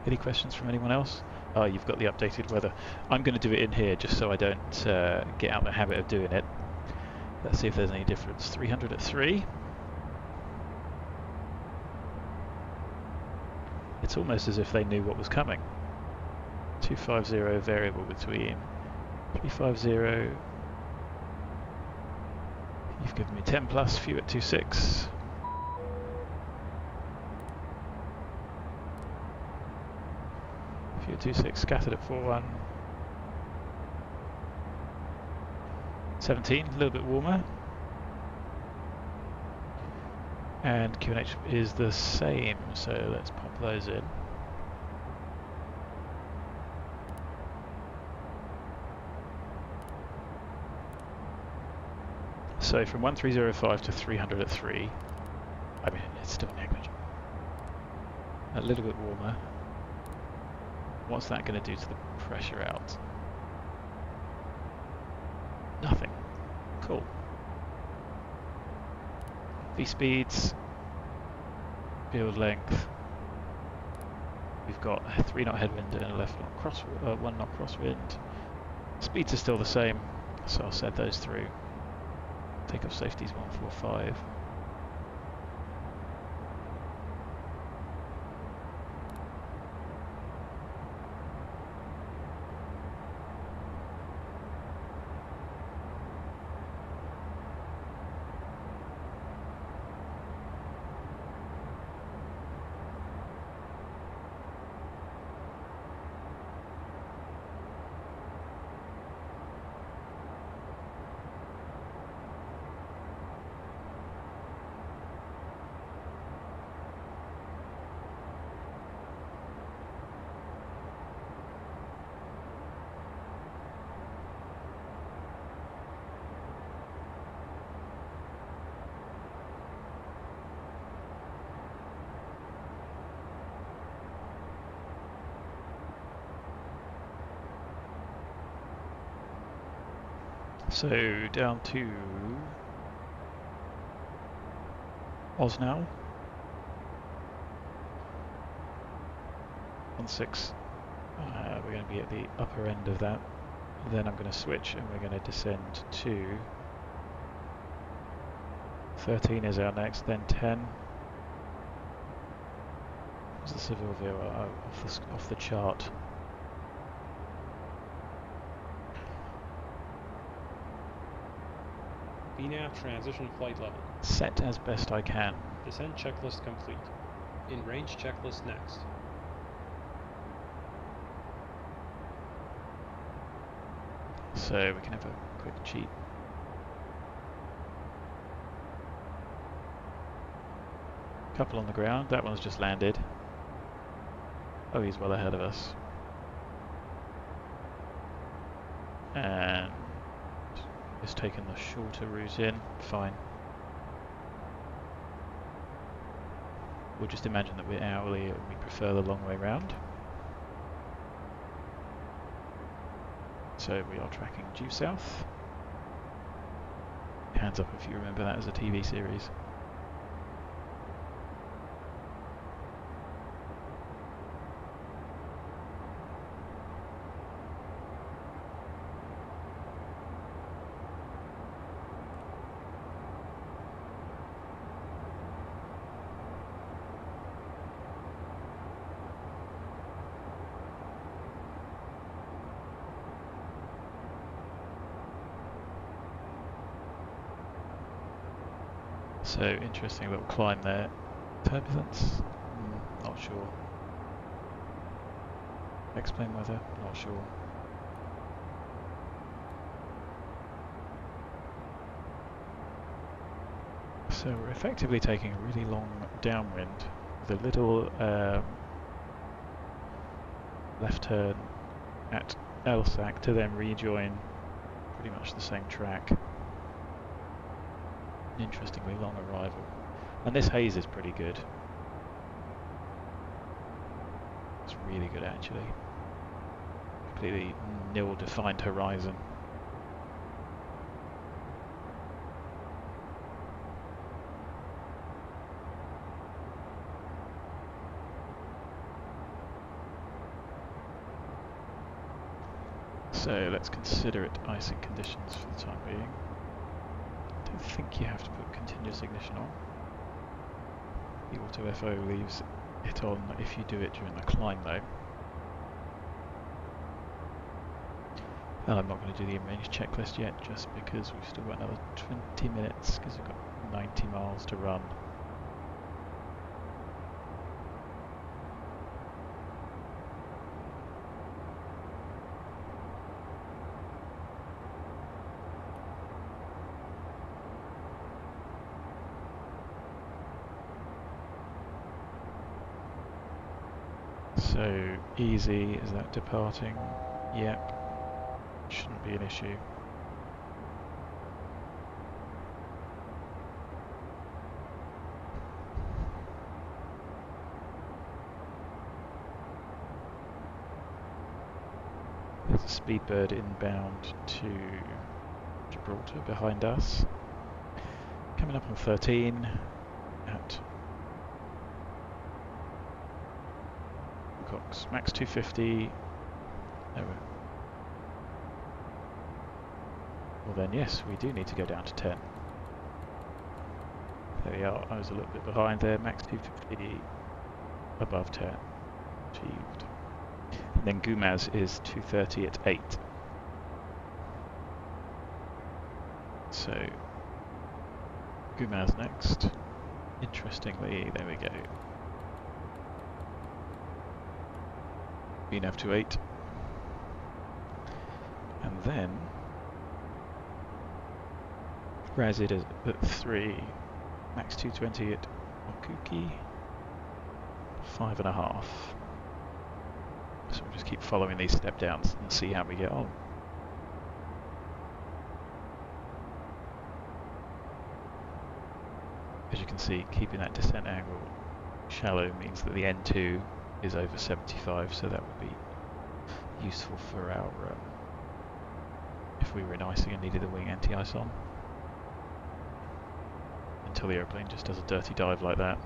Any questions from anyone else? Oh, you've got the updated weather. I'm going to do it in here just so I don't get out of the habit of doing it. Let's see if there's any difference. 300 at 3. It's almost as if they knew what was coming. 250 variable between 350. You've given me 10 plus, few at 26. Few at 26, scattered at 41. 17, a little bit warmer. And QNH is the same, so let's pop those in. So from 1305 to 300 at 3, I mean, it's still negligible. A little bit warmer. What's that going to do to the pressure out? Nothing. Cool. V speeds, field length. We've got a 3 knot headwind and a left knot 1 knot crosswind. Speeds are still the same, so I'll set those through. Takeoff safety is 145. So down to Oz now. 16. We're going to be at the upper end of that. Then I'm going to switch and we're going to descend to 13 is our next, then 10. What's the Seville view off the chart? VNAV transition flight level. Set as best I can. Descent checklist complete. In range checklist next. So we can have a quick cheat. Couple on the ground, that one's just landed. Oh, he's well ahead of us. And it's taken the shorter route in, fine. We'll just imagine that we're hourly and we prefer the long way round. So we are tracking due south. Hands up if you remember that as a TV series. So interesting little climb there. Turbulence? Not sure. Explain weather? Not sure. So we're effectively taking a really long downwind with a little left turn at LSAC to then rejoin pretty much the same track. Interestingly long arrival, and this haze is pretty good. It's really good actually. Completely nil defined horizon. So let's consider it icing conditions for the time being. I don't think you have to put continuous ignition on. The auto FO leaves it on if you do it during the climb though. And I'm not going to do the range checklist yet, just because we've still got another 20 minutes, because we've got 90 miles to run. So, easy, is that departing? Yep. Shouldn't be an issue. There's a Speedbird inbound to Gibraltar behind us. Coming up on 13 at Cox. Max 250. Nowhere. Well then, yes, we do need to go down to 10. There we are. I was a little bit behind there. Max 250 above 10 achieved. And then Gumaz is 230 at 8. So Gumaz next. Interestingly, there we go. BANEV to 8. And then Razid is at 3, max 220 at Okuki, 5.5. So we'll just keep following these step downs and see how we get on. As you can see, keeping that descent angle shallow means that the N2 is over 75, so that would be useful for our if we were in icing and needed the wing anti-ice on. Until the airplane just does a dirty dive like that.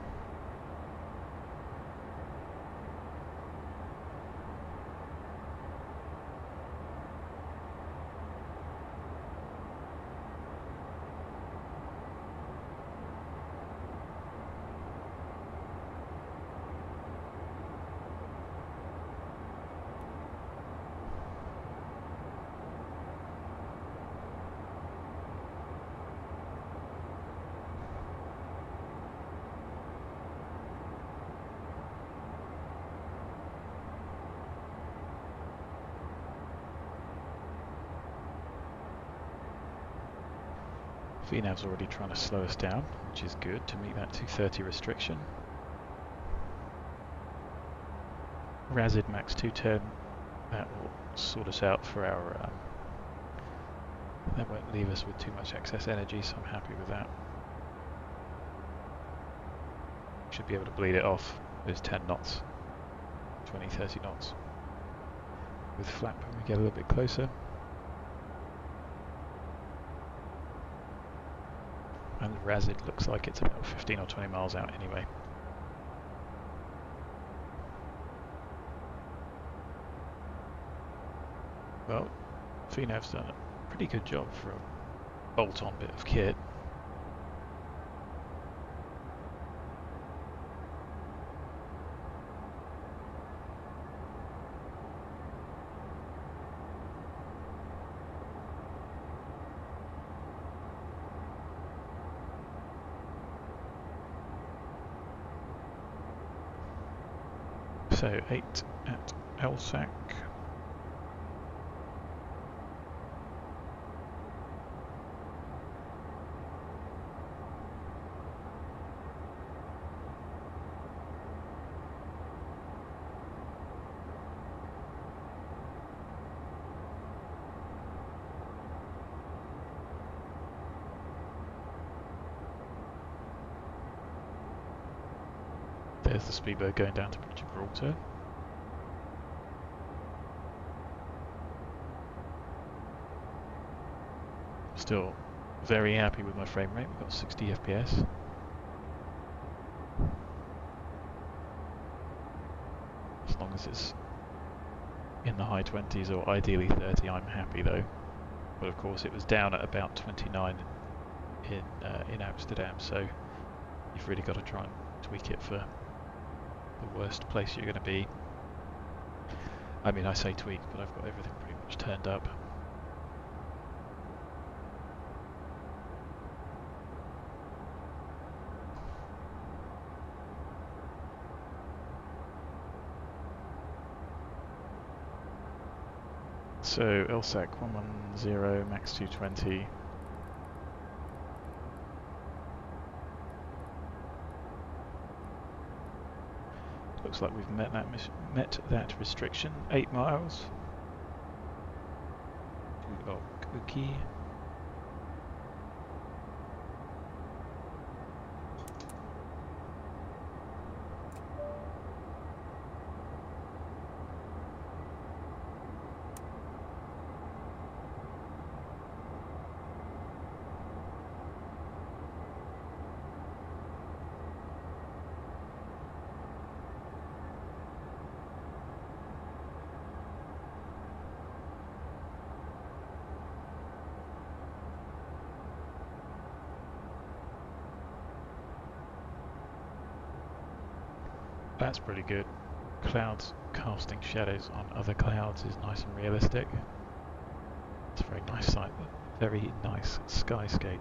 VNAV's already trying to slow us down, which is good to meet that 230 restriction. Razid max 210, that will sort us out for our, that won't leave us with too much excess energy, so I'm happy with that. Should be able to bleed it off with 10 knots, 20, 30 knots. With flap when we get a little bit closer. And Razid looks like it's about 15 or 20 miles out anyway. Well, VNAV's done a pretty good job for a bolt-on bit of kit. So 8 at LSAC. There's the speedboat going down to Gibraltar. Still very happy with my frame rate, we've got 60 FPS. As long as it's in the high 20s or ideally 30, I'm happy though. But of course it was down at about 29 in Amsterdam, so you've really got to try and tweak it for the worst place you're going to be. I mean, I say tweak, but I've got everything pretty much turned up. So LSAC 110, max 220. Looks like we've met that restriction. 8 miles. Okay. That's pretty good. Clouds casting shadows on other clouds is nice and realistic. It's a very nice sight, very nice skyscape.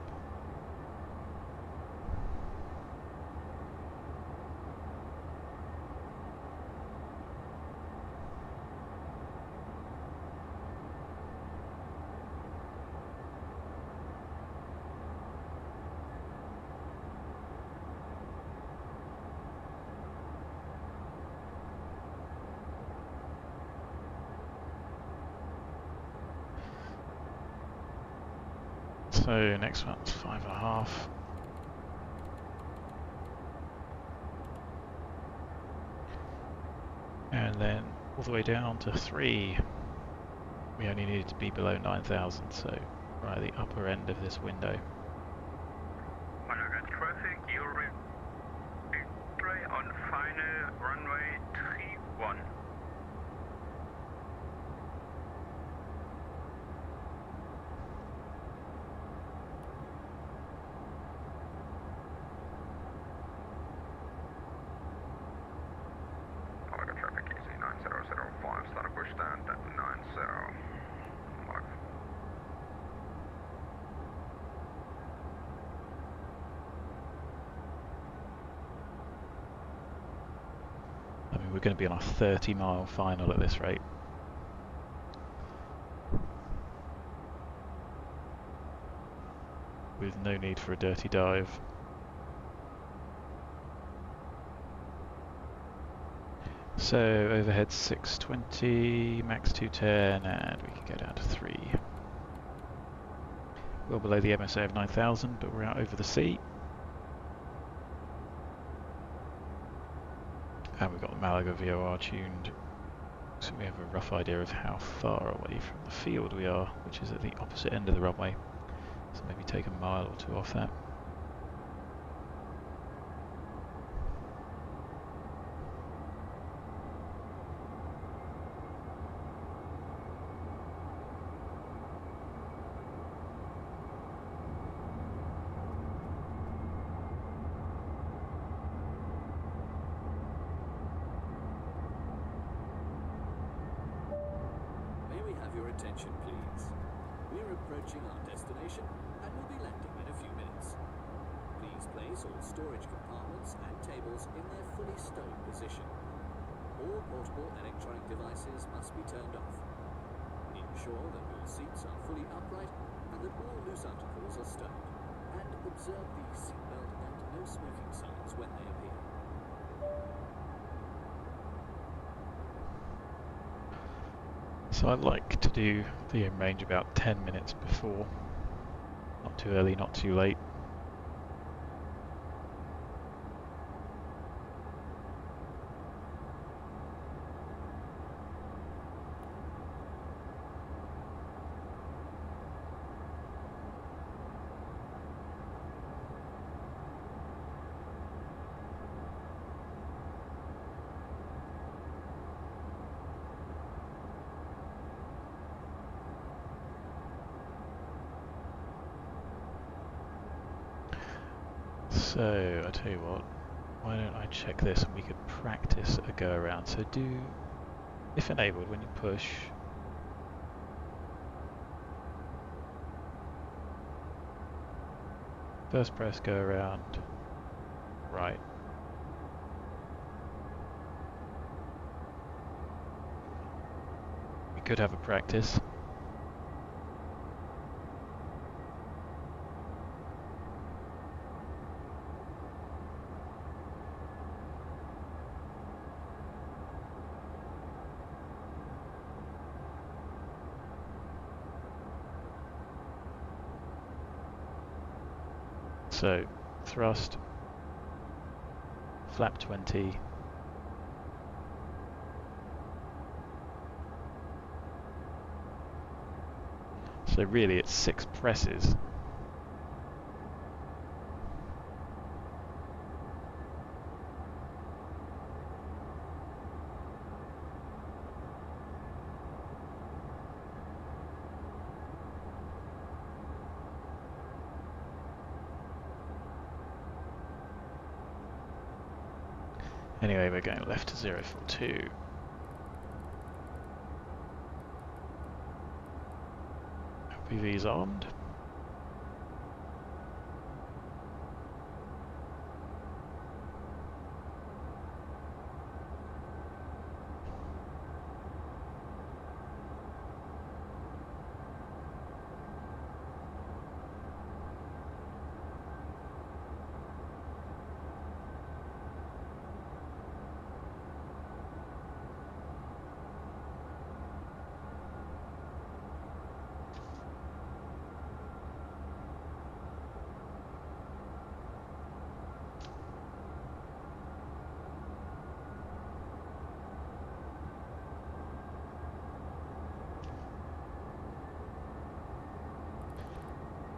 So next one's 5.5. And then all the way down to 3. We only needed to be below 9,000, so right at the upper end of this window. Malaga traffic, you're on final runway 31. Malaga traffic easy 9005, start push down at 90. Malaga. I mean, we're going to be on a 30-mile final at this rate. With no need for a dirty dive. So overhead 620, max 210, and we can go down to 3. Well below the MSA of 9,000, but we're out over the sea. And we've got the Malaga VOR tuned, so we have a rough idea of how far away from the field we are, which is at the opposite end of the runway. So maybe take a mile or 2 off that. May we have your attention, please? We're approaching our destination and will be landing in a few minutes. Please place all storage compartments and tables in their fully stowed position. All portable electronic devices must be turned off. Ensure that your seats are fully upright and that all loose articles are stowed. And observe the seatbelt and no smoking signs when they appear. So I like to do the range about 10 minutes before. Not too early, not too late. So, I tell you what, why don't I check this and we could practice a go around. So do, if enabled, when you push, first press go around, right. We could have a practice. So thrust, flap 20, so really it's 6 presses. Anyway, we're going left to 042. LPV's armed.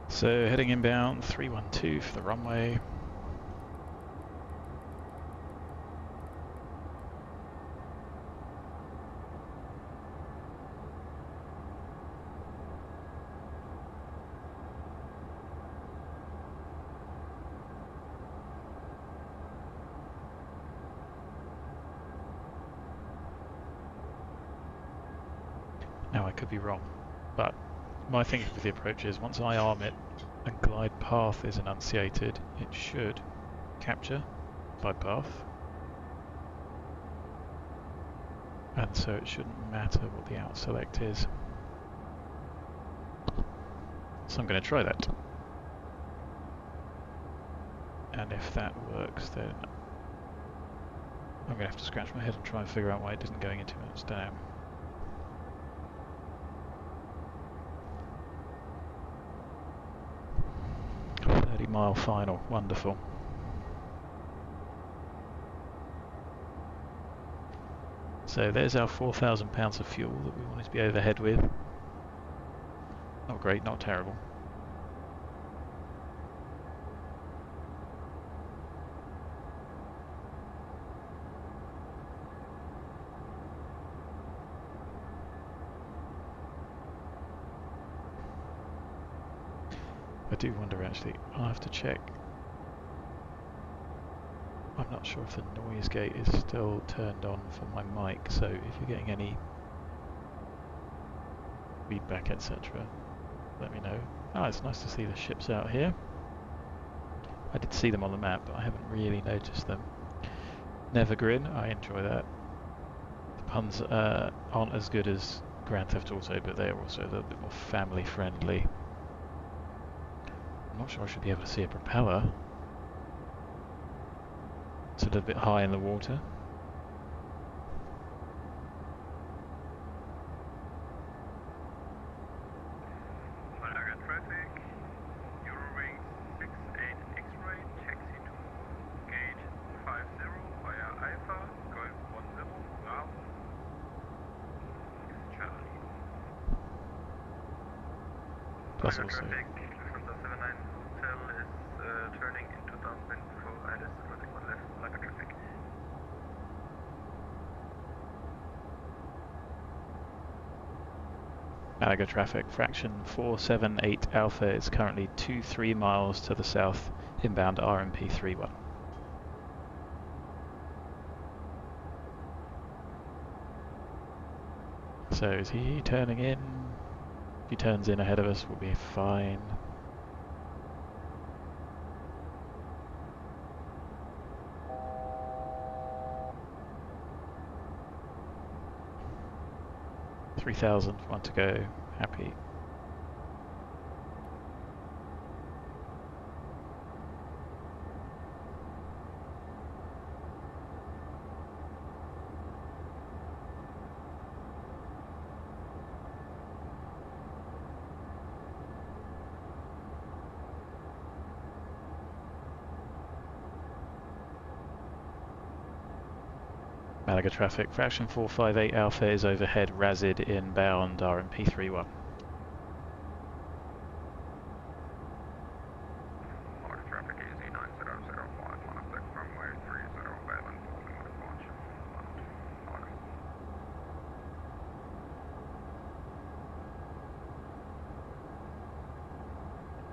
So heading inbound 312 for the runway. Now I could be wrong, but my thinking with the approach is once I arm it and glide path is enunciated, it should capture glide path, and so it shouldn't matter what the out select is. So I'm going to try that, and if that works then I'm going to have to scratch my head and try and figure out why it didn't go into Amsterdam. Mile final, wonderful. So there's our 4,000 pounds of fuel that we wanted to be overhead with. Not great, not terrible. I do wonder actually, I'll have to check. I'm not sure if the noise gate is still turned on for my mic, so if you're getting any feedback etc, let me know. Ah, it's nice to see the ships out here. I did see them on the map, but I haven't really noticed them. Never Grin, I enjoy that. The puns aren't as good as Grand Theft Auto, but they are also a little bit more family friendly. I'm not sure I should be able to see a propeller. It's a little bit high in the water. Malaga traffic, Eurowing 68 X-ray, taxi to gate 50 via Alpha, Golf 10, Bravo. Charlie. Plus Malaga also traffic from the 79 hotel is turning into downwind for IDOSA, crossing on left, Malaga traffic. Malaga traffic, fraction 478 Alpha is currently 23 miles to the south, inbound RMP 31. So is he turning in? If he turns in ahead of us, we'll be fine. $3,000, one to go, happy. Malaga traffic, fraction 458 Alpha is overhead, RASID inbound, RMP 31. Malaga traffic easy 9005, contact runway 30 Balen, holding my departure. Malaga.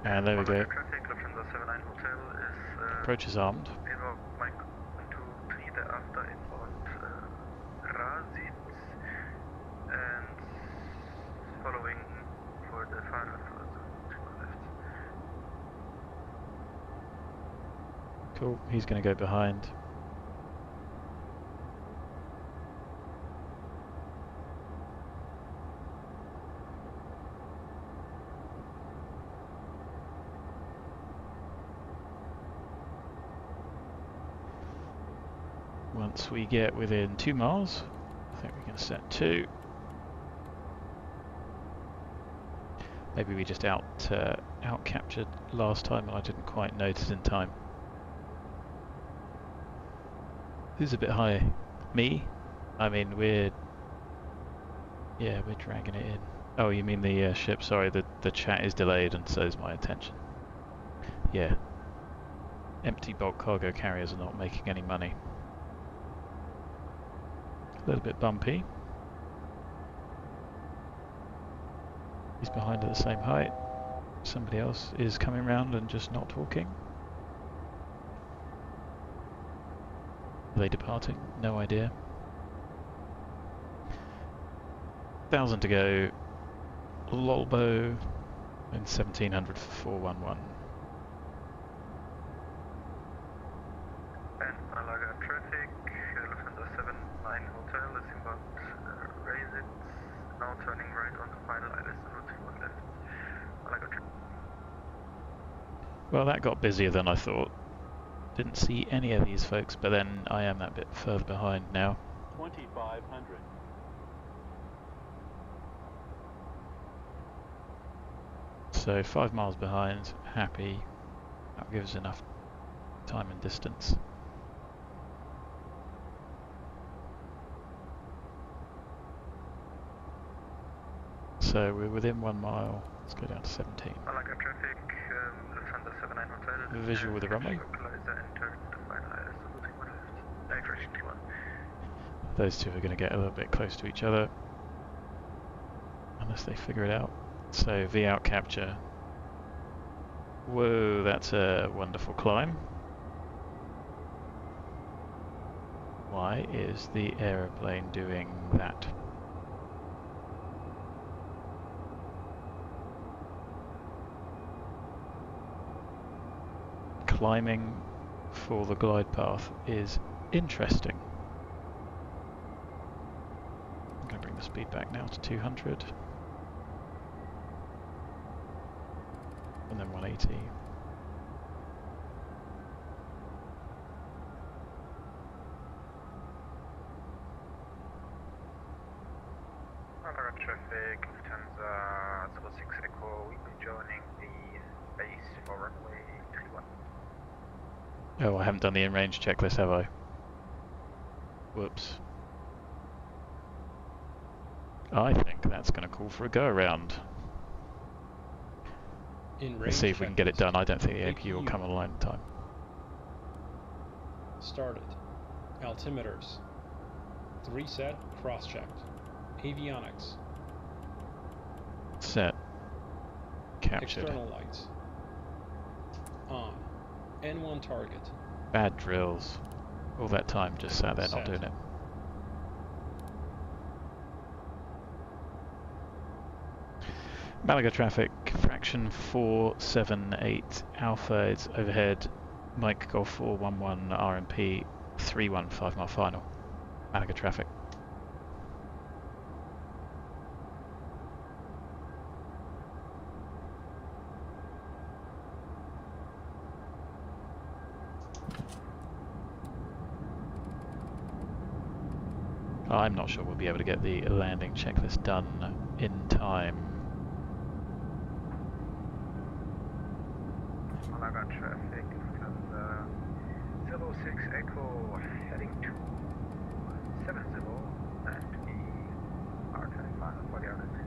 And there we go. Traffic, Lufthansa 79 Hotel is Approach is armed. involved Mike 2-3 thereafter inbound RASID and following for the final further to my left. Cool, he's going to go behind. Once we get within 2 miles, I think we can set 2. Maybe we just out captured last time and I didn't quite notice in time. Who's a bit high? Me? I mean, we're dragging it in. Oh, you mean the ship? Sorry, the chat is delayed and so is my attention. Yeah. Empty bulk cargo carriers are not making any money. A little bit bumpy. He's behind at the same height. Somebody else is coming round and just not talking. Are they departing? No idea. 1,000 to go. Lolbo and 1,700 for 411. And Malaga traffic, Lufthansa 79 Hotel is inbound RASID, now turning right onto final IDOSA route 1 left. Malaga traffic. Well, that got busier than I thought. Didn't see any of these folks, but then I am that bit further behind now. 2,500. So 5 miles behind, happy. That'll give us enough time and distance. So we're within 1 mile. Let's go down to 17. Malaga traffic, Lufthansa 79 Hotel. Visual with the runway. Those two are going to get a little bit close to each other, unless they figure it out. So V out capture. Whoa, that's a wonderful climb. Why is the aeroplane doing that? Climbing for the glide path is interesting. I'm going to bring the speed back now to 200. And then 180. Malaga traffic, Lufthansa 06 Echo, we'll be joining the base for runway 31. Oh, I haven't done the in-range checklist, have I? Whoops. I think that's going to call for a go-around. Let's see if we can get it done. I don't think the APU will come online in time. Started. Altimeters. 3 set, cross-checked. Avionics. Set. Captured. External lights. On. N1 target. Bad drills. All that time just sat there not doing it. Malaga traffic, fraction 478 Alpha, it's overhead, Mike Golf 411 RMP 31 5 mile final. Malaga traffic. I'm not sure we'll be able to get the landing checklist done in time. Malaga traffic, Lufthansa 06 Echo, heading to 70 and E R25 for the RNAV.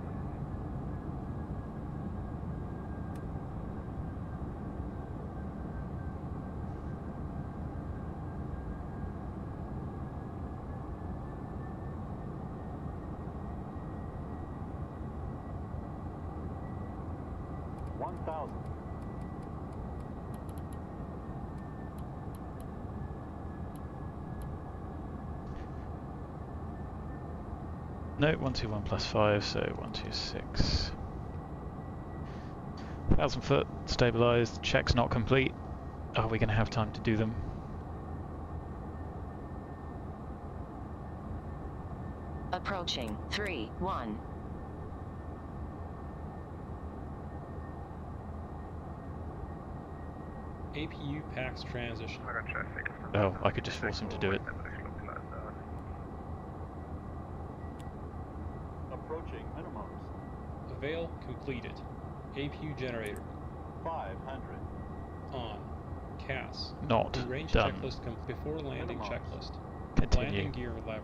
No, 121 plus 5, so 126. 1,000 foot, stabilised, checks not complete. Are we going to have time to do them? Approaching 3-1. APU PAX transition. Oh, I could just force him to do it. Approaching minimums. Avail completed. APU generator. 500. On. CAS. Not Range done. checklist before landing Minimums. checklist. Continue. Landing gear lever.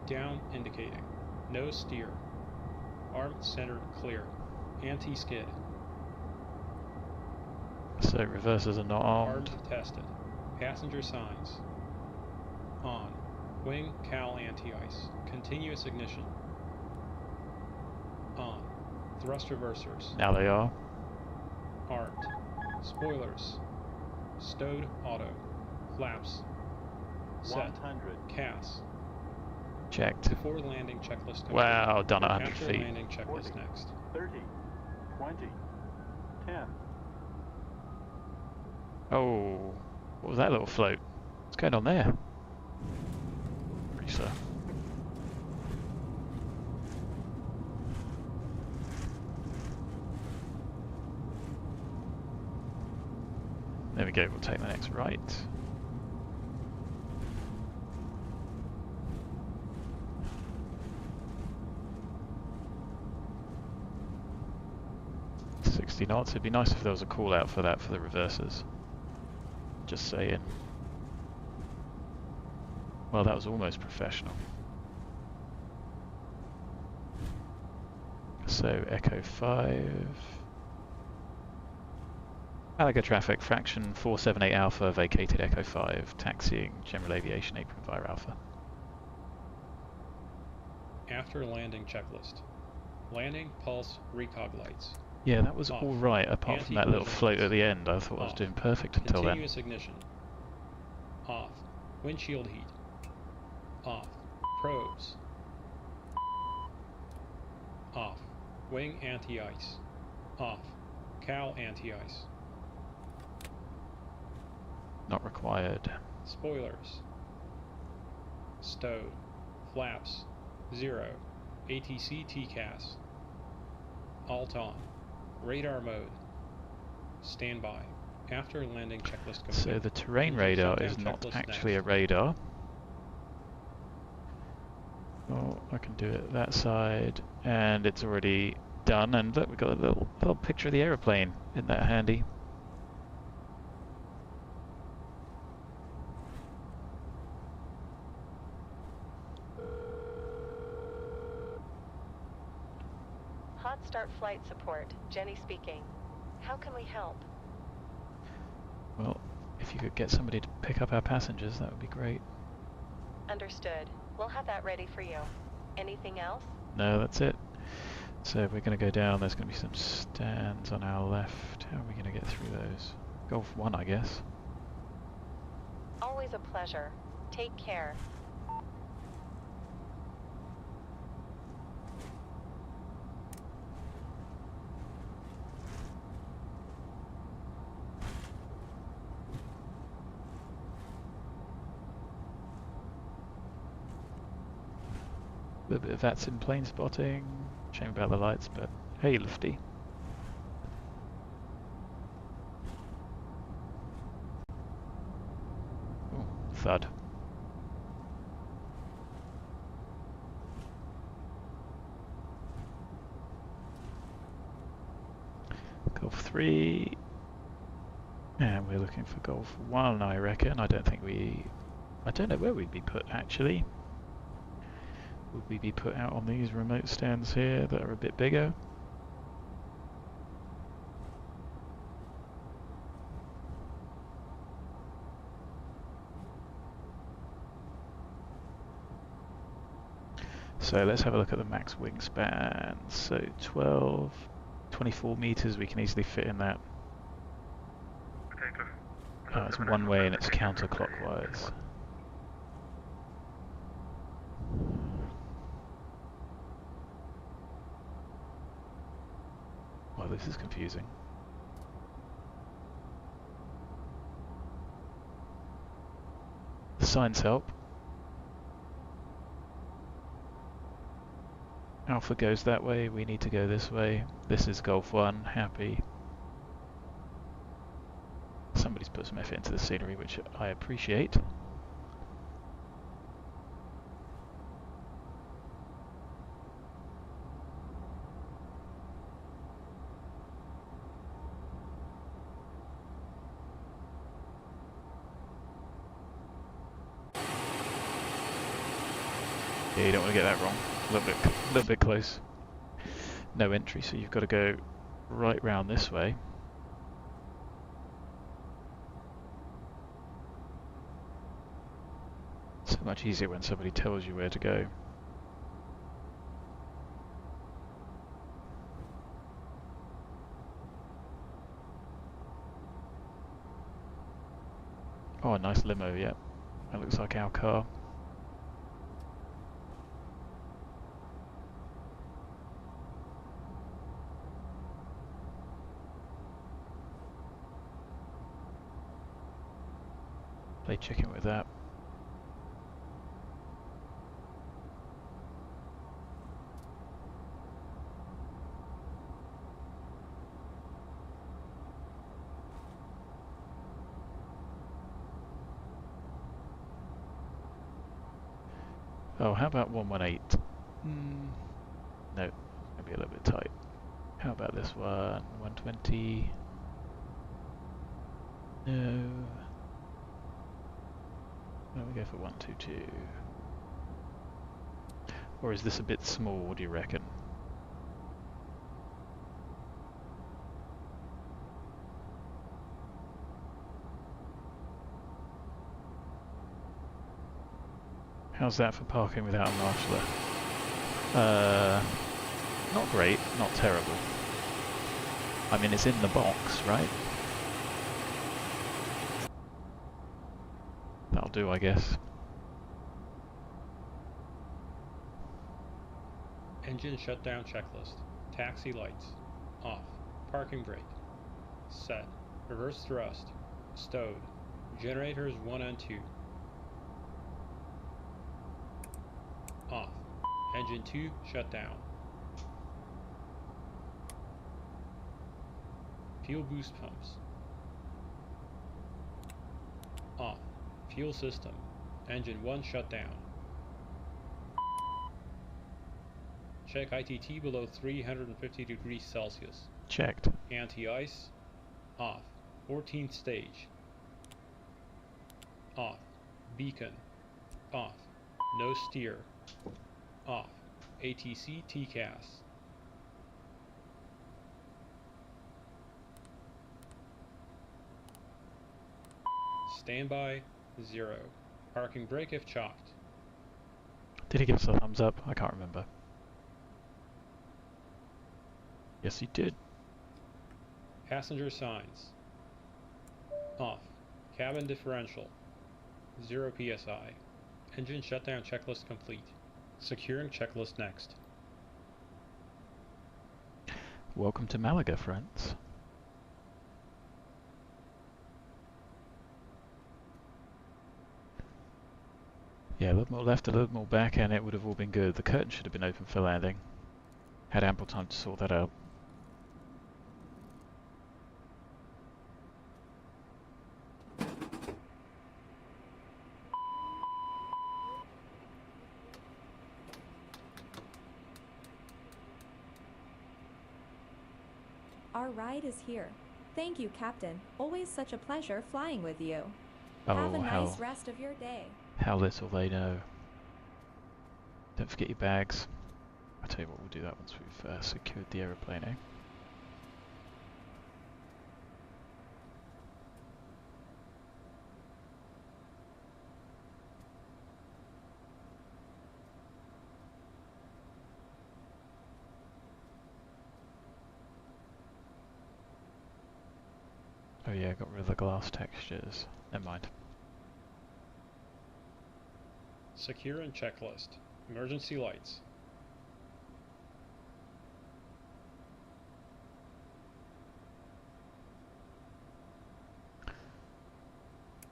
Down indicating. No steer. Arm center clear. Anti-skid. So reversers are not armed. Armed tested. Passenger signs. On. Wing cowl anti-ice. Continuous ignition. On. Thrust reversers. Now they are. Armed. Spoilers. Stowed auto. Flaps. Set. 100. CAS. Checked. Before landing checklist complete. Wow, done at 100 After feet. landing checklist 40. next. 30. 20. 10. Oh, what was that little float? What's going on there? CRISA. There we go, we'll take the next right. $60 knots. It'd be nice if there was a call out for that for the reversers. Just saying. Well, that was almost professional. So, Echo 5. Malaga traffic, fraction 478 Alpha, vacated Echo 5, taxiing General Aviation apron via Alpha. After landing checklist. Landing pulse recog lights. Yeah, that was Off. alright, apart from that little float at the end. I thought I was Off. doing perfect until then. Continuous ignition. Off. Windshield heat. Off. Probes. Off. Wing anti-ice. Off. Cowl anti-ice. Not required. Spoilers. Stowed. Flaps. 0. ATC TCAS. Alt on. Radar mode. Standby. After landing checklist complete. So the terrain radar is not actually a radar. Oh, I can do it that side, and it's already done. And look, we've got a little picture of the aeroplane. Isn't that handy? Hot start flight support. Jenny speaking. How can we help? Well, if you could get somebody to pick up our passengers, that would be great. Understood. We'll have that ready for you. Anything else? No, that's it. So we're going to go down. There's going to be some stands on our left. How are we going to get through those? Golf 1, I guess. Always a pleasure. Take care. A little bit of VATSIM plane spotting. Shame about the lights, but hey, Lufty. Oh, thud. Golf 3. And we're looking for Golf 1, I reckon. I don't know where we'd be put, actually. Would we be put out on these remote stands here that are a bit bigger? So let's have a look at the max wingspan. So 24 meters, we can easily fit in that. It's one way and it's counterclockwise. Well, this is confusing. The signs help. Alpha goes that way, we need to go this way. This is Golf 1, happy. Somebody's put some effort into the scenery, which I appreciate. Yeah, you don't want to get that wrong. A little bit close. No entry, so you've got to go right round this way. So much easier when somebody tells you where to go. Oh, a nice limo, yeah. That looks like our car. Play chicken with that. Oh, how about 118? No, maybe a little bit tight. How about this one? 120? No. Why don't we go for 122? Or is this a bit small, do you reckon? How's that for parking without a marshaller? Not great, not terrible. I mean, it's in the box, right? That'll do, I guess. Engine shutdown checklist. Taxi lights. Off. Parking brake. Set. Reverse thrust. Stowed. Generators 1 and 2. Off. Engine 2 shut down. Fuel boost pumps. Off. Fuel system. Engine 1 shut down. Check ITT below 350 degrees Celsius. Checked. Anti-ice. Off. 14th stage. Off. Beacon. Off. No steer. Off. ATC TCAS. Standby 0. Parking brake if chalked. Did he give us a thumbs up? I can't remember. Yes, he did. Passenger signs. Off. Cabin differential. 0 PSI. Engine shutdown checklist complete. Securing checklist next. Welcome to Malaga, friends. Yeah, a little more left, a little more back, and it would have all been good. The curtain should have been open for landing. Had ample time to sort that out. Our ride is here. Thank you, Captain. Always such a pleasure flying with you. Oh, Have a nice rest of your day. How little they know. Don't forget your bags. I'll tell you what, we'll do that once we've secured the aeroplane, eh? Oh yeah, got rid of the glass textures. Never mind. Secure and checklist. Emergency lights.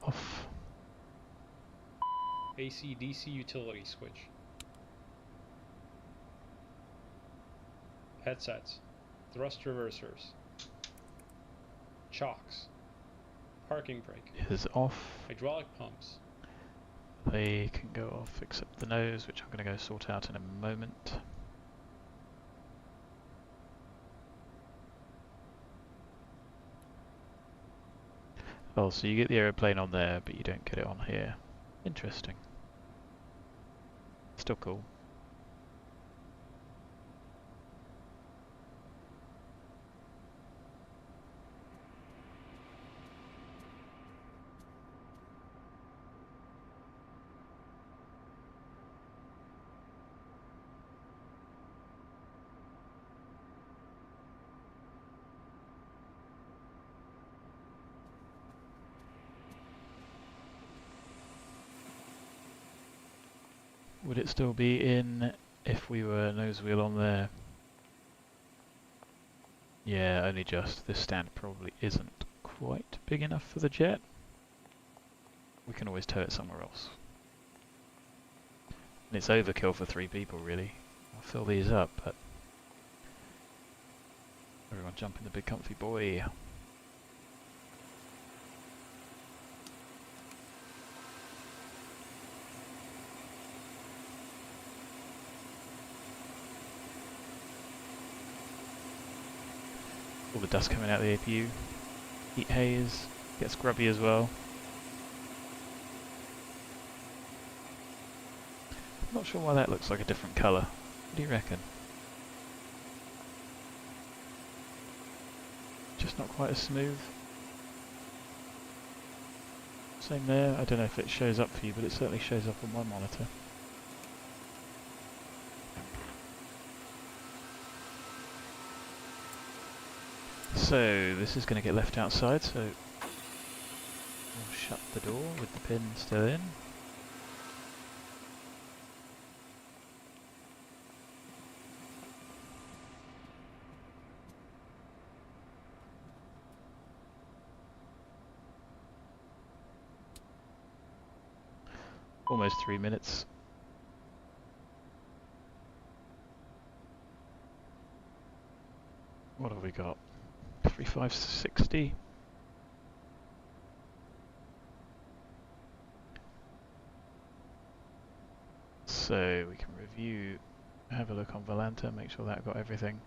Off. AC/DC utility switch. Headsets. Thrust reversers. Chocks. Parking brake. Is off. Hydraulic pumps. They can go off except the nose, which I'm going to go sort out in a moment. Oh, so you get the aeroplane on there, but you don't get it on here. Interesting. Still cool. Would it still be in if we were nose wheel on there? Yeah, only just. This stand probably isn't quite big enough for the jet. We can always tow it somewhere else. And it's overkill for 3 people really. I'll fill these up, but everyone jump in the big comfy boy. All the dust coming out of the APU. Heat haze, gets grubby as well. I'm not sure why that looks like a different colour. What do you reckon? Just not quite as smooth. Same there, I don't know if it shows up for you, but it certainly shows up on my monitor. So this is going to get left outside, so we'll shut the door with the pin still in. Almost 3 minutes. What have we got? 3560. So we can review, have a look on Volanta, make sure that got everything.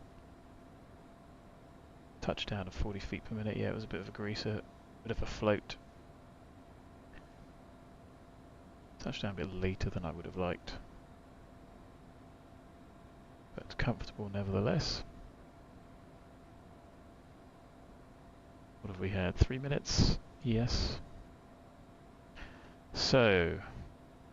Touchdown of 40 feet per minute. Yeah, it was a bit of a greaser, bit of a float. Touchdown a bit later than I would have liked, but comfortable nevertheless. What have we had? 3 minutes? Yes. So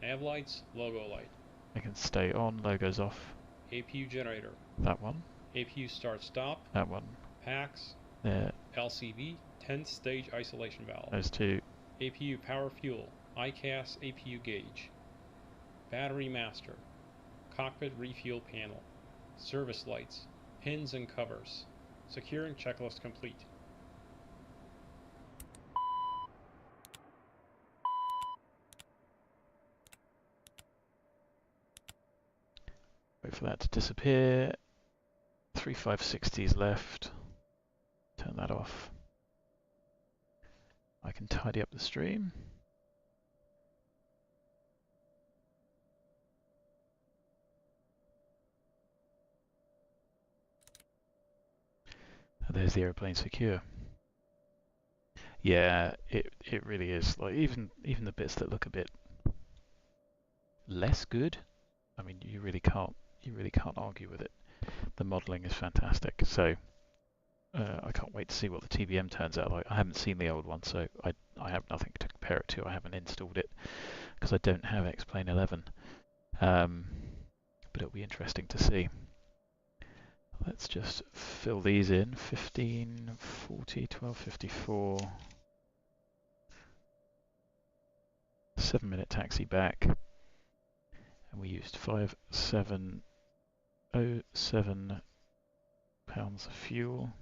Nav lights, logo light. I can stay on, logos off. APU generator. That one. APU start stop. That one. Packs. There. LCV, 10th stage isolation valve. Those two. APU power fuel. ICAS APU gauge. Battery master. Cockpit refuel panel. Service lights. Pins and covers. Securing checklist complete. Wait for that to disappear. 3560s left. Turn that off. I can tidy up the stream. And there's the airplane secure. Yeah, it really is. Like even the bits that look a bit less good I mean, you really can't argue with it. The modelling is fantastic. So I can't wait to see what the TBM turns out like. I haven't seen the old one, so I have nothing to compare it to. I haven't installed it because I don't have X-Plane 11. But it'll be interesting to see. Let's just fill these in. 1540, 1254. 7-minute taxi back. And we used 5707 pounds of fuel.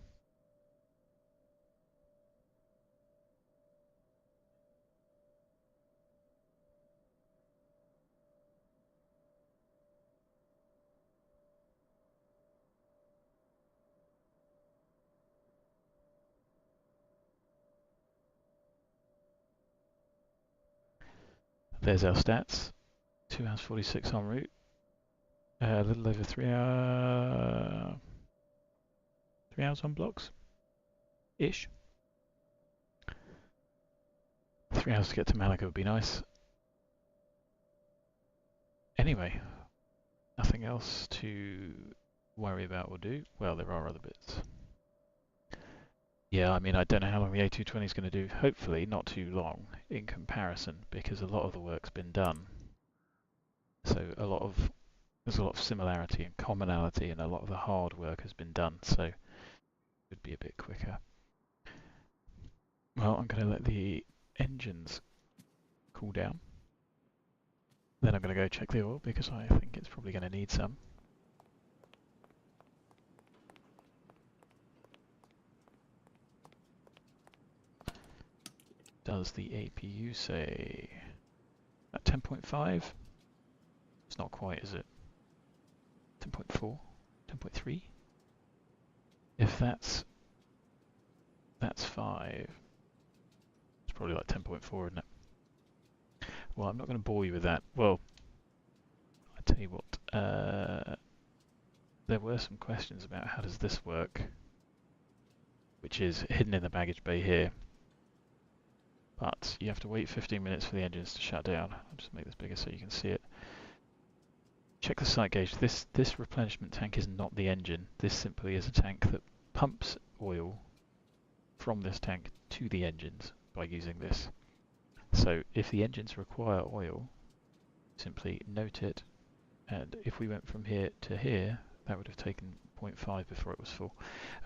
There's our stats. 2 hours 46 en route. A little over 3 hours on blocks ish. 3 hours to get to Malaga would be nice. Anyway, nothing else to worry about or do. Well, there are other bits. Yeah, I mean, I don't know how long the A220 is going to do. Hopefully not too long in comparison, because a lot of the work's been done. So there's a lot of similarity and commonality, and a lot of the hard work has been done, so it would be a bit quicker. Well, I'm going to let the engines cool down. Then I'm going to go check the oil, because I think it's probably going to need some. Does the APU say at 10.5? It's not quite, is it? 10.4? 10.3? If that's 5, it's probably like 10.4, isn't it? Well, I'm not going to bore you with that. Well, I tell you what, there were some questions about how does this work, which is hidden in the baggage bay here. But you have to wait 15 minutes for the engines to shut down. I'll just make this bigger so you can see it. Check the sight gauge. This replenishment tank is not the engine. This simply is a tank that pumps oil from this tank to the engines by using this. So if the engines require oil, simply note it, and if we went from here to here, that would have taken 0.5 before it was full.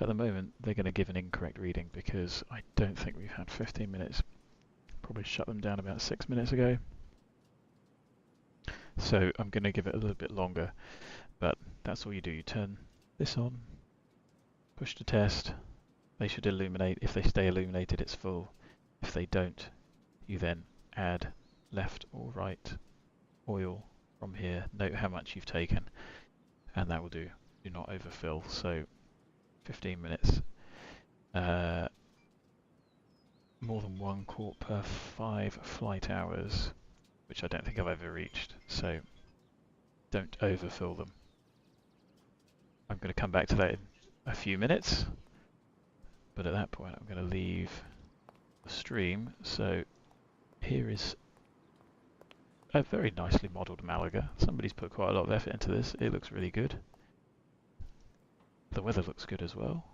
At the moment, they're going to give an incorrect reading because I don't think we've had 15 minutes. Probably shut them down about 6 minutes ago. So I'm going to give it a little bit longer, but that's all you do. You turn this on, push to test. They should illuminate. If they stay illuminated, it's full. If they don't, you then add left or right oil from here. Note how much you've taken, and that will do. Do not overfill. So 15 minutes. More than 1 quart per 5 flight hours, which I don't think I've ever reached, so don't overfill them. I'm going to come back to that in a few minutes, but at that point I'm going to leave the stream. So here is a very nicely modelled Malaga. Somebody's put quite a lot of effort into this. It looks really good. The weather looks good as well.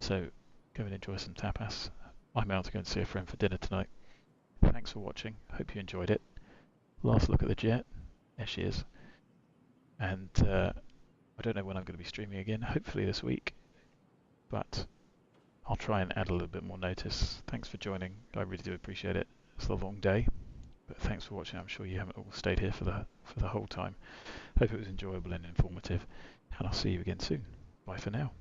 So go and enjoy some tapas. I'm out to go and see a friend for dinner tonight. Thanks for watching. Hope you enjoyed it. Last look at the jet. There she is. And I don't know when I'm going to be streaming again. Hopefully this week. But I'll try and add a little bit more notice. Thanks for joining. I really do appreciate it. It's a long day. But thanks for watching. I'm sure you haven't all stayed here for the whole time. Hope it was enjoyable and informative. And I'll see you again soon. Bye for now.